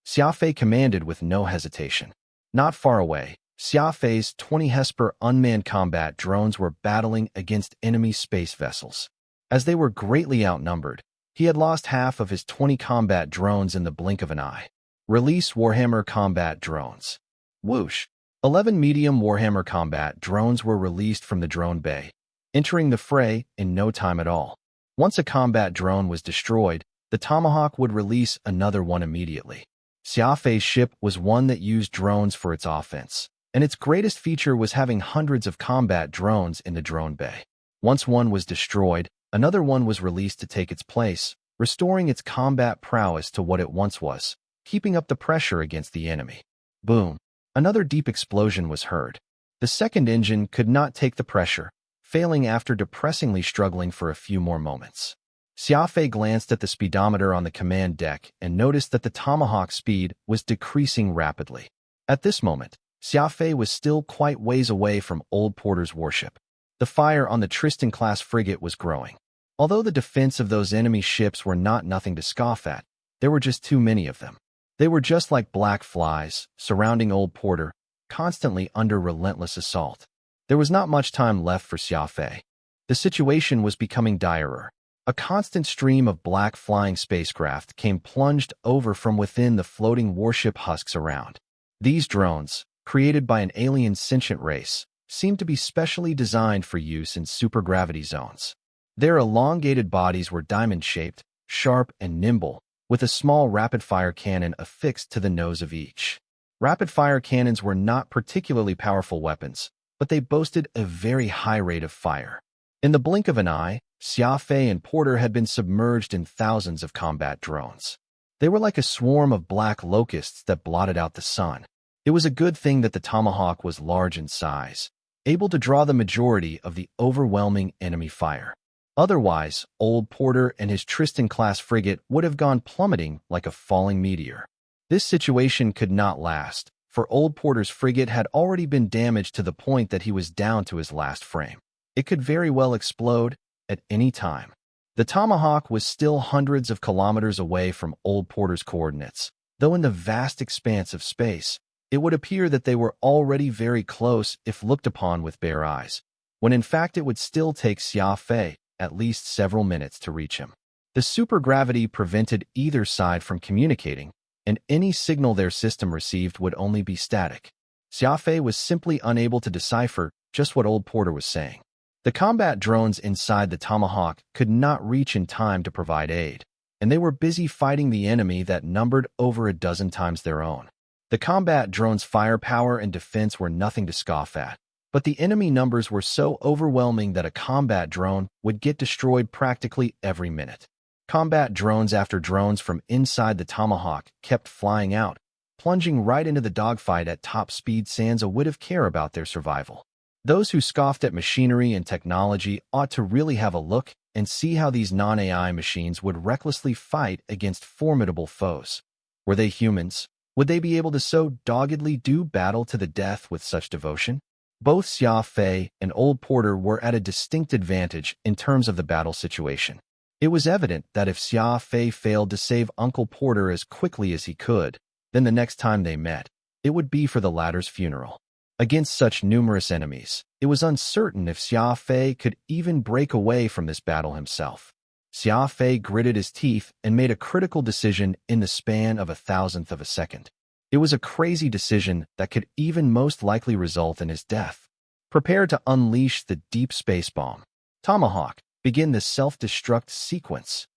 Xia Fei commanded with no hesitation. Not far away, Xia Fei's 20 Hesper unmanned combat drones were battling against enemy space vessels. As they were greatly outnumbered, he had lost half of his 20 combat drones in the blink of an eye. Release Warhammer combat drones. Whoosh. 11 medium Warhammer combat drones were released from the drone bay, entering the fray in no time at all. Once a combat drone was destroyed, the Tomahawk would release another one immediately. Xia Fei's ship was one that used drones for its offense, and its greatest feature was having hundreds of combat drones in the drone bay. Once one was destroyed, another one was released to take its place, restoring its combat prowess to what it once was, keeping up the pressure against the enemy. Boom. Another deep explosion was heard. The second engine could not take the pressure, failing after depressingly struggling for a few more moments. Xia Fei glanced at the speedometer on the command deck and noticed that the Tomahawk's speed was decreasing rapidly. At this moment, Xia Fei was still quite ways away from Old Porter's warship. The fire on the Tristan-class frigate was growing. Although the defense of those enemy ships were not nothing to scoff at, there were just too many of them. They were just like black flies, surrounding Old Porter, constantly under relentless assault. There was not much time left for Xia Fei. The situation was becoming direr. A constant stream of black flying spacecraft came plunged over from within the floating warship husks around. These drones, created by an alien sentient race, seemed to be specially designed for use in supergravity zones. Their elongated bodies were diamond-shaped, sharp and nimble, with a small rapid-fire cannon affixed to the nose of each. Rapid-fire cannons were not particularly powerful weapons, but they boasted a very high rate of fire. In the blink of an eye, Xia Fei and Porter had been submerged in thousands of combat drones. They were like a swarm of black locusts that blotted out the sun. It was a good thing that the Tomahawk was large in size, able to draw the majority of the overwhelming enemy fire. Otherwise, Old Porter and his Tristan-class frigate would have gone plummeting like a falling meteor. This situation could not last, for Old Porter's frigate had already been damaged to the point that he was down to his last frame. It could very well explode at any time. The Tomahawk was still hundreds of kilometers away from Old Porter's coordinates, though in the vast expanse of space, it would appear that they were already very close if looked upon with bare eyes, when in fact it would still take Xia Fei at least several minutes to reach him. The supergravity prevented either side from communicating, and any signal their system received would only be static. Xia Fei was simply unable to decipher just what Old Porter was saying. The combat drones inside the Tomahawk could not reach in time to provide aid. and they were busy fighting the enemy that numbered over a dozen times their own. The combat drone's firepower and defense were nothing to scoff at, but the enemy numbers were so overwhelming that a combat drone would get destroyed practically every minute. Combat drones after drones from inside the Tomahawk kept flying out, plunging right into the dogfight at top speed sans a whit of care about their survival. Those who scoffed at machinery and technology ought to really have a look and see how these non-AI machines would recklessly fight against formidable foes. Were they humans? Would they be able to so doggedly do battle to the death with such devotion? Both Xia Fei and Old Porter were at a distinct advantage in terms of the battle situation. It was evident that if Xia Fei failed to save Uncle Porter as quickly as he could, then the next time they met, it would be for the latter's funeral. Against such numerous enemies, it was uncertain if Xia Fei could even break away from this battle himself. Xia Fei gritted his teeth and made a critical decision in the span of a thousandth of a second. It was a crazy decision that could even most likely result in his death. Prepare to unleash the deep space bomb. Tomahawk, begin the self-destruct sequence.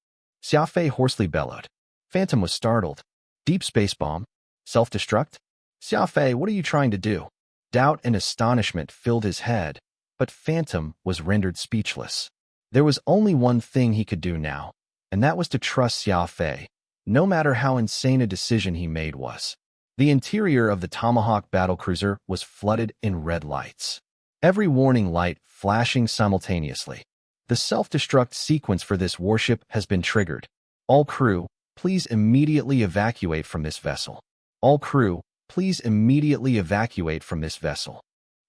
Xia Fei hoarsely bellowed. Phantom was startled. Deep space bomb? Self-destruct? Xia Fei, what are you trying to do? Doubt and astonishment filled his head, but Phantom was rendered speechless. There was only one thing he could do now, and that was to trust Xia Fei, no matter how insane a decision he made was. The interior of the Tomahawk battlecruiser was flooded in red lights, every warning light flashing simultaneously. The self-destruct sequence for this warship has been triggered. All crew, please immediately evacuate from this vessel. All crew, please immediately evacuate from this vessel.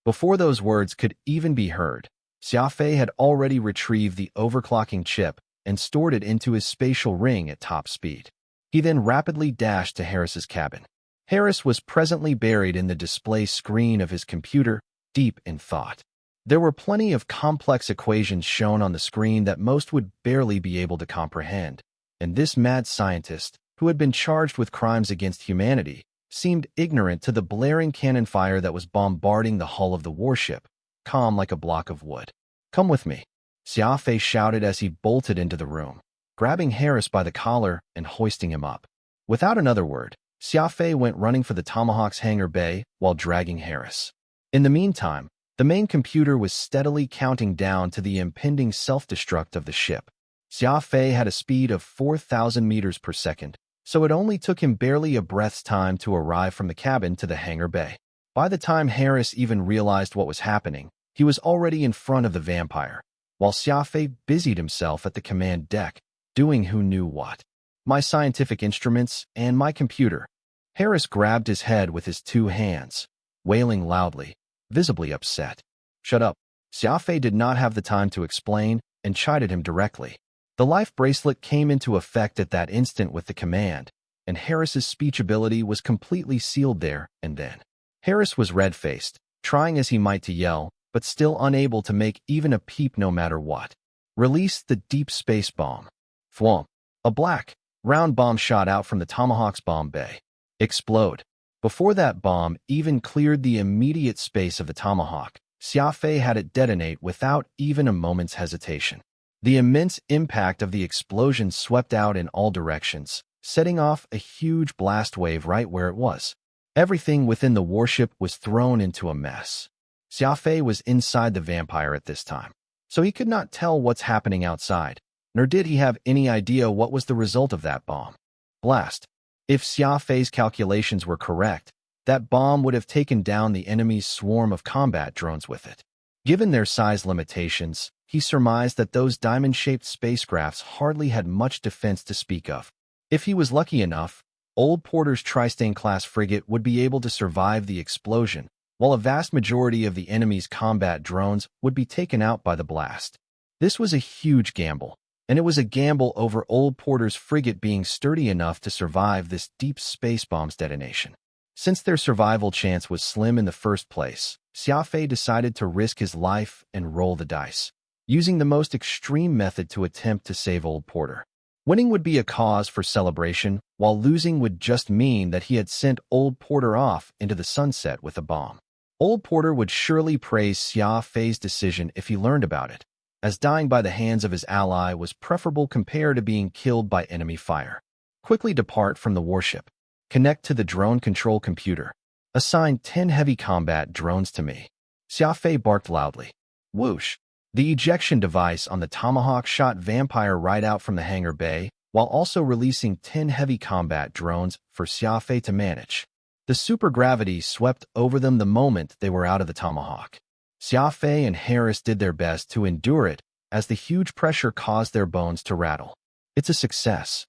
Before those words could even be heard, Xia Fei had already retrieved the overclocking chip and stored it into his spatial ring at top speed. He then rapidly dashed to Harris's cabin. Harris was presently buried in the display screen of his computer, deep in thought. There were plenty of complex equations shown on the screen that most would barely be able to comprehend, and this mad scientist, who had been charged with crimes against humanity, seemed ignorant to the blaring cannon fire that was bombarding the hull of the warship, calm like a block of wood. Come with me, Xia Fei shouted as he bolted into the room, grabbing Harris by the collar and hoisting him up. Without another word, Xia Fei went running for the Tomahawk's hangar bay while dragging Harris. In the meantime, the main computer was steadily counting down to the impending self-destruct of the ship. Xia Fei had a speed of 4,000 meters per second, so it only took him barely a breath's time to arrive from the cabin to the hangar bay. By the time Harris even realized what was happening, he was already in front of the vampire, while Xia Fei busied himself at the command deck, doing who knew what. My scientific instruments and my computer. Harris grabbed his head with his two hands, wailing loudly, visibly upset. Shut up. Xia Fei did not have the time to explain and chided him directly. The life bracelet came into effect at that instant with the command, and Harris's speech ability was completely sealed there and then. Harris was red-faced, trying as he might to yell, but still unable to make even a peep no matter what. Release the deep space bomb. Thwomp. A black, round bomb shot out from the Tomahawk's bomb bay. Explode. Before that bomb even cleared the immediate space of the Tomahawk, Xia Fei had it detonate without even a moment's hesitation. The immense impact of the explosion swept out in all directions, setting off a huge blast wave right where it was. Everything within the warship was thrown into a mess. Xia Fei was inside the vampire at this time, so he could not tell what's happening outside, nor did he have any idea what was the result of that bomb. Blast. If Xia Fei's calculations were correct, that bomb would have taken down the enemy's swarm of combat drones with it. Given their size limitations, he surmised that those diamond-shaped spacecrafts hardly had much defense to speak of. If he was lucky enough, Old Porter's Tristain-class frigate would be able to survive the explosion, while a vast majority of the enemy's combat drones would be taken out by the blast. This was a huge gamble, and it was a gamble over Old Porter's frigate being sturdy enough to survive this deep space bomb's detonation. Since their survival chance was slim in the first place, Xia Fei decided to risk his life and roll the dice, using the most extreme method to attempt to save Old Porter. Winning would be a cause for celebration, while losing would just mean that he had sent Old Porter off into the sunset with a bomb. Old Porter would surely praise Xia Fei's decision if he learned about it. as dying by the hands of his ally was preferable compared to being killed by enemy fire. Quickly depart from the warship. Connect to the drone control computer. Assign 10 heavy combat drones to me. Xia Fei barked loudly. Whoosh! The ejection device on the Tomahawk shot Vampire right out from the hangar bay, while also releasing 10 heavy combat drones for Xia Fei to manage. The supergravity swept over them the moment they were out of the Tomahawk. Xia Fei and Harris did their best to endure it, as the huge pressure caused their bones to rattle. It's a success.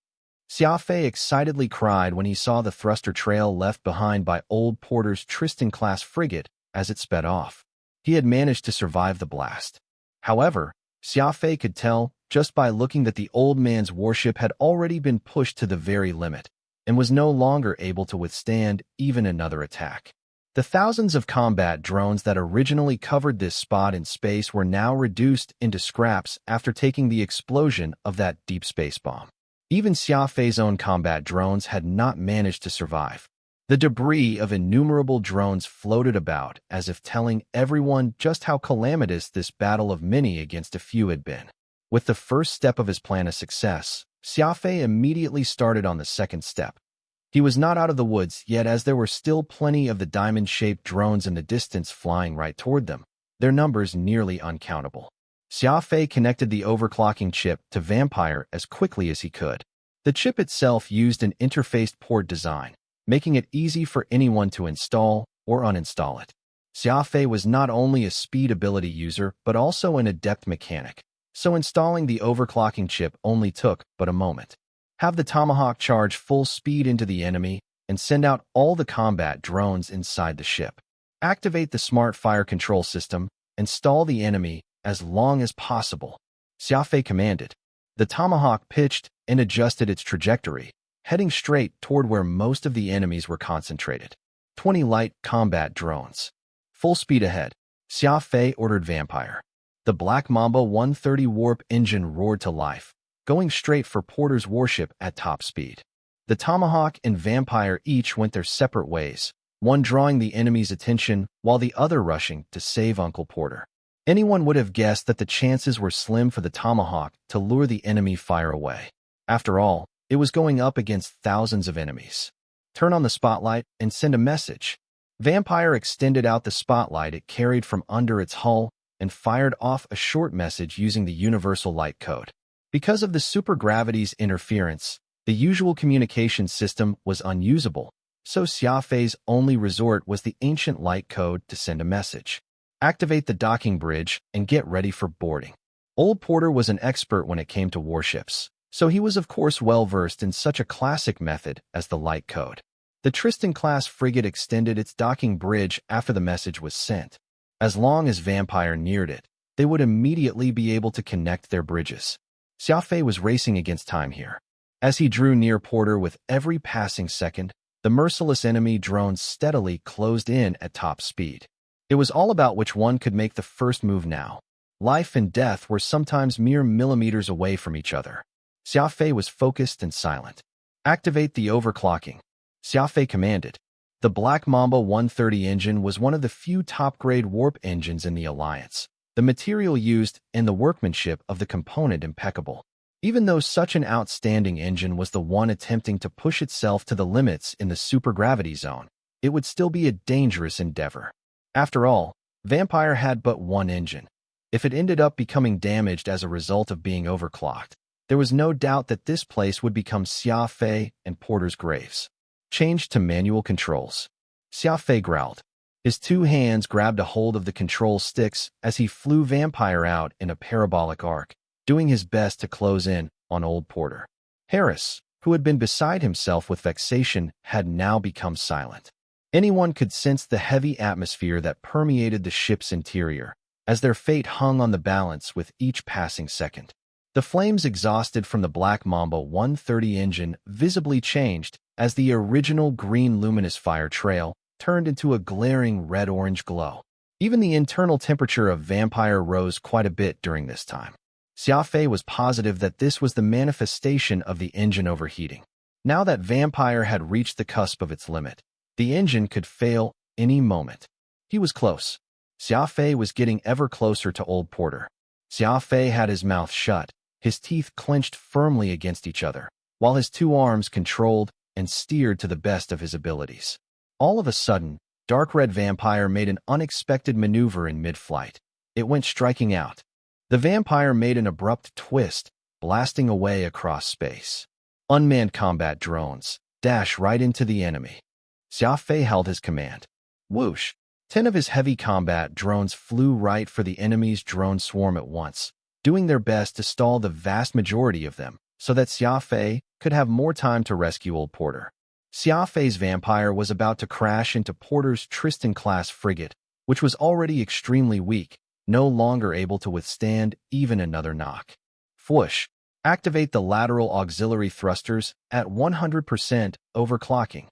Xia Fei excitedly cried when he saw the thruster trail left behind by Old Porter's Tristan-class frigate as it sped off. He had managed to survive the blast. However, Xia Fei could tell, just by looking, that the old man's warship had already been pushed to the very limit and was no longer able to withstand even another attack. The thousands of combat drones that originally covered this spot in space were now reduced into scraps after taking the explosion of that deep space bomb. Even Xia Fei's own combat drones had not managed to survive. The debris of innumerable drones floated about as if telling everyone just how calamitous this battle of many against a few had been. With the first step of his plan a success, Xia Fei immediately started on the second step. He was not out of the woods yet, as there were still plenty of the diamond-shaped drones in the distance flying right toward them, their numbers nearly uncountable. Xia Fei connected the overclocking chip to Vampire as quickly as he could. The chip itself used an interfaced port design, making it easy for anyone to install or uninstall it. Xia Fei was not only a speed ability user but also an adept mechanic, so installing the overclocking chip only took but a moment. Have the Tomahawk charge full speed into the enemy and send out all the combat drones inside the ship. Activate the smart fire control system and stall the enemy as long as possible, Xia Fei commanded. The Tomahawk pitched and adjusted its trajectory, heading straight toward where most of the enemies were concentrated. 20 light combat drones. Full speed ahead, Xia Fei ordered Vampire. The Black Mamba 130 warp engine roared to life, going straight for Porter's warship at top speed. The Tomahawk and Vampire each went their separate ways, one drawing the enemy's attention while the other rushing to save Uncle Porter. Anyone would have guessed that the chances were slim for the Tomahawk to lure the enemy fire away. After all, it was going up against thousands of enemies. Turn on the spotlight and send a message. Vampire extended out the spotlight it carried from under its hull and fired off a short message using the universal light code. Because of the supergravity's interference, the usual communication system was unusable, so Xia Fei's only resort was the ancient light code to send a message. Activate the docking bridge and get ready for boarding. Old Porter was an expert when it came to warships, so he was of course well versed in such a classic method as the light code. The Tristan-class frigate extended its docking bridge after the message was sent. As long as Vampire neared it, they would immediately be able to connect their bridges. Xia Fei was racing against time here. As he drew near Porter with every passing second, the merciless enemy drones steadily closed in at top speed. It was all about which one could make the first move now. Life and death were sometimes mere millimeters away from each other. Xia Fei was focused and silent. Activate the overclocking, Xia Fei commanded. The Black Mamba 130 engine was one of the few top-grade warp engines in the Alliance. The material used and the workmanship of the component impeccable. Even though such an outstanding engine was the one attempting to push itself to the limits in the supergravity zone, it would still be a dangerous endeavor. After all, Vampire had but one engine. If it ended up becoming damaged as a result of being overclocked, there was no doubt that this place would become Xia Fei and Porter's graves. Changed to manual controls. Xia Fei growled. His two hands grabbed a hold of the control sticks as he flew Vampire out in a parabolic arc, doing his best to close in on Old Porter. Harris, who had been beside himself with vexation, had now become silent. Anyone could sense the heavy atmosphere that permeated the ship's interior, as their fate hung on the balance with each passing second. The flames exhausted from the Black Mamba 130 engine visibly changed as the original green luminous fire trail turned into a glaring red-orange glow. Even the internal temperature of Vampire rose quite a bit during this time. Xia Fei was positive that this was the manifestation of the engine overheating. Now that Vampire had reached the cusp of its limit, the engine could fail any moment. He was close. Xia Fei was getting ever closer to Old Porter. Xia Fei had his mouth shut, his teeth clenched firmly against each other, while his two arms controlled and steered to the best of his abilities. All of a sudden, Dark Red Vampire made an unexpected maneuver in mid-flight. It went striking out. The vampire made an abrupt twist, blasting away across space. Unmanned combat drones dash right into the enemy. Xia Fei held his command. Whoosh! 10 of his heavy combat drones flew right for the enemy's drone swarm at once, doing their best to stall the vast majority of them so that Xia Fei could have more time to rescue old Porter. Xia Fei's vampire was about to crash into Porter's Tristan-class frigate, which was already extremely weak, no longer able to withstand even another knock. Whoosh! Activate the lateral auxiliary thrusters at 100% overclocking.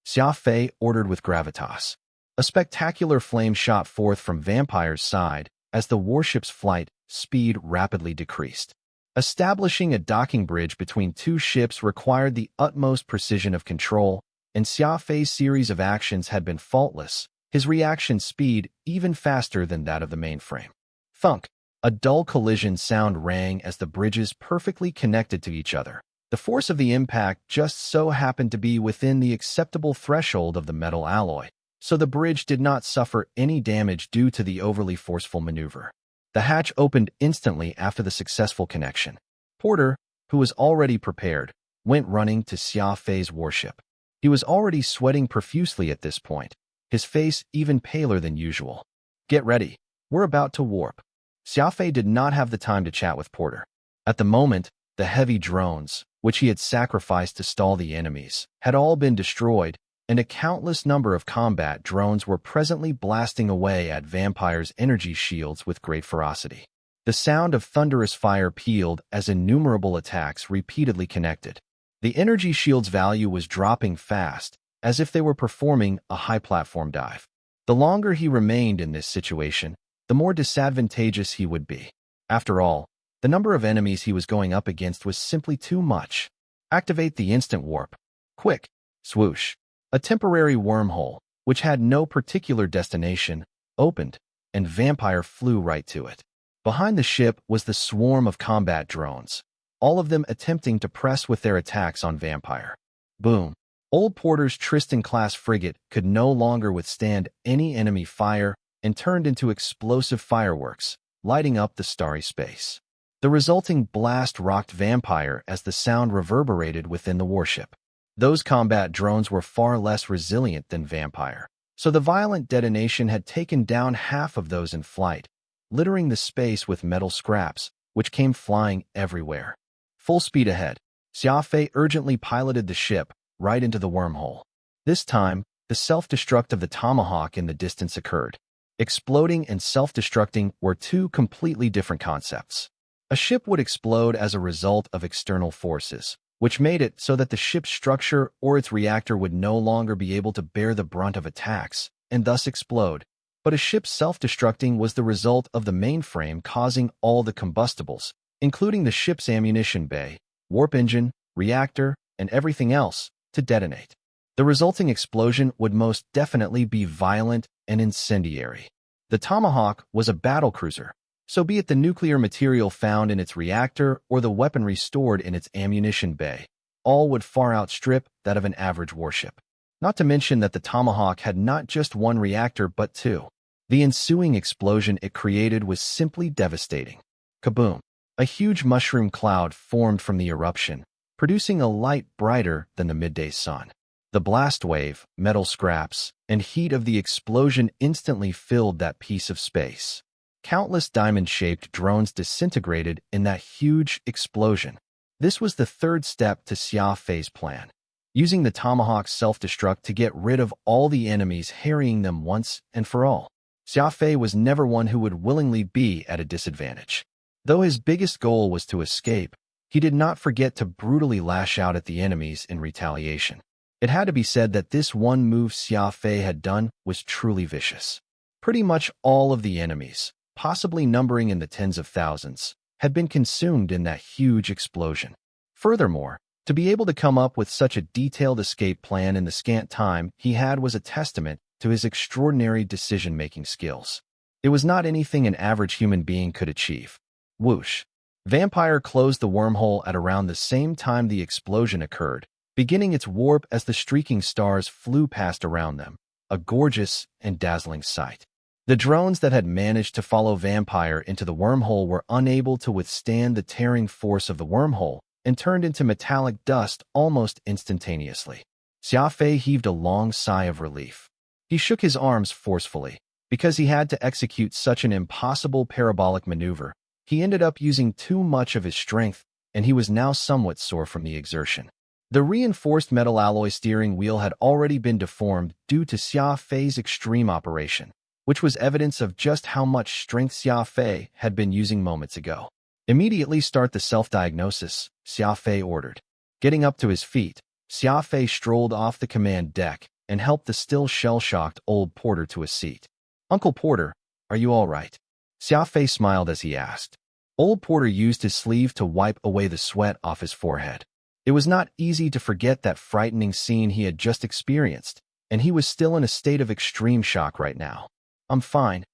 Xia Fei ordered with gravitas. A spectacular flame shot forth from Vampire's side as the warship's flight speed rapidly decreased. Establishing a docking bridge between two ships required the utmost precision of control, and Xia Fei's series of actions had been faultless, his reaction speed even faster than that of the mainframe. Thunk! A dull collision sound rang as the bridges perfectly connected to each other. The force of the impact just so happened to be within the acceptable threshold of the metal alloy, so the bridge did not suffer any damage due to the overly forceful maneuver. The hatch opened instantly after the successful connection. Porter, who was already prepared, went running to Xia Fei's warship. He was already sweating profusely at this point, his face even paler than usual. Get ready, we're about to warp. Xia Fei did not have the time to chat with Porter. At the moment, the heavy drones, which he had sacrificed to stall the enemies, had all been destroyed, and a countless number of combat drones were presently blasting away at Vampire's energy shields with great ferocity. The sound of thunderous fire pealed as innumerable attacks repeatedly connected. The energy shield's value was dropping fast, as if they were performing a high-platform dive. The longer he remained in this situation, the more disadvantageous he would be. After all, the number of enemies he was going up against was simply too much. Activate the instant warp. Quick! Swoosh! A temporary wormhole, which had no particular destination, opened, and Vampire flew right to it. Behind the ship was the swarm of combat drones, all of them attempting to press with their attacks on Vampire. Boom! Old Porter's Tristan-class frigate could no longer withstand any enemy fire and turned into explosive fireworks, lighting up the starry space. The resulting blast rocked Vampire as the sound reverberated within the warship. Those combat drones were far less resilient than Vampire, so the violent detonation had taken down half of those in flight, littering the space with metal scraps, which came flying everywhere. Full speed ahead, Xia Fei urgently piloted the ship right into the wormhole. This time, the self-destruct of the Tomahawk in the distance occurred. Exploding and self-destructing were two completely different concepts. A ship would explode as a result of external forces, which made it so that the ship's structure or its reactor would no longer be able to bear the brunt of attacks, and thus explode. But a ship self-destructing was the result of the mainframe causing all the combustibles, including the ship's ammunition bay, warp engine, reactor, and everything else, to detonate. The resulting explosion would most definitely be violent and incendiary. The Tomahawk was a battlecruiser, so be it the nuclear material found in its reactor or the weaponry stored in its ammunition bay, all would far outstrip that of an average warship. Not to mention that the Tomahawk had not just one reactor but two. The ensuing explosion it created was simply devastating. Kaboom! A huge mushroom cloud formed from the eruption, producing a light brighter than the midday sun. The blast wave, metal scraps, and heat of the explosion instantly filled that piece of space. Countless diamond-shaped drones disintegrated in that huge explosion. This was the third step to Xia Fei's plan, using the Tomahawk's self-destruct to get rid of all the enemies, harrying them once and for all. Xia Fei was never one who would willingly be at a disadvantage. Though his biggest goal was to escape, he did not forget to brutally lash out at the enemies in retaliation. It had to be said that this one move Xia Fei had done was truly vicious. Pretty much all of the enemies, possibly numbering in the tens of thousands, had been consumed in that huge explosion. Furthermore, to be able to come up with such a detailed escape plan in the scant time he had was a testament to his extraordinary decision-making skills. It was not anything an average human being could achieve. Whoosh. Vampire closed the wormhole at around the same time the explosion occurred, beginning its warp as the streaking stars flew past around them, a gorgeous and dazzling sight. The drones that had managed to follow Vampire into the wormhole were unable to withstand the tearing force of the wormhole and turned into metallic dust almost instantaneously. Xia Fei heaved a long sigh of relief. He shook his arms forcefully. Because he had to execute such an impossible parabolic maneuver, he ended up using too much of his strength, and he was now somewhat sore from the exertion. The reinforced metal alloy steering wheel had already been deformed due to Xia Fei's extreme operation, which was evidence of just how much strength Xia Fei had been using moments ago. Immediately start the self-diagnosis, Xia Fei ordered. Getting up to his feet, Xia Fei strolled off the command deck and helped the still shell-shocked old porter to a seat. "Uncle Porter, are you all right?" Xia Fei smiled as he asked. Old Porter used his sleeve to wipe away the sweat off his forehead. It was not easy to forget that frightening scene he had just experienced, and he was still in a state of extreme shock right now. I'm fine,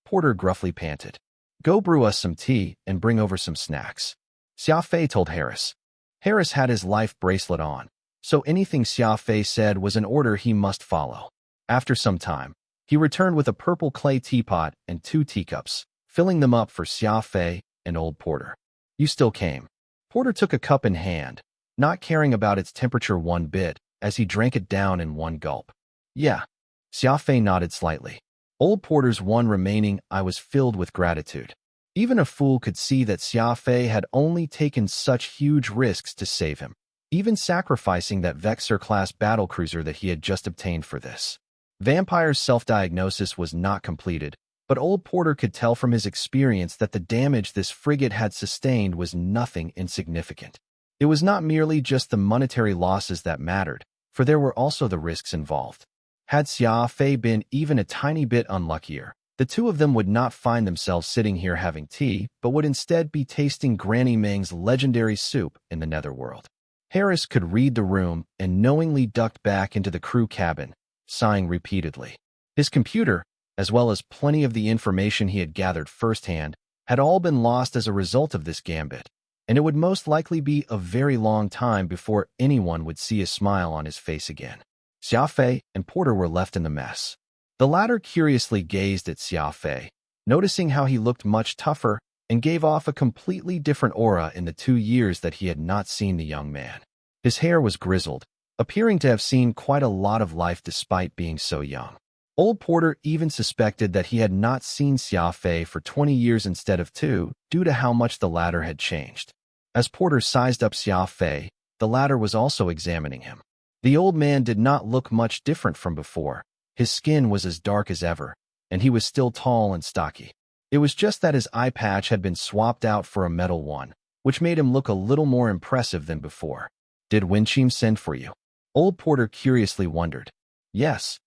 Porter gruffly panted. "Go brew us some tea and bring over some snacks," Xia Fei told Harris. Harris had his life bracelet on, so anything Xia Fei said was an order he must follow. After some time, he returned with a purple clay teapot and 2 teacups, filling them up for Xia Fei and Old Porter. "You still came." Porter took a cup in hand, not caring about its temperature one bit, as he drank it down in one gulp. "Yeah." Xia Fei nodded slightly. Old Porter's one remaining eye was filled with gratitude. Even a fool could see that Xia Fei had only taken such huge risks to save him, even sacrificing that Vexor-class battlecruiser that he had just obtained for this. Vampire's self-diagnosis was not completed, but Old Porter could tell from his experience that the damage this frigate had sustained was nothing insignificant. It was not merely just the monetary losses that mattered, for there were also the risks involved. Had Xia Fei been even a tiny bit unluckier, the two of them would not find themselves sitting here having tea, but would instead be tasting Granny Ming's legendary soup in the netherworld. Harris could read the room and knowingly ducked back into the crew cabin, sighing repeatedly. His computer, as well as plenty of the information he had gathered firsthand, had all been lost as a result of this gambit, and it would most likely be a very long time before anyone would see a smile on his face again. Xia Fei and Porter were left in the mess. The latter curiously gazed at Xia Fei, noticing how he looked much tougher and gave off a completely different aura in the 2 years that he had not seen the young man. His hair was grizzled, appearing to have seen quite a lot of life despite being so young. Old Porter even suspected that he had not seen Xia Fei for 20 years instead of 2, due to how much the latter had changed. As Porter sized up Xia Fei, the latter was also examining him. The old man did not look much different from before. His skin was as dark as ever, and he was still tall and stocky. It was just that his eye patch had been swapped out for a metal one, which made him look a little more impressive than before. "Did Winchim send for you?" Old Porter curiously wondered. "Yes.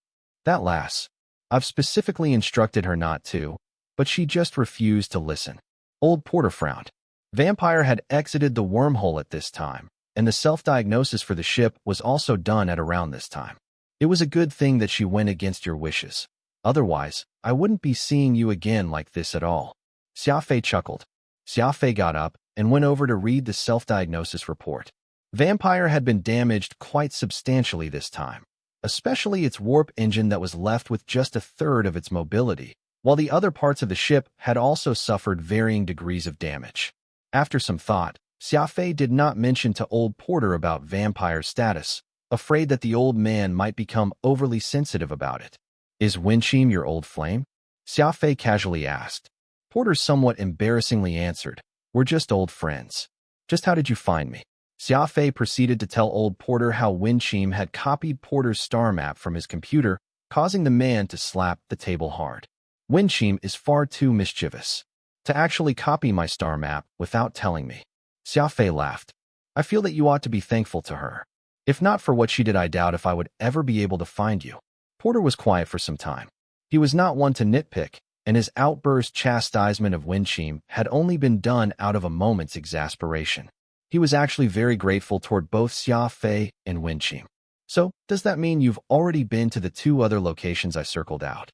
That lass. I've specifically instructed her not to, but she just refused to listen." Old Porter frowned. Vampire had exited the wormhole at this time, and the self-diagnosis for the ship was also done at around this time. "It was a good thing that she went against your wishes. Otherwise, I wouldn't be seeing you again like this at all." Xia Fei chuckled. Xia Fei got up and went over to read the self-diagnosis report. Vampire had been damaged quite substantially this time, especially its warp engine that was left with just a third of its mobility, while the other parts of the ship had also suffered varying degrees of damage. After some thought, Xia Fei did not mention to Old Porter about Vampire's status, afraid that the old man might become overly sensitive about it. "Is Winchim your old flame?" Xia Fei casually asked. Porter somewhat embarrassingly answered, "We're just old friends." "Just how did you find me?" Xia Fei proceeded to tell Old Porter how Winchim had copied Porter's star map from his computer, causing the man to slap the table hard. "Winchim is far too mischievous to actually copy my star map without telling me." Xia Fei laughed. "I feel that you ought to be thankful to her. If not for what she did, I doubt if I would ever be able to find you." Porter was quiet for some time. He was not one to nitpick, and his outburst chastisement of Winchim had only been done out of a moment's exasperation. He was actually very grateful toward both Xia Fei and Winchim. "So, does that mean you've already been to the 2 other locations I circled out?"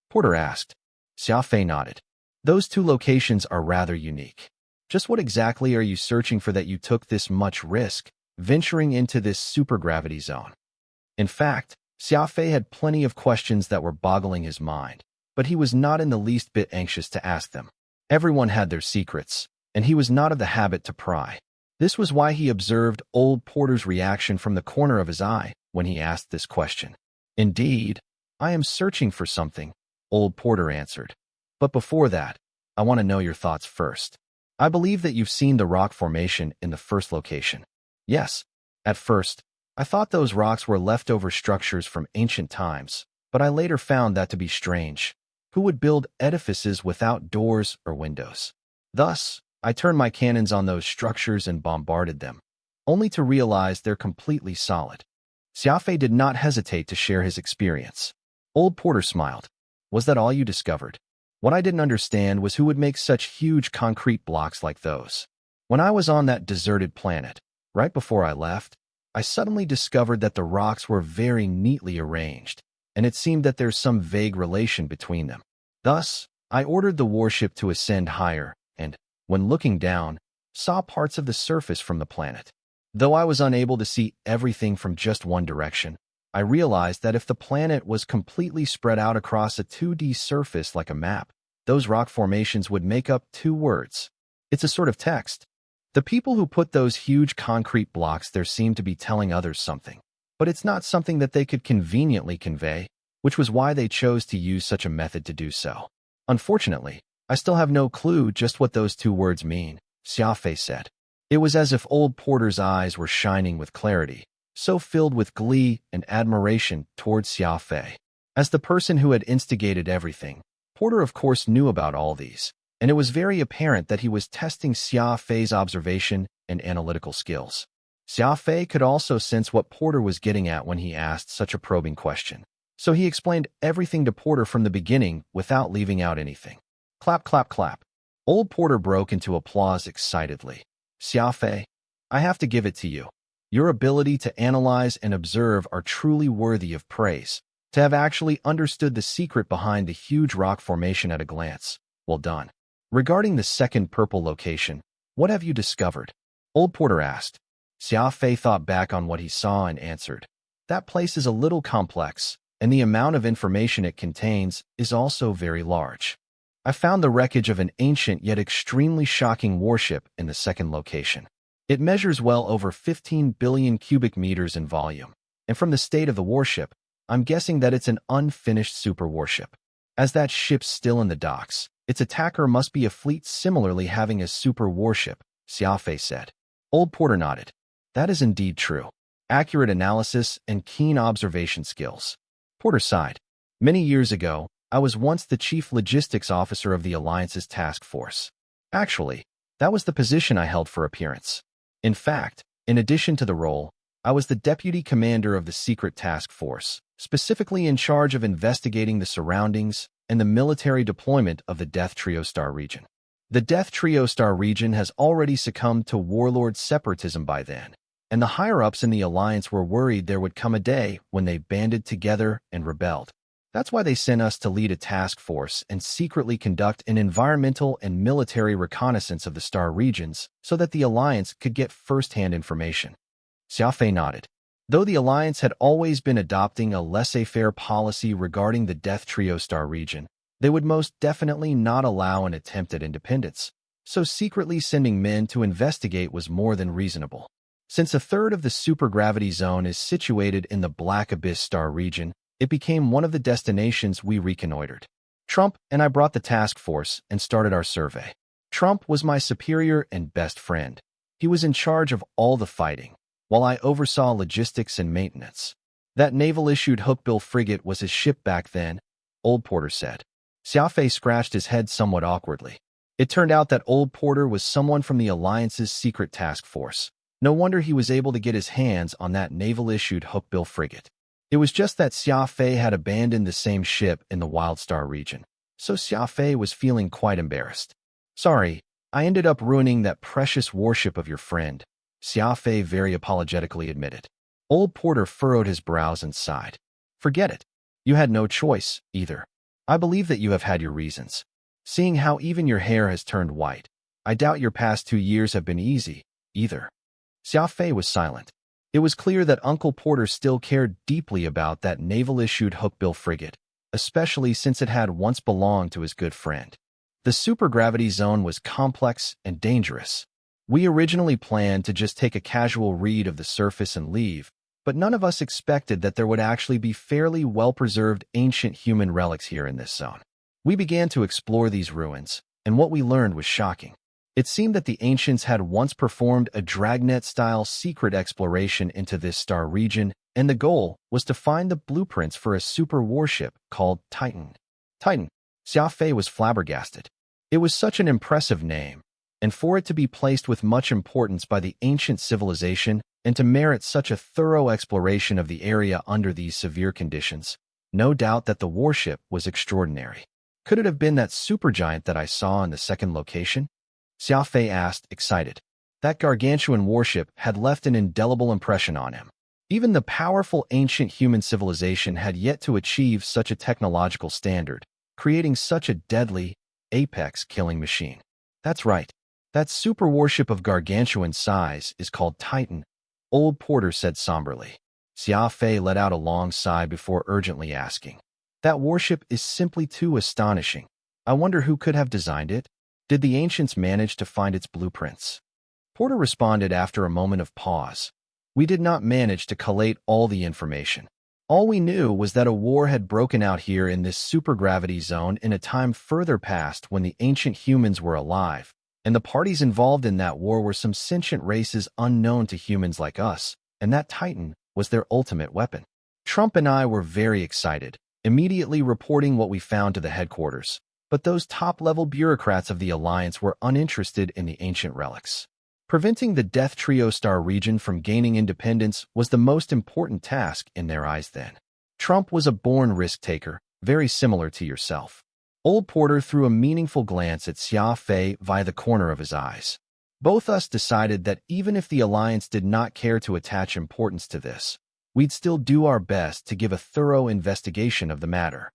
Porter asked. Xia Fei nodded. Those two locations are rather unique. Just what exactly are you searching for that you took this much risk, venturing into this supergravity zone? In fact, Xia Fei had plenty of questions that were boggling his mind, but he was not in the least bit anxious to ask them. Everyone had their secrets, and he was not of the habit to pry. This was why he observed old Porter's reaction from the corner of his eye when he asked this question. Indeed, I am searching for something, old Porter answered. But before that, I want to know your thoughts first. I believe that you've seen the rock formation in the first location. Yes, at first, I thought those rocks were leftover structures from ancient times, but I later found that to be strange. Who would build edifices without doors or windows? Thus, I turned my cannons on those structures and bombarded them, only to realize they're completely solid. Xia Fei did not hesitate to share his experience. Old Porter smiled. Was that all you discovered? What I didn't understand was who would make such huge concrete blocks like those. When I was on that deserted planet, right before I left, I suddenly discovered that the rocks were very neatly arranged, and it seemed that there's some vague relation between them. Thus, I ordered the warship to ascend higher, and, when looking down, saw parts of the surface from the planet. Though I was unable to see everything from just one direction, I realized that if the planet was completely spread out across a 2D surface like a map, those rock formations would make up 2 words. It's a sort of text. The people who put those huge concrete blocks there seemed to be telling others something, but it's not something that they could conveniently convey, which was why they chose to use such a method to do so. Unfortunately, I still have no clue just what those 2 words mean, Xia Fei said. It was as if old Porter's eyes were shining with clarity, so filled with glee and admiration towards Xia Fei. As the person who had instigated everything, Porter of course knew about all these, and it was very apparent that he was testing Xia Fei's observation and analytical skills. Xia Fei could also sense what Porter was getting at when he asked such a probing question, so he explained everything to Porter from the beginning without leaving out anything. Clap, clap, clap. Old Porter broke into applause excitedly. Xia Fei, I have to give it to you. Your ability to analyze and observe are truly worthy of praise. To have actually understood the secret behind the huge rock formation at a glance, well done. Regarding the second purple location, what have you discovered? Old Porter asked. Xia Fei thought back on what he saw and answered. That place is a little complex, and the amount of information it contains is also very large. I found the wreckage of an ancient yet extremely shocking warship in the second location. It measures well over 15 billion cubic meters in volume, and from the state of the warship, I'm guessing that it's an unfinished super warship. As that ship's still in the docks, its attacker must be a fleet similarly having a super warship, Xia Fei said. Old Porter nodded. That is indeed true. Accurate analysis and keen observation skills. Porter sighed. Many years ago, I was once the chief logistics officer of the Alliance's task force. Actually, that was the position I held for appearance. In fact, in addition to the role, I was the deputy commander of the secret task force, specifically in charge of investigating the surroundings and the military deployment of the Death Trio Star region. The Death Trio Star region has already succumbed to warlord separatism by then, and the higher-ups in the Alliance were worried there would come a day when they banded together and rebelled. That's why they sent us to lead a task force and secretly conduct an environmental and military reconnaissance of the star regions so that the Alliance could get first-hand information. Xia Fei nodded. Though the Alliance had always been adopting a laissez-faire policy regarding the Death Trio Star region, they would most definitely not allow an attempt at independence, so secretly sending men to investigate was more than reasonable. Since a third of the supergravity zone is situated in the Black Abyss Star region, it became one of the destinations we reconnoitered. Trump and I brought the task force and started our survey. Trump was my superior and best friend. He was in charge of all the fighting, while I oversaw logistics and maintenance. That naval-issued hookbill frigate was his ship back then, Old Porter said. Xia Fei scratched his head somewhat awkwardly. It turned out that Old Porter was someone from the Alliance's secret task force. No wonder he was able to get his hands on that naval-issued hookbill frigate. It was just that Xia Fei had abandoned the same ship in the Wild Star region, so Xia Fei was feeling quite embarrassed. Sorry, I ended up ruining that precious warship of your friend, Xia Fei very apologetically admitted. Old Porter furrowed his brows and sighed. Forget it. You had no choice, either. I believe that you have had your reasons. Seeing how even your hair has turned white, I doubt your past 2 years have been easy, either. Xia Fei was silent. It was clear that Uncle Porter still cared deeply about that naval-issued hookbill frigate, especially since it had once belonged to his good friend. The supergravity zone was complex and dangerous. We originally planned to just take a casual read of the surface and leave, but none of us expected that there would actually be fairly well-preserved ancient human relics here in this zone. We began to explore these ruins, and what we learned was shocking. It seemed that the ancients had once performed a dragnet-style secret exploration into this star region, and the goal was to find the blueprints for a super warship called Titan. Titan. Xia Fei was flabbergasted. It was such an impressive name, and for it to be placed with much importance by the ancient civilization and to merit such a thorough exploration of the area under these severe conditions, no doubt that the warship was extraordinary. Could it have been that supergiant that I saw in the second location? Xia Fei asked, excited. That gargantuan warship had left an indelible impression on him. Even the powerful ancient human civilization had yet to achieve such a technological standard, creating such a deadly, apex-killing machine. That's right. That super warship of gargantuan size is called Titan, Old Porter said somberly. Xia Fei let out a long sigh before urgently asking. That warship is simply too astonishing. I wonder who could have designed it? Did the ancients manage to find its blueprints? Porter responded after a moment of pause. We did not manage to collate all the information. All we knew was that a war had broken out here in this supergravity zone in a time further past when the ancient humans were alive, and the parties involved in that war were some sentient races unknown to humans like us, and that Titan was their ultimate weapon. Trump and I were very excited, immediately reporting what we found to the headquarters. But those top-level bureaucrats of the Alliance were uninterested in the ancient relics. Preventing the Death Trio star region from gaining independence was the most important task in their eyes then. Trump was a born risk-taker, very similar to yourself. Old Porter threw a meaningful glance at Xia Fei via the corner of his eyes. Both us decided that even if the Alliance did not care to attach importance to this, we'd still do our best to give a thorough investigation of the matter.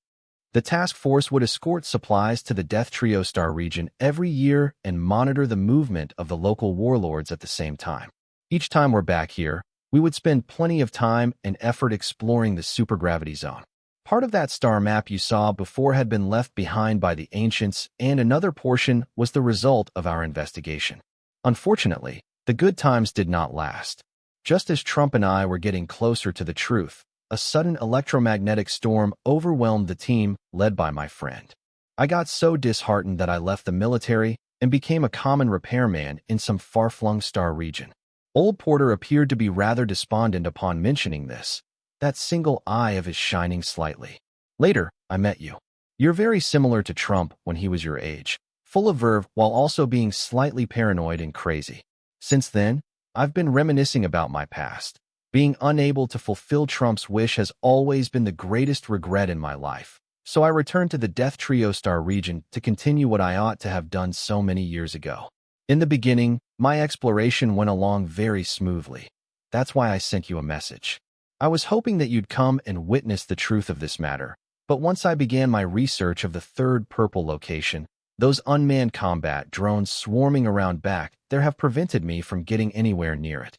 The task force would escort supplies to the Death Trio star region every year and monitor the movement of the local warlords at the same time. Each time we're back here, we would spend plenty of time and effort exploring the supergravity zone. Part of that star map you saw before had been left behind by the ancients, and another portion was the result of our investigation. Unfortunately, the good times did not last. Just as Trump and I were getting closer to the truth, a sudden electromagnetic storm overwhelmed the team led by my friend. I got so disheartened that I left the military and became a common repairman in some far-flung star region. Old Porter appeared to be rather despondent upon mentioning this, that single eye of his shining slightly. Later, I met you. You're very similar to Trump when he was your age, full of verve while also being slightly paranoid and crazy. Since then, I've been reminiscing about my past. Being unable to fulfill Trump's wish has always been the greatest regret in my life, so I returned to the Death Trio star region to continue what I ought to have done so many years ago. In the beginning, my exploration went along very smoothly. That's why I sent you a message. I was hoping that you'd come and witness the truth of this matter, but once I began my research of the third purple location, those unmanned combat drones swarming around back there have prevented me from getting anywhere near it.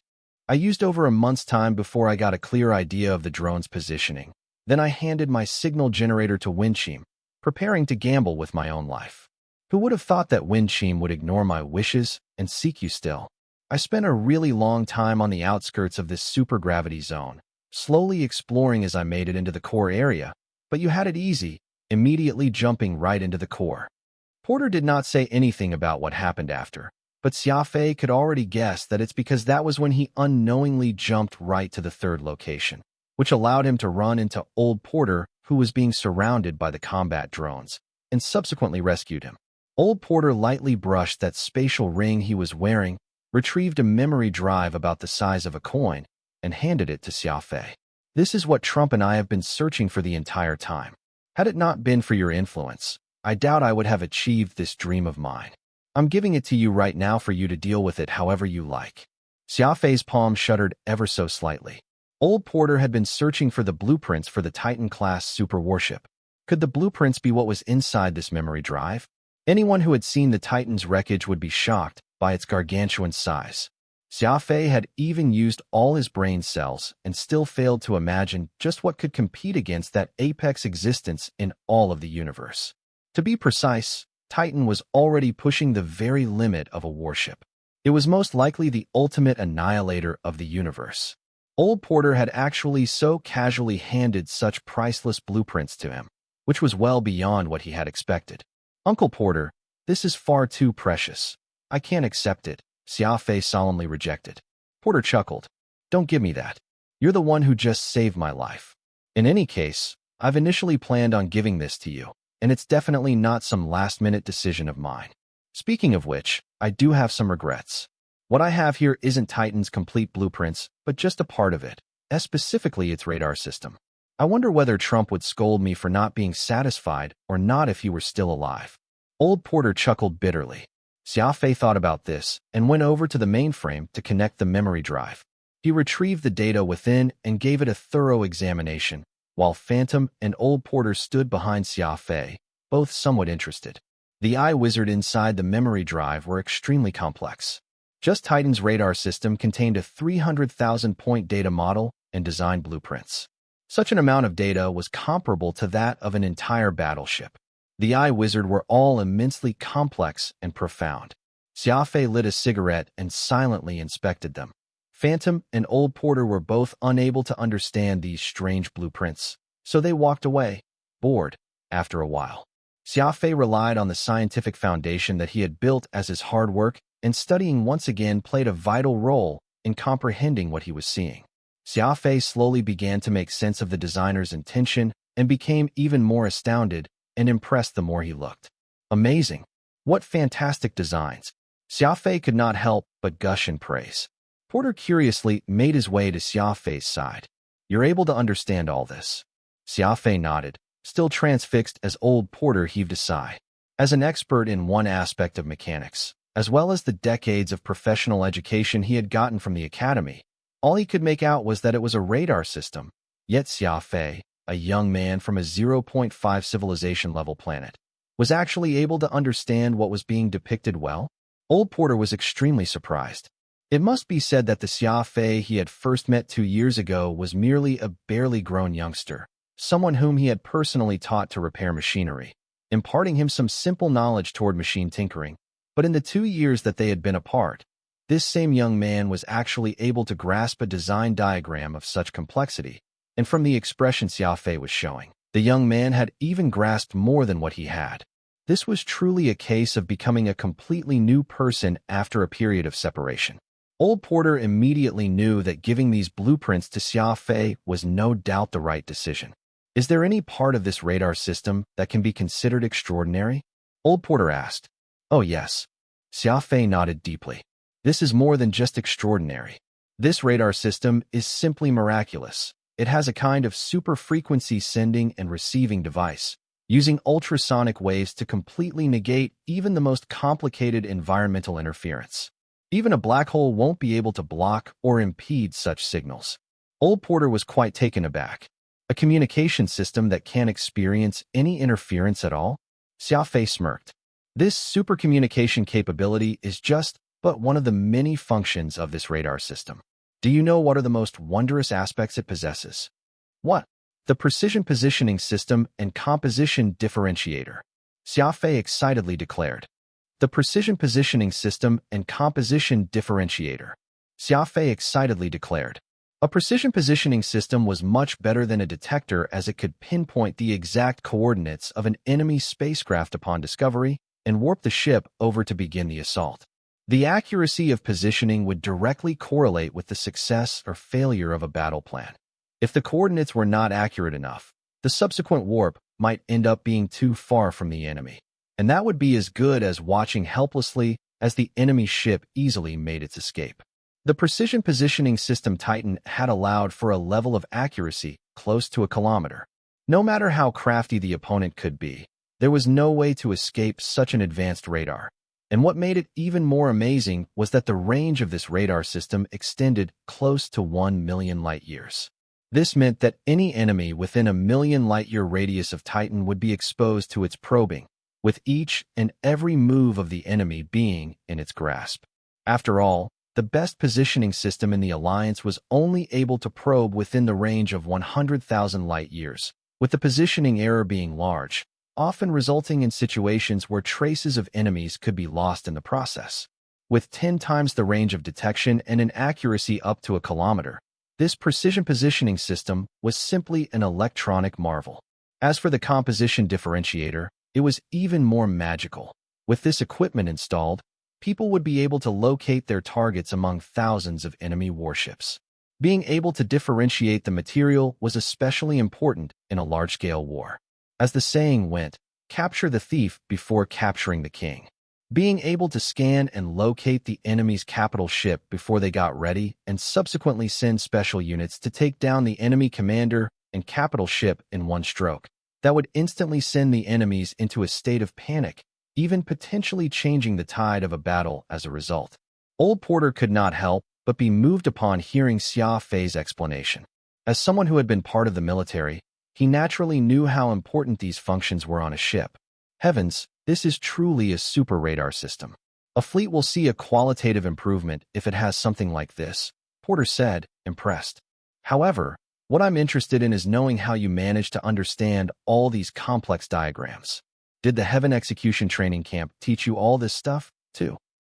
I used over a month's time before I got a clear idea of the drone's positioning. Then I handed my signal generator to Winchim, preparing to gamble with my own life. Who would have thought that Winchim would ignore my wishes and seek you still? I spent a really long time on the outskirts of this supergravity zone, slowly exploring as I made it into the core area, but you had it easy, immediately jumping right into the core. Porter did not say anything about what happened after, but Xia Fei could already guess that it's because that was when he unknowingly jumped right to the third location, which allowed him to run into Old Porter, who was being surrounded by the combat drones, and subsequently rescued him. Old Porter lightly brushed that spatial ring he was wearing, retrieved a memory drive about the size of a coin, and handed it to Xia Fei. This is what Trump and I have been searching for the entire time. Had it not been for your influence, I doubt I would have achieved this dream of mine. I'm giving it to you right now for you to deal with it however you like. Xia Fei's palm shuddered ever so slightly. Old Porter had been searching for the blueprints for the Titan-class super warship. Could the blueprints be what was inside this memory drive? Anyone who had seen the Titan's wreckage would be shocked by its gargantuan size. Xia Fei had even used all his brain cells and still failed to imagine just what could compete against that apex existence in all of the universe. To be precise, Titan was already pushing the very limit of a warship. It was most likely the ultimate annihilator of the universe. Old Porter had actually so casually handed such priceless blueprints to him, which was well beyond what he had expected. "Uncle Porter, this is far too precious. I can't accept it," Xia Fei solemnly rejected. Porter chuckled. "Don't give me that. You're the one who just saved my life. In any case, I've initially planned on giving this to you, and it's definitely not some last-minute decision of mine. Speaking of which, I do have some regrets. What I have here isn't Titan's complete blueprints, but just a part of it, specifically its radar system. I wonder whether Trump would scold me for not being satisfied or not if he were still alive." Old Porter chuckled bitterly. Xia Fei thought about this and went over to the mainframe to connect the memory drive. He retrieved the data within and gave it a thorough examination, while Phantom and Old Porter stood behind Xia Fei, both somewhat interested. The eye wizard inside the memory drive were extremely complex. Just Titan's radar system contained a 300,000-point data model and design blueprints. Such an amount of data was comparable to that of an entire battleship. The eye wizard were all immensely complex and profound. Xia Fei lit a cigarette and silently inspected them. Phantom and Old Porter were both unable to understand these strange blueprints, so they walked away, bored, after a while. Xia Fei relied on the scientific foundation that he had built as his hard work, and studying once again played a vital role in comprehending what he was seeing. Xia Fei slowly began to make sense of the designer's intention and became even more astounded and impressed the more he looked. Amazing! What fantastic designs! Xia Fei could not help but gush in praise. Porter curiously made his way to Xia Fei's side. "You're able to understand all this?" Xia Fei nodded, still transfixed as Old Porter heaved a sigh. As an expert in one aspect of mechanics, as well as the decades of professional education he had gotten from the academy, all he could make out was that it was a radar system. Yet Xia Fei, a young man from a 0.5 civilization-level planet, was actually able to understand what was being depicted well? Old Porter was extremely surprised. It must be said that the Xia Fei he had first met 2 years ago was merely a barely grown youngster, someone whom he had personally taught to repair machinery, imparting him some simple knowledge toward machine tinkering. But in the 2 years that they had been apart, this same young man was actually able to grasp a design diagram of such complexity, and from the expression Xia Fei was showing, the young man had even grasped more than what he had. This was truly a case of becoming a completely new person after a period of separation. Old Porter immediately knew that giving these blueprints to Xia Fei was no doubt the right decision. "Is there any part of this radar system that can be considered extraordinary?" Old Porter asked. "Oh yes." Xia Fei nodded deeply. "This is more than just extraordinary. This radar system is simply miraculous. It has a kind of super-frequency sending and receiving device, using ultrasonic waves to completely negate even the most complicated environmental interference. Even a black hole won't be able to block or impede such signals." Old Porter was quite taken aback. "A communication system that can't experience any interference at all?" Xia Fei smirked. "This supercommunication capability is just but one of the many functions of this radar system. Do you know what are the most wondrous aspects it possesses?" "What?" "The precision positioning system and composition differentiator," Xia Fei excitedly declared. "The precision positioning system and composition differentiator," Xia Fei excitedly declared. A precision positioning system was much better than a detector, as it could pinpoint the exact coordinates of an enemy spacecraft upon discovery and warp the ship over to begin the assault. The accuracy of positioning would directly correlate with the success or failure of a battle plan. If the coordinates were not accurate enough, the subsequent warp might end up being too far from the enemy, and that would be as good as watching helplessly as the enemy ship easily made its escape. The precision positioning system Titan had allowed for a level of accuracy close to a kilometer. No matter how crafty the opponent could be, there was no way to escape such an advanced radar. And what made it even more amazing was that the range of this radar system extended close to 1 million light-years. This meant that any enemy within a 1 million light-year radius of Titan would be exposed to its probing, with each and every move of the enemy being in its grasp. After all, the best positioning system in the Alliance was only able to probe within the range of 100,000 light-years, with the positioning error being large, often resulting in situations where traces of enemies could be lost in the process. With 10 times the range of detection and an accuracy up to a kilometer, this precision positioning system was simply an electronic marvel. As for the composition differentiator, it was even more magical. With this equipment installed, people would be able to locate their targets among thousands of enemy warships. Being able to differentiate the material was especially important in a large-scale war. As the saying went, capture the thief before capturing the king. Being able to scan and locate the enemy's capital ship before they got ready and subsequently send special units to take down the enemy commander and capital ship in one stroke, that would instantly send the enemies into a state of panic, even potentially changing the tide of a battle as a result. Old Porter could not help but be moved upon hearing Xia Fei's explanation. As someone who had been part of the military, he naturally knew how important these functions were on a ship. Heavens, this is truly a super radar system. A fleet will see a qualitative improvement if it has something like this, Porter said, impressed. However, what I'm interested in is knowing how you manage to understand all these complex diagrams. Did the Heaven Execution Training Camp teach you all this stuff, too?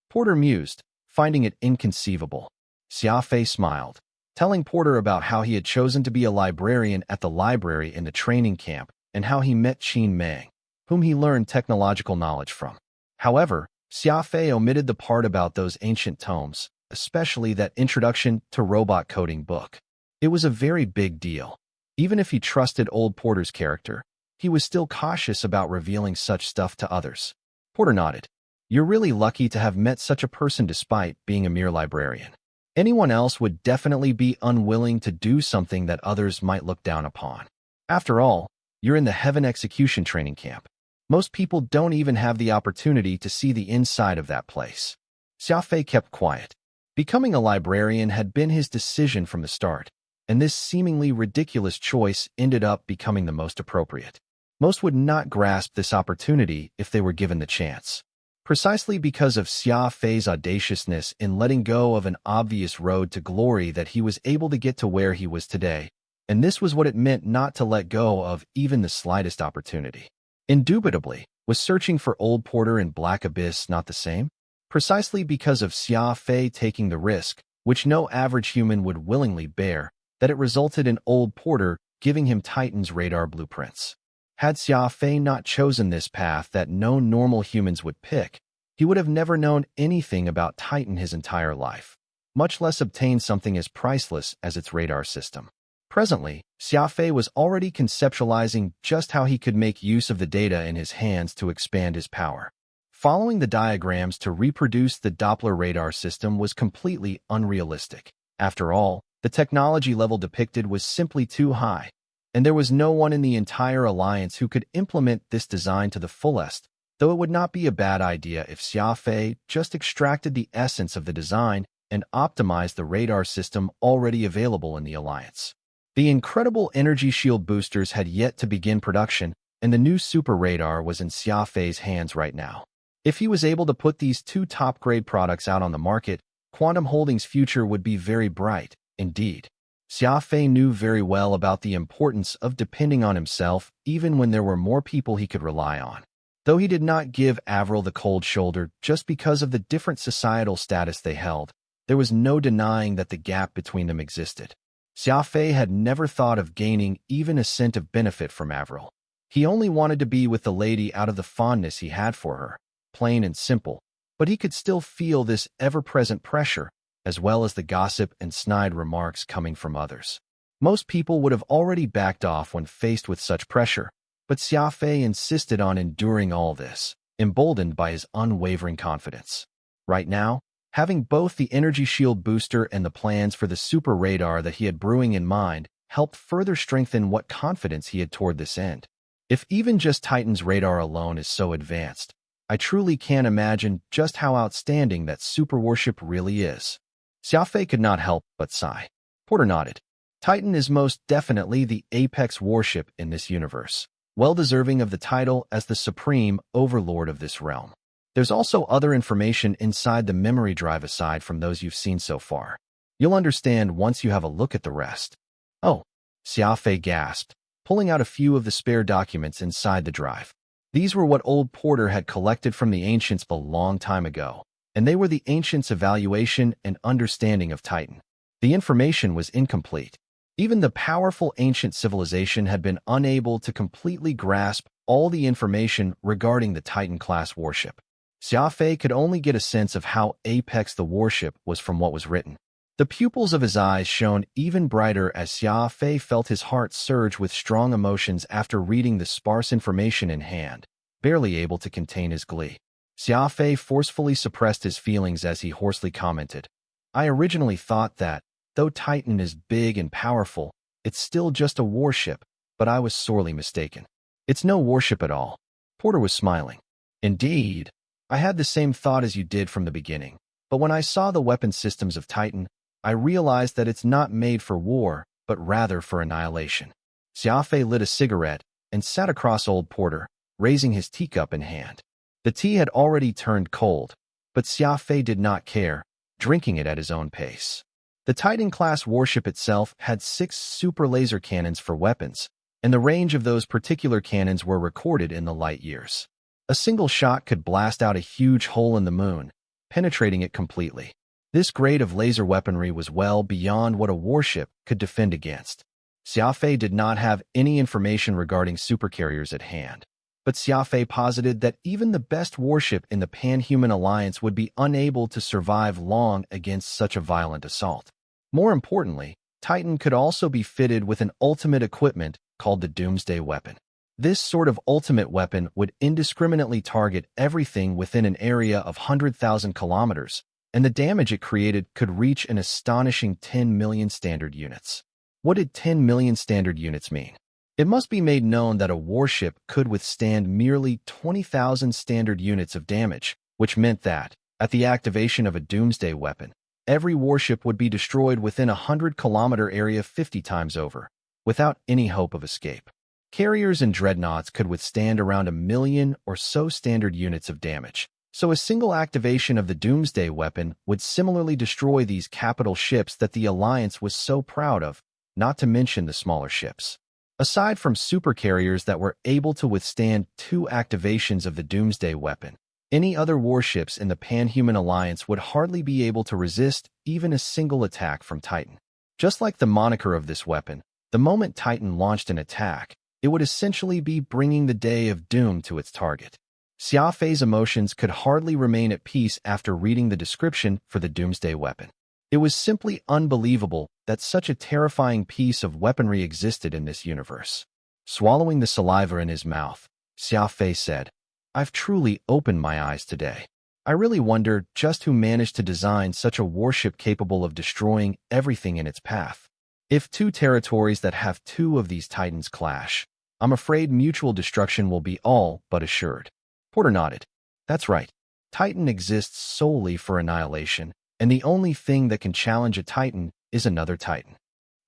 Porter mused, finding it inconceivable. Xia Fei smiled, telling Porter about how he had chosen to be a librarian at the library in the training camp and how he met Qin Meng, whom he learned technological knowledge from. However, Xia Fei omitted the part about those ancient tomes, especially that introduction to robot coding book. It was a very big deal. Even if he trusted Old Porter's character, he was still cautious about revealing such stuff to others. Porter nodded. You're really lucky to have met such a person despite being a mere librarian. Anyone else would definitely be unwilling to do something that others might look down upon. After all, you're in the Heaven Execution Training Camp. Most people don't even have the opportunity to see the inside of that place. Xia Fei kept quiet. Becoming a librarian had been his decision from the start, and this seemingly ridiculous choice ended up becoming the most appropriate. Most would not grasp this opportunity if they were given the chance. Precisely because of Xia Fei's audaciousness in letting go of an obvious road to glory that he was able to get to where he was today, and this was what it meant not to let go of even the slightest opportunity. Indubitably, was searching for Old Porter in Black Abyss not the same? Precisely because of Xia Fei taking the risk, which no average human would willingly bear, that it resulted in Old Porter giving him Titan's radar blueprints. Had Xia Fei not chosen this path that no normal humans would pick, he would have never known anything about Titan his entire life, much less obtained something as priceless as its radar system. Presently, Xia Fei was already conceptualizing just how he could make use of the data in his hands to expand his power. Following the diagrams to reproduce the Doppler radar system was completely unrealistic. After all, the technology level depicted was simply too high, and there was no one in the entire Alliance who could implement this design to the fullest, though it would not be a bad idea if Xia Fei just extracted the essence of the design and optimized the radar system already available in the Alliance. The incredible energy shield boosters had yet to begin production, and the new super radar was in Xia Fei's hands right now. If he was able to put these two top-grade products out on the market, Quantum Holdings' future would be very bright, indeed. Xia Fei knew very well about the importance of depending on himself even when there were more people he could rely on. Though he did not give Avril the cold shoulder just because of the different societal status they held, there was no denying that the gap between them existed. Xia Fei had never thought of gaining even a cent of benefit from Avril. He only wanted to be with the lady out of the fondness he had for her, plain and simple, but he could still feel this ever-present pressure, as well as the gossip and snide remarks coming from others. Most people would have already backed off when faced with such pressure, but Xia Fei insisted on enduring all this, emboldened by his unwavering confidence. Right now, having both the energy shield booster and the plans for the super radar that he had brewing in mind helped further strengthen what confidence he had toward this end. If even just Titan's radar alone is so advanced, I truly can't imagine just how outstanding that super warship really is. Xia Fei could not help but sigh. Porter nodded. Titan is most definitely the apex warship in this universe. well deserving of the title as the supreme overlord of this realm. There's also other information inside the memory drive aside from those you've seen so far. You'll understand once you have a look at the rest. Oh, Xia Fei gasped, pulling out a few of the spare documents inside the drive. These were what old Porter had collected from the ancients a long time ago, and they were the ancients' evaluation and understanding of Titan. The information was incomplete. Even the powerful ancient civilization had been unable to completely grasp all the information regarding the Titan-class warship. Xia Fei could only get a sense of how apex the warship was from what was written. The pupils of his eyes shone even brighter as Xia Fei felt his heart surge with strong emotions after reading the sparse information in hand, barely able to contain his glee. Xia Fei forcefully suppressed his feelings as he hoarsely commented, "I originally thought that, though Titan is big and powerful, it's still just a warship, but I was sorely mistaken. It's no warship at all." Porter was smiling. "Indeed. I had the same thought as you did from the beginning, but when I saw the weapon systems of Titan, I realized that it's not made for war, but rather for annihilation." Xia Fei lit a cigarette and sat across old Porter, raising his teacup in hand. The tea had already turned cold, but Xia Fei did not care, drinking it at his own pace. The Titan-class warship itself had 6 super laser cannons for weapons, and the range of those particular cannons were recorded in the light years. A single shot could blast out a huge hole in the moon, penetrating it completely. This grade of laser weaponry was well beyond what a warship could defend against. Xia Fei did not have any information regarding supercarriers at hand, but Xia Fei posited that even the best warship in the Pan-Human Alliance would be unable to survive long against such a violent assault. More importantly, Titan could also be fitted with an ultimate equipment called the Doomsday Weapon. This sort of ultimate weapon would indiscriminately target everything within an area of 100,000 kilometers, and the damage it created could reach an astonishing 10 million standard units. What did 10 million standard units mean? It must be made known that a warship could withstand merely 20,000 standard units of damage, which meant that, at the activation of a Doomsday Weapon, every warship would be destroyed within a 100-kilometer area 50 times over, without any hope of escape. Carriers and dreadnoughts could withstand around 1 million or so standard units of damage, so a single activation of the Doomsday Weapon would similarly destroy these capital ships that the Alliance was so proud of, not to mention the smaller ships. Aside from supercarriers that were able to withstand 2 activations of the Doomsday Weapon, any other warships in the Pan-Human Alliance would hardly be able to resist even a single attack from Titan. Just like the moniker of this weapon, the moment Titan launched an attack, it would essentially be bringing the day of doom to its target. Xia Fei's emotions could hardly remain at peace after reading the description for the Doomsday Weapon. It was simply unbelievable that such a terrifying piece of weaponry existed in this universe. Swallowing the saliva in his mouth, Xia Fei said, "I've truly opened my eyes today. I really wonder just who managed to design such a warship capable of destroying everything in its path. If 2 territories that have 2 of these Titans clash, I'm afraid mutual destruction will be all but assured." Porter nodded. "That's right. Titan exists solely for annihilation, and the only thing that can challenge a Titan is another Titan."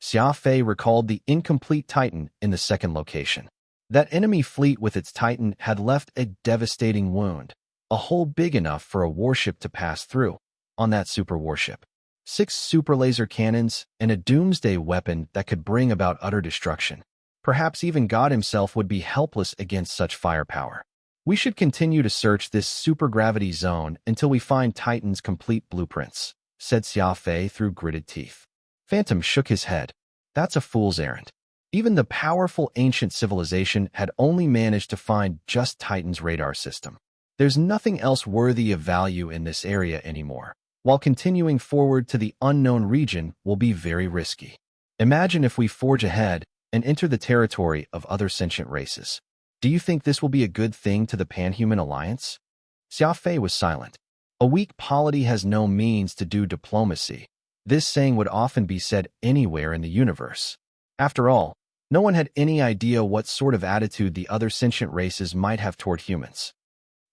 Xia Fei recalled the incomplete Titan in the second location. That enemy fleet with its Titan had left a devastating wound, a hole big enough for a warship to pass through, on that super warship. 6 super laser cannons and a Doomsday Weapon that could bring about utter destruction. Perhaps even God himself would be helpless against such firepower. "We should continue to search this supergravity zone until we find Titan's complete blueprints," said Xia Fei through gritted teeth. Phantom shook his head. "That's a fool's errand. Even the powerful ancient civilization had only managed to find just Titan's radar system. There's nothing else worthy of value in this area anymore, while continuing forward to the unknown region will be very risky. Imagine if we forge ahead and enter the territory of other sentient races. Do you think this will be a good thing to the Pan-Human Alliance?" Xia Fei was silent. A weak polity has no means to do diplomacy. This saying would often be said anywhere in the universe. After all, no one had any idea what sort of attitude the other sentient races might have toward humans.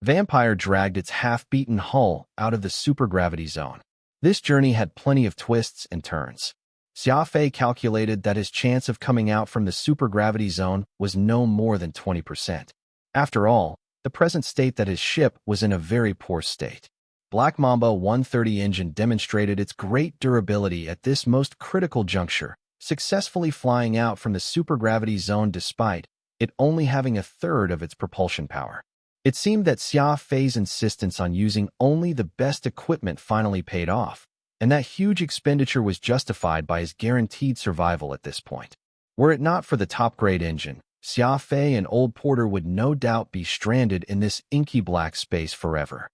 Vampire dragged its half-beaten hull out of the supergravity zone. This journey had plenty of twists and turns. Xia Fei calculated that his chance of coming out from the supergravity zone was no more than 20%. After all, the present state that his ship was in a very poor state. Black Mamba 130 engine demonstrated its great durability at this most critical juncture, successfully flying out from the supergravity zone despite it only having a third of its propulsion power. It seemed that Xia Fei's insistence on using only the best equipment finally paid off, and that huge expenditure was justified by his guaranteed survival at this point. Were it not for the top-grade engine, Xia Fei and Old Porter would no doubt be stranded in this inky black space forever.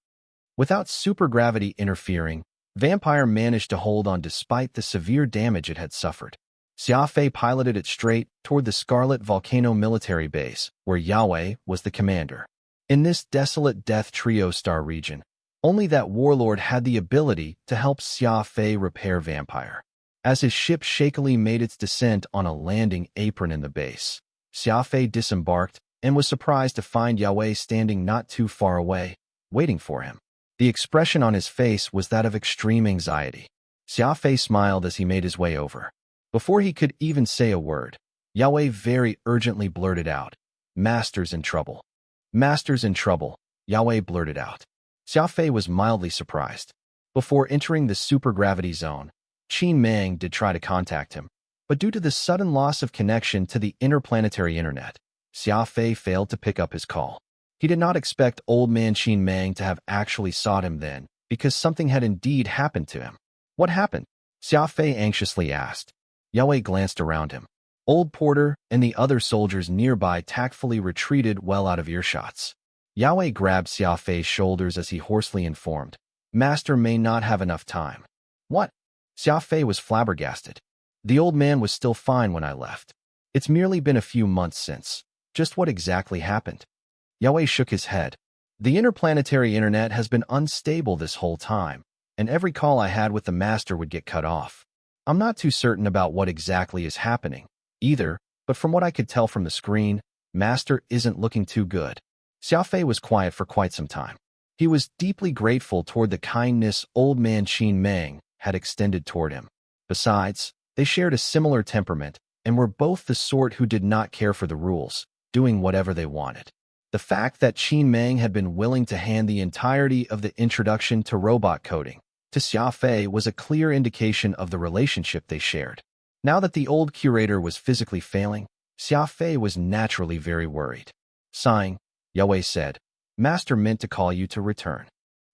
Without supergravity interfering, Vampire managed to hold on despite the severe damage it had suffered. Xia Fei piloted it straight toward the Scarlet Volcano military base, where Yahweh was the commander. In this desolate Death Trio star region, only that warlord had the ability to help Xia Fei repair Vampire. As his ship shakily made its descent on a landing apron in the base, Xia Fei disembarked and was surprised to find Yahweh standing not too far away, waiting for him. The expression on his face was that of extreme anxiety. Xia Fei smiled as he made his way over. Before he could even say a word, Yahweh very urgently blurted out, "Master's in trouble." "Master's in trouble," Yahweh blurted out. Xia Fei was mildly surprised. Before entering the supergravity zone, Qin Mang did try to contact him, but due to the sudden loss of connection to the interplanetary internet, Xia Fei failed to pick up his call. He did not expect old man Qin Mang to have actually sought him then, because something had indeed happened to him. What happened? Xia Fei anxiously asked. Yahweh glanced around him. Old Porter and the other soldiers nearby tactfully retreated well out of earshots. Yahweh grabbed Xia Fei's shoulders as he hoarsely informed, "Master may not have enough time." "What?" Xia Fei was flabbergasted. "The old man was still fine when I left. It's merely been a few months since. Just what exactly happened?" Yahweh shook his head. "The interplanetary internet has been unstable this whole time, and every call I had with the master would get cut off. I'm not too certain about what exactly is happening, either, but from what I could tell from the screen, master isn't looking too good." Xia Fei was quiet for quite some time. He was deeply grateful toward the kindness old man Qin Mang had extended toward him. Besides, they shared a similar temperament and were both the sort who did not care for the rules, doing whatever they wanted. The fact that Qin Mang had been willing to hand the entirety of the introduction to robot coding to Xia Fei was a clear indication of the relationship they shared. Now that the old curator was physically failing, Xia Fei was naturally very worried. Sighing, Yahweh said, "Master meant to call you to return."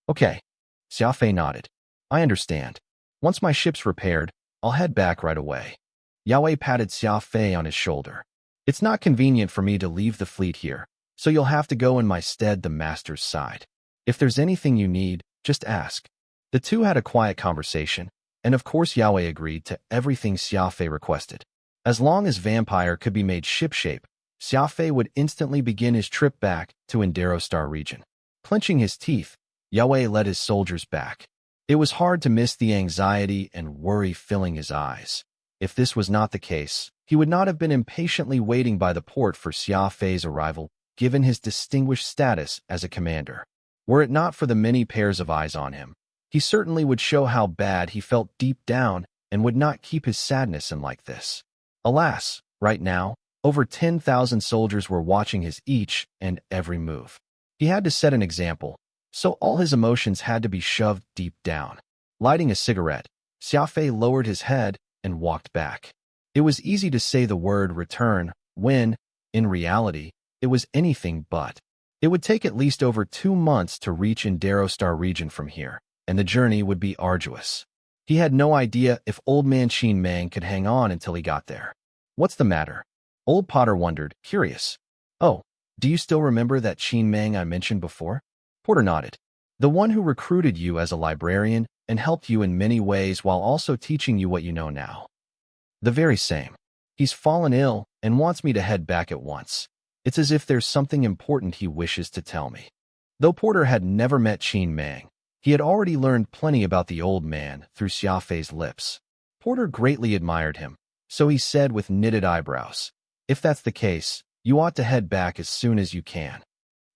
"Okay." Xia Fei nodded. "I understand. Once my ship's repaired, I'll head back right away." Yahweh patted Xia Fei on his shoulder. "It's not convenient for me to leave the fleet here, so you'll have to go in my stead the master's side. If there's anything you need, just ask." The two had a quiet conversation, and of course Yahweh agreed to everything Xia Fei requested. As long as Vampire could be made shipshape, Xia Fei would instantly begin his trip back to Indero Star region. Clenching his teeth, Yahweh led his soldiers back. It was hard to miss the anxiety and worry filling his eyes. If this was not the case, he would not have been impatiently waiting by the port for Xia Fei's arrival, given his distinguished status as a commander. Were it not for the many pairs of eyes on him, he certainly would show how bad he felt deep down and would not keep his sadness in like this. Alas, right now, over 10,000 soldiers were watching his each and every move. He had to set an example, so all his emotions had to be shoved deep down. Lighting a cigarette, Xia Fei lowered his head and walked back. It was easy to say the word return when, in reality, it was anything but. It would take at least over 2 months to reach Indero Star region from here, and the journey would be arduous. He had no idea if old man Qin Mang could hang on until he got there. "What's the matter?" Old Potter wondered, curious. "Oh, do you still remember that Qin Mang I mentioned before?" Porter nodded. "The one who recruited you as a librarian and helped you in many ways while also teaching you what you know now." "The very same. He's fallen ill and wants me to head back at once. It's as if there's something important he wishes to tell me." Though Porter had never met Qin Mang, he had already learned plenty about the old man through Xia Fei's lips. Porter greatly admired him, so he said with knitted eyebrows, "If that's the case, you ought to head back as soon as you can."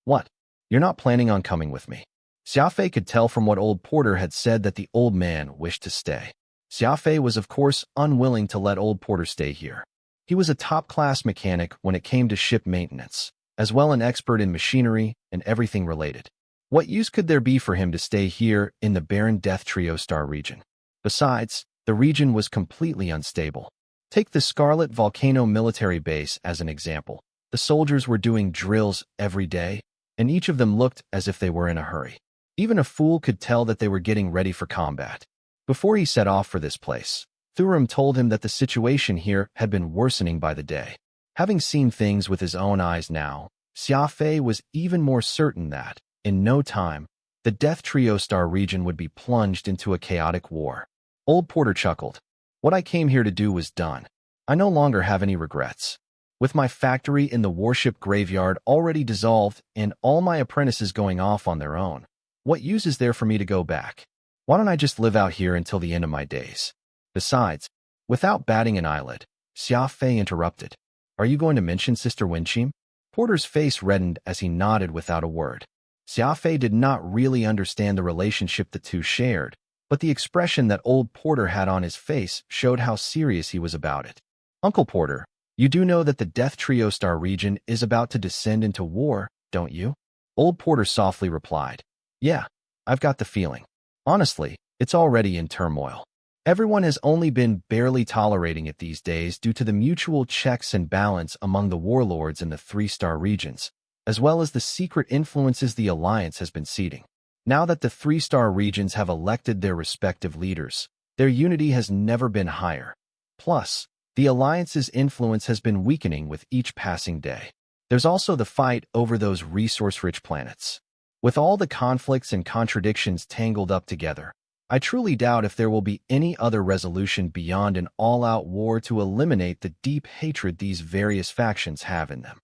"What? You're not planning on coming with me?" Xia Fei could tell from what old Porter had said that the old man wished to stay. Xia Fei was of course unwilling to let old Porter stay here. He was a top-class mechanic when it came to ship maintenance, as well an expert in machinery and everything related. What use could there be for him to stay here in the barren Death Trio Star region? Besides, the region was completely unstable. Take the Scarlet Volcano military base as an example. The soldiers were doing drills every day, and each of them looked as if they were in a hurry. Even a fool could tell that they were getting ready for combat. Before he set off for this place, Serum told him that the situation here had been worsening by the day. Having seen things with his own eyes now, Xia Fei was even more certain that, in no time, the Death Trio Star region would be plunged into a chaotic war. Old Porter chuckled. What I came here to do was done. I no longer have any regrets. With my factory in the warship graveyard already dissolved and all my apprentices going off on their own, what use is there for me to go back? Why don't I just live out here until the end of my days? Besides, without batting an eyelid, Xia Fei interrupted. Are you going to mention Sister Winchim? Porter's face reddened as he nodded without a word. Xia Fei did not really understand the relationship the two shared, but the expression that old Porter had on his face showed how serious he was about it. Uncle Porter, you do know that the Death Trio Star region is about to descend into war, don't you? Old Porter softly replied. Yeah, I've got the feeling. Honestly, it's already in turmoil. Everyone has only been barely tolerating it these days due to the mutual checks and balance among the warlords in the three-star regions, as well as the secret influences the alliance has been seeding. Now that the three-star regions have elected their respective leaders, their unity has never been higher. Plus, the alliance's influence has been weakening with each passing day. There's also the fight over those resource-rich planets. With all the conflicts and contradictions tangled up together, I truly doubt if there will be any other resolution beyond an all-out war to eliminate the deep hatred these various factions have in them.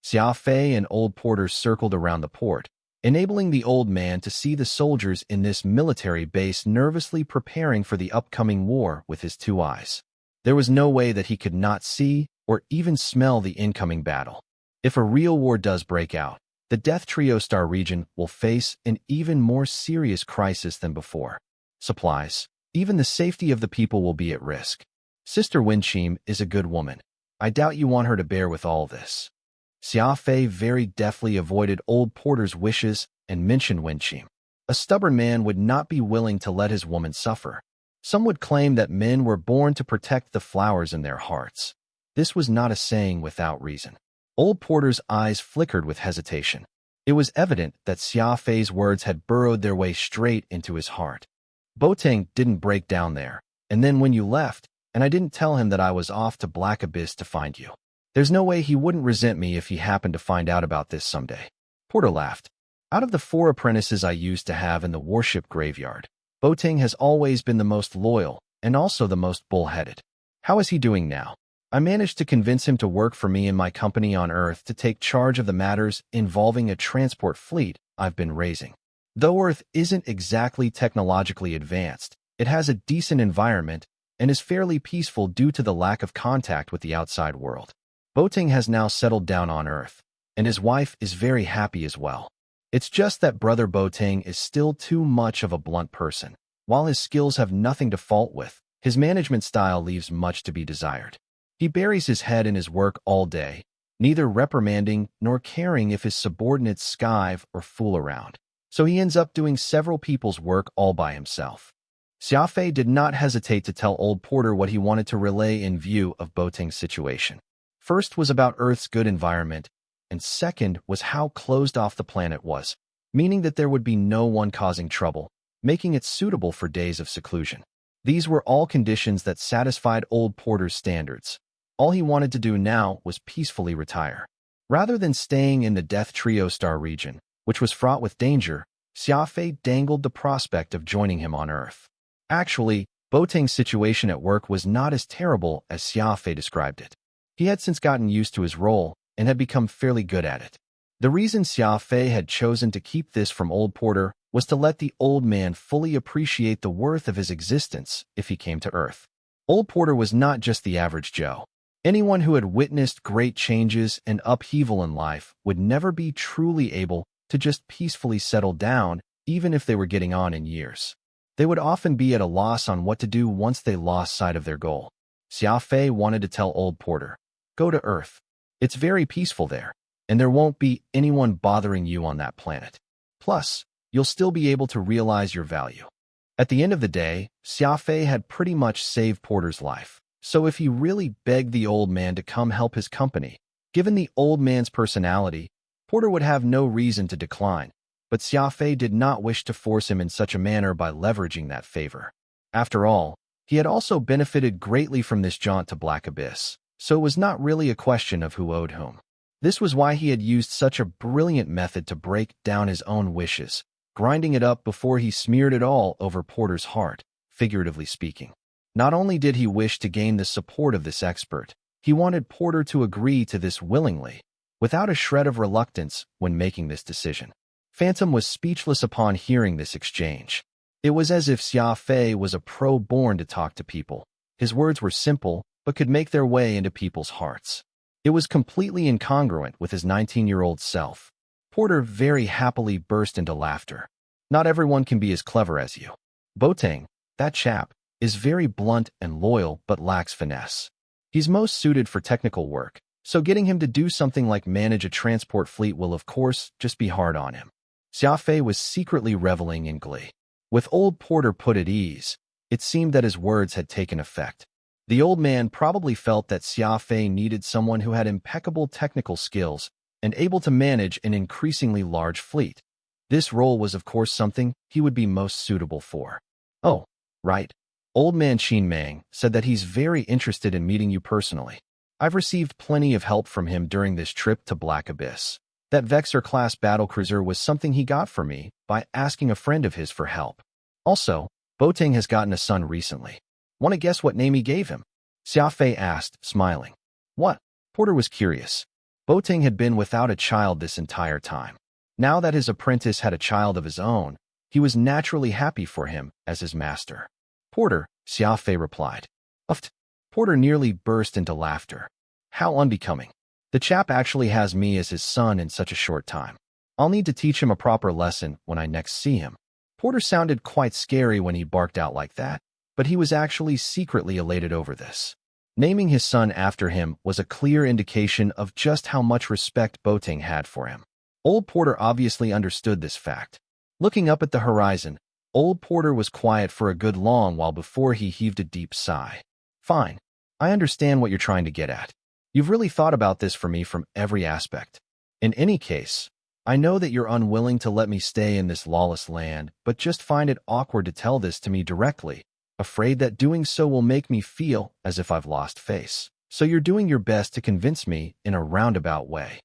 Xia Fei and Old Porter circled around the port, enabling the old man to see the soldiers in this military base nervously preparing for the upcoming war with his two eyes. There was no way that he could not see or even smell the incoming battle. If a real war does break out, the Death Trio Star region will face an even more serious crisis than before. Supplies, even the safety of the people will be at risk. Sister Winchim is a good woman. I doubt you want her to bear with all this. Xia Fei very deftly avoided Old Porter's wishes and mentioned Winchim. A stubborn man would not be willing to let his woman suffer. Some would claim that men were born to protect the flowers in their hearts. This was not a saying without reason. Old Porter's eyes flickered with hesitation. It was evident that Xia Fei's words had burrowed their way straight into his heart. Boateng didn't break down there, and then when you left, and I didn't tell him that I was off to Black Abyss to find you. There's no way he wouldn't resent me if he happened to find out about this someday. Porter laughed. Out of the 4 apprentices I used to have in the warship graveyard, Boateng has always been the most loyal and also the most bullheaded. How is he doing now? I managed to convince him to work for me and my company on Earth to take charge of the matters involving a transport fleet I've been raising. Though Earth isn't exactly technologically advanced, it has a decent environment and is fairly peaceful due to the lack of contact with the outside world. Boateng has now settled down on Earth, and his wife is very happy as well. It's just that Brother Boateng is still too much of a blunt person. While his skills have nothing to fault with, his management style leaves much to be desired. He buries his head in his work all day, neither reprimanding nor caring if his subordinates skive or fool around. So he ends up doing several people's work all by himself. Xia Fei did not hesitate to tell Old Porter what he wanted to relay in view of Boateng's situation. First was about Earth's good environment, and second was how closed off the planet was, meaning that there would be no one causing trouble, making it suitable for days of seclusion. These were all conditions that satisfied Old Porter's standards. All he wanted to do now was peacefully retire. Rather than staying in the Death Trio Star region, which was fraught with danger, Xia Fei dangled the prospect of joining him on Earth. Actually, Boateng's situation at work was not as terrible as Xia Fei described it. He had since gotten used to his role and had become fairly good at it. The reason Xia Fei had chosen to keep this from Old Porter was to let the old man fully appreciate the worth of his existence if he came to Earth. Old Porter was not just the average Joe. Anyone who had witnessed great changes and upheaval in life would never be truly able to just peacefully settle down, even if they were getting on in years. They would often be at a loss on what to do once they lost sight of their goal. Xia Fei wanted to tell old Porter, "Go to Earth. It's very peaceful there, and there won't be anyone bothering you on that planet. Plus, you'll still be able to realize your value." At the end of the day, Xia Fei had pretty much saved Porter's life. So if he really begged the old man to come help his company, given the old man's personality, Porter would have no reason to decline. But Xia Fei did not wish to force him in such a manner by leveraging that favor. After all, he had also benefited greatly from this jaunt to Black Abyss, so it was not really a question of who owed whom. This was why he had used such a brilliant method to break down his own wishes, grinding it up before he smeared it all over Porter's heart, figuratively speaking. Not only did he wish to gain the support of this expert, he wanted Porter to agree to this willingly, without a shred of reluctance when making this decision. Phantom was speechless upon hearing this exchange. It was as if Xia Fei was a pro born to talk to people. His words were simple, but could make their way into people's hearts. It was completely incongruent with his 19-year-old self. Porter very happily burst into laughter. "Not everyone can be as clever as you. Boateng, that chap, is very blunt and loyal but lacks finesse. He's most suited for technical work, so getting him to do something like manage a transport fleet will of course just be hard on him." Xia Fei was secretly reveling in glee. With old Porter put at ease, it seemed that his words had taken effect. The old man probably felt that Xia Fei needed someone who had impeccable technical skills and able to manage an increasingly large fleet. This role was of course something he would be most suitable for. "Oh, right. Old man Qin Mang said that he's very interested in meeting you personally. I've received plenty of help from him during this trip to Black Abyss. That Vexor-class battlecruiser was something he got for me by asking a friend of his for help. Also, Boateng has gotten a son recently. Want to guess what name he gave him?" Xia Fei asked, smiling. "What?" Porter was curious. Boateng had been without a child this entire time. Now that his apprentice had a child of his own, he was naturally happy for him as his master. "Porter," Xia Fei replied. "Uft." Porter nearly burst into laughter. "How unbecoming. The chap actually has me as his son in such a short time. I'll need to teach him a proper lesson when I next see him." Porter sounded quite scary when he barked out like that, but he was actually secretly elated over this. Naming his son after him was a clear indication of just how much respect Boateng had for him. Old Porter obviously understood this fact. Looking up at the horizon, Old Porter was quiet for a good long while before he heaved a deep sigh. "Fine. I understand what you're trying to get at. You've really thought about this for me from every aspect. In any case, I know that you're unwilling to let me stay in this lawless land, but just find it awkward to tell this to me directly, afraid that doing so will make me feel as if I've lost face. So you're doing your best to convince me in a roundabout way."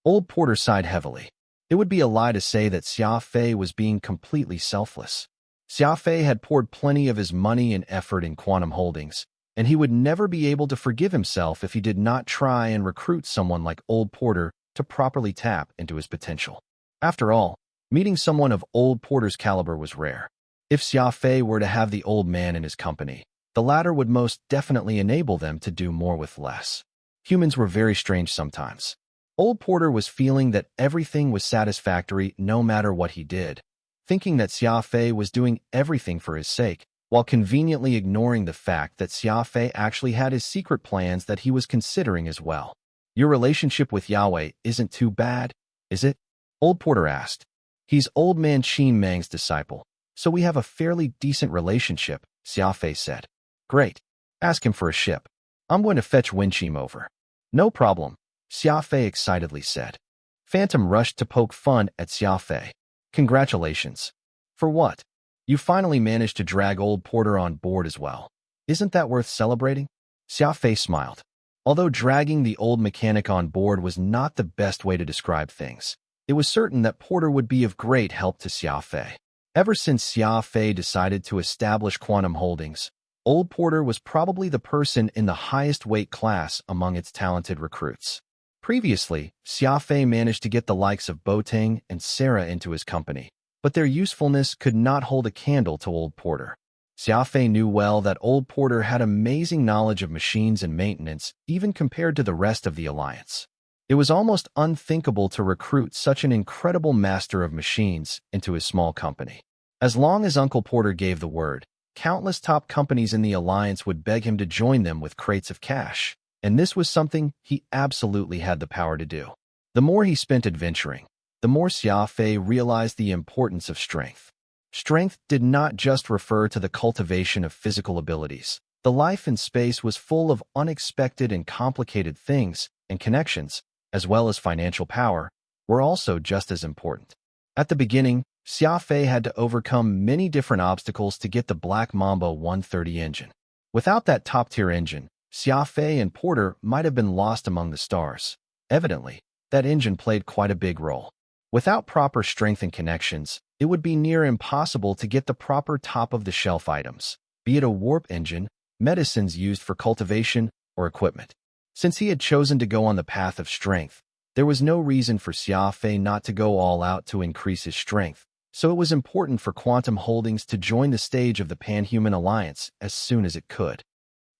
Old Porter sighed heavily. It would be a lie to say that Xia Fei was being completely selfless. Xia Fei had poured plenty of his money and effort in Quantum Holdings, and he would never be able to forgive himself if he did not try and recruit someone like Old Porter to properly tap into his potential. After all, meeting someone of Old Porter's caliber was rare. If Xia Fei were to have the old man in his company, the latter would most definitely enable them to do more with less. Humans were very strange sometimes. Old Porter was feeling that everything was satisfactory no matter what he did, thinking that Xia Fei was doing everything for his sake, while conveniently ignoring the fact that Xia Fei actually had his secret plans that he was considering as well. "Your relationship with Yahweh isn't too bad, is it?" Old Porter asked. "He's old man Qin Mang's disciple, so we have a fairly decent relationship," Xia Fei said. "Great. Ask him for a ship. I'm going to fetch Winchim over." "No problem," Xia Fei excitedly said. Phantom rushed to poke fun at Xia Fei. "Congratulations." "For what?" "You finally managed to drag Old Porter on board as well. Isn't that worth celebrating?" Xia Fei smiled. Although dragging the old mechanic on board was not the best way to describe things, it was certain that Porter would be of great help to Xia Fei. Ever since Xia Fei decided to establish Quantum Holdings, Old Porter was probably the person in the highest weight class among its talented recruits. Previously, Xia Fei managed to get the likes of Boateng and Sarah into his company, but their usefulness could not hold a candle to Old Porter. Xia Fei knew well that Old Porter had amazing knowledge of machines and maintenance, even compared to the rest of the Alliance. It was almost unthinkable to recruit such an incredible master of machines into his small company. As long as Uncle Porter gave the word, countless top companies in the alliance would beg him to join them with crates of cash, and this was something he absolutely had the power to do. The more he spent adventuring, the more Xia Fei realized the importance of strength. Strength did not just refer to the cultivation of physical abilities. The life in space was full of unexpected and complicated things, and connections, as well as financial power, were also just as important. At the beginning, Xia Fei had to overcome many different obstacles to get the Black Mamba 130 engine. Without that top-tier engine, Xia Fei and Porter might have been lost among the stars. Evidently, that engine played quite a big role. Without proper strength and connections, it would be near impossible to get the proper top-of-the-shelf items, be it a warp engine, medicines used for cultivation, or equipment. Since he had chosen to go on the path of strength, there was no reason for Xia Fei not to go all out to increase his strength, so it was important for Quantum Holdings to join the stage of the Pan-Human Alliance as soon as it could.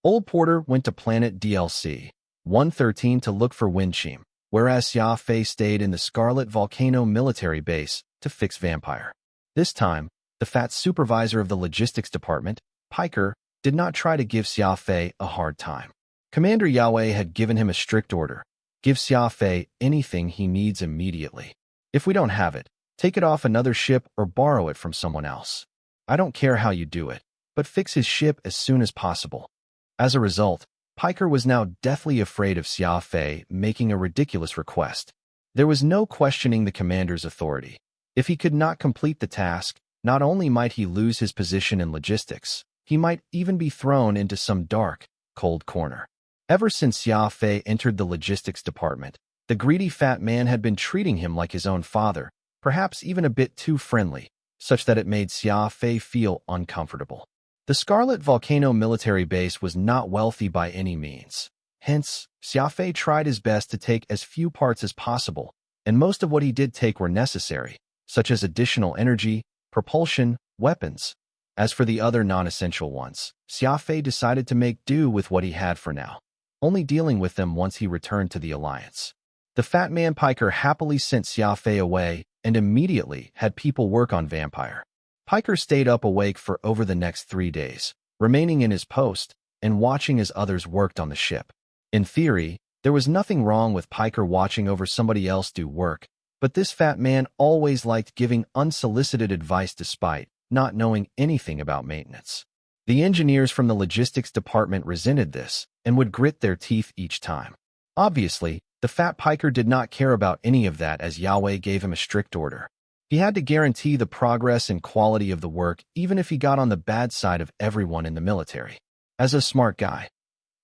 Old Porter went to planet DLC 113 to look for Winchim, whereas Xia Fei stayed in the Scarlet Volcano military base to fix Vampire. This time, the fat supervisor of the logistics department, Piker, did not try to give Xia Fei a hard time. Commander Yahweh had given him a strict order: give Xia Fei anything he needs immediately. If we don't have it, take it off another ship or borrow it from someone else. I don't care how you do it, but fix his ship as soon as possible. As a result, Piker was now deathly afraid of Xia Fei making a ridiculous request. There was no questioning the commander's authority. If he could not complete the task, not only might he lose his position in logistics, he might even be thrown into some dark, cold corner. Ever since Xia Fei entered the logistics department, the greedy fat man had been treating him like his own father, perhaps even a bit too friendly, such that it made Xia Fei feel uncomfortable. The Scarlet Volcano military base was not wealthy by any means. Hence, Xia Fei tried his best to take as few parts as possible, and most of what he did take were necessary, such as additional energy, propulsion, weapons. As for the other non-essential ones, Xia Fei decided to make do with what he had for now, only dealing with them once he returned to the Alliance. The fat man Piker happily sent Xia Fei away and immediately had people work on Vampire. Piker stayed up awake for over the next 3 days, remaining in his post and watching as others worked on the ship. In theory, there was nothing wrong with Piker watching over somebody else do work, but this fat man always liked giving unsolicited advice despite not knowing anything about maintenance. The engineers from the logistics department resented this and would grit their teeth each time. Obviously, the fat Piker did not care about any of that as Yahweh gave him a strict order. He had to guarantee the progress and quality of the work even if he got on the bad side of everyone in the military. As a smart guy,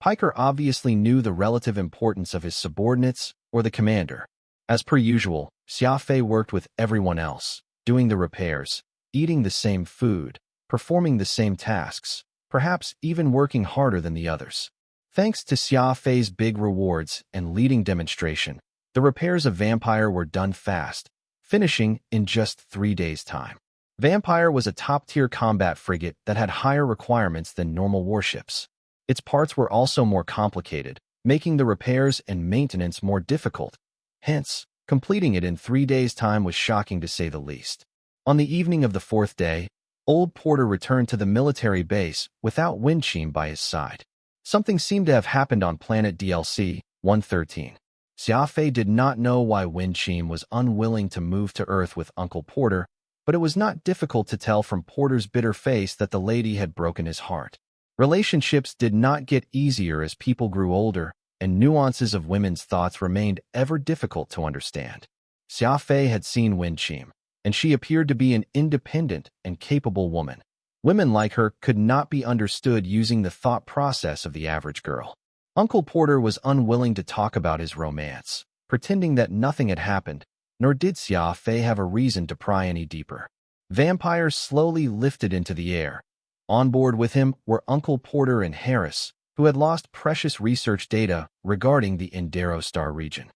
Piker obviously knew the relative importance of his subordinates or the commander. As per usual, Xia Fei worked with everyone else, doing the repairs, eating the same food, performing the same tasks, perhaps even working harder than the others. Thanks to Xia Fei's big rewards and leading demonstration, the repairs of Vampire were done fast, finishing in just 3 days' time. Vampire was a top-tier combat frigate that had higher requirements than normal warships. Its parts were also more complicated, making the repairs and maintenance more difficult. Hence, completing it in 3 days' time was shocking to say the least. On the evening of the 4th day, Old Porter returned to the military base without Winchim by his side. Something seemed to have happened on planet DLC 113. Xia Fei did not know why Winchim was unwilling to move to Earth with Uncle Porter, but it was not difficult to tell from Porter's bitter face that the lady had broken his heart. Relationships did not get easier as people grew older, and nuances of women's thoughts remained ever difficult to understand. Xia Fei had seen Winchim, and she appeared to be an independent and capable woman. Women like her could not be understood using the thought process of the average girl. Uncle Porter was unwilling to talk about his romance, pretending that nothing had happened, nor did Xia Fei have a reason to pry any deeper. Vampire slowly lifted into the air. On board with him were Uncle Porter and Harris, who had lost precious research data regarding the Indero Star region.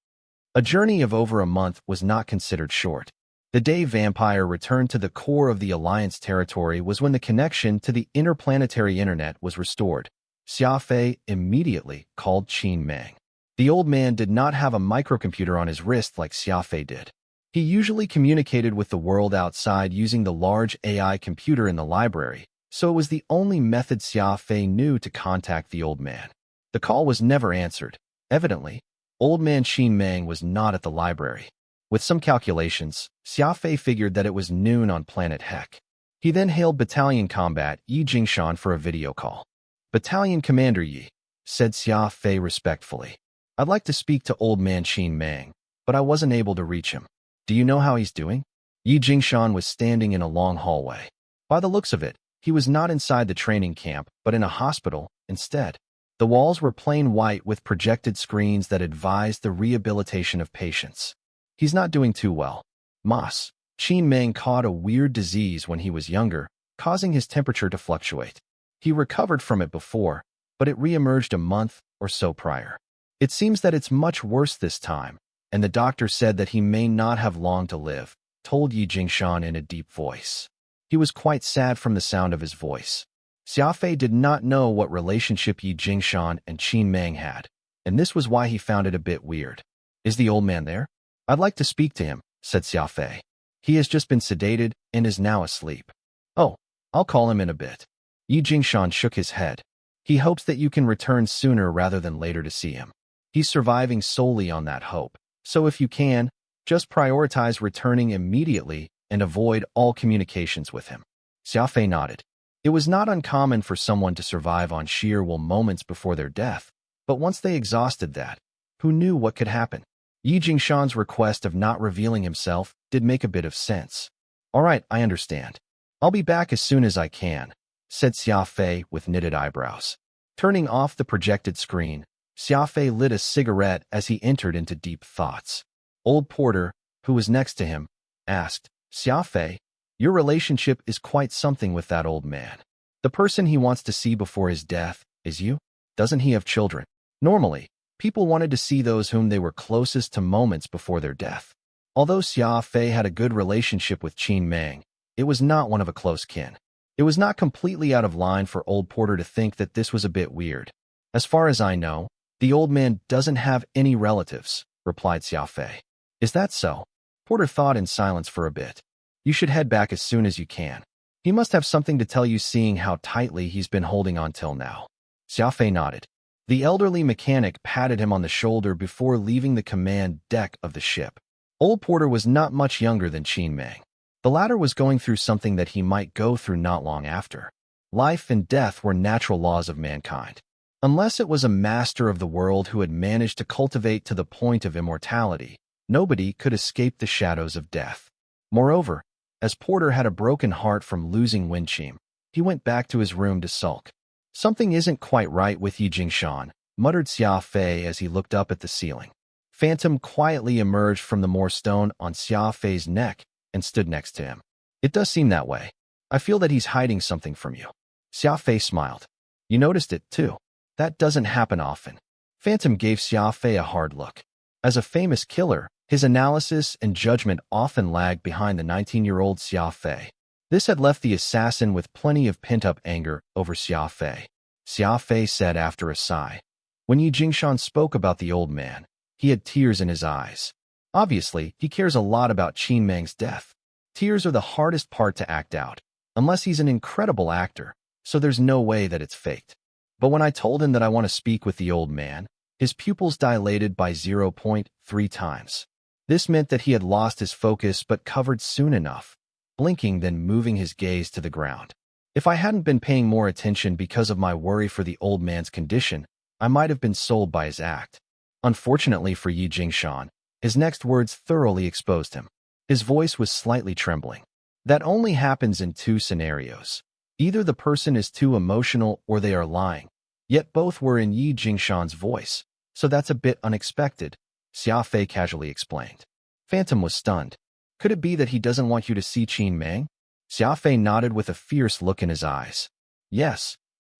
A journey of over a month was not considered short. The day Vampire returned to the core of the Alliance territory was when the connection to the interplanetary internet was restored. Xia Fei immediately called Qin Meng. The old man did not have a microcomputer on his wrist like Xia Fei did. He usually communicated with the world outside using the large AI computer in the library, so it was the only method Xia Fei knew to contact the old man. The call was never answered. Evidently, old man Qin Mang was not at the library. With some calculations, Xia Fei figured that it was noon on planet Heck. He then hailed Battalion Combat Yi Jingshan for a video call. "Battalion Commander Yi," said Xia Fei respectfully. "I'd like to speak to old man Qin Mang, but I wasn't able to reach him. Do you know how he's doing?" Yi Jingshan was standing in a long hallway. By the looks of it, he was not inside the training camp, but in a hospital instead. The walls were plain white with projected screens that advised the rehabilitation of patients. "He's not doing too well. Mas. Qin Mang caught a weird disease when he was younger, causing his temperature to fluctuate. He recovered from it before, but it re-emerged a month or so prior. It seems that it's much worse this time, and the doctor said that he may not have long to live," told Yi Jingshan in a deep voice. He was quite sad from the sound of his voice. Xia Fei did not know what relationship Yi Jingshan and Qin Mang had, and this was why he found it a bit weird. "Is the old man there?" "I'd like to speak to him," said Xia Fei. "He has just been sedated and is now asleep." "Oh, I'll call him in a bit." Yi Jingshan shook his head. "He hopes that you can return sooner rather than later to see him. He's surviving solely on that hope. So if you can, just prioritize returning immediately and avoid all communications with him." Xia Fei nodded. It was not uncommon for someone to survive on sheer will moments before their death, but once they exhausted that, who knew what could happen? Yi Jingshan's request of not revealing himself did make a bit of sense. "All right, I understand. I'll be back as soon as I can," said Xia Fei with knitted eyebrows. Turning off the projected screen, Xia Fei lit a cigarette as he entered into deep thoughts. Old Porter, who was next to him, asked, "Xia Fei, your relationship is quite something with that old man. The person he wants to see before his death is you? Doesn't he have children?" Normally, people wanted to see those whom they were closest to moments before their death. Although Xia Fei had a good relationship with Qin Mang, it was not one of a close kin. It was not completely out of line for Old Porter to think that this was a bit weird. "As far as I know, the old man doesn't have any relatives," replied Xia Fei. "Is that so?" Porter thought in silence for a bit. "You should head back as soon as you can. He must have something to tell you seeing how tightly he's been holding on till now." Xia Fei nodded. The elderly mechanic patted him on the shoulder before leaving the command deck of the ship. Old Porter was not much younger than Qin Mang. The latter was going through something that he might go through not long after. Life and death were natural laws of mankind. Unless it was a master of the world who had managed to cultivate to the point of immortality, nobody could escape the shadows of death. Moreover, as Porter had a broken heart from losing Winchim, he went back to his room to sulk. "Something isn't quite right with Yi Jingshan," muttered Xia Fei as he looked up at the ceiling. Phantom quietly emerged from the more stone on Xia Fei's neck and stood next to him. "It does seem that way. I feel that he's hiding something from you." Xia Fei smiled. "You noticed it, too. That doesn't happen often." Phantom gave Xia Fei a hard look. As a famous killer, his analysis and judgment often lagged behind the 19-year-old Xia Fei. This had left the assassin with plenty of pent-up anger over Xia Fei. Xia Fei said after a sigh. When Yi Jingshan spoke about the old man, he had tears in his eyes. Obviously, he cares a lot about Qin Mang's death. Tears are the hardest part to act out, unless he's an incredible actor, so there's no way that it's faked. But when I told him that I want to speak with the old man, his pupils dilated by 0.3 times. This meant that he had lost his focus but covered soon enough, blinking then moving his gaze to the ground. If I hadn't been paying more attention because of my worry for the old man's condition, I might have been sold by his act. Unfortunately for Yi Jingshan, his next words thoroughly exposed him. His voice was slightly trembling. That only happens in two scenarios. Either the person is too emotional or they are lying. Yet both were in Yi Jingshan's voice, so that's a bit unexpected, Xia Fei casually explained. Phantom was stunned. Could it be that he doesn't want you to see Qin Mang? Xia Fei nodded with a fierce look in his eyes. Yes,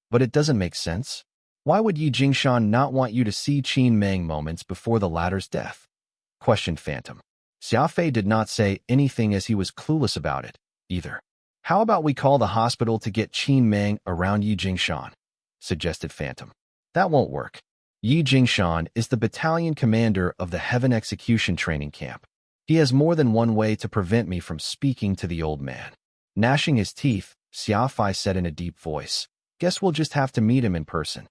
but it doesn't make sense. Why would Yi Jingshan not want you to see Qin Mang moments before the latter's death? Questioned Phantom. Xia Fei did not say anything as he was clueless about it, either. How about we call the hospital to get Qin Mang around Yi Jingshan? Suggested Phantom. That won't work. Yi Jingshan is the battalion commander of the Heaven Execution Training Camp. He has more than one way to prevent me from speaking to the old man. Gnashing his teeth, Xia Fei said in a deep voice, "Guess we'll just have to meet him in person."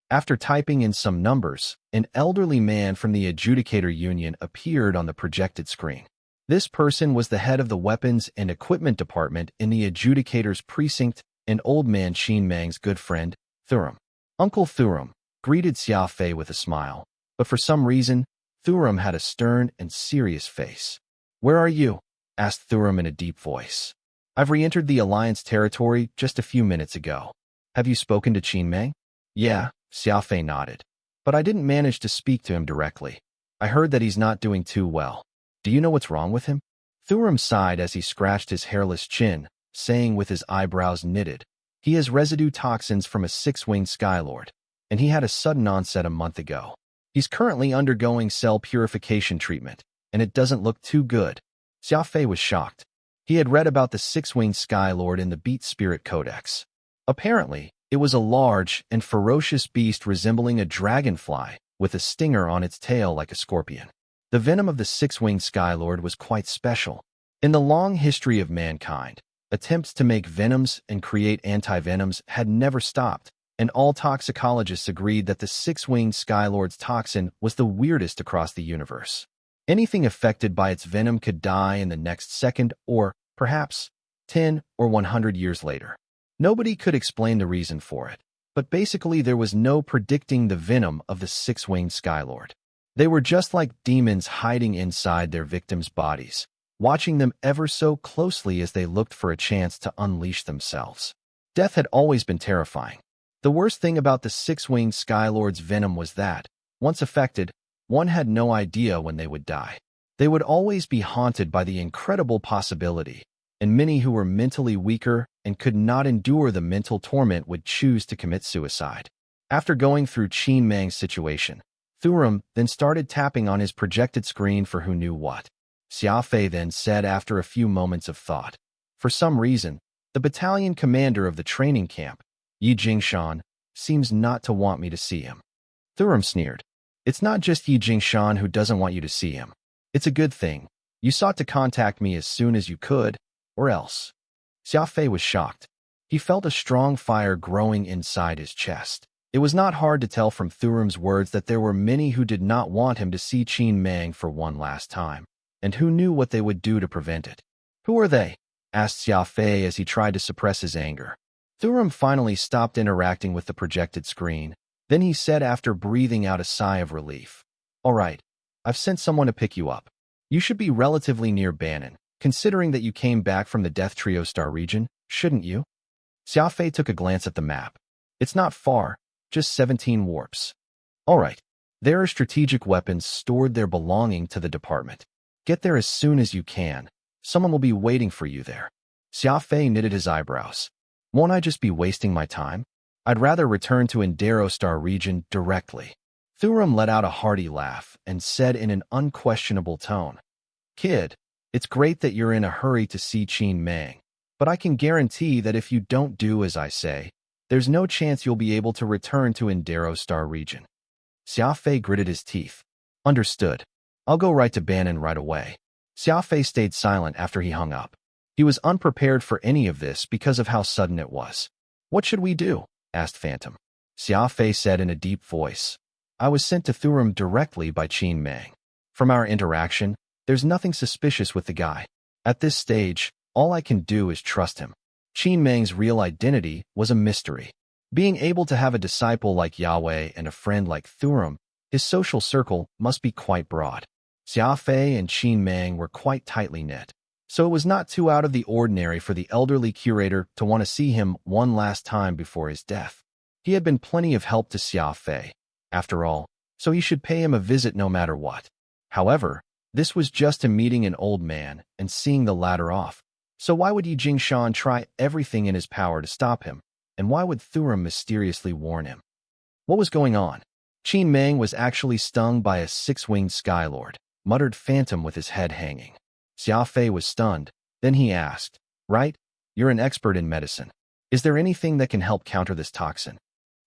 After typing in some numbers, an elderly man from the Adjudicator Union appeared on the projected screen. This person was the head of the Weapons and Equipment Department in the Adjudicator's precinct, and old man Qin Mang's good friend, Thurum. Uncle Thurum greeted Xia Fei with a smile, but for some reason, Thurum had a stern and serious face. "Where are you?" asked Thurum in a deep voice. "I've re-entered the Alliance territory just a few minutes ago. Have you spoken to Qin Mang?" "Yeah," Xia Fei nodded. "But I didn't manage to speak to him directly. I heard that he's not doing too well. Do you know what's wrong with him?" Thurum sighed as he scratched his hairless chin, saying with his eyebrows knitted, "He has residue toxins from a six-winged Skylord, and he had a sudden onset a month ago. He's currently undergoing cell purification treatment, and it doesn't look too good." Xia Fei was shocked. He had read about the six-winged Skylord in the Beat Spirit Codex. Apparently, it was a large and ferocious beast resembling a dragonfly, with a stinger on its tail like a scorpion. The venom of the six-winged Skylord was quite special. In the long history of mankind, attempts to make venoms and create antivenoms had never stopped, and all toxicologists agreed that the six-winged Skylord's toxin was the weirdest across the universe. Anything affected by its venom could die in the next second or, perhaps, 10 or 100 years later. Nobody could explain the reason for it, but basically there was no predicting the venom of the six-winged Skylord. They were just like demons hiding inside their victims' bodies, watching them ever so closely as they looked for a chance to unleash themselves. Death had always been terrifying. The worst thing about the six-winged Skylord's venom was that, once affected, one had no idea when they would die. They would always be haunted by the incredible possibility, and many who were mentally weaker and could not endure the mental torment would choose to commit suicide. After going through Qin Mang's situation, Thurum then started tapping on his projected screen for who knew what. Xia Fei then said after a few moments of thought, "For some reason, the battalion commander of the training camp, Yi Jingshan, seems not to want me to see him." Thurum sneered. "It's not just Yi Jingshan who doesn't want you to see him. It's a good thing. You sought to contact me as soon as you could, or else." Xia Fei was shocked. He felt a strong fire growing inside his chest. It was not hard to tell from Thurum's words that there were many who did not want him to see Qin Mang for one last time, and who knew what they would do to prevent it. "Who are they?" asked Xia Fei as he tried to suppress his anger. Thurum finally stopped interacting with the projected screen. Then he said after breathing out a sigh of relief, "All right, I've sent someone to pick you up. You should be relatively near Bannon, considering that you came back from the Death Trio Star region, shouldn't you?" Xia Fei took a glance at the map. "It's not far, just 17 warps." "All right, there are strategic weapons stored there belonging to the department. Get there as soon as you can. Someone will be waiting for you there." Xia Fei knitted his eyebrows. "Won't I just be wasting my time? I'd rather return to Indero Star region directly." Thurum let out a hearty laugh and said in an unquestionable tone, "Kid, it's great that you're in a hurry to see Qin Mang, but I can guarantee that if you don't do as I say, there's no chance you'll be able to return to Indero Star region." Xia Fei gritted his teeth. "Understood. I'll go right to Bannon right away." Xia Fei stayed silent after he hung up. He was unprepared for any of this because of how sudden it was. "What should we do?" asked Phantom. Xia Fei said in a deep voice, "I was sent to Thurum directly by Qin Mang. From our interaction, there's nothing suspicious with the guy. At this stage, all I can do is trust him." Qin Mang's real identity was a mystery. Being able to have a disciple like Yahweh and a friend like Thurum, his social circle must be quite broad. Xia Fei and Qin Mang were quite tightly knit, so it was not too out of the ordinary for the elderly curator to want to see him one last time before his death. He had been plenty of help to Xia Fei, after all, so he should pay him a visit no matter what. However, this was just him meeting an old man and seeing the latter off. So why would Yi Jingshan try everything in his power to stop him? And why would Thurum mysteriously warn him? What was going on? Qin Mang was actually stung by a six-winged Skylord, muttered Phantom with his head hanging. Xia Fei was stunned. Then he asked, "Right? You're an expert in medicine. Is there anything that can help counter this toxin?"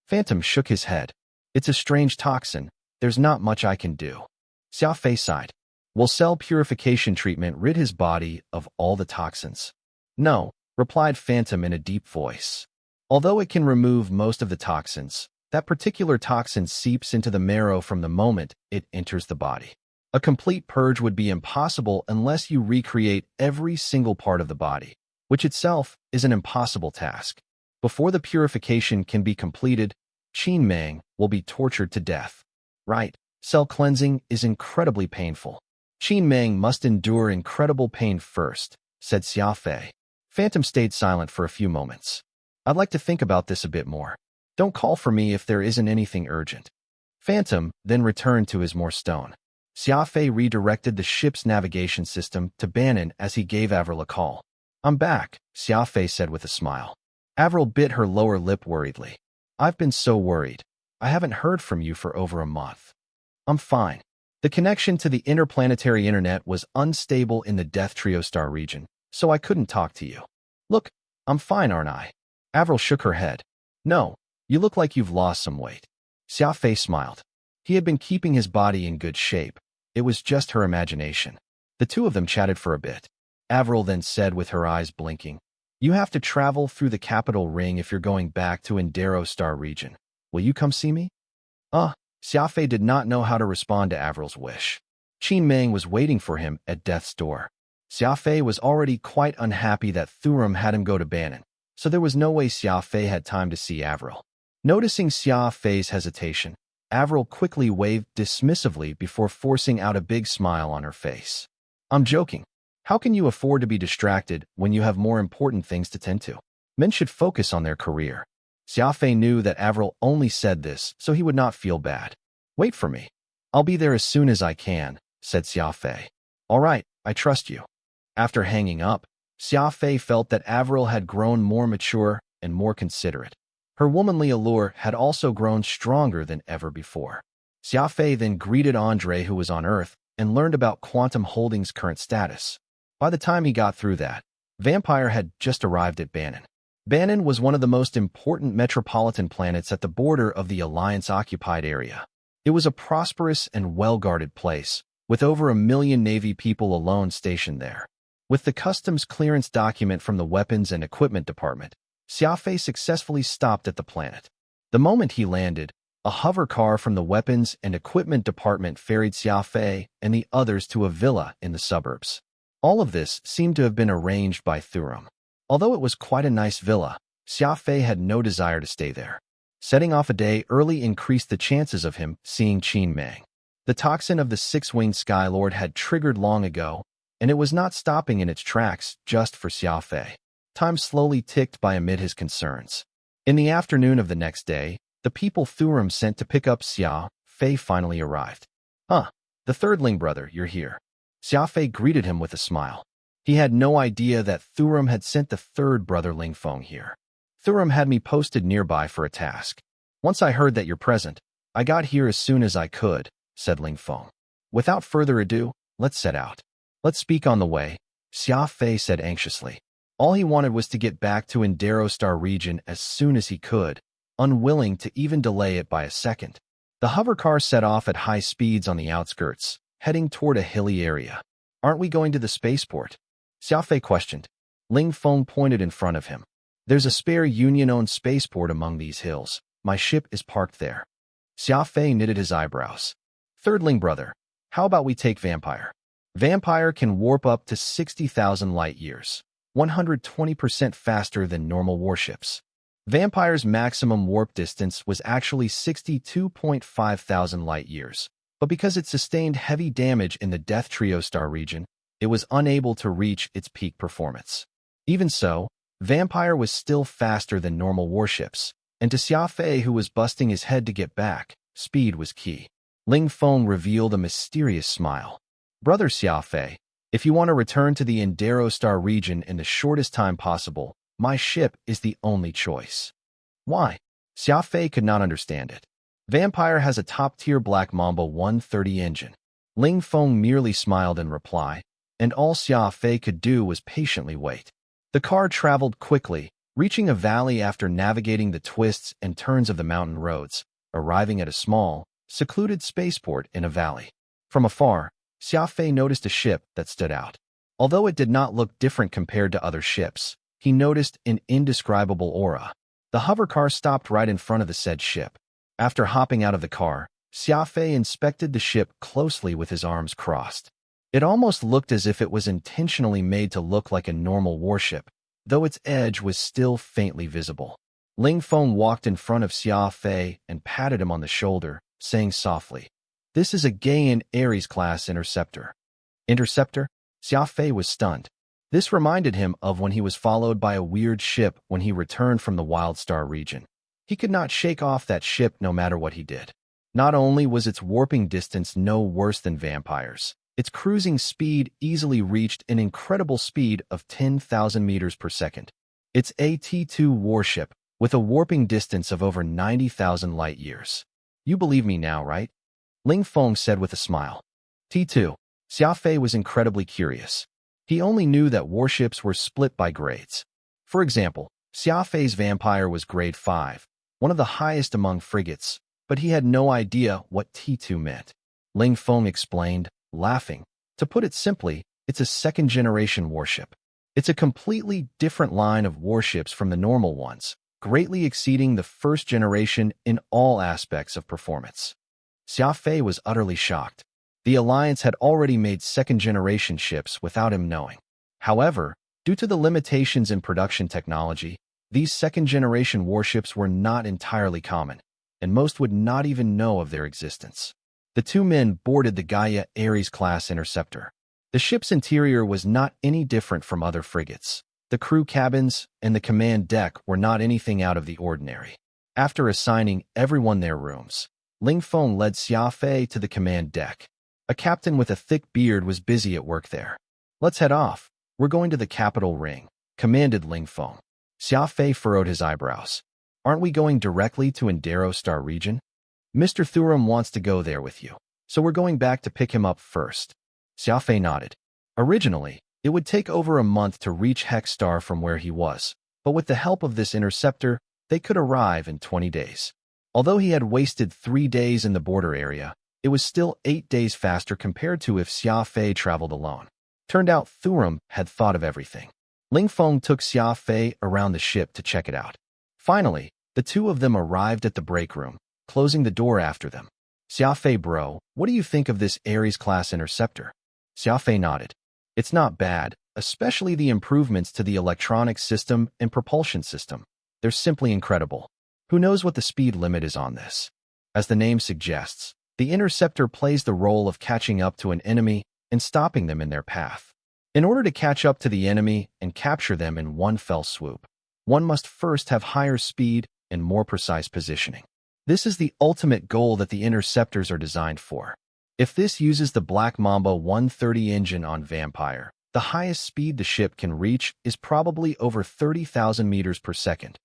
Phantom shook his head. "It's a strange toxin. There's not much I can do." Xia Fei sighed. Will cell purification treatment rid his body of all the toxins? No, replied Phantom in a deep voice. Although it can remove most of the toxins, that particular toxin seeps into the marrow from the moment it enters the body. A complete purge would be impossible unless you recreate every single part of the body, which itself is an impossible task. Before the purification can be completed, Qin Meng will be tortured to death. Right, cell cleansing is incredibly painful. Qin Meng must endure incredible pain first, said Xia Fei. Phantom stayed silent for a few moments. I'd like to think about this a bit more. Don't call for me if there isn't anything urgent. Phantom then returned to his more stone. Xia Fei redirected the ship's navigation system to Bannon as he gave Avril a call. I'm back, Xia Fei said with a smile. Avril bit her lower lip worriedly. I've been so worried. I haven't heard from you for over a month. I'm fine. The connection to the interplanetary internet was unstable in the Death Trio Star region, so I couldn't talk to you. Look, I'm fine, aren't I? Avril shook her head. No, you look like you've lost some weight. Xia Fei smiled. He had been keeping his body in good shape. It was just her imagination. The two of them chatted for a bit. Avril then said with her eyes blinking, You have to travel through the capital ring if you're going back to Indero Star region. Will you come see me? Xia Fei did not know how to respond to Avril's wish. Qin Meng was waiting for him at death's door. Xia Fei was already quite unhappy that Thurum had him go to Bannon, so there was no way Xia Fei had time to see Avril. Noticing Xia Fei's hesitation, Avril quickly waved dismissively before forcing out a big smile on her face. I'm joking. How can you afford to be distracted when you have more important things to tend to? Men should focus on their career. Xia Fei knew that Avril only said this so he would not feel bad. Wait for me. I'll be there as soon as I can, said Xia Fei. All right, I trust you. After hanging up, Xia Fei felt that Avril had grown more mature and more considerate. Her womanly allure had also grown stronger than ever before. Xia Fei then greeted Andre, who was on Earth, and learned about Quantum Holdings' current status. By the time he got through that, Vampire had just arrived at Bannon. Bannon was one of the most important metropolitan planets at the border of the Alliance-occupied area. It was a prosperous and well-guarded place, with over 1 million Navy people alone stationed there. With the customs clearance document from the Weapons and Equipment Department, Xia Fei successfully stopped at the planet. The moment he landed, a hover car from the Weapons and Equipment Department ferried Xia Fei and the others to a villa in the suburbs. All of this seemed to have been arranged by Thurum. Although it was quite a nice villa, Xia Fei had no desire to stay there. Setting off a day early increased the chances of him seeing Qin Meng. The toxin of the six-winged Skylord had triggered long ago, and it was not stopping in its tracks just for Xia Fei. Time slowly ticked by amid his concerns. In the afternoon of the next day, the people Thurum sent to pick up Xia Fei finally arrived. The thirdling brother, you're here. Xia Fei greeted him with a smile. He had no idea that Thurum had sent the third brother Lingfeng here. Thurum had me posted nearby for a task. Once I heard that you're present, I got here as soon as I could, said Lingfeng. Without further ado, let's set out. Let's speak on the way, Xia Fei said anxiously. All he wanted was to get back to Indero Star region as soon as he could, unwilling to even delay it by a second. The hover car set off at high speeds on the outskirts, heading toward a hilly area. Aren't we going to the spaceport? Xia Fei questioned. Lingfeng pointed in front of him. There's a spare Union-owned spaceport among these hills. My ship is parked there. Xia Fei knitted his eyebrows. Thirdling brother, how about we take Vampire? Vampire can warp up to 60,000 light-years, 120% faster than normal warships. Vampire's maximum warp distance was actually 62.5 thousand light-years, but because it sustained heavy damage in the Death Trio Star region, it was unable to reach its peak performance. Even so, Vampire was still faster than normal warships, and to Xia Fei, who was busting his head to get back, speed was key. Lingfeng revealed a mysterious smile. Brother Xia Fei, if you want to return to the Indero Star region in the shortest time possible, my ship is the only choice. Why? Xia Fei could not understand it. Vampire has a top-tier Black Mamba 130 engine. Lingfeng merely smiled in reply, and all Xia Fei could do was patiently wait. The car traveled quickly, reaching a valley after navigating the twists and turns of the mountain roads, arriving at a small, secluded spaceport in a valley. From afar, Xia Fei noticed a ship that stood out. Although it did not look different compared to other ships, he noticed an indescribable aura. The hover car stopped right in front of the said ship. After hopping out of the car, Xia Fei inspected the ship closely with his arms crossed. It almost looked as if it was intentionally made to look like a normal warship, though its edge was still faintly visible. Ling Feng walked in front of Xia Fei and patted him on the shoulder, saying softly, "This is a Gaian Ares-class interceptor." Interceptor? Xia Fei was stunned. This reminded him of when he was followed by a weird ship when he returned from the Wildstar region. He could not shake off that ship no matter what he did. Not only was its warping distance no worse than vampires, its cruising speed easily reached an incredible speed of 10,000 meters per second. It's a T2 warship with a warping distance of over 90,000 light-years. You believe me now, right? Ling Feng said with a smile. T2. Xia Fei was incredibly curious. He only knew that warships were split by grades. For example, Xia Fei's vampire was grade 5, one of the highest among frigates, but he had no idea what T2 meant. Ling Feng explained, laughing. To put it simply, it's a second-generation warship. It's a completely different line of warships from the normal ones, greatly exceeding the first generation in all aspects of performance. Xia Fei was utterly shocked. The Alliance had already made second-generation ships without him knowing. However, due to the limitations in production technology, these second-generation warships were not entirely common, and most would not even know of their existence. The two men boarded the Gaia Ares-class interceptor. The ship's interior was not any different from other frigates. The crew cabins and the command deck were not anything out of the ordinary. After assigning everyone their rooms, Ling Feng led Xia Fei to the command deck. A captain with a thick beard was busy at work there. "Let's head off. We're going to the capital ring," commanded Ling Feng. Xia Fei furrowed his eyebrows. "Aren't we going directly to Indero Star region?" "Mr. Serum wants to go there with you, so we're going back to pick him up first." Xia Fei nodded. Originally, it would take over a month to reach Hex Star from where he was, but with the help of this interceptor, they could arrive in 20 days. Although he had wasted 3 days in the border area, it was still 8 days faster compared to if Xia Fei traveled alone. Turned out Thurum had thought of everything. Ling Feng took Xia Fei around the ship to check it out. Finally, the two of them arrived at the break room, closing the door after them. "Xia Fei bro, what do you think of this Ares-class interceptor?" Xia Fei nodded. "It's not bad, especially the improvements to the electronic system and propulsion system. They're simply incredible. Who knows what the speed limit is on this?" As the name suggests, the interceptor plays the role of catching up to an enemy and stopping them in their path. In order to catch up to the enemy and capture them in one fell swoop, one must first have higher speed and more precise positioning. This is the ultimate goal that the interceptors are designed for. If this uses the Black Mamba 130 engine on Vampire, the highest speed the ship can reach is probably over 30,000 meters per second.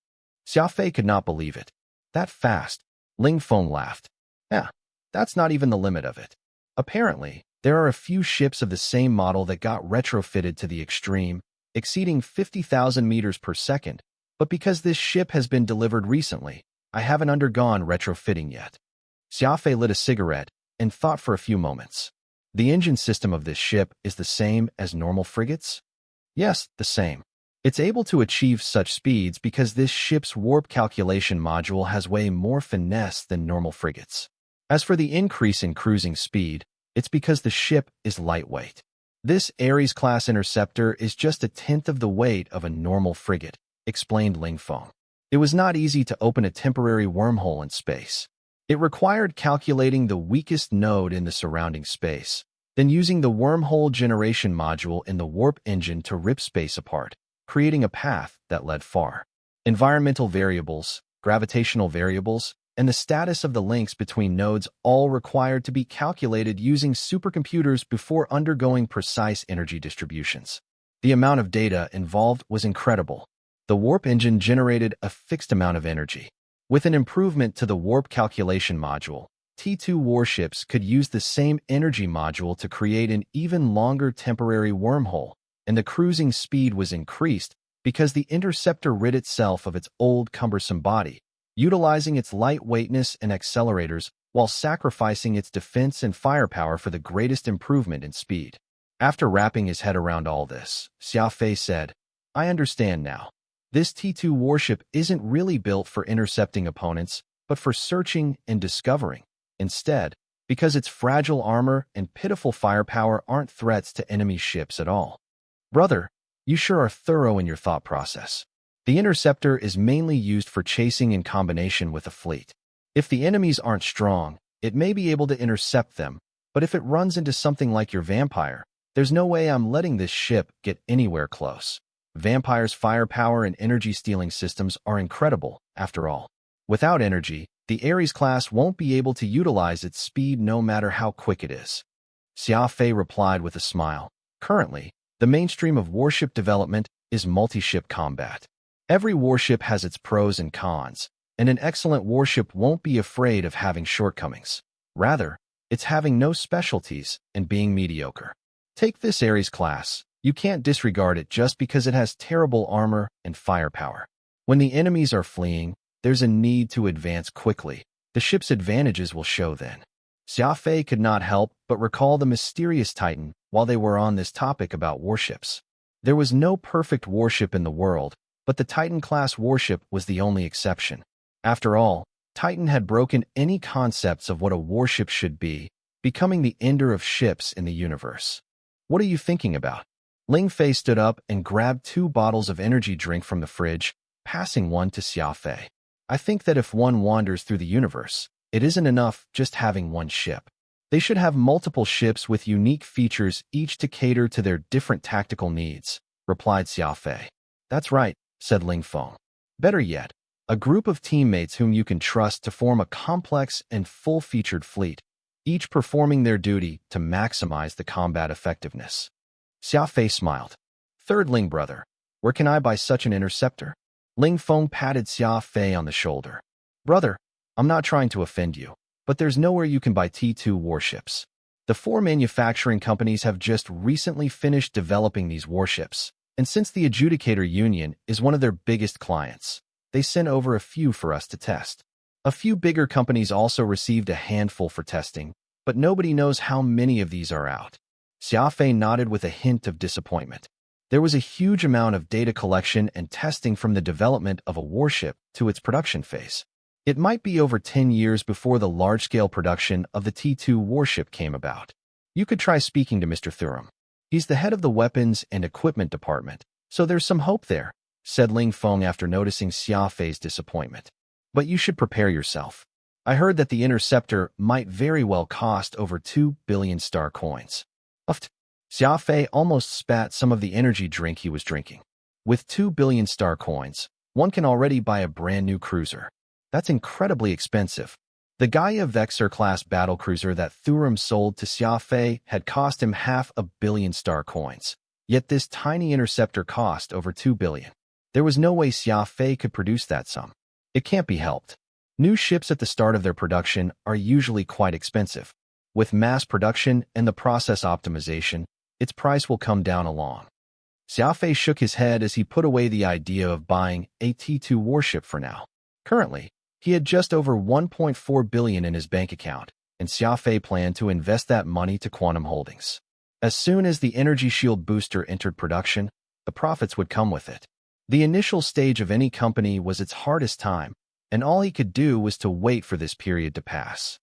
Xia Fei could not believe it. That fast? Ling Feng laughed. Yeah, that's not even the limit of it. Apparently, there are a few ships of the same model that got retrofitted to the extreme, exceeding 50,000 meters per second, but because this ship has been delivered recently, I haven't undergone retrofitting yet. Xia Fei lit a cigarette and thought for a few moments. The engine system of this ship is the same as normal frigates? Yes, the same. It's able to achieve such speeds because this ship's warp calculation module has way more finesse than normal frigates. As for the increase in cruising speed, it's because the ship is lightweight. This Ares-class interceptor is just a tenth of the weight of a normal frigate, explained Ling Feng. It was not easy to open a temporary wormhole in space. It required calculating the weakest node in the surrounding space, then using the wormhole generation module in the warp engine to rip space apart, creating a path that led far. Environmental variables, gravitational variables, and the status of the links between nodes all required to be calculated using supercomputers before undergoing precise energy distributions. The amount of data involved was incredible. The warp engine generated a fixed amount of energy. With an improvement to the warp calculation module, T2 warships could use the same energy module to create an even longer temporary wormhole, and the cruising speed was increased because the interceptor rid itself of its old cumbersome body, utilizing its lightweightness and accelerators while sacrificing its defense and firepower for the greatest improvement in speed. After wrapping his head around all this, Xia Fei said, I understand now. This T2 warship isn't really built for intercepting opponents, but for searching and discovering. Instead, because its fragile armor and pitiful firepower aren't threats to enemy ships at all. Brother, you sure are thorough in your thought process. The interceptor is mainly used for chasing in combination with a fleet. If the enemies aren't strong, it may be able to intercept them, but if it runs into something like your vampire, there's no way I'm letting this ship get anywhere close. Vampire's firepower and energy-stealing systems are incredible, after all. Without energy, the Ares class won't be able to utilize its speed no matter how quick it is. Xia Fei replied with a smile. Currently, the mainstream of warship development is multi-ship combat. Every warship has its pros and cons, and an excellent warship won't be afraid of having shortcomings. Rather, it's having no specialties and being mediocre. Take this Ares class. You can't disregard it just because it has terrible armor and firepower. When the enemies are fleeing, there's a need to advance quickly. The ship's advantages will show then. Xia Fei could not help but recall the mysterious Titan while they were on this topic about warships. There was no perfect warship in the world, but the Titan-class warship was the only exception. After all, Titan had broken any concepts of what a warship should be, becoming the ender of ships in the universe. What are you thinking about? Ling Fei stood up and grabbed 2 bottles of energy drink from the fridge, passing one to Xia Fei. I think that if one wanders through the universe, it isn't enough just having one ship. They should have multiple ships with unique features, each to cater to their different tactical needs, replied Xia Fei. That's right, said Ling Feng. Better yet, a group of teammates whom you can trust to form a complex and full-featured fleet, each performing their duty to maximize the combat effectiveness. Xia Fei smiled. Third Ling brother, where can I buy such an interceptor? Ling Feng patted Xia Fei on the shoulder. Brother, I'm not trying to offend you, but there's nowhere you can buy T2 warships. The 4 manufacturing companies have just recently finished developing these warships, and since the Adjudicator Union is one of their biggest clients, they sent over a few for us to test. A few bigger companies also received a handful for testing, but nobody knows how many of these are out. Xia Fei nodded with a hint of disappointment. There was a huge amount of data collection and testing from the development of a warship to its production phase. It might be over 10 years before the large-scale production of the T2 warship came about. You could try speaking to Mr. Serum. He's the head of the Weapons and Equipment Department, so there's some hope there, said Ling Feng after noticing Xia Fei's disappointment. But you should prepare yourself. I heard that the interceptor might very well cost over 2 billion star coins. Uft. Xia Fei almost spat some of the energy drink he was drinking. With 2 billion star coins, one can already buy a brand new cruiser. That's incredibly expensive. The Gaia Vexor-class battlecruiser that Thurum sold to Xia Fei had cost him 500 million star coins. Yet this tiny interceptor cost over 2 billion. There was no way Xia Fei could produce that sum. It can't be helped. New ships at the start of their production are usually quite expensive. With mass production and the process optimization, its price will come down along. Xia Fei shook his head as he put away the idea of buying a T2 warship for now. Currently, he had just over 1.4 billion in his bank account, and Xia Fei planned to invest that money to Quantum Holdings. As soon as the energy shield booster entered production, the profits would come with it. The initial stage of any company was its hardest time, and all he could do was to wait for this period to pass.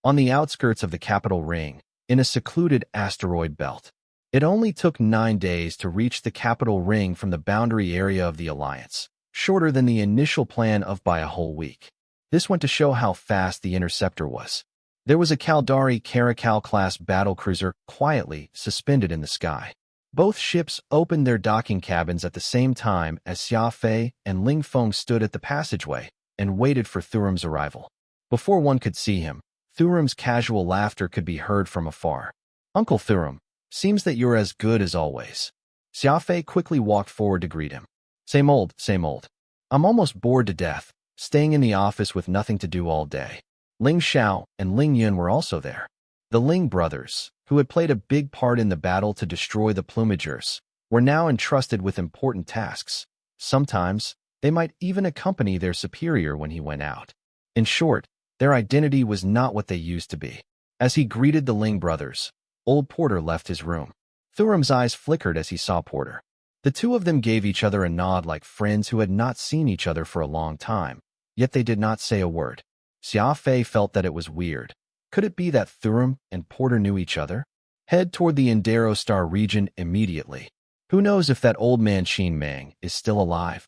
On the outskirts of the capital ring, in a secluded asteroid belt, it only took 9 days to reach the capital ring from the boundary area of the Alliance, shorter than the initial plan of by a whole week. This went to show how fast the interceptor was. There was a Caldari Caracal-class battlecruiser quietly suspended in the sky. Both ships opened their docking cabins at the same time as Xia Fei and Ling Feng stood at the passageway and waited for Thurum's arrival. Before one could see him, Thurum's casual laughter could be heard from afar. Uncle Thurum, seems that you're as good as always. Xia Fei quickly walked forward to greet him. Same old, same old. I'm almost bored to death, staying in the office with nothing to do all day. Ling Xiao and Ling Yun were also there. The Ling brothers, who had played a big part in the battle to destroy the plumagers, were now entrusted with important tasks. Sometimes, they might even accompany their superior when he went out. In short, Their identity was not what they used to be. As he greeted the Ling brothers, old Porter left his room. Thurum's eyes flickered as he saw Porter. The two of them gave each other a nod like friends who had not seen each other for a long time, yet they did not say a word. Xia Fei felt that it was weird. Could it be that Thurum and Porter knew each other? Head toward the Indero Star region immediately. Who knows if that old man Qin Mang is still alive?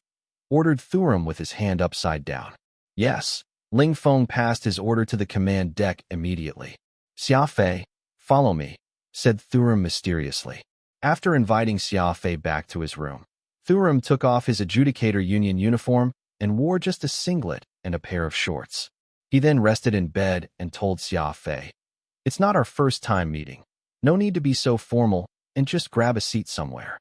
Ordered Thurum with his hand upside down. Yes. Ling Feng passed his order to the command deck immediately. Xia Fei, follow me, said Thurum mysteriously. After inviting Xia Fei back to his room, Thurum took off his Adjudicator Union uniform and wore just a singlet and a pair of shorts. He then rested in bed and told Xia Fei, "It's not our first time meeting. No need to be so formal, and just grab a seat somewhere."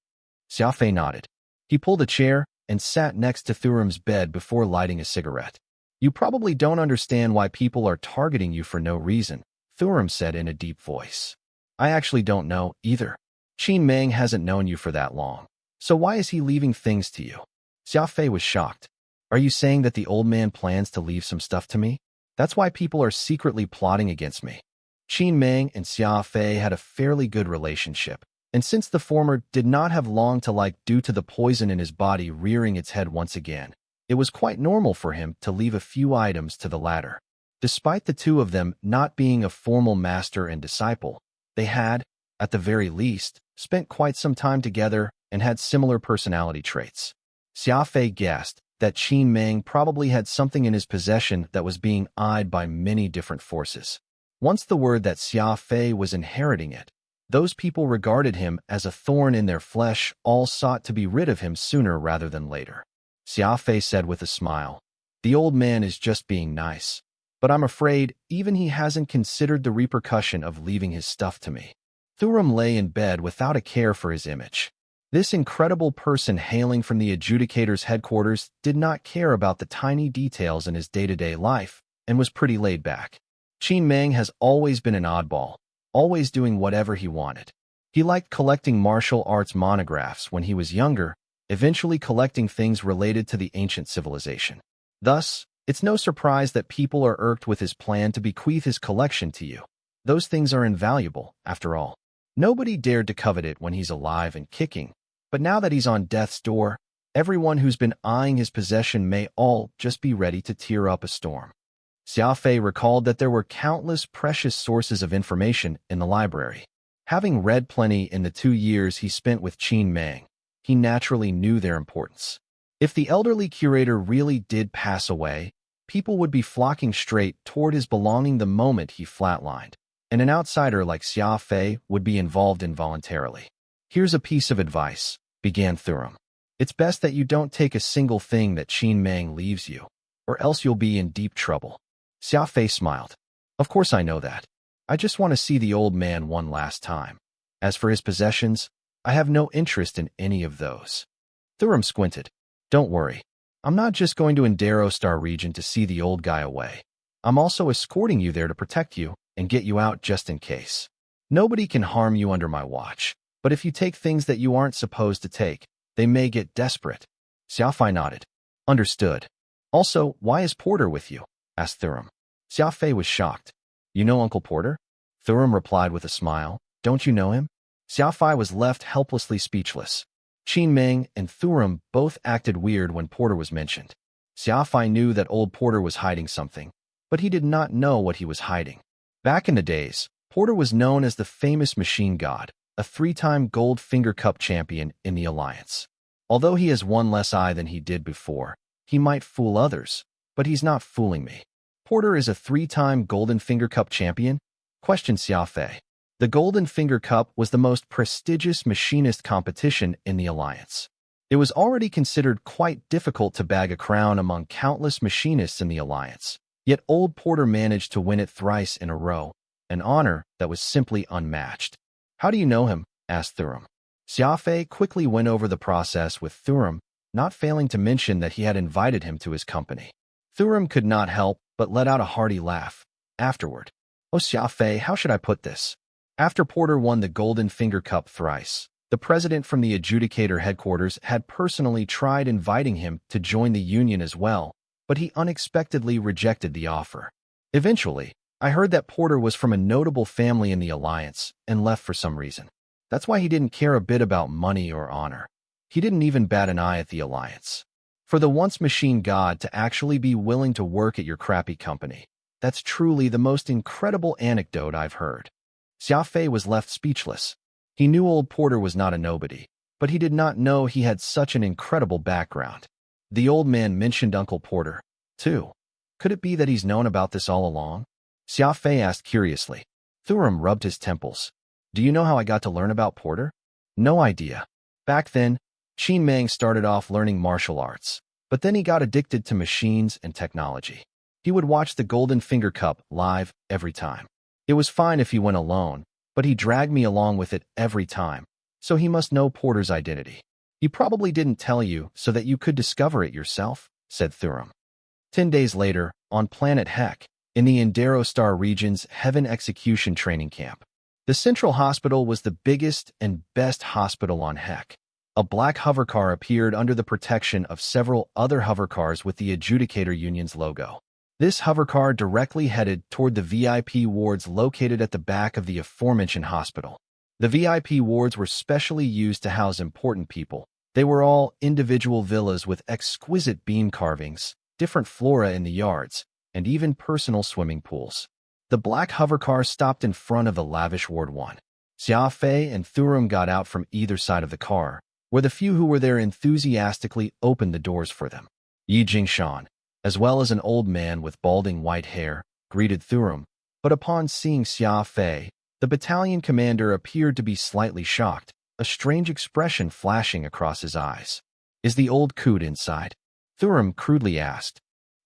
Xia Fei nodded. He pulled a chair and sat next to Thurum's bed before lighting a cigarette. "You probably don't understand why people are targeting you for no reason," Thurum said in a deep voice. "I actually don't know, either. Qin Mang hasn't known you for that long. So why is he leaving things to you?" Xia Fei was shocked. "Are you saying that the old man plans to leave some stuff to me? That's why people are secretly plotting against me." Qin Mang and Xia Fei had a fairly good relationship, and since the former did not have long to like due to the poison in his body rearing its head once again, it was quite normal for him to leave a few items to the latter. Despite the two of them not being a formal master and disciple, they had, at the very least, spent quite some time together and had similar personality traits. Xia Fei guessed that Qin Mang probably had something in his possession that was being eyed by many different forces. Once the word that Xia Fei was inheriting it, those people regarded him as a thorn in their flesh, all sought to be rid of him sooner rather than later. Xia Fei said with a smile, "The old man is just being nice. But I'm afraid even he hasn't considered the repercussion of leaving his stuff to me." Thurum lay in bed without a care for his image. This incredible person hailing from the Adjudicator's headquarters did not care about the tiny details in his day-to-day life and was pretty laid back. Qin Mang has always been an oddball, always doing whatever he wanted. He liked collecting martial arts monographs when he was younger, eventually collecting things related to the ancient civilization. Thus, it's no surprise that people are irked with his plan to bequeath his collection to you. Those things are invaluable, after all. Nobody dared to covet it when he's alive and kicking, but now that he's on death's door, everyone who's been eyeing his possession may all just be ready to tear up a storm. Xia Fei recalled that there were countless precious sources of information in the library. Having read plenty in the 2 years he spent with Qin Mang, he naturally knew their importance. If the elderly curator really did pass away, people would be flocking straight toward his belonging the moment he flatlined, and an outsider like Xia Fei would be involved involuntarily. "Here's a piece of advice," began Thurum. "It's best that you don't take a single thing that Qin Mang leaves you, or else you'll be in deep trouble." Xia Fei smiled. "Of course I know that. I just want to see the old man one last time. As for his possessions, I have no interest in any of those." Thurum squinted. "Don't worry. I'm not just going to Indero Star region to see the old guy away. I'm also escorting you there to protect you and get you out just in case. Nobody can harm you under my watch, but if you take things that you aren't supposed to take, they may get desperate." Xia Fei nodded. "Understood. Also, why is Porter with you?" asked Thurum. Xia Fei was shocked. "You know Uncle Porter?" Thurum replied with a smile. "Don't you know him?" Xia Fei was left helplessly speechless. Qin Mang and Thurum both acted weird when Porter was mentioned. Xia Fei knew that old Porter was hiding something, but he did not know what he was hiding. Back in the days, Porter was known as the famous Machine God, a 3-time Gold Finger Cup champion in the Alliance. Although he has one less eye than he did before, he might fool others, but he's not fooling me. "Porter is a 3-time Golden Finger Cup champion?" questioned Xia Fei. The Golden Finger Cup was the most prestigious machinist competition in the Alliance. It was already considered quite difficult to bag a crown among countless machinists in the Alliance, yet old Porter managed to win it thrice in a row, an honor that was simply unmatched. "How do you know him?" asked Thurum. Xia Fei quickly went over the process with Thurum, not failing to mention that he had invited him to his company. Thurum could not help but let out a hearty laugh. Afterward, "Oh, Xia Fei, how should I put this? After Porter won the Golden Finger Cup thrice, the president from the Adjudicator headquarters had personally tried inviting him to join the union as well, but he unexpectedly rejected the offer. Eventually, I heard that Porter was from a notable family in the Alliance and left for some reason. That's why he didn't care a bit about money or honor. He didn't even bat an eye at the Alliance. For the once machine god to actually be willing to work at your crappy company, that's truly the most incredible anecdote I've heard. Xia Fei was left speechless. He knew old Porter was not a nobody, but he did not know he had such an incredible background. The old man mentioned Uncle Porter, too. Could it be that he's known about this all along? Xia Fei asked curiously. Thuram rubbed his temples. Do you know how I got to learn about Porter? No idea. Back then, Qin Mang started off learning martial arts, but then he got addicted to machines and technology. He would watch the Golden Finger Cup live every time. It was fine if he went alone, but he dragged me along with it every time, so he must know Porter's identity. He probably didn't tell you so that you could discover it yourself, said Thuram. 10 days later, on planet Hek, in the Indero Star region's Heaven Execution Training Camp, the Central Hospital was the biggest and best hospital on Hek. A black hovercar appeared under the protection of several other hovercars with the Adjudicator Union's logo. This hovercar directly headed toward the VIP wards located at the back of the aforementioned hospital. The VIP wards were specially used to house important people. They were all individual villas with exquisite beam carvings, different flora in the yards, and even personal swimming pools. The black hovercar stopped in front of the lavish Ward 1. Xia Fei and Thuram got out from either side of the car, where the few who were there enthusiastically opened the doors for them. Yi Jingshan, as well as an old man with balding white hair, greeted Thuram, but upon seeing Xia Fei, the battalion commander appeared to be slightly shocked, a strange expression flashing across his eyes. Is the old coot inside? Thuram crudely asked.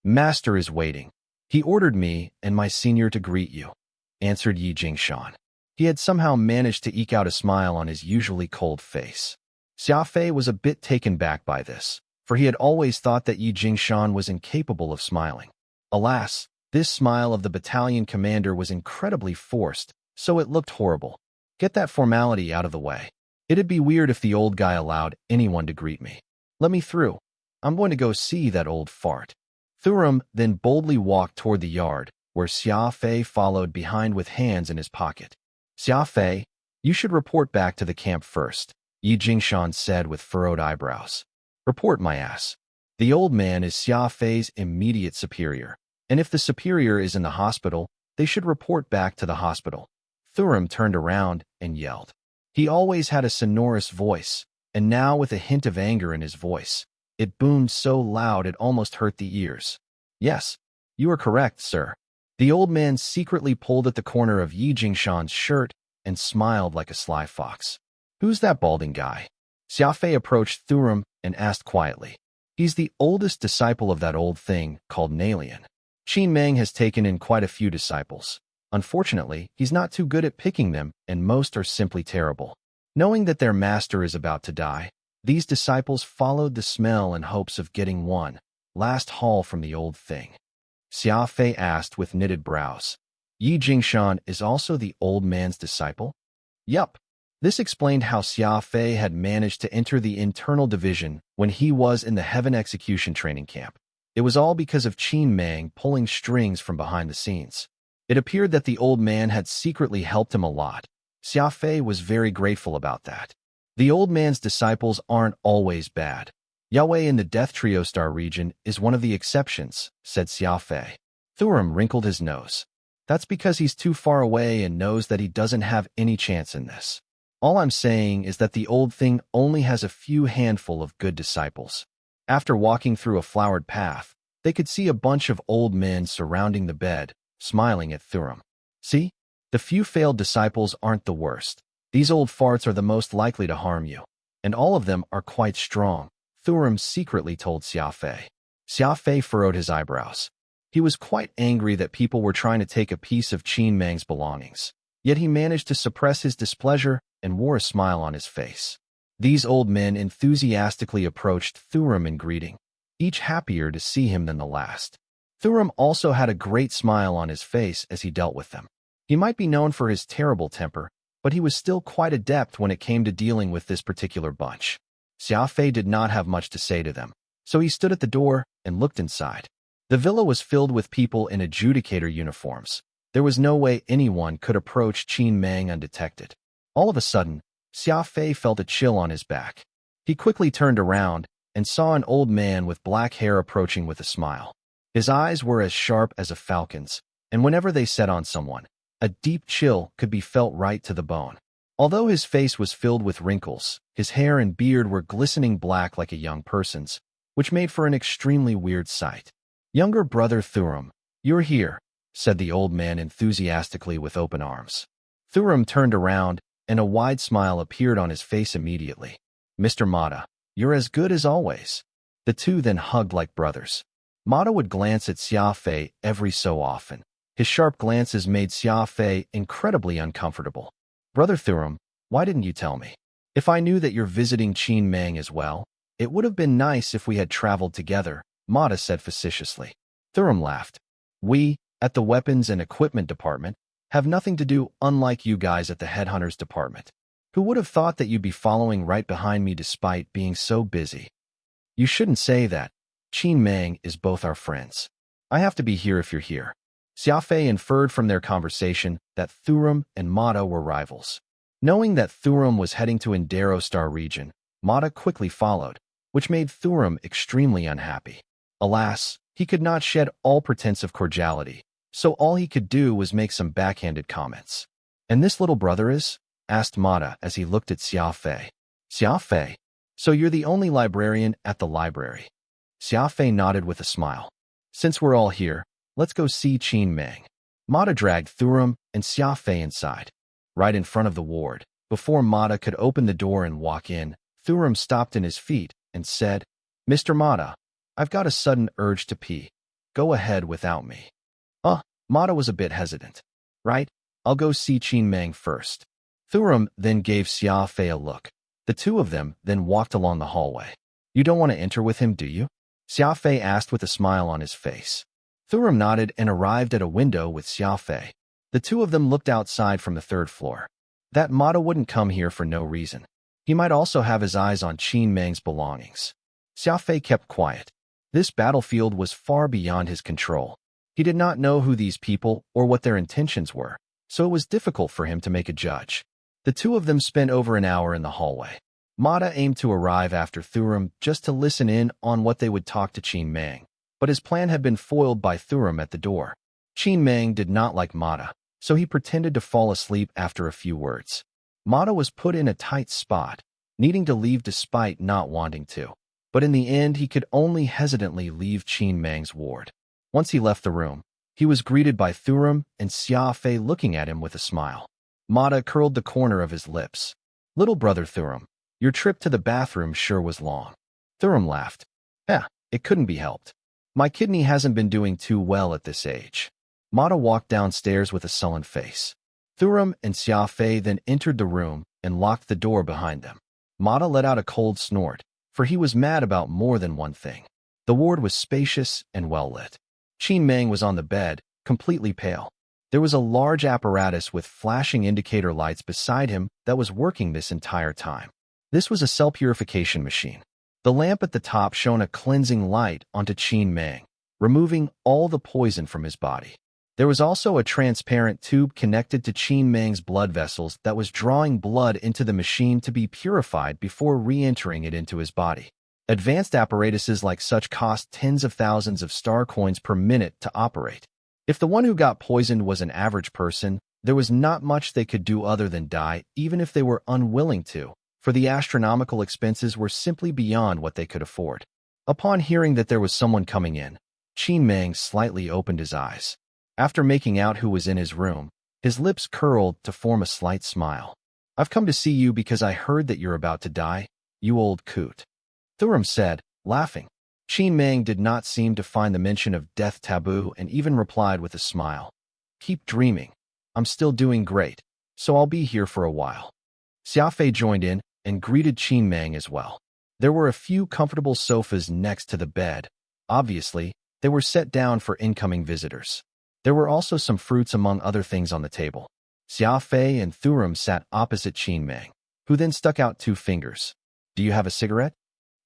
Master is waiting. He ordered me and my senior to greet you, answered Yi Jingshan. He had somehow managed to eke out a smile on his usually cold face. Xia Fei was a bit taken back by this, for he had always thought that Yi Jingshan was incapable of smiling. Alas, this smile of the battalion commander was incredibly forced, so it looked horrible. Get that formality out of the way. It'd be weird if the old guy allowed anyone to greet me. Let me through. I'm going to go see that old fart. Thuram then boldly walked toward the yard, where Xia Fei followed behind with hands in his pocket. Xia Fei, you should report back to the camp first, Yi Jingshan said with furrowed eyebrows. Report my ass. The old man is Xia Fei's immediate superior, and if the superior is in the hospital, they should report back to the hospital. Thuram turned around and yelled. He always had a sonorous voice, and now with a hint of anger in his voice. It boomed so loud it almost hurt the ears. Yes, you are correct, sir. The old man secretly pulled at the corner of Yi Jingshan's shirt and smiled like a sly fox. Who's that balding guy? Xia Fei approached Thuram and asked quietly. He's the oldest disciple of that old thing called Nalian. Qin Mang has taken in quite a few disciples. Unfortunately, he's not too good at picking them, and most are simply terrible. Knowing that their master is about to die, these disciples followed the smell in hopes of getting one last haul from the old thing. Xia Fei asked with knitted brows. Yi Jingshan is also the old man's disciple? Yup. This explained how Xia Fei had managed to enter the internal division when he was in the Heaven Execution Training Camp. It was all because of Qin Mang pulling strings from behind the scenes. It appeared that the old man had secretly helped him a lot. Xia Fei was very grateful about that. The old man's disciples aren't always bad. Yahweh in the Death Trio Star region is one of the exceptions, said Xia Fei. Thuram wrinkled his nose. That's because he's too far away and knows that he doesn't have any chance in this. All I'm saying is that the old thing only has a few handful of good disciples. After walking through a flowered path, they could see a bunch of old men surrounding the bed, smiling at Thuram. See? The few failed disciples aren't the worst. These old farts are the most likely to harm you. And all of them are quite strong, Thuram secretly told Xia Fei. Xia Fei furrowed his eyebrows. He was quite angry that people were trying to take a piece of Qin Mang's belongings. Yet he managed to suppress his displeasure and wore a smile on his face. These old men enthusiastically approached Thuram in greeting, each happier to see him than the last. Thuram also had a great smile on his face as he dealt with them. He might be known for his terrible temper, but he was still quite adept when it came to dealing with this particular bunch. Xia Fei did not have much to say to them, so he stood at the door and looked inside. The villa was filled with people in adjudicator uniforms. There was no way anyone could approach Qin Mang undetected. All of a sudden, Xia Fei felt a chill on his back. He quickly turned around and saw an old man with black hair approaching with a smile. His eyes were as sharp as a falcon's, and whenever they set on someone, a deep chill could be felt right to the bone. Although his face was filled with wrinkles, his hair and beard were glistening black like a young person's, which made for an extremely weird sight. "Younger brother Thurum, you're here," said the old man enthusiastically with open arms. Thurum turned around, and a wide smile appeared on his face immediately. "Mr. Mata, you're as good as always." The two then hugged like brothers. Mata would glance at Xia Fei every so often. His sharp glances made Xia Fei incredibly uncomfortable. "Brother Thurum, why didn't you tell me? If I knew that you're visiting Qin Mang as well, it would have been nice if we had traveled together," Mata said facetiously. Thurum laughed. "We, at the Weapons and Equipment Department, have nothing to do, unlike you guys at the Headhunters Department. Who would have thought that you'd be following right behind me despite being so busy?" "You shouldn't say that. Qin Mang is both our friends. I have to be here if you're here." Xia Fei inferred from their conversation that Thurum and Mata were rivals. Knowing that Thurum was heading to Indero Star region, Mata quickly followed, which made Thurum extremely unhappy. Alas, he could not shed all pretense of cordiality, so all he could do was make some backhanded comments. "And this little brother is?" asked Mata as he looked at Xia Fei. "Xia Fei, so you're the only librarian at the library?" Xia Fei nodded with a smile. "Since we're all here, let's go see Qin Mang." Mata dragged Thurum and Xia Fei inside. Right in front of the ward, before Mata could open the door and walk in, Thurum stopped in his feet and said, "Mr. Mata, I've got a sudden urge to pee. Go ahead without me." Mata was a bit hesitant. "Right, I'll go see Qin Mang first." Thurum then gave Xia Fei a look. The two of them then walked along the hallway. "You don't want to enter with him, do you?" Xia Fei asked with a smile on his face. Thurum nodded and arrived at a window with Xia Fei. The two of them looked outside from the third floor. That Mata wouldn't come here for no reason. He might also have his eyes on Qin Mang's belongings. Xia Fei kept quiet. This battlefield was far beyond his control. He did not know who these people or what their intentions were, so it was difficult for him to make a judge. The two of them spent over an hour in the hallway. Mata aimed to arrive after Thurum just to listen in on what they would talk to Qin Mang, but his plan had been foiled by Thurum at the door. Qin Mang did not like Mata, so he pretended to fall asleep after a few words. Mata was put in a tight spot, needing to leave despite not wanting to. But in the end, he could only hesitantly leave Qin Mang's ward. Once he left the room, he was greeted by Thurum and Xia Fei looking at him with a smile. Mata curled the corner of his lips. "Little brother Thurum, your trip to the bathroom sure was long." Thurum laughed. It couldn't be helped. My kidney hasn't been doing too well at this age." Mata walked downstairs with a sullen face. Thurum and Xia Fei then entered the room and locked the door behind them. Mata let out a cold snort, for he was mad about more than one thing. The ward was spacious and well lit. Qin Mang was on the bed, completely pale. There was a large apparatus with flashing indicator lights beside him that was working this entire time. This was a cell purification machine. The lamp at the top shone a cleansing light onto Qin Mang, removing all the poison from his body. There was also a transparent tube connected to Qin Mang's blood vessels that was drawing blood into the machine to be purified before re-entering it into his body. Advanced apparatuses like such cost tens of thousands of star coins per minute to operate. If the one who got poisoned was an average person, there was not much they could do other than die, even if they were unwilling to, for the astronomical expenses were simply beyond what they could afford. Upon hearing that there was someone coming in, Qin Mang slightly opened his eyes. After making out who was in his room, his lips curled to form a slight smile. "I've come to see you because I heard that you're about to die, you old coot," Thurum said, laughing. Qin Mang did not seem to find the mention of death taboo and even replied with a smile. "Keep dreaming. I'm still doing great, so I'll be here for a while." Xia Fei joined in and greeted Qin Mang as well. There were a few comfortable sofas next to the bed. Obviously, they were set down for incoming visitors. There were also some fruits among other things on the table. Xia Fei and Thurum sat opposite Qin Mang, who then stuck out 2 fingers. "Do you have a cigarette?"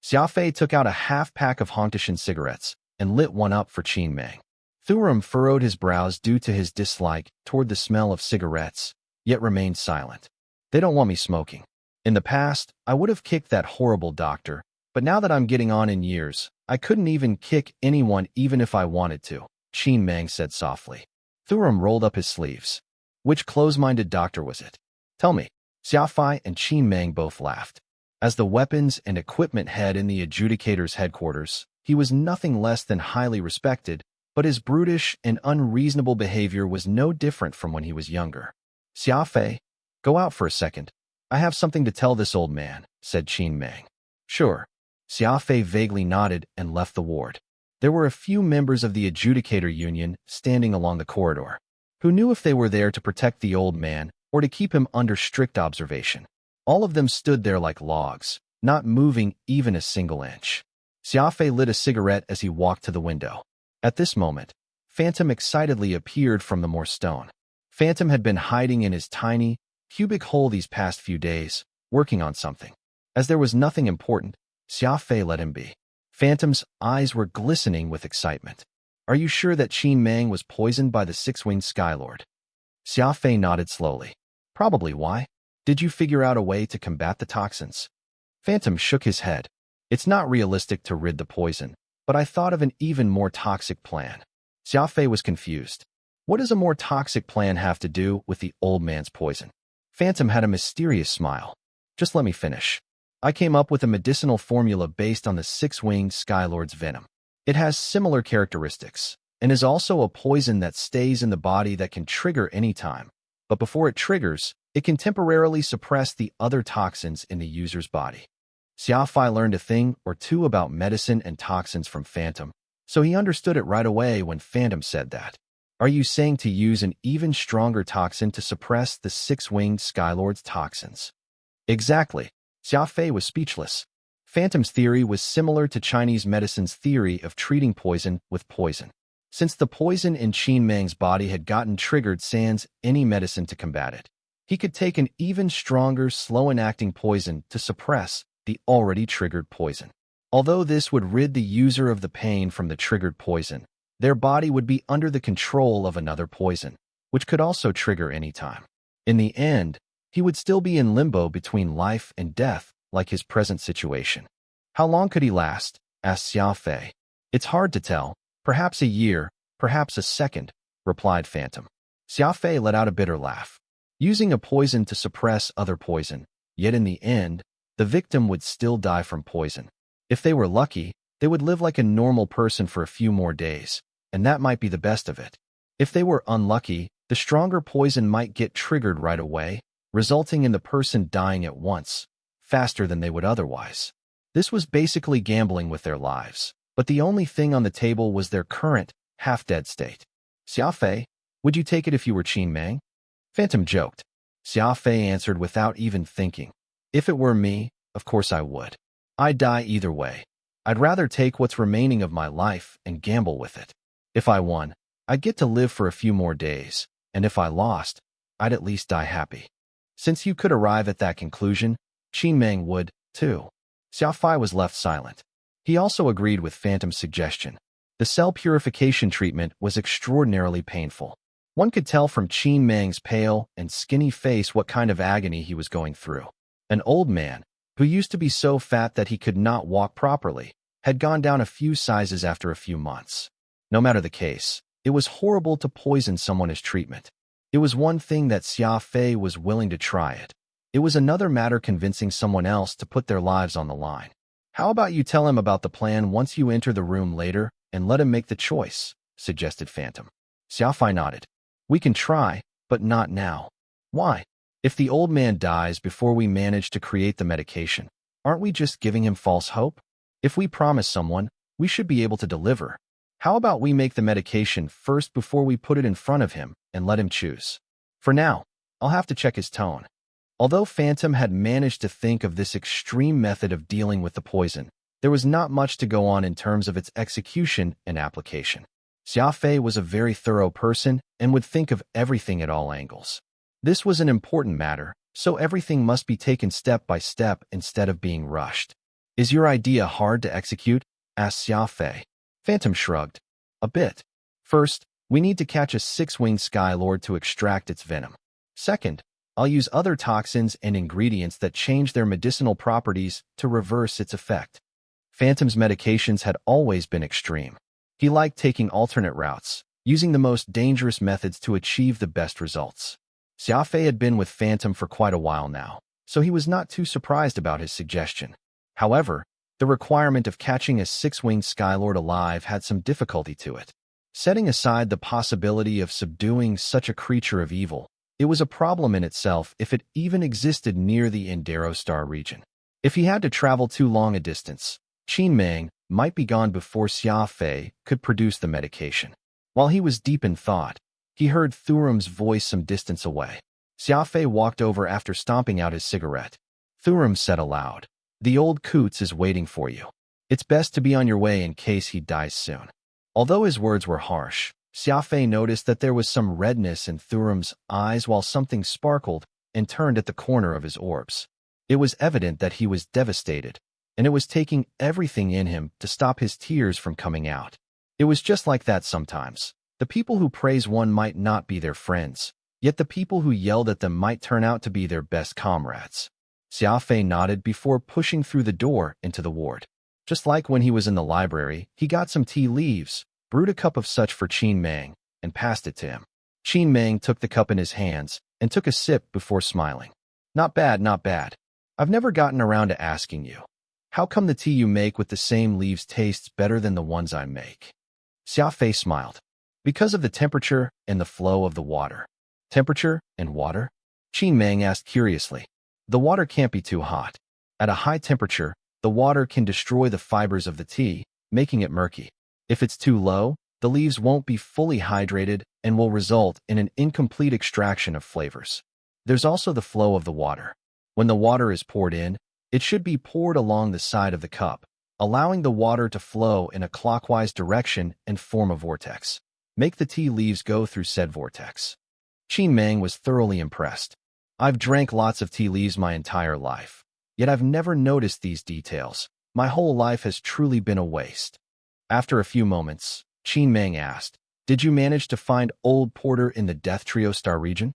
Xia Fei took out a half-pack of Hongtishan cigarettes, and lit one up for Qin Meng. Thurum furrowed his brows due to his dislike toward the smell of cigarettes, yet remained silent. They don't want me smoking. In the past, I would have kicked that horrible doctor, but now that I'm getting on in years, I couldn't even kick anyone even if I wanted to, Qin Meng said softly. Thurum rolled up his sleeves. Which close-minded doctor was it? Tell me. Xia Fei and Qin Meng both laughed. As the weapons and equipment head in the adjudicator's headquarters, he was nothing less than highly respected, but his brutish and unreasonable behavior was no different from when he was younger. Xia Fei, go out for a second. I have something to tell this old man, said Qin Meng. Sure. Xia Fei vaguely nodded and left the ward. There were a few members of the adjudicator union standing along the corridor. Who knew if they were there to protect the old man or to keep him under strict observation? All of them stood there like logs, not moving even a single inch. Xia Fei lit a cigarette as he walked to the window. At this moment, Phantom excitedly appeared from the more stone. Phantom had been hiding in his tiny, cubic hole these past few days, working on something. As there was nothing important, Xia Fei let him be. Phantom's eyes were glistening with excitement. Are you sure that Qin Meng was poisoned by the six-winged Skylord? Xia Fei nodded slowly. Probably. Why? Did you figure out a way to combat the toxins? Phantom shook his head. It's not realistic to rid the poison, but I thought of an even more toxic plan. Xia Fei was confused. What does a more toxic plan have to do with the old man's poison? Phantom had a mysterious smile. Just let me finish. I came up with a medicinal formula based on the six-winged Skylord's venom. It has similar characteristics, and is also a poison that stays in the body that can trigger any time. But before it triggers, it can temporarily suppress the other toxins in the user's body. Xia Fei learned a thing or two about medicine and toxins from Phantom, so he understood it right away when Phantom said that. Are you saying to use an even stronger toxin to suppress the six-winged Skylord's toxins? Exactly. Xia Fei was speechless. Phantom's theory was similar to Chinese medicine's theory of treating poison with poison. Since the poison in Qin Meng's body had gotten triggered sans any medicine to combat it, he could take an even stronger, slow-enacting poison to suppress the already triggered poison. Although this would rid the user of the pain from the triggered poison, their body would be under the control of another poison, which could also trigger any time. In the end, he would still be in limbo between life and death, like his present situation. How long could he last? Asked Xia Fei. It's hard to tell. Perhaps a year, perhaps a second, replied Phantom. Xia Fei let out a bitter laugh. Using a poison to suppress other poison, yet in the end, the victim would still die from poison. If they were lucky, they would live like a normal person for a few more days, and that might be the best of it. If they were unlucky, the stronger poison might get triggered right away, resulting in the person dying at once, faster than they would otherwise. This was basically gambling with their lives, but the only thing on the table was their current, half-dead state. Xia Fei, would you take it if you were Qin Meng? Phantom joked. Xia Fei answered without even thinking. If it were me, of course I would. I'd die either way. I'd rather take what's remaining of my life and gamble with it. If I won, I'd get to live for a few more days, and if I lost, I'd at least die happy. Since you could arrive at that conclusion, Qin Meng would, too. Xia Fei was left silent. He also agreed with Phantom's suggestion. The cell purification treatment was extraordinarily painful. One could tell from Qin Meng's pale and skinny face what kind of agony he was going through. An old man, who used to be so fat that he could not walk properly, had gone down a few sizes after a few months. No matter the case, it was horrible to poison someone as treatment. It was one thing that Xia Fei was willing to try it. It was another matter convincing someone else to put their lives on the line. How about you tell him about the plan once you enter the room later and let him make the choice, suggested Phantom. Xia Fei nodded. We can try, but not now. Why? If the old man dies before we manage to create the medication, aren't we just giving him false hope? If we promise someone, we should be able to deliver. How about we make the medication first before we put it in front of him and let him choose? For now, I'll have to check his tone. Although Phantom had managed to think of this extreme method of dealing with the poison, there was not much to go on in terms of its execution and application. Xia Fei was a very thorough person and would think of everything at all angles. This was an important matter, so everything must be taken step by step instead of being rushed. Is your idea hard to execute? Asked Xia Fei. Phantom shrugged. A bit. First, we need to catch a six-winged Skylord to extract its venom. Second, I'll use other toxins and ingredients that change their medicinal properties to reverse its effect. Phantom's medications had always been extreme. He liked taking alternate routes, using the most dangerous methods to achieve the best results. Xia Fei had been with Phantom for quite a while now, so he was not too surprised about his suggestion. However, the requirement of catching a six-winged Skylord alive had some difficulty to it. Setting aside the possibility of subduing such a creature of evil, it was a problem in itself if it even existed near the Indero Star region. If he had to travel too long a distance, Qin Meng might be gone before Xia Fei could produce the medication. While he was deep in thought, he heard Thurum's voice some distance away. Xia Fei walked over after stomping out his cigarette. Thurum said aloud, "The old Coots is waiting for you. It's best to be on your way in case he dies soon." Although his words were harsh, Xia Fei noticed that there was some redness in Thurum's eyes while something sparkled and turned at the corner of his orbs. It was evident that he was devastated, and it was taking everything in him to stop his tears from coming out. It was just like that sometimes. The people who praise one might not be their friends, yet the people who yelled at them might turn out to be their best comrades. Xia Fei nodded before pushing through the door into the ward. Just like when he was in the library, he got some tea leaves, brewed a cup of such for Qin Meng, and passed it to him. Qin Meng took the cup in his hands and took a sip before smiling. "Not bad, not bad. I've never gotten around to asking you. How come the tea you make with the same leaves tastes better than the ones I make?" Xia Fei smiled. "Because of the temperature and the flow of the water." "Temperature and water?" Qin Meng asked curiously. "The water can't be too hot. At a high temperature, the water can destroy the fibers of the tea, making it murky. If it's too low, the leaves won't be fully hydrated and will result in an incomplete extraction of flavors. There's also the flow of the water. When the water is poured in, it should be poured along the side of the cup, allowing the water to flow in a clockwise direction and form a vortex. Make the tea leaves go through said vortex." Qin Meng was thoroughly impressed. "I've drank lots of tea leaves my entire life, yet I've never noticed these details. My whole life has truly been a waste." After a few moments, Qin Meng asked, "Did you manage to find Old Porter in the Death Trio Star region?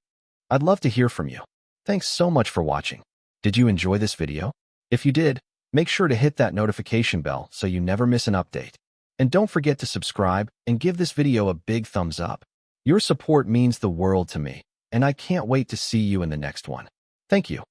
I'd love to hear from you. Thanks so much for watching. Did you enjoy this video? If you did, make sure to hit that notification bell so you never miss an update. And don't forget to subscribe and give this video a big thumbs up. Your support means the world to me, and I can't wait to see you in the next one. Thank you.